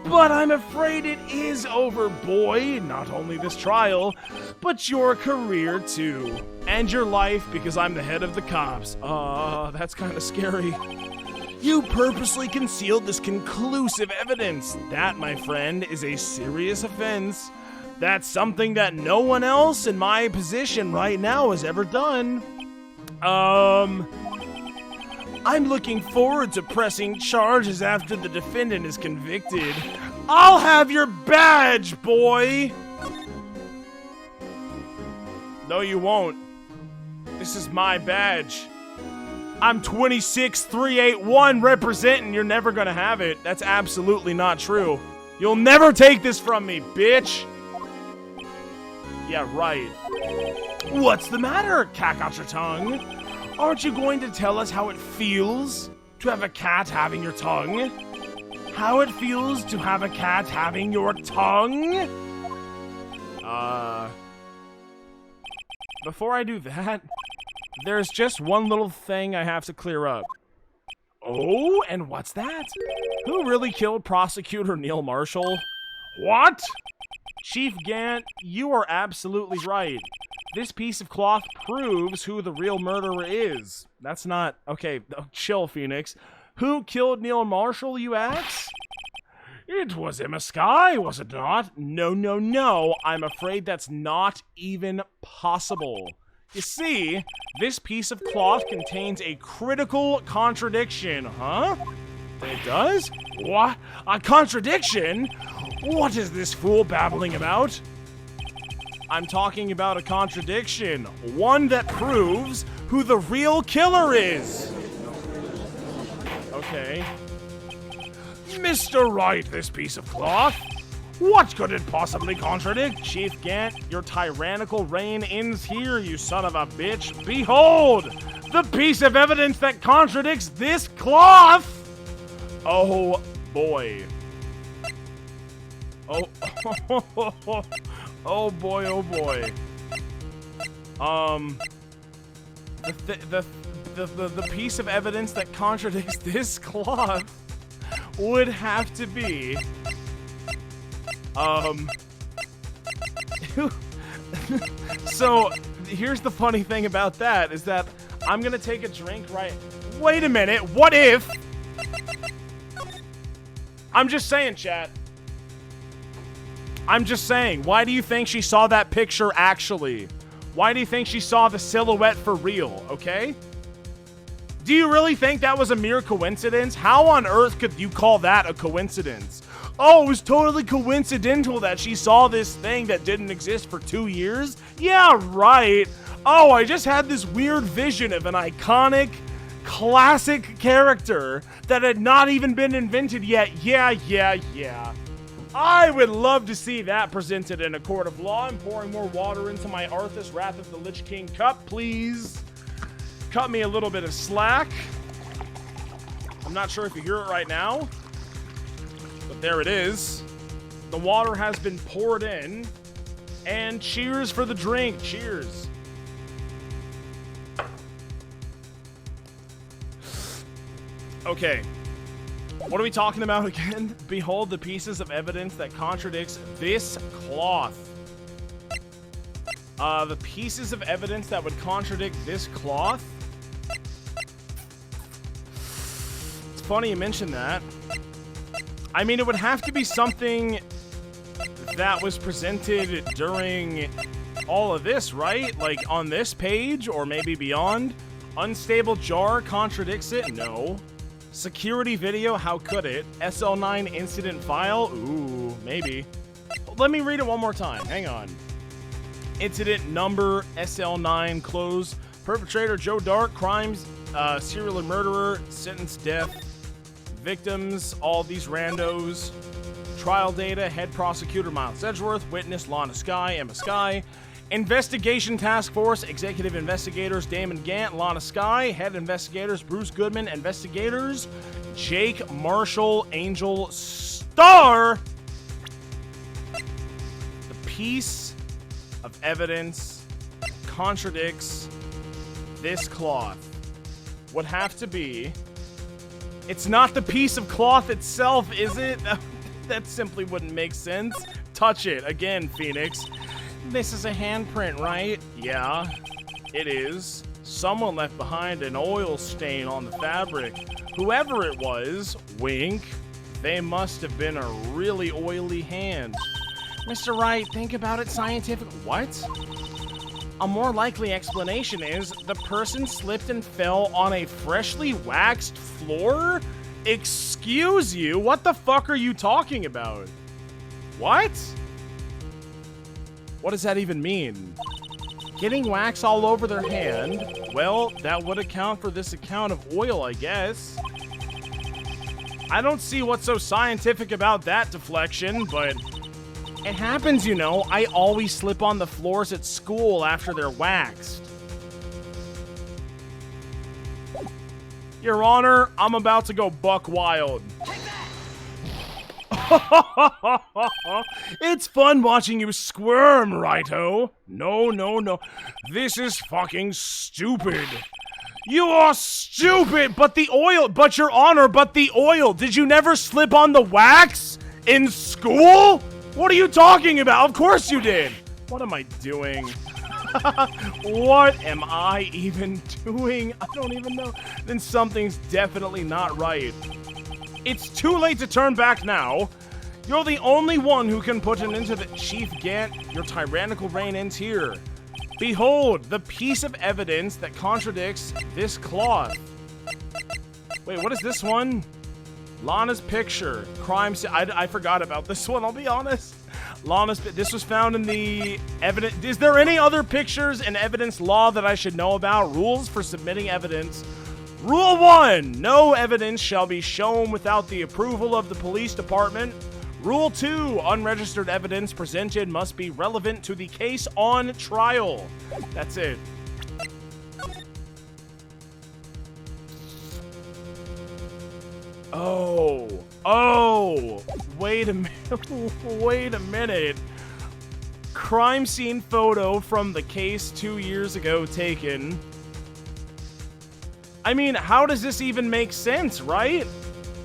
But I'm afraid it is over, boy. Not only this trial, but your career, too. And your life, because I'm the head of the cops. That's kind of scary. You purposely concealed this conclusive evidence. That, my friend, is a serious offense. That's something that no one else in my position right now has ever done. I'm looking forward to pressing charges after the defendant is convicted. I'll have your badge, boy! No, you won't. This is my badge. I'm 26381 representing. You're never gonna have it. That's absolutely not true. You'll never take this from me, bitch! Yeah, right. What's the matter, cack out your tongue? Aren't you going to tell us how it feels to have a cat having your tongue? How it feels to have a cat having your tongue? Before I do that, there's just one little thing I have to clear up. Oh, and what's that? Who really killed Prosecutor Neil Marshall? what? Chief Gant, you are absolutely right. This piece of cloth proves who the real murderer is. That's not... Okay, chill, Phoenix. Who killed Neil Marshall, you ask? It was Emma Sky, was it not? No, no, no. I'm afraid that's not even possible. You see, this piece of cloth contains a critical contradiction, huh? It does? What? A contradiction? What is this fool babbling about? I'm talking about a contradiction. One that proves who the real killer is. Okay. Mr. Wright, this piece of cloth. What could it possibly contradict? Chief Gant, your tyrannical reign ends here, you son of a bitch. Behold, the piece of evidence that contradicts this cloth. Oh, boy. Oh, oh boy, oh boy. The piece of evidence that contradicts this cloth would have to be, so here's the funny thing about that is that I'm gonna take a drink right. Wait a minute, what if? I'm just saying, chat. I'm just saying, why do you think she saw that picture actually? Why do you think she saw the silhouette for real, okay? Do you really think that was a mere coincidence? How on earth could you call that a coincidence? Oh, it was totally coincidental that she saw this thing that didn't exist for 2 years? Yeah, right. Oh, I just had this weird vision of an iconic, classic character that had not even been invented yet. Yeah. I would love to see that presented in a court of law. I'm pouring more water into my Arthas Wrath of the Lich King cup, please. Cut me a little bit of slack. I'm not sure if you hear it right now, but there it is. The water has been poured in, and cheers for the drink. Cheers. Okay. What are we talking about again? Behold the pieces of evidence that contradicts this cloth. The pieces of evidence that would contradict this cloth. It's funny you mention that. I mean, it would have to be something that was presented during all of this, right? Like on this page or maybe beyond. Unstable jar contradicts it? No. Security video, how could it? SL9 incident file? Ooh, maybe. Let me read it one more time. Hang on. Incident number SL9 close. Perpetrator Joe Dark. Crimes serial murderer. Sentence death. Victims all these randos. Trial data. Head prosecutor Miles Edgeworth. Witness Lana Skye. Emma Skye. Investigation Task Force, Executive Investigators Damon Gant, Lana Skye, Head Investigators Bruce Goodman, Investigators Jake Marshall, Angel Star. The piece of evidence contradicts this cloth would have to be. It's not the piece of cloth itself, is it? That simply wouldn't make sense. Touch it again, Phoenix. This is a handprint, right? Yeah, it is. Someone left behind an oil stain on the fabric. Whoever it was, wink, they must have been a really oily hand. Mr. Wright, think about it scientific. What? A more likely explanation is the person slipped and fell on a freshly waxed floor? Excuse you? What the fuck are you talking about? What? What does that even mean? Getting wax all over their hand? Well, that would account for this account of oil, I guess. I don't see what's so scientific about that deflection, but it happens, you know. I always slip on the floors at school after they're waxed. Your Honor, I'm about to go buck wild. It's fun watching you squirm, righto. No, no, no. This is fucking stupid. You are stupid, but the oil, but Your Honor, but the oil. Did you never slip on the wax in school? What are you talking about? Of course you did. What am I doing? What am I even doing? I don't even know. Then something's definitely not right. It's too late to turn back now. You're the only one who can put an end to the Chief Gant. Your tyrannical reign ends here. Behold, the piece of evidence that contradicts this cloth. Wait, what is this one? Lana's picture. Crime scene. I forgot about this one, I'll be honest. Lana's. This was found in the evidence. Is there any other pictures in evidence law that I should know about? Rules for submitting evidence. Rule 1. No evidence shall be shown without the approval of the police department. Rule 2. Unregistered evidence presented must be relevant to the case on trial. That's it. Oh, wait a minute. Wait a minute. Crime scene photo from the case 2 years ago taken. I mean, how does this even make sense, right?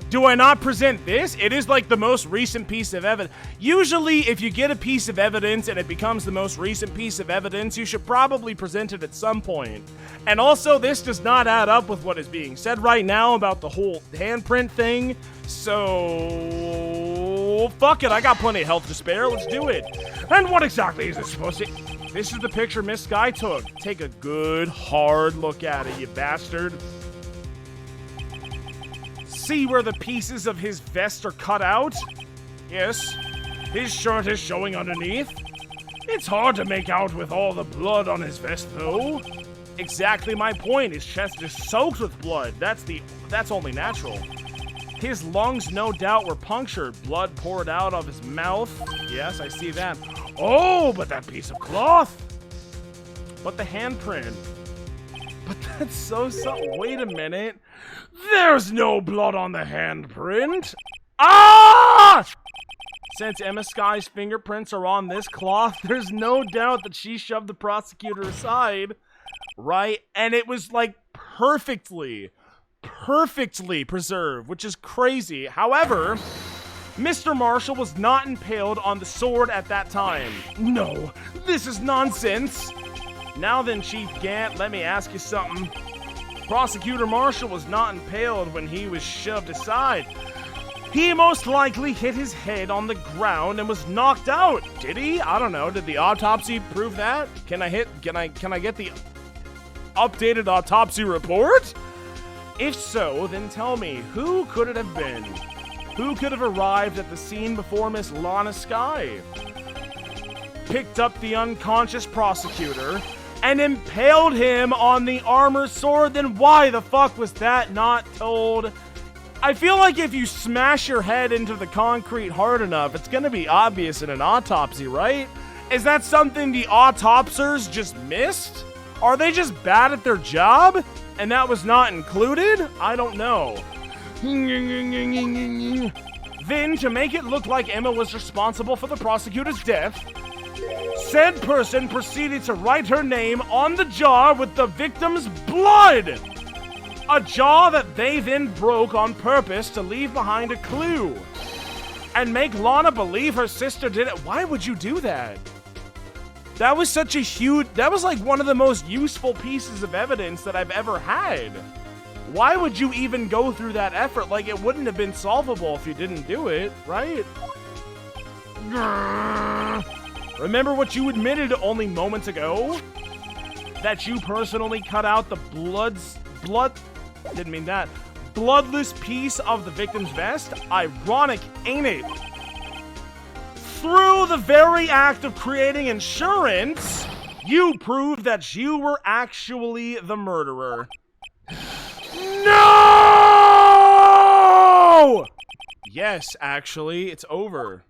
Do I not present this? It is like the most recent piece of evidence. Usually, if you get a piece of evidence and it becomes the most recent piece of evidence, you should probably present it at some point. And also, this does not add up with what is being said right now about the whole handprint thing. So, fuck it. I got plenty of health to spare. Let's do it. And what exactly is this supposed to... This is the picture Miss Skye took. Take a good, hard look at it, you bastard. See where the pieces of his vest are cut out? Yes. His shirt is showing underneath. It's hard to make out with all the blood on his vest, though. Exactly my point. His chest is soaked with blood. That's only natural. His lungs, no doubt, were punctured. Blood poured out of his mouth. Yes, I see that. Oh, but that piece of cloth. But the handprint. But that's so... Wait a minute. There's no blood on the handprint. Ah! Since Emma Skye's fingerprints are on this cloth, there's no doubt that she shoved the prosecutor aside, right? And it was like perfectly preserved, which is crazy. However, Mr. Marshall was not impaled on the sword at that time. No, this is nonsense. Now then, Chief Gant, let me ask you something. Prosecutor Marshall was not impaled when he was shoved aside. He most likely hit his head on the ground and was knocked out. Did he? I don't know. Did the autopsy prove that? Can I get the updated autopsy report? If so, then tell me, who could it have been? Who could have arrived at the scene before Miss Lana Skye? Picked up the unconscious prosecutor and impaled him on the armor sword? Then why the fuck was that not told? I feel like if you smash your head into the concrete hard enough, it's gonna be obvious in an autopsy, right? Is that something the autopsers just missed? Are they just bad at their job? And that was not included? I don't know. Then, to make it look like Emma was responsible for the prosecutor's death, said person proceeded to write her name on the jar with the victim's blood! A jar that they then broke on purpose to leave behind a clue. And make Lana believe her sister did it. Why would you do that? That was such a huge... That was like one of the most useful pieces of evidence that I've ever had. Why would you even go through that effort? Like, it wouldn't have been solvable if you didn't do it, right? Remember what you admitted only moments ago? That you personally cut out the didn't mean that. Bloodless piece of the victim's vest? Ironic, ain't it? Through the very act of creating insurance, you proved that you were actually the murderer. No! Yes, actually, it's over.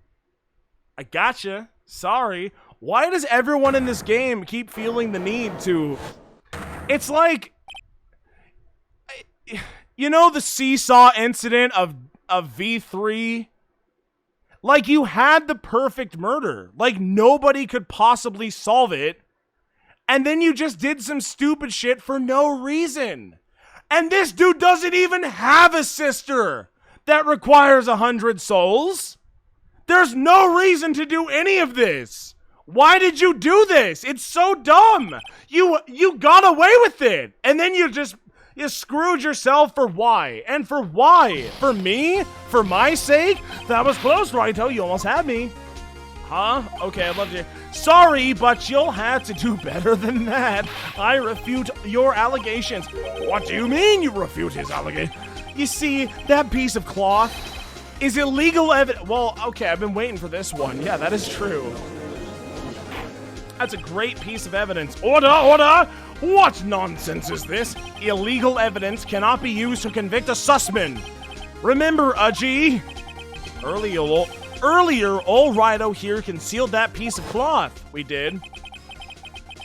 I gotcha. Sorry. Why does everyone in this game keep feeling the need to... It's like... You know the seesaw incident of V3? Like, you had the perfect murder. Like, nobody could possibly solve it. And then you just did some stupid shit for no reason. And this dude doesn't even have a sister that requires 100 souls. There's no reason to do any of this. Why did you do this? It's so dumb. You got away with it. And then you screwed yourself for why? And for why? For me? For my sake? That was close, Raito. You almost had me. Huh? Okay, I'd love to. Sorry, but you'll have to do better than that. I refute your allegations. What do you mean you refute his allegation? You see, that piece of cloth is illegal evidence. Well, okay, I've been waiting for this one. Yeah, that is true. That's a great piece of evidence. Order, order! What nonsense is this? Illegal evidence cannot be used to convict a sussman. Remember, Uji. Earlier, old Raito here concealed that piece of cloth. We did.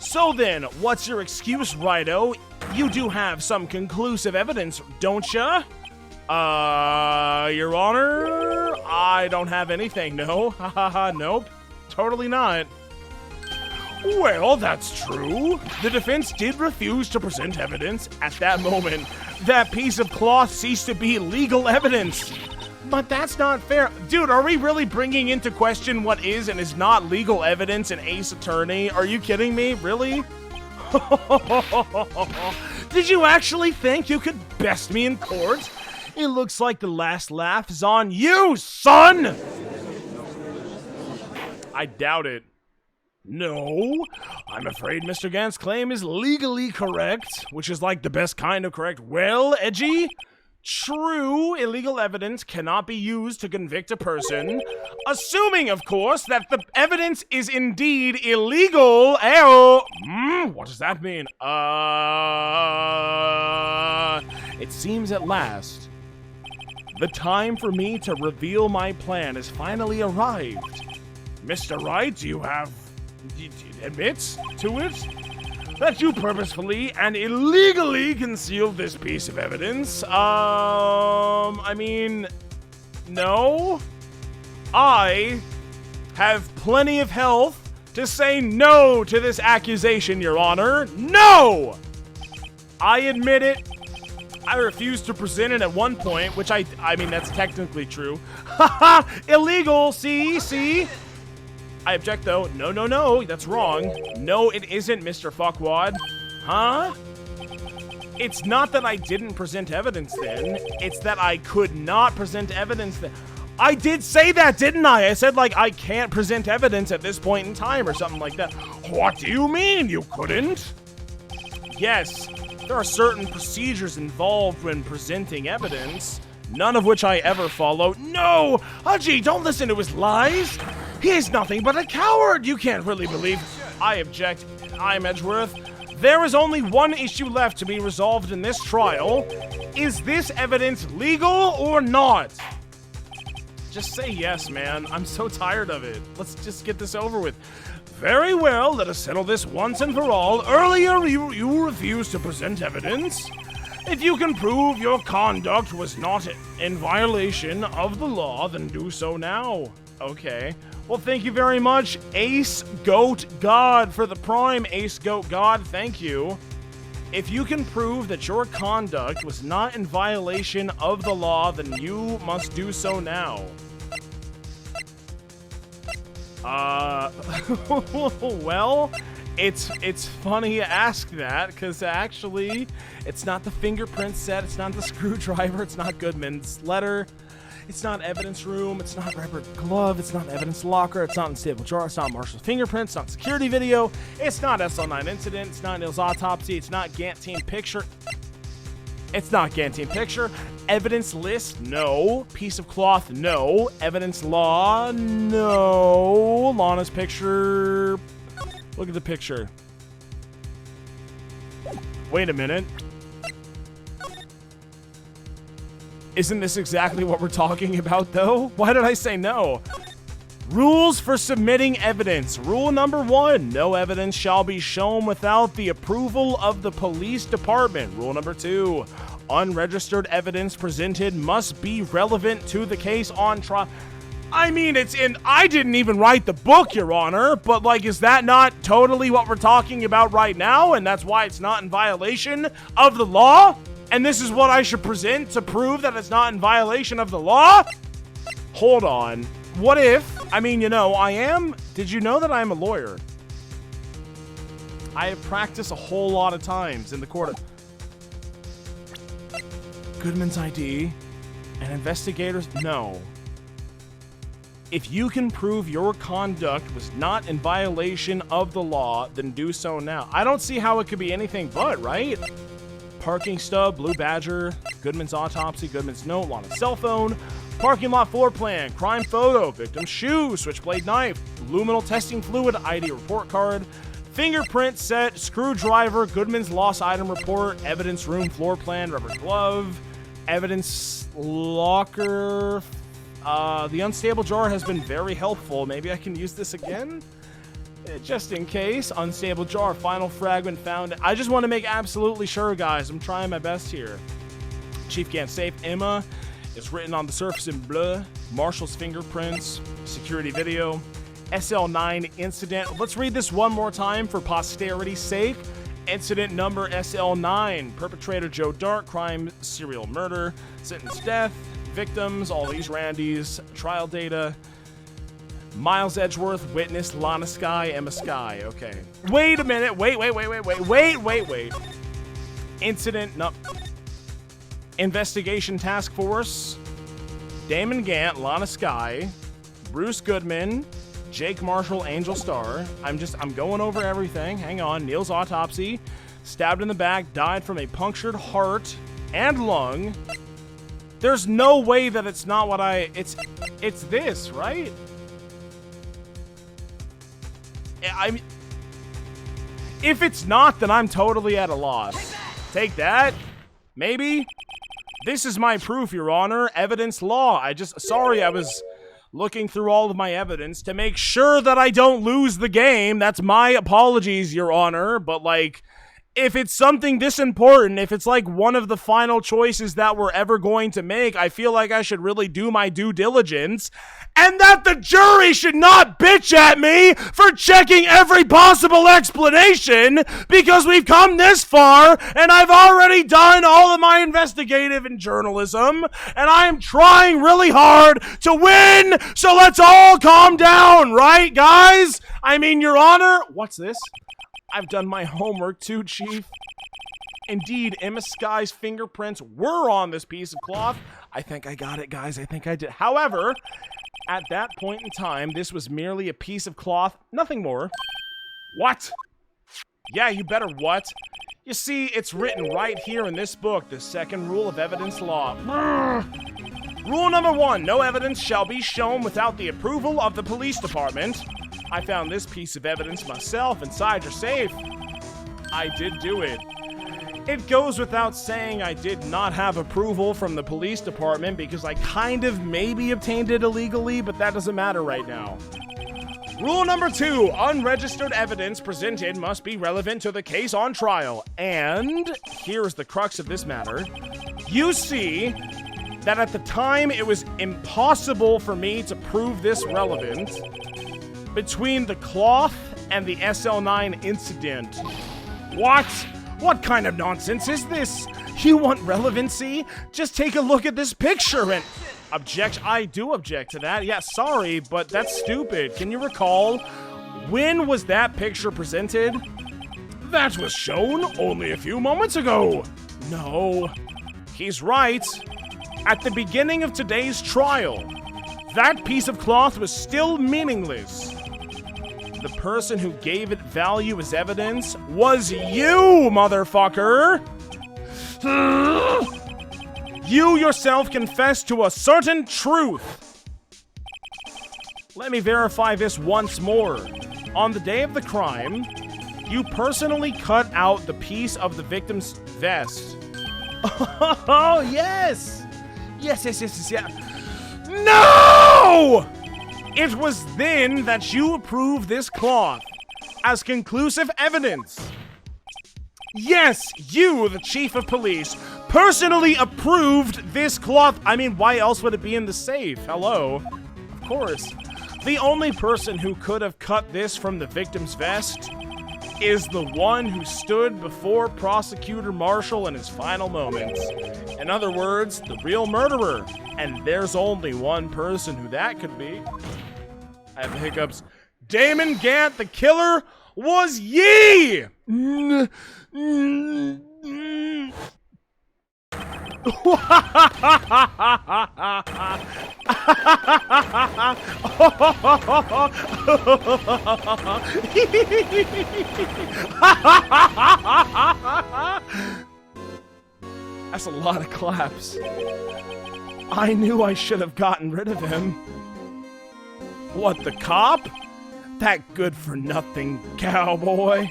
So then, what's your excuse, Raito? You do have some conclusive evidence, don't ya? Your Honor, I don't have anything, no. Hahaha, nope. Totally not. Well, that's true. The defense did refuse to present evidence. At that moment, that piece of cloth ceased to be legal evidence. But that's not fair. Dude, are we really bringing into question what is and is not legal evidence in Ace Attorney? Are you kidding me? Really? Did you actually think you could best me in court? It looks like the last laugh is on you, son! I doubt it. No, I'm afraid Mr. Gant's claim is legally correct, which is like the best kind of correct. Well, Edgy? True, illegal evidence cannot be used to convict a person, assuming, of course, that the evidence is indeed illegal. Ayo. What does that mean? It seems at last, the time for me to reveal my plan has finally arrived. Mr. Wright, you admits to it that you purposefully and illegally concealed this piece of evidence. I mean, no. I have plenty of health to say no to this accusation, Your Honor. No! I admit it. I refused to present it at one point, which I mean, that's technically true. Haha! Illegal! See? I object, though. No, that's wrong. No, it isn't, Mr. Fuckwad. Huh? It's not that I didn't present evidence then. It's that I could not present evidence then. I did say that, didn't I? I said, like, I can't present evidence at this point in time or something like that. What do you mean you couldn't? Yes, there are certain procedures involved when presenting evidence, none of which I ever follow. No! Haji, don't listen to his lies! He is nothing but a coward! You can't really believe... I object. I'm Edgeworth. There is only one issue left to be resolved in this trial. Is this evidence legal or not? Just say yes, man. I'm so tired of it. Let's just get this over with. Very well, let us settle this once and for all. Earlier, you refused to present evidence. If you can prove your conduct was not in violation of the law, then do so now. Okay. Well, thank you very much, Ace Goat God, for the prime. Ace Goat God, thank you. If you can prove that your conduct was not in violation of the law, then you must do so now. Well, it's funny you ask that, because actually, it's not the fingerprint set, it's not the screwdriver, it's not Goodman's letter, it's not evidence room, it's not rubber glove, it's not evidence locker, it's not unstable jar, it's not Marshall's fingerprints, it's not security video, it's not SL9 incident, it's not Neil's autopsy, it's not Gantt team picture. It's not Gantt team picture. Evidence list, no. Piece of cloth, no. Evidence law, no. Lana's picture. Look at the picture. Wait a minute. Isn't this exactly what we're talking about, though? Why did I say no? Rules for submitting evidence. Rule number 1, no evidence shall be shown without the approval of the police department. Rule number 2, unregistered evidence presented must be relevant to the case on trial. I mean, I didn't even write the book, Your Honor, but like, is that not totally what we're talking about right now? And that's why it's not in violation of the law? And this is what I should present to prove that it's not in violation of the law? Hold on. What if, I mean, you know, did you know that I'm a lawyer? I have practiced a whole lot of times in the court of Goodman's ID and investigators, no. If you can prove your conduct was not in violation of the law, then do so now. I don't see how it could be anything but, right? Parking stub, Blue Badger, Goodman's autopsy, Goodman's note, Lana's cell phone, parking lot floor plan, crime photo, victim's shoe, switchblade knife, luminal testing fluid, ID report card, fingerprint set, screwdriver, Goodman's lost item report, evidence room floor plan, rubber glove, evidence locker. The unstable jar has been very helpful. Maybe I can use this again? Just in case. Unstable jar, final fragment found. I just want to make absolutely sure, guys. I'm trying my best here. Chief Gantt safe. Emma is written on the surface in bleu. Marshall's fingerprints. Security video. SL9 incident. Let's read this one more time for posterity's sake. Incident number SL9. Perpetrator Joe Dart. Crime serial murder. Sentence death. Victims, all these Randys. Trial data. Miles Edgeworth, witness, Lana Sky, Emma Sky. Okay. Wait a minute. Wait. Incident, no. Investigation Task Force. Damon Gantt, Lana Sky. Bruce Goodman. Jake Marshall, Angel Star. I'm going over everything. Hang on. Neil's autopsy. Stabbed in the back, died from a punctured heart and lung. There's no way that it's not what it's this, right? If it's not, then I'm totally at a loss. Take that? Maybe? This is my proof, Your Honor. Evidence law. Sorry, I was looking through all of my evidence to make sure that I don't lose the game. That's my apologies, Your Honor. But, like, if it's something this important, if it's like one of the final choices that we're ever going to make, I feel like I should really do my due diligence, and that the jury should not bitch at me for checking every possible explanation, because we've come this far and I've already done all of my investigative and journalism, and I am trying really hard to win, so let's all calm down, right, guys? I mean, Your Honor, what's this? I've done my homework too, Chief. Indeed, Emma Sky's fingerprints were on this piece of cloth. I think I got it, guys. I think I did. However, at that point in time, this was merely a piece of cloth, nothing more. What? Yeah, you better what? You see, it's written right here in this book, the second rule of evidence law. Rule number 1, no evidence shall be shown without the approval of the police department. I found this piece of evidence myself inside your safe. I did do it. It goes without saying I did not have approval from the police department because I kind of maybe obtained it illegally, but that doesn't matter right now. Rule number 2, unregistered evidence presented must be relevant to the case on trial. And here's the crux of this matter. You see that at the time it was impossible for me to prove this relevant between the cloth and the SL9 incident. What? What kind of nonsense is this? You want relevancy? Just take a look at this picture and... Object? I do object to that. Yeah, sorry, but that's stupid. Can you recall? When was that picture presented? That was shown only a few moments ago. No. He's right. At the beginning of today's trial, that piece of cloth was still meaningless. The person who gave it value as evidence was you, motherfucker! You yourself confessed to a certain truth. Let me verify this once more. On the day of the crime, you personally cut out the piece of the victim's vest. Oh, yes! Yes. No! It was then that you approved this cloth as conclusive evidence. Yes, you, the chief of police, personally approved this cloth. I mean, why else would it be in the safe? Hello? Of course. The only person who could have cut this from the victim's vest is the one who stood before Prosecutor Marshall in his final moments. In other words, the real murderer. And there's only one person who that could be. I have the hiccups. Damon Gant, the killer, was ye! That's a lot of claps. I knew I should have gotten rid of him. What, the cop? That good-for-nothing cowboy.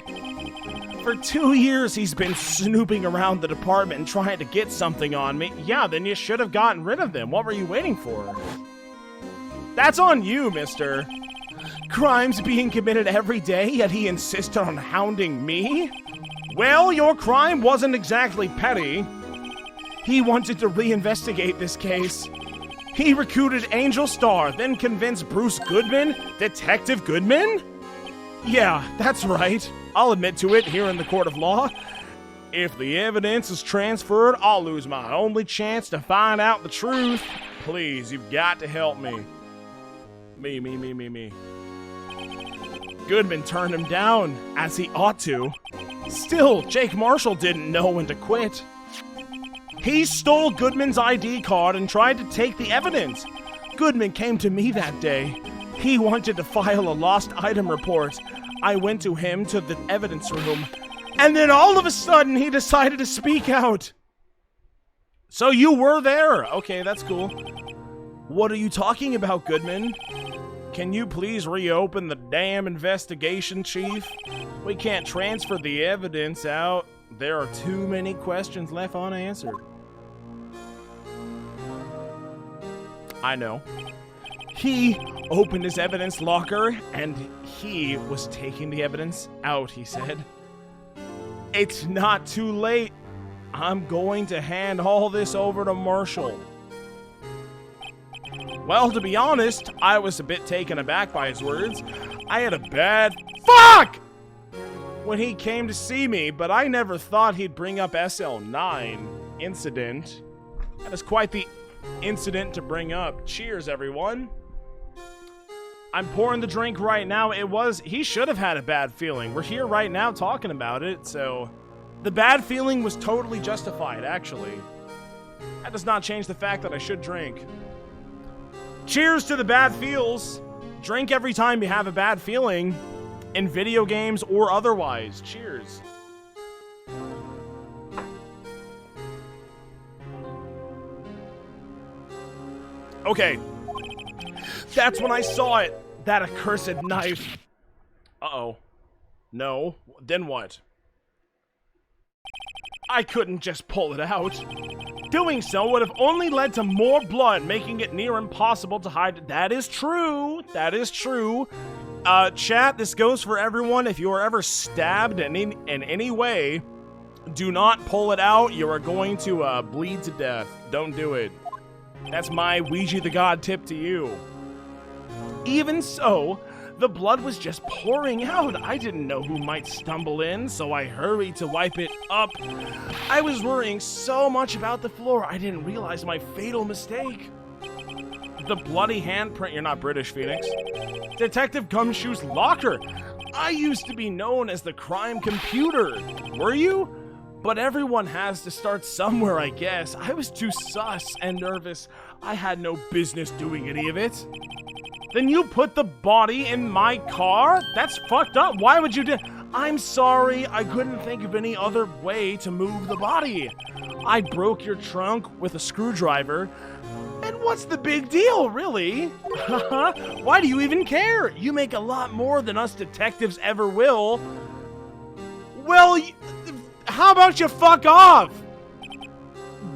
For 2 years, he's been snooping around the department and trying to get something on me. Yeah, then you should have gotten rid of them. What were you waiting for? That's on you, mister. Crimes being committed every day, yet he insisted on hounding me? Well, your crime wasn't exactly petty. He wanted to reinvestigate this case. He recruited Angel Starr, then convinced Bruce Goodman, Detective Goodman? Yeah, that's right. I'll admit to it here in the court of law. If the evidence is transferred, I'll lose my only chance to find out the truth. Please, you've got to help me. Me. Goodman turned him down, as he ought to. Still, Jake Marshall didn't know when to quit. He stole Goodman's ID card and tried to take the evidence. Goodman came to me that day. He wanted to file a lost item report. I went to him to the evidence room, and then all of a sudden he decided to speak out. So you were there. Okay, that's cool. What are you talking about, Goodman? Can you please reopen the damn investigation, Chief? We can't transfer the evidence out. There are too many questions left unanswered. I know. He opened his evidence locker, and he was taking the evidence out, he said. It's not too late. I'm going to hand all this over to Marshall. Well, to be honest, I was a bit taken aback by his words. I had a bad fuck when he came to see me, but I never thought he'd bring up SL9 incident. That is quite the incident to bring up. Cheers, everyone. I'm pouring the drink right now. He should have had a bad feeling. We're here right now talking about it, so the bad feeling was totally justified, actually. That does not change the fact that I should drink. Cheers to the bad feels. Drink every time you have a bad feeling, in video games or otherwise. Cheers. Okay. That's when I saw it. That accursed knife. Uh-oh. No. Then what? I couldn't just pull it out. Doing so would have only led to more blood, making it near impossible to hide. That is true. That is true. Chat, this goes for everyone. If you are ever stabbed in any way, do not pull it out. You are going to bleed to death. Don't do it. That's my Weegeethegod tip to you. Even so, the blood was just pouring out. I didn't know who might stumble in, so I hurried to wipe it up. I was worrying so much about the floor, I didn't realize my fatal mistake. The bloody handprint. You're not British, Phoenix. Detective Gumshoe's locker. I used to be known as the crime computer. Were you? But everyone has to start somewhere, I guess. I was too sus and nervous. I had no business doing any of it. Then you put the body in my car? That's fucked up. Why would you do? I'm sorry. I couldn't think of any other way to move the body. I broke your trunk with a screwdriver. And what's the big deal, really? Why do you even care? You make a lot more than us detectives ever will. Well, how about you fuck off?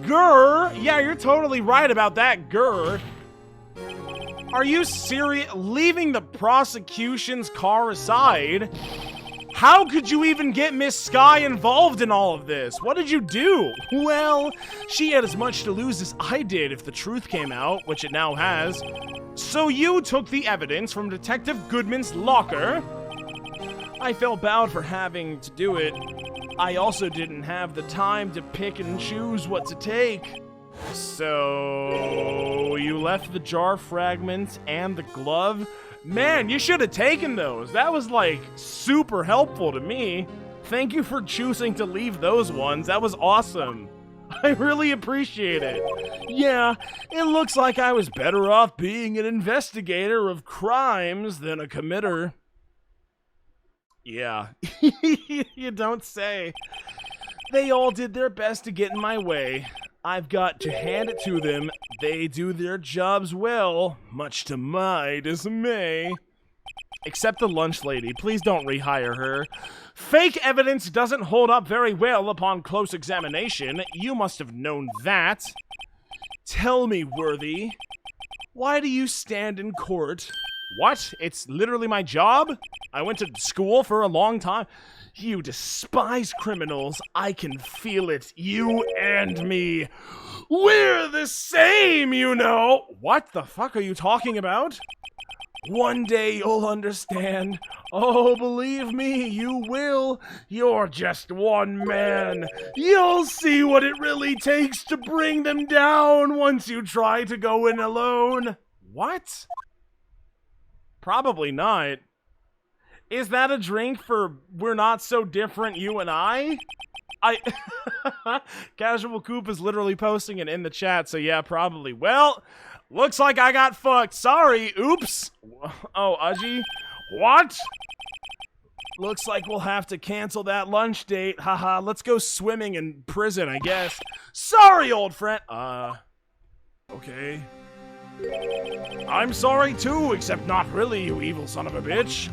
Grr. Yeah, you're totally right about that, grr. Are you serious? Leaving the prosecution's car aside, how could you even get Miss Sky involved in all of this? What did you do? Well, she had as much to lose as I did if the truth came out, which it now has. So you took the evidence from Detective Goodman's locker. I felt bad for having to do it. I also didn't have the time to pick and choose what to take. So you left the jar fragments and the glove? Man, you should have taken those. That was like super helpful to me. Thank you for choosing to leave those ones. That was awesome. I really appreciate it. Yeah, it looks like I was better off being an investigator of crimes than a committer. Yeah, you don't say. They all did their best to get in my way. I've got to hand it to them. They do their jobs well, much to my dismay. Except the lunch lady. Please don't rehire her. Fake evidence doesn't hold up very well upon close examination. You must have known that. Tell me, Worthy, why do you stand in court? What? It's literally my job? I went to school for a long time. You despise criminals. I can feel it. You and me. We're the same, you know. What the fuck are you talking about? One day you'll understand. Oh, believe me, you will. You're just one man. You'll see what it really takes to bring them down once you try to go in alone. What? Probably not. Is that a drink for We're Not So Different, You and I? Casual Coop is literally posting it in the chat, so yeah, probably. Well, looks like I got fucked. Sorry, oops. Oh, Udgy? What? Looks like we'll have to cancel that lunch date. Haha, let's go swimming in prison, I guess. Sorry, old friend. Okay. I'm sorry too, except not really, you evil son of a bitch.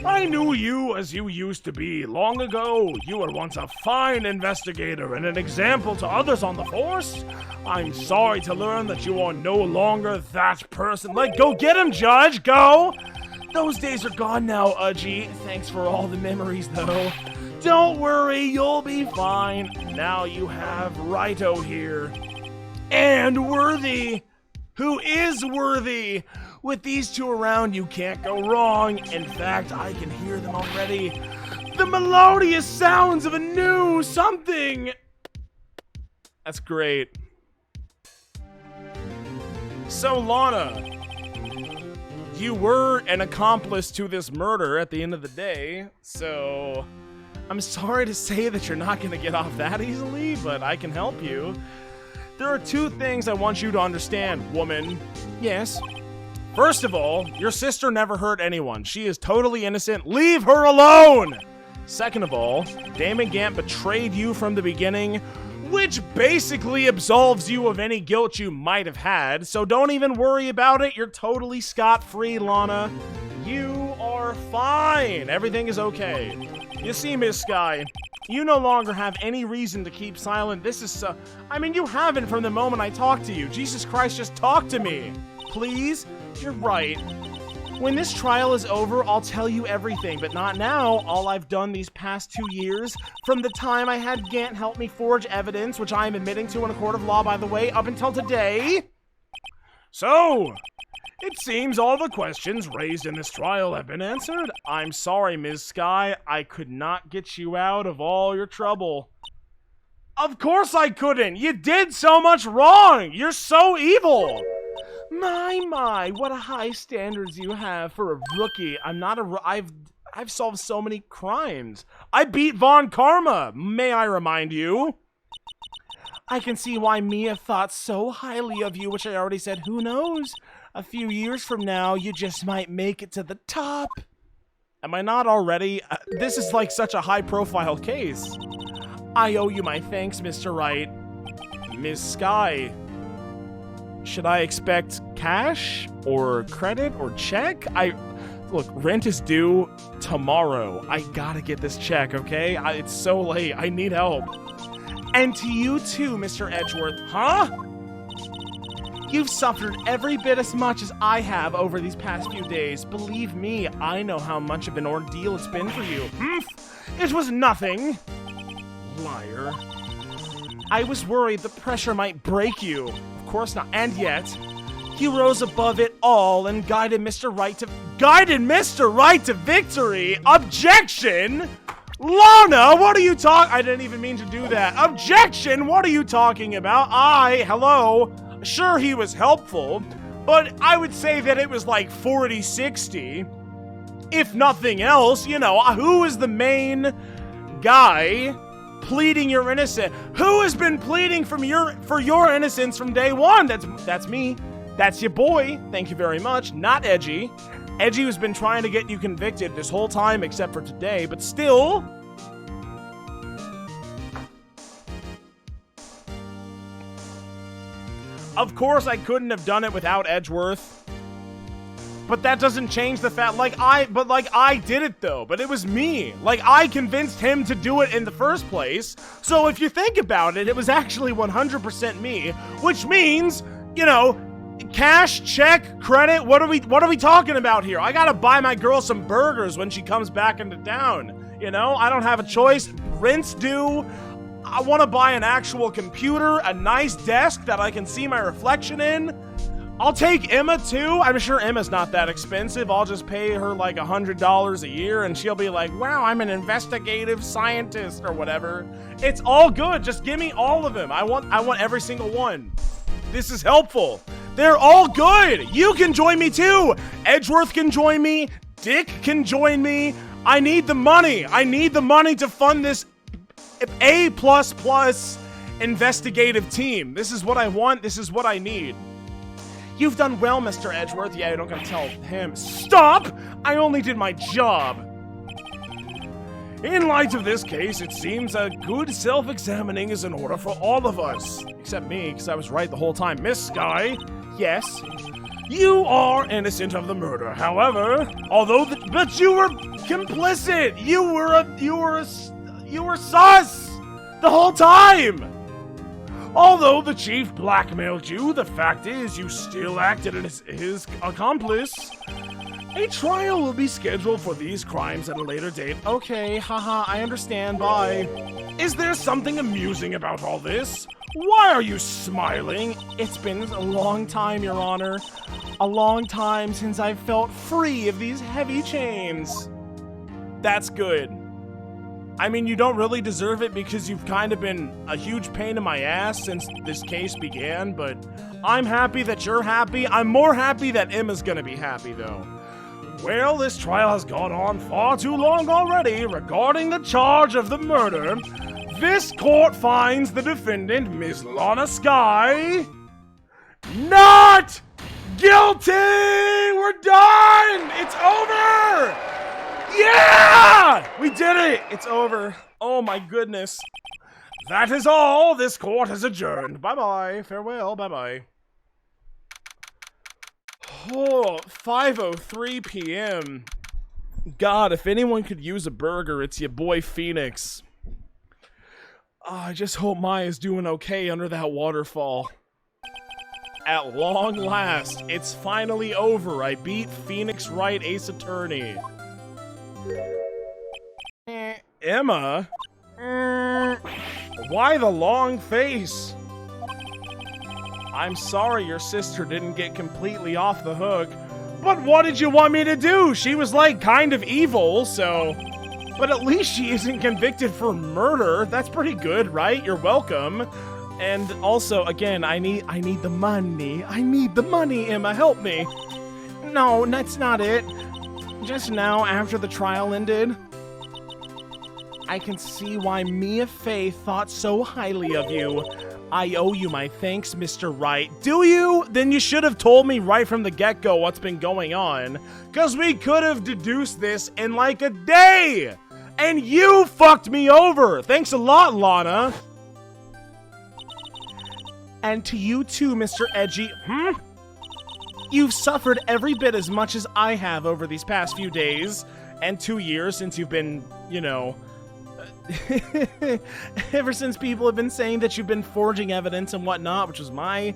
I knew you as you used to be long ago. You were once a fine investigator and an example to others on the force. I'm sorry to learn that you are no longer that person. Like, go get him, Judge, go! Those days are gone now, Udgy. Thanks for all the memories, though. Don't worry, you'll be fine. Now you have Righto here. And Worthy, who is worthy. With these two around, you can't go wrong. In fact, I can hear them already. The melodious sounds of a new something. That's great. So, Lana, you were an accomplice to this murder at the end of the day, so I'm sorry to say that you're not going to get off that easily, but I can help you. There are two things I want you to understand, woman. Yes. First of all, your sister never hurt anyone. She is totally innocent. Leave her alone! Second of all, Damon Gant betrayed you from the beginning, which basically absolves you of any guilt you might have had, so don't even worry about it. You're totally scot-free, Lana. You are fine. Everything is okay. You see, Miss Sky, you no longer have any reason to keep silent. This is so... I mean, you haven't from the moment I talked to you. Jesus Christ, just talk to me. Please? You're right. When this trial is over, I'll tell you everything, but not now. All I've done these past 2 years, from the time I had Gant help me forge evidence, which I am admitting to in a court of law, by the way, up until today. So, it seems all the questions raised in this trial have been answered. I'm sorry, Ms. Sky. I could not get you out of all your trouble. Of course I couldn't. You did so much wrong. You're so evil. My, what a high standards you have for a rookie. I've solved so many crimes. I beat Von Karma, may I remind you? I can see why Mia thought so highly of you, which I already said, who knows? A few years from now, you just might make it to the top. Am I not already? This is like such a high-profile case. I owe you my thanks, Mr. Wright. Ms. Sky, should I expect cash or credit or check? Look, rent is due tomorrow. I gotta get this check, okay? It's so late. I need help. And to you too, Mr. Edgeworth. Huh? You've suffered every bit as much as I have over these past few days. Believe me, I know how much of an ordeal it's been for you. It was nothing. Liar. I was worried the pressure might break you. Of course not. And yet, you rose above it all and guided Mr. Wright to victory. Objection! Lana, what are you talking? I didn't even mean to do that. Objection! What are you talking about? Hello. Sure, he was helpful, but I would say that it was like 40-60. If nothing else, you know, who is the main guy pleading your innocence? Who has been pleading for your innocence from day one? That's me. That's your boy. Thank you very much. Not Edgy. Edgy has been trying to get you convicted this whole time except for today, but still. Of course I couldn't have done it without Edgeworth. But that doesn't change the fact, I did it though, but it was me. Like, I convinced him to do it in the first place. So if you think about it, it was actually 100% me, which means, you know, cash, check, credit, what are we talking about here? I gotta buy my girl some burgers when she comes back into town. You know, I don't have a choice. Rent's due. I want to buy an actual computer, a nice desk that I can see my reflection in. I'll take Emma too. I'm sure Emma's not that expensive. I'll just pay her like $100 a year and she'll be like, wow, I'm an investigative scientist or whatever. It's all good. Just give me all of them. I want every single one. This is helpful. They're all good. You can join me too. Edgeworth can join me. Dick can join me. I need the money. I need the money to fund this A++ investigative team. This is what I want. This is what I need. You've done well, Mr. Edgeworth. Yeah, you're not gonna tell him. Stop! I only did my job. In light of this case, it seems a good self-examining is in order for all of us. Except me, because I was right the whole time. Miss Sky, yes, you are innocent of the murder. However, but you were complicit. You were sus the whole time. Although the chief blackmailed you, the fact is you still acted as his accomplice. A trial will be scheduled for these crimes at a later date. Okay, haha, I understand, bye. Is there something amusing about all this? Why are you smiling? It's been a long time, Your Honor. A long time since I've felt free of these heavy chains. That's good. I mean, you don't really deserve it because you've kind of been a huge pain in my ass since this case began, but I'm happy that you're happy. I'm more happy that Emma's gonna be happy, though. Well, this trial has gone on far too long already regarding the charge of the murder. This court finds the defendant, Ms. Lana Skye, not guilty! We're done! It's over! Yeah! We did it! It's over. Oh my goodness. That is all. This court has adjourned. Bye-bye. Farewell. Bye-bye. Oh, 5:03 p.m. God, if anyone could use a burger, it's your boy Phoenix. Oh, I just hope Maya's doing okay under that waterfall. At long last, it's finally over. I beat Phoenix Wright Ace Attorney. Emma? Why the long face? I'm sorry your sister didn't get completely off the hook. But what did you want me to do? She was like kind of evil, so... But at least she isn't convicted for murder. That's pretty good, right? You're welcome. And also, again, I need the money. I need the money, Emma. Help me. No, that's not it. Just now, after the trial ended, I can see why Mia Fey thought so highly of you. I owe you my thanks, Mr. Wright. Do you? Then you should have told me right from the get-go what's been going on. Because we could have deduced this in like a day. And you fucked me over. Thanks a lot, Lana. And to you too, Mr. Edgy. You've suffered every bit as much as I have over these past few days. And 2 years since you've been, you know... ever since people have been saying that you've been forging evidence and whatnot, which was my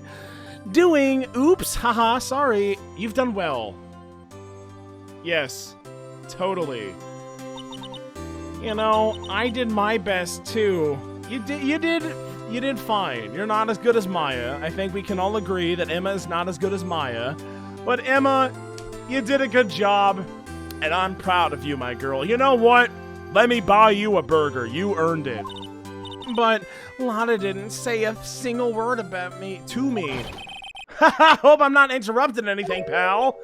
doing. Oops, haha, sorry. You've done well. Yes, totally. You know, I did my best too. You did fine. You're not as good as Maya. I think we can all agree that Emma is not as good as Maya. But Emma, you did a good job, and I'm proud of you, my girl. You know what? Let me buy you a burger. You earned it. But Lana didn't say a single word about me to me. Haha, hope I'm not interrupting anything, pal.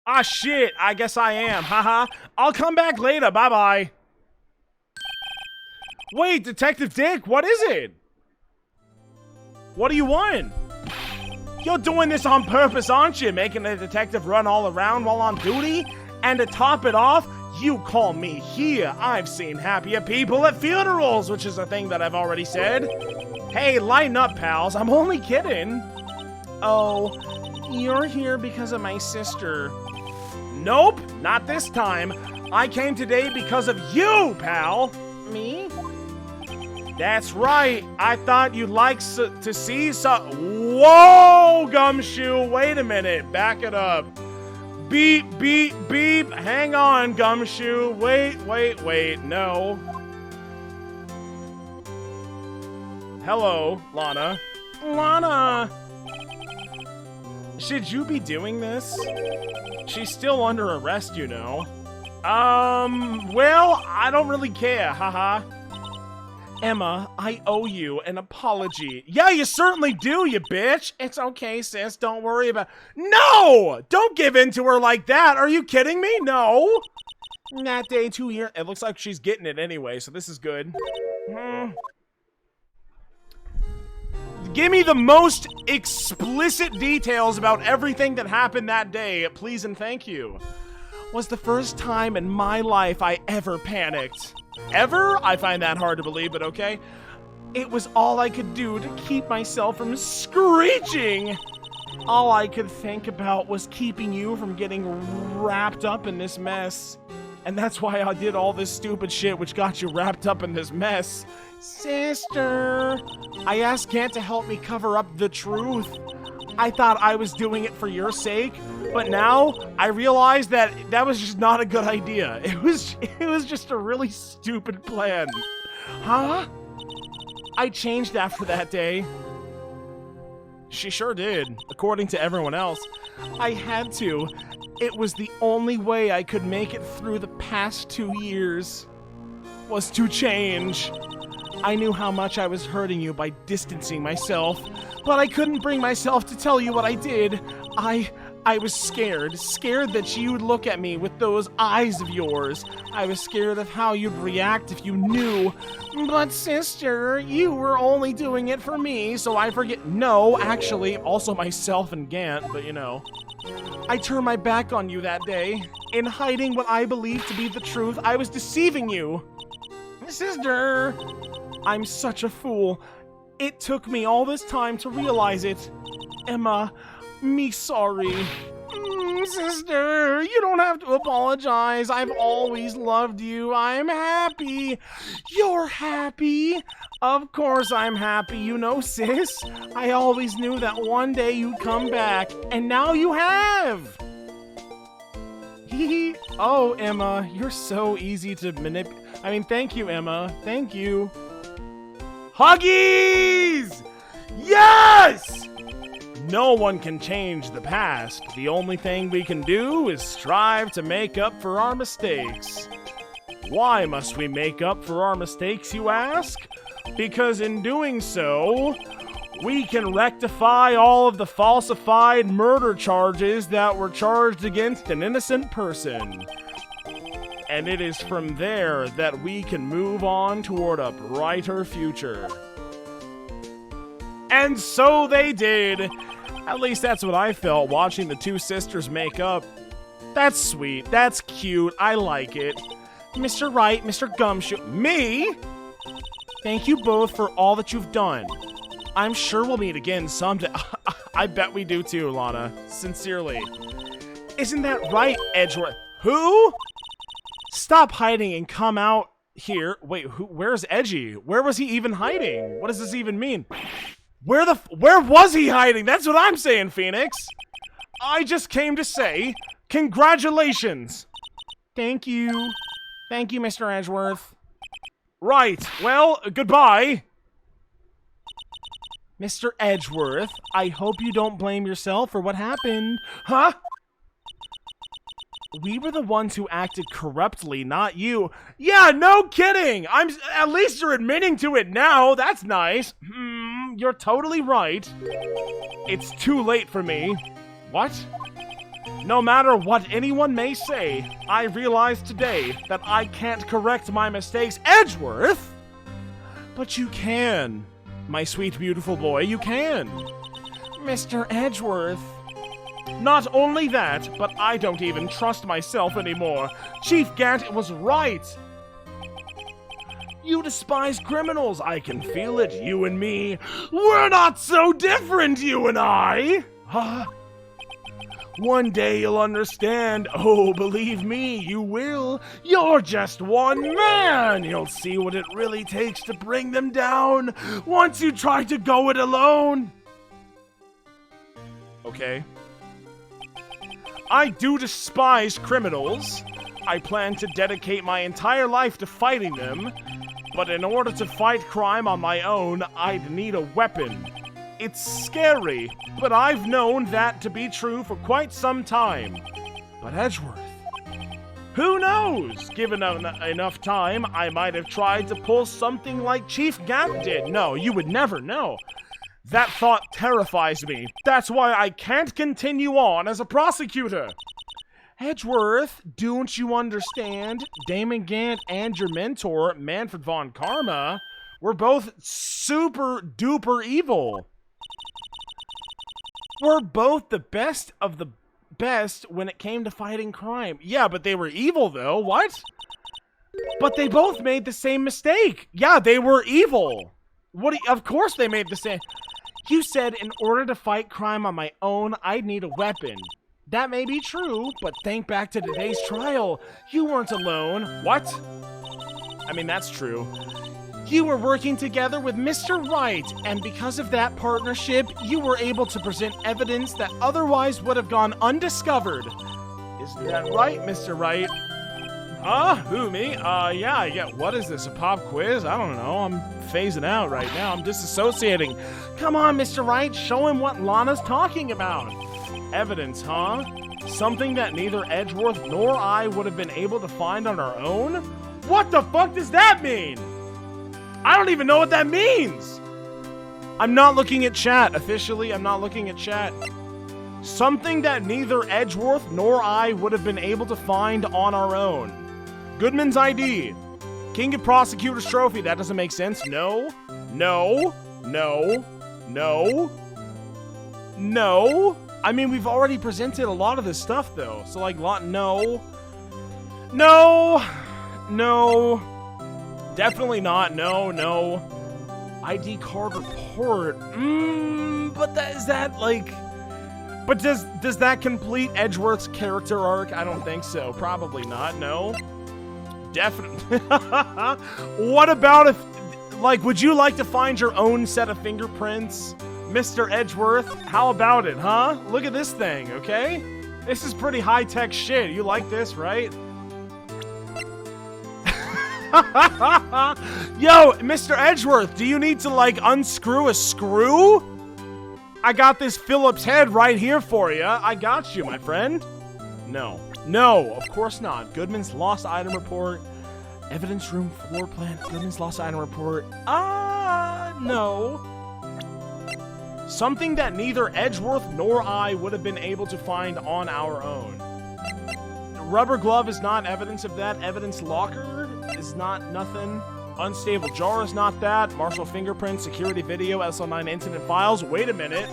Ah, shit. I guess I am. Haha. I'll come back later. Bye-bye. Wait, Detective Dick, what is it? What do you want? You're doing this on purpose, aren't you? Making the detective run all around while on duty? And to top it off, you call me here. I've seen happier people at funerals, which is a thing that I've already said. Hey, lighten up, pals. I'm only kidding. Oh, you're here because of my sister. Nope, not this time. I came today because of you, pal. Me? That's right. I thought you'd like to see some... Whoa, Gumshoe. Wait a minute. Back it up. Beep, beep, beep. Hang on, Gumshoe. Wait. No. Hello, Lana. Lana! Should you be doing this? She's still under arrest, you know. Well, I don't really care, haha. Emma, I owe you an apology. Yeah, you certainly do, you bitch. It's okay, sis. Don't worry about... No! Don't give in to her like that. Are you kidding me? No. That day, 2 years... It looks like she's getting it anyway, so this is good. Give me the most explicit details about everything that happened that day, please and thank you. Was the first time in my life I ever panicked. Ever? I find that hard to believe, but okay. It was all I could do to keep myself from screeching. All I could think about was keeping you from getting wrapped up in this mess. And that's why I did all this stupid shit which got you wrapped up in this mess. Sister, I asked Gant to help me cover up the truth. I thought I was doing it for your sake, but now I realize that that was just not a good idea. It was just a really stupid plan. Huh? I changed after that day. She sure did, according to everyone else. I had to. It was the only way I could make it through the past 2 years. Was to change. I knew how much I was hurting you by distancing myself, but I couldn't bring myself to tell you what I did. I was scared that you'd look at me with those eyes of yours. I was scared of how you'd react if you knew. But sister, you were only doing it for me, so I forget. No, actually, also myself and Gant, but you know. I turned my back on you that day. In hiding what I believed to be the truth, I was deceiving you. Sister, I'm such a fool. It took me all this time to realize it. Emma, me sorry. Sister, you don't have to apologize. I've always loved you. I'm happy. You're happy? Of course I'm happy, you know, sis. I always knew that one day you'd come back, and now you have. Oh, Emma, you're so easy to manipulate. I mean, thank you, Emma. Thank you. Huggies! Yes! No one can change the past. The only thing we can do is strive to make up for our mistakes. Why must we make up for our mistakes, you ask? Because in doing so, we can rectify all of the falsified murder charges that were charged against an innocent person. And it is from there that we can move on toward a brighter future. And so they did. At least that's what I felt watching the two sisters make up. That's sweet. That's cute. I like it. Mr. Right, Mr. Gumshoe. Me? Thank you both for all that you've done. I'm sure we'll meet again someday. I bet we do too, Lana. Sincerely. Isn't that right, Edgeworth? Who? Stop hiding and come out here. Wait, where's Edgy? Where was he even hiding? What does this even mean? Where was he hiding? That's what I'm saying, Phoenix. I just came to say, congratulations. Thank you. Thank you, Mr. Edgeworth. Right, well, goodbye. Mr. Edgeworth, I hope you don't blame yourself for what happened. Huh? We were the ones who acted corruptly, not you. Yeah, no kidding. At least you're admitting to it now. That's nice. You're totally right. It's too late for me. What? No matter what anyone may say, I realize today that I can't correct my mistakes. Edgeworth? But you can. My sweet, beautiful boy, you can. Mr. Edgeworth. Not only that, but I don't even trust myself anymore. Chief Gant was right. You despise criminals. I can feel it. You and me. We're not so different, you and I. Huh? One day you'll understand. Oh, believe me, you will. You're just one man. You'll see what it really takes to bring them down once you try to go it alone. Okay. I do despise criminals. I plan to dedicate my entire life to fighting them. But in order to fight crime on my own, I'd need a weapon. It's scary, but I've known that to be true for quite some time. But Edgeworth, who knows? Given enough time, I might have tried to pull something like Chief Gant did. No, you would never know. That thought terrifies me. That's why I can't continue on as a prosecutor. Edgeworth, don't you understand? Damon Gant and your mentor, Manfred von Karma, were both super duper evil. We're both the best of the best when it came to fighting crime. Yeah, but they were evil though. What? But they both made the same mistake. Yeah, they were evil. Of course they made the same. You said in order to fight crime on my own, I'd need a weapon. That may be true, but think back to today's trial. You weren't alone. What? I mean, that's true. You were working together with Mr. Right, and because of that partnership, you were able to present evidence that otherwise would have gone undiscovered. Isn't that right, Mr. Right? Who, me? Yeah. What is this, a pop quiz? I don't know. I'm phasing out right now. I'm disassociating. Come on, Mr. Right, show him what Lana's talking about. Evidence, huh? Something that neither Edgeworth nor I would have been able to find on our own? What the fuck does that mean? I don't even know what that means! I'm not looking at chat. Officially, I'm not looking at chat. Something that neither Edgeworth nor I would have been able to find on our own. Goodman's ID. King of Prosecutors Trophy. That doesn't make sense. No. I mean, we've already presented a lot of this stuff, though. So, like, no. Definitely not. No. ID card report. But does that complete Edgeworth's character arc? I don't think so. Probably not. No. Definitely. What about if, like, would you like to find your own set of fingerprints, Mr. Edgeworth? How about it, huh? Look at this thing, okay? This is pretty high-tech shit. You like this, right? Yo, Mr. Edgeworth, do you need to, like, unscrew a screw? I got this Phillips head right here for you. I got you, my friend. No, of course not. Goodman's lost item report. Evidence room floor plan. Goodman's lost item report. No. Something that neither Edgeworth nor I would have been able to find on our own. Rubber glove is not evidence of that. Evidence locker is not nothing. Unstable jar is not that. Marshall fingerprint, security video, SL9 incident files. Wait a minute.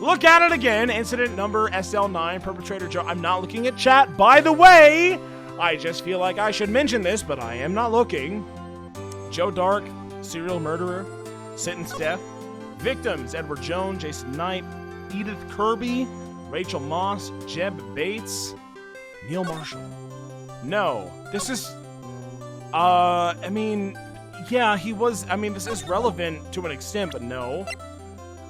Look at it again. Incident number SL9, perpetrator jar. I'm not looking at chat. By the way, I just feel like I should mention this, but I am not looking. Joe Dark, serial murderer, sentence death. Victims, Edward Jones, Jason Knight, Edith Kirby, Rachel Moss, Jeb Bates, Neil Marshall. No, this is, I mean, yeah, he was, I mean, this is relevant to an extent, but no.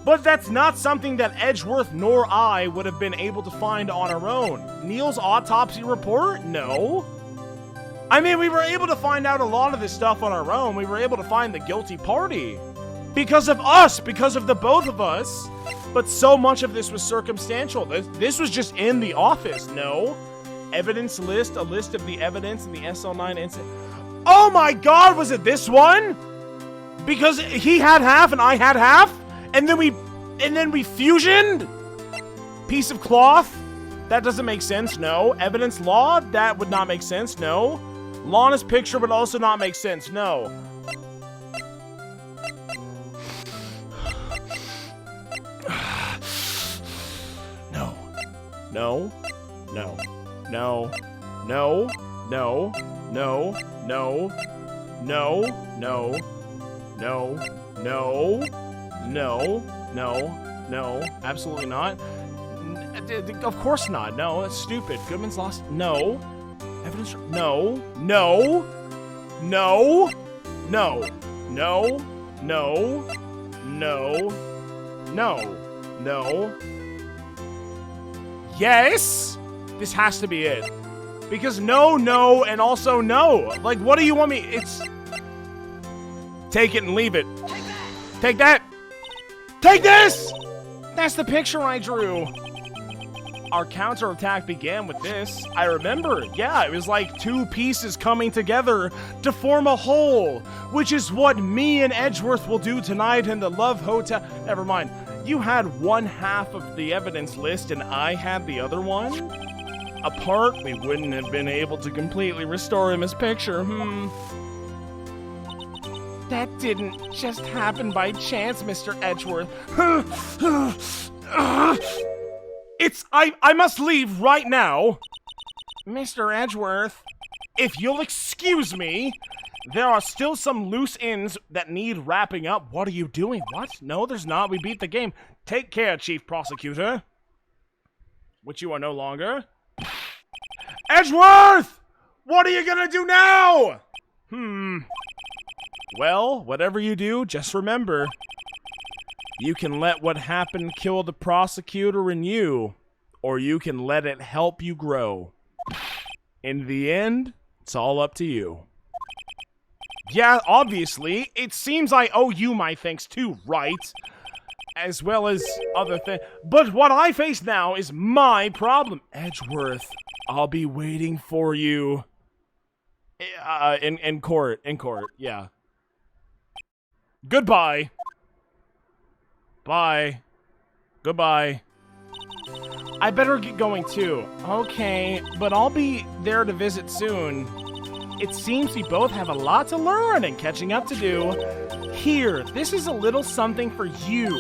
But that's not something that Edgeworth nor I would have been able to find on our own. Neil's autopsy report? No. I mean, we were able to find out a lot of this stuff on our own. We were able to find the guilty party. Because of us, because of the both of us. But so much of this was circumstantial. This was just in the office. No. Evidence list, a list of the evidence in the SL9 incident. Oh my god, was it this one? Because he had half and I had half? And then we fusioned? Piece of cloth? That doesn't make sense, no. Evidence law? That would not make sense, no. Lana's picture would also not make sense, no. No. No, absolutely not. Of course not. No, that's stupid. Goodman's lost. No. Evidence. No. Yes! This has to be it. Because no, and also no. Like, what do you want me? It's... Take it and leave it. Take that! Take this! That's the picture I drew. Our counterattack began with this. I remember, yeah, it was like two pieces coming together to form a whole, which is what me and Edgeworth will do tonight in the Love Hotel. Never mind. You had one half of the evidence list and I had the other one? Apart, we wouldn't have been able to completely restore him as picture, That didn't just happen by chance, Mr. Edgeworth. I must leave right now. Mr. Edgeworth, if you'll excuse me, there are still some loose ends that need wrapping up. What are you doing? What? No, there's not. We beat the game. Take care, Chief Prosecutor. which you are no longer. Edgeworth! What are you gonna do now? Well, whatever you do, just remember, you can let what happened kill the prosecutor in you, or you can let it help you grow. In the end, it's all up to you. Yeah, obviously, it seems I owe you my thanks too, right? As well as other things. But what I face now is my problem. Edgeworth, I'll be waiting for you. In court, yeah. Goodbye. Bye. Goodbye. I better get going too. Okay, but I'll be there to visit soon. It seems we both have a lot to learn and catching up to do. Here, this is a little something for you.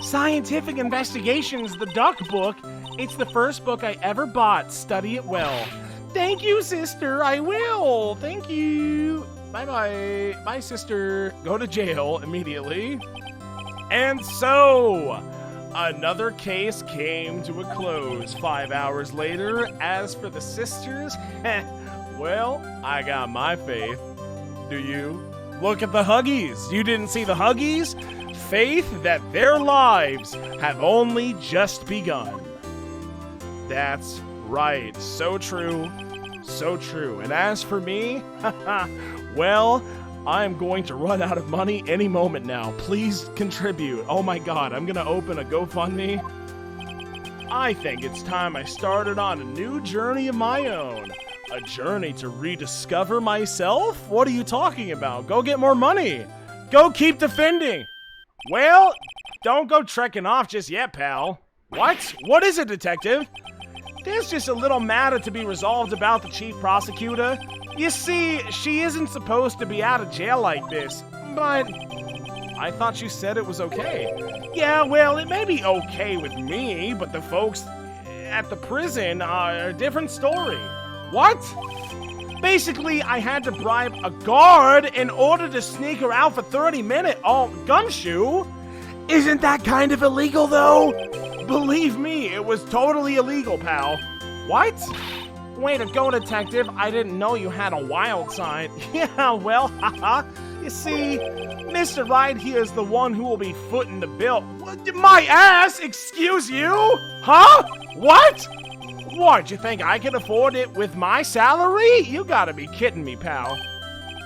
Scientific Investigations, the Duck Book. It's the first book I ever bought. Study it well. Thank you, sister. I will. Thank you. Bye-bye. Bye, sister. Go to jail immediately. And so, another case came to a close 5 hours later. As for the sisters, well, I got my faith. Do you? Look at the Huggies. You didn't see the Huggies? Faith that their lives have only just begun. That's right. So true. So true. And as for me, well, I'm going to run out of money any moment now. Please contribute. Oh my god, I'm gonna open a GoFundMe. I think it's time I started on a new journey of my own. A journey to rediscover myself? What are you talking about? Go get more money. Go keep defending. Well, don't go trekking off just yet, pal. What? What is it, detective? There's just a little matter to be resolved about the chief prosecutor. You see, she isn't supposed to be out of jail like this, but I thought you said it was okay. Yeah, well, it may be okay with me, but the folks at the prison are a different story. What? Basically, I had to bribe a guard in order to sneak her out for 30 minutes. Oh, Gumshoe? Isn't that kind of illegal, though? Believe me, it was totally illegal, pal. What? Way to go, detective. I didn't know you had a wild side. Yeah, well, haha. You see, Mr. Right here is the one who will be footing the bill. What? My ass? Excuse you? Huh? What? What, you think I can afford it with my salary? You gotta be kidding me, pal.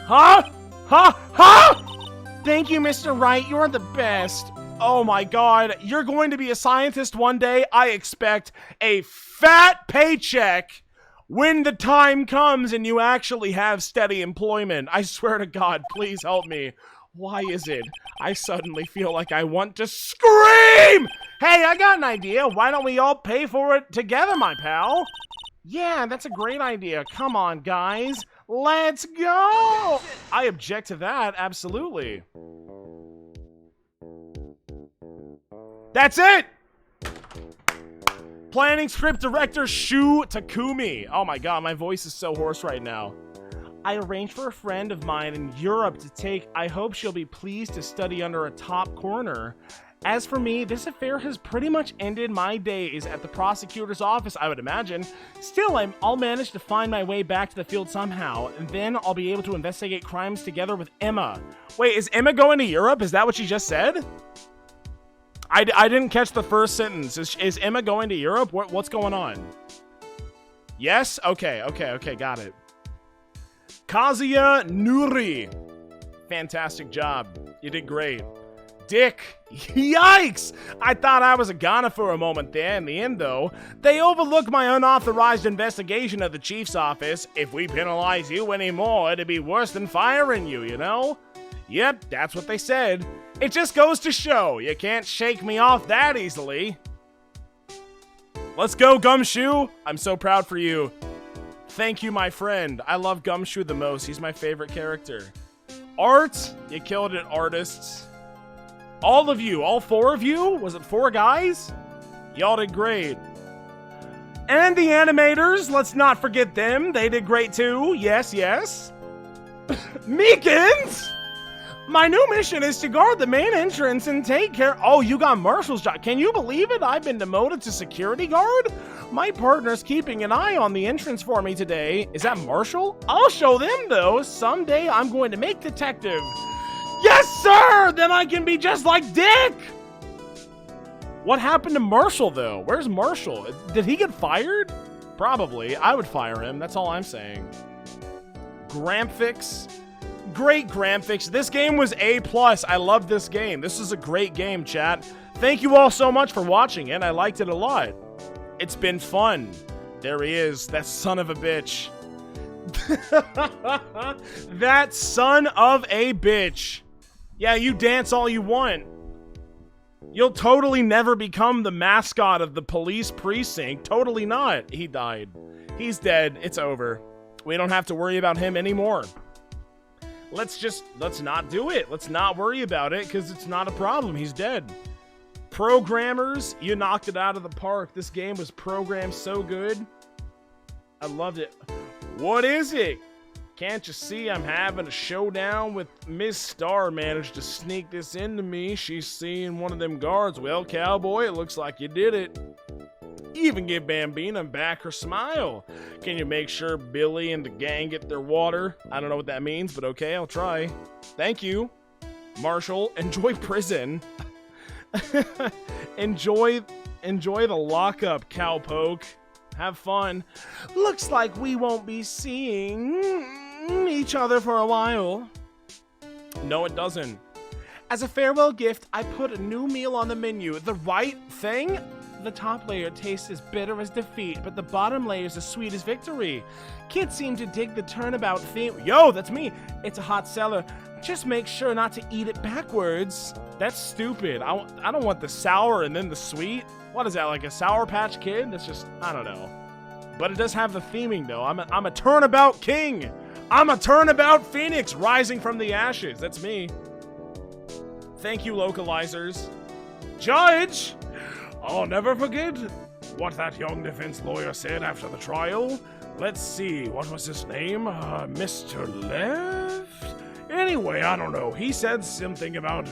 Huh? Huh? Huh? Thank you, Mr. Wright. You're the best. Oh my god, you're going to be a scientist one day. I expect a fat paycheck when the time comes and you actually have steady employment. I swear to God, please help me. Why is it I suddenly feel like I want to scream? Hey, I got an idea. Why don't we all pay for it together, my pal? Yeah, that's a great idea. Come on, guys. Let's go. I object to that, absolutely. That's it! Planning script director Shu Takumi. Oh my god, my voice is so hoarse right now. I arranged for a friend of mine in Europe to take. I hope she'll be pleased to study under a top coroner. As for me, this affair has pretty much ended my days at the prosecutor's office, I would imagine. Still, I'll manage to find my way back to the field somehow, and then I'll be able to investigate crimes together with Emma. Wait, is Emma going to Europe? Is that what she just said? I didn't catch the first sentence. Is Emma going to Europe? What's going on? Yes? Okay, got it. Kazuya Nuri. Fantastic job. You did great. Dick. Yikes! I thought I was a goner for a moment there. In the end, though, they overlooked my unauthorized investigation of the chief's office. If we penalize you anymore, it'd be worse than firing you, you know? Yep, that's what they said. It just goes to show, you can't shake me off that easily. Let's go, Gumshoe! I'm so proud for you. Thank you, my friend. I love Gumshoe the most. He's my favorite character. Art, you killed it, artists. All of you, all 4 of you? Was it 4 guys? Y'all did great. And the animators, let's not forget them. They did great too. Yes, yes. Meekins! My new mission is to guard the main entrance and take care. Oh, you got Marshall's job. Can you believe it? I've been demoted to security guard? My partner's keeping an eye on the entrance for me today. Is that Marshall? I'll show them, though. Someday I'm going to make detective. Yes, sir! Then I can be just like Dick! What happened to Marshall, though? Where's Marshall? Did he get fired? Probably. I would fire him. That's all I'm saying. Gramfix. Great Gramfix. This game was A+. I love this game. This is a great game, chat. Thank you all so much for watching it. I liked it a lot. It's been fun. There he is. That son of a bitch. That son of a bitch. Yeah, you dance all you want. You'll totally never become the mascot of the police precinct. Totally not. He died. He's dead. It's over. We don't have to worry about him anymore. Let's not do it. Let's not worry about it because it's not a problem. He's dead. Programmers, you knocked it out of the park. This game was programmed so good. I loved it. What is it? Can't you see I'm having a showdown with Miss Star? Managed to sneak this into me. She's seeing one of them guards. Well, cowboy, it looks like you did it. Even give Bambina back her smile. Can you make sure Billy and the gang get their water? I don't know what that means, but okay, I'll try. Thank you. Marshall, enjoy prison. enjoy the lockup, cowpoke. Have fun. Looks like we won't be seeing each other for a while. No, it doesn't. As a farewell gift, I put a new meal on the menu. The right thing? The top layer tastes as bitter as defeat, but the bottom layer is as sweet as victory. Kids seem to dig the turnabout theme. Yo, that's me. It's a hot seller. Just make sure not to eat it backwards. That's stupid. I don't want the sour and then the sweet. What is that, like a Sour Patch Kid? That's just, I don't know. But it does have the theming, though. I'm a turnabout king. I'm a turnabout phoenix rising from the ashes. That's me. Thank you, localizers. Judge! I'll never forget what that young defense lawyer said after the trial. Let's see, what was his name? Mr. Left? Anyway, I don't know. He said something about,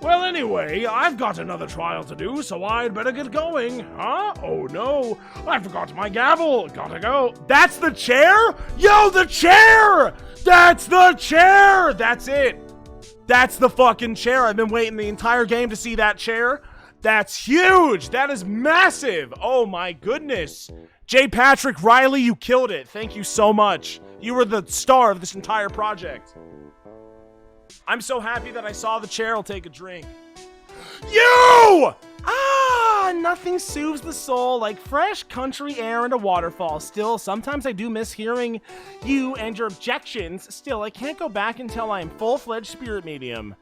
well, anyway, I've got another trial to do, so I'd better get going. Huh? Oh, no. I forgot my gavel. Gotta go. That's the chair? Yo, the chair! That's the chair! That's it. That's the fucking chair. I've been waiting the entire game to see that chair. That's huge. That is massive. Oh my goodness. J. Patrick Riley, you killed it. Thank you so much. You were the star of this entire project. I'm so happy that I saw the chair. I'll take a drink. You! Nothing soothes the soul like fresh country air and a waterfall. Still, sometimes I do miss hearing you and your objections. Still, I can't go back until I'm full-fledged spirit medium.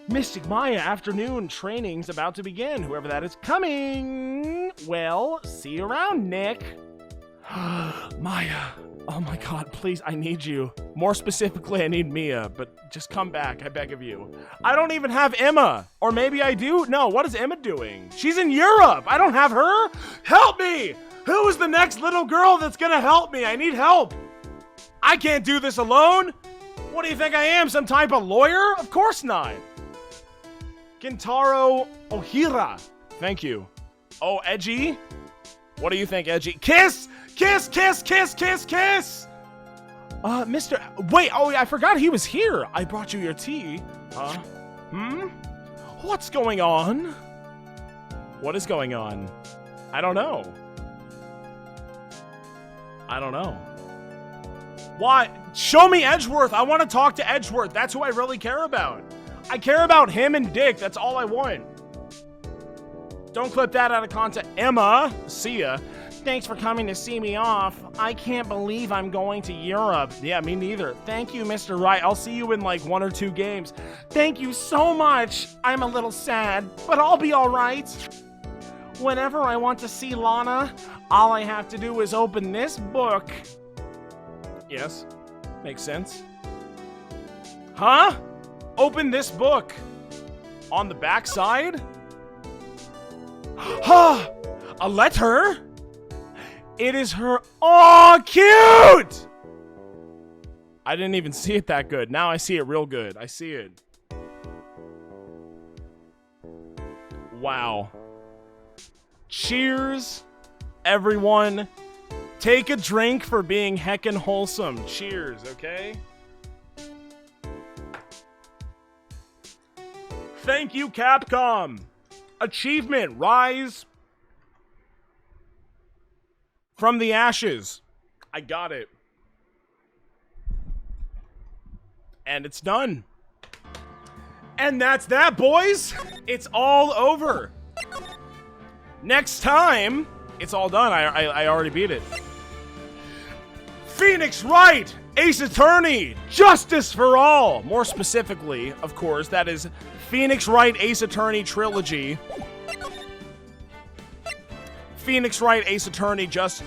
Mystic Maya afternoon training's about to begin. Whoever that is coming. Well, see you around, Nick. Maya. Oh my god, please, I need you. More specifically, I need Mia, but just come back, I beg of you. I don't even have Emma. Or maybe I do? No, what is Emma doing? She's in Europe. I don't have her. Help me! Who is the next little girl that's gonna help me? I need help. I can't do this alone. What do you think I am, some type of lawyer? Of course not. Kintaro Ohira. Thank you. Oh, Edgy? What do you think, Edgy? Kiss! Kiss, kiss, kiss, kiss, kiss! Wait, oh, I forgot he was here. I brought you your tea. What's going on? What is going on? I don't know. I don't know. Why? Show me Edgeworth. I want to talk to Edgeworth. That's who I really care about. I care about him and Dick. That's all I want. Don't clip that out of context. Emma, see ya. Thanks for coming to see me off. I can't believe I'm going to Europe. Yeah, me neither. Thank you, Mr. Wright. I'll see you in like 1 or 2 games. Thank you so much. I'm a little sad, but I'll be all right. Whenever I want to see Lana, all I have to do is open this book. Yes, makes sense. Huh? Open this book. On the back side? Huh? A letter? It is her. Oh, cute! I didn't even see it that good. Now I see it real good. I see it. Wow. Cheers, everyone. Take a drink for being heckin' wholesome. Cheers, okay? Thank you, Capcom. Achievement, rise from the ashes. I got it. And it's done. And that's that, boys. It's all over. Next time, it's all done. I already beat it. Phoenix Wright, Ace Attorney, Justice for All. More specifically, of course, that is Phoenix Wright Ace Attorney Trilogy. Phoenix Wright Ace Attorney Justice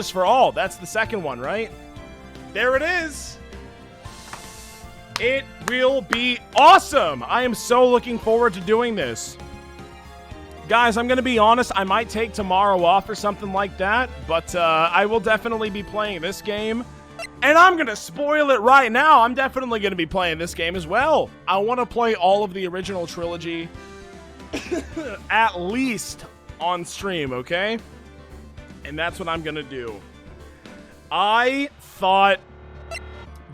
for All. That's the second one, right? There it is. It will be awesome. I am so looking forward to doing this. Guys, I'm going to be honest, I might take tomorrow off or something like that, but I will definitely be playing this game. And I'm going to spoil it right now. I'm definitely going to be playing this game as well. I want to play all of the original trilogy at least on stream, okay? And that's what I'm going to do. I thought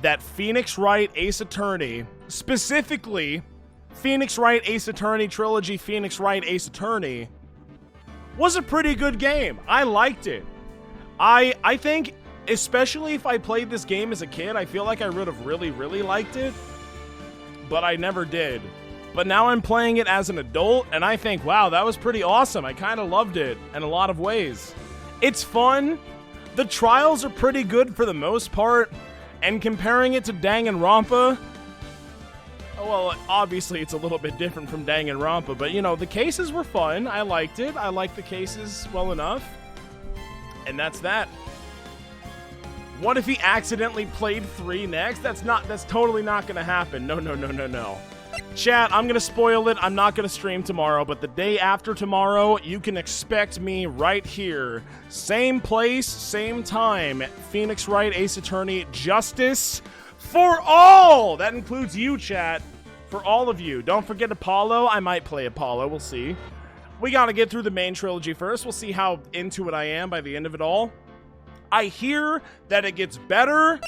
that Phoenix Wright Ace Attorney, specifically Phoenix Wright Ace Attorney Trilogy, Phoenix Wright Ace Attorney, was a pretty good game. I liked it. I think, especially if I played this game as a kid, I feel like I would have really, really liked it. But I never did. But now I'm playing it as an adult, and I think, wow, that was pretty awesome. I kind of loved it in a lot of ways. It's fun. The trials are pretty good for the most part. And comparing it to Danganronpa, well, obviously it's a little bit different from Danganronpa, but you know, the cases were fun. I liked it. I liked the cases well enough. And that's that. What if he accidentally played 3 next? That's totally not gonna happen. No. Chat, I'm gonna spoil it. I'm not gonna stream tomorrow, but the day after tomorrow, you can expect me right here. Same place, same time. Phoenix Wright Ace Attorney Justice for All! That includes you, chat. For all of you. Don't forget Apollo. I might play Apollo. We'll see. We gotta get through the main trilogy first. We'll see how into it I am by the end of it all. I hear that it gets better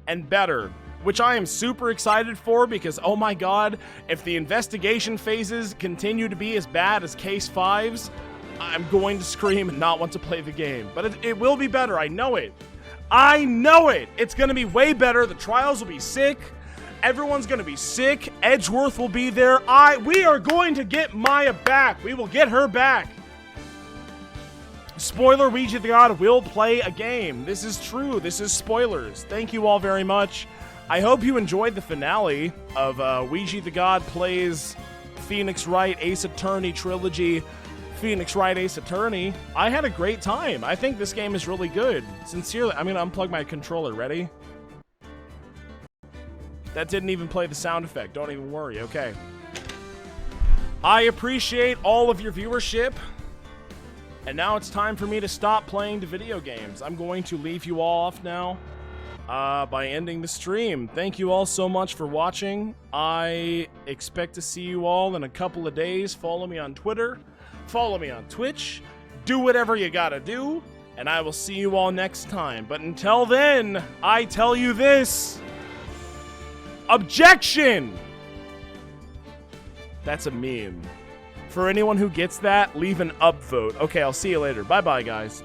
and better, which I am super excited for because, oh my god, if the investigation phases continue to be as bad as Case 5's, I'm going to scream and not want to play the game. But it will be better. I know it. I know it. It's going to be way better. The trials will be sick. Everyone's going to be sick. Edgeworth will be there. We are going to get Maya back. We will get her back. Spoiler, Weegeethegod will play a game. This is true. This is spoilers. Thank you all very much. I hope you enjoyed the finale of Weegeethegod plays Phoenix Wright Ace Attorney Trilogy, Phoenix Wright Ace Attorney. I had a great time. I think this game is really good. Sincerely, I'm going to unplug my controller. Ready? That didn't even play the sound effect. Don't even worry. Okay. I appreciate all of your viewership. And now it's time for me to stop playing the video games. I'm going to leave you all off now by ending the stream. Thank you all so much for watching. I expect to see you all in a couple of days. Follow me on Twitter. Follow me on Twitch. Do whatever you gotta do. And I will see you all next time. But until then, I tell you this. Objection! That's a meme. For anyone who gets that, leave an upvote. Okay, I'll see you later. Bye-bye, guys.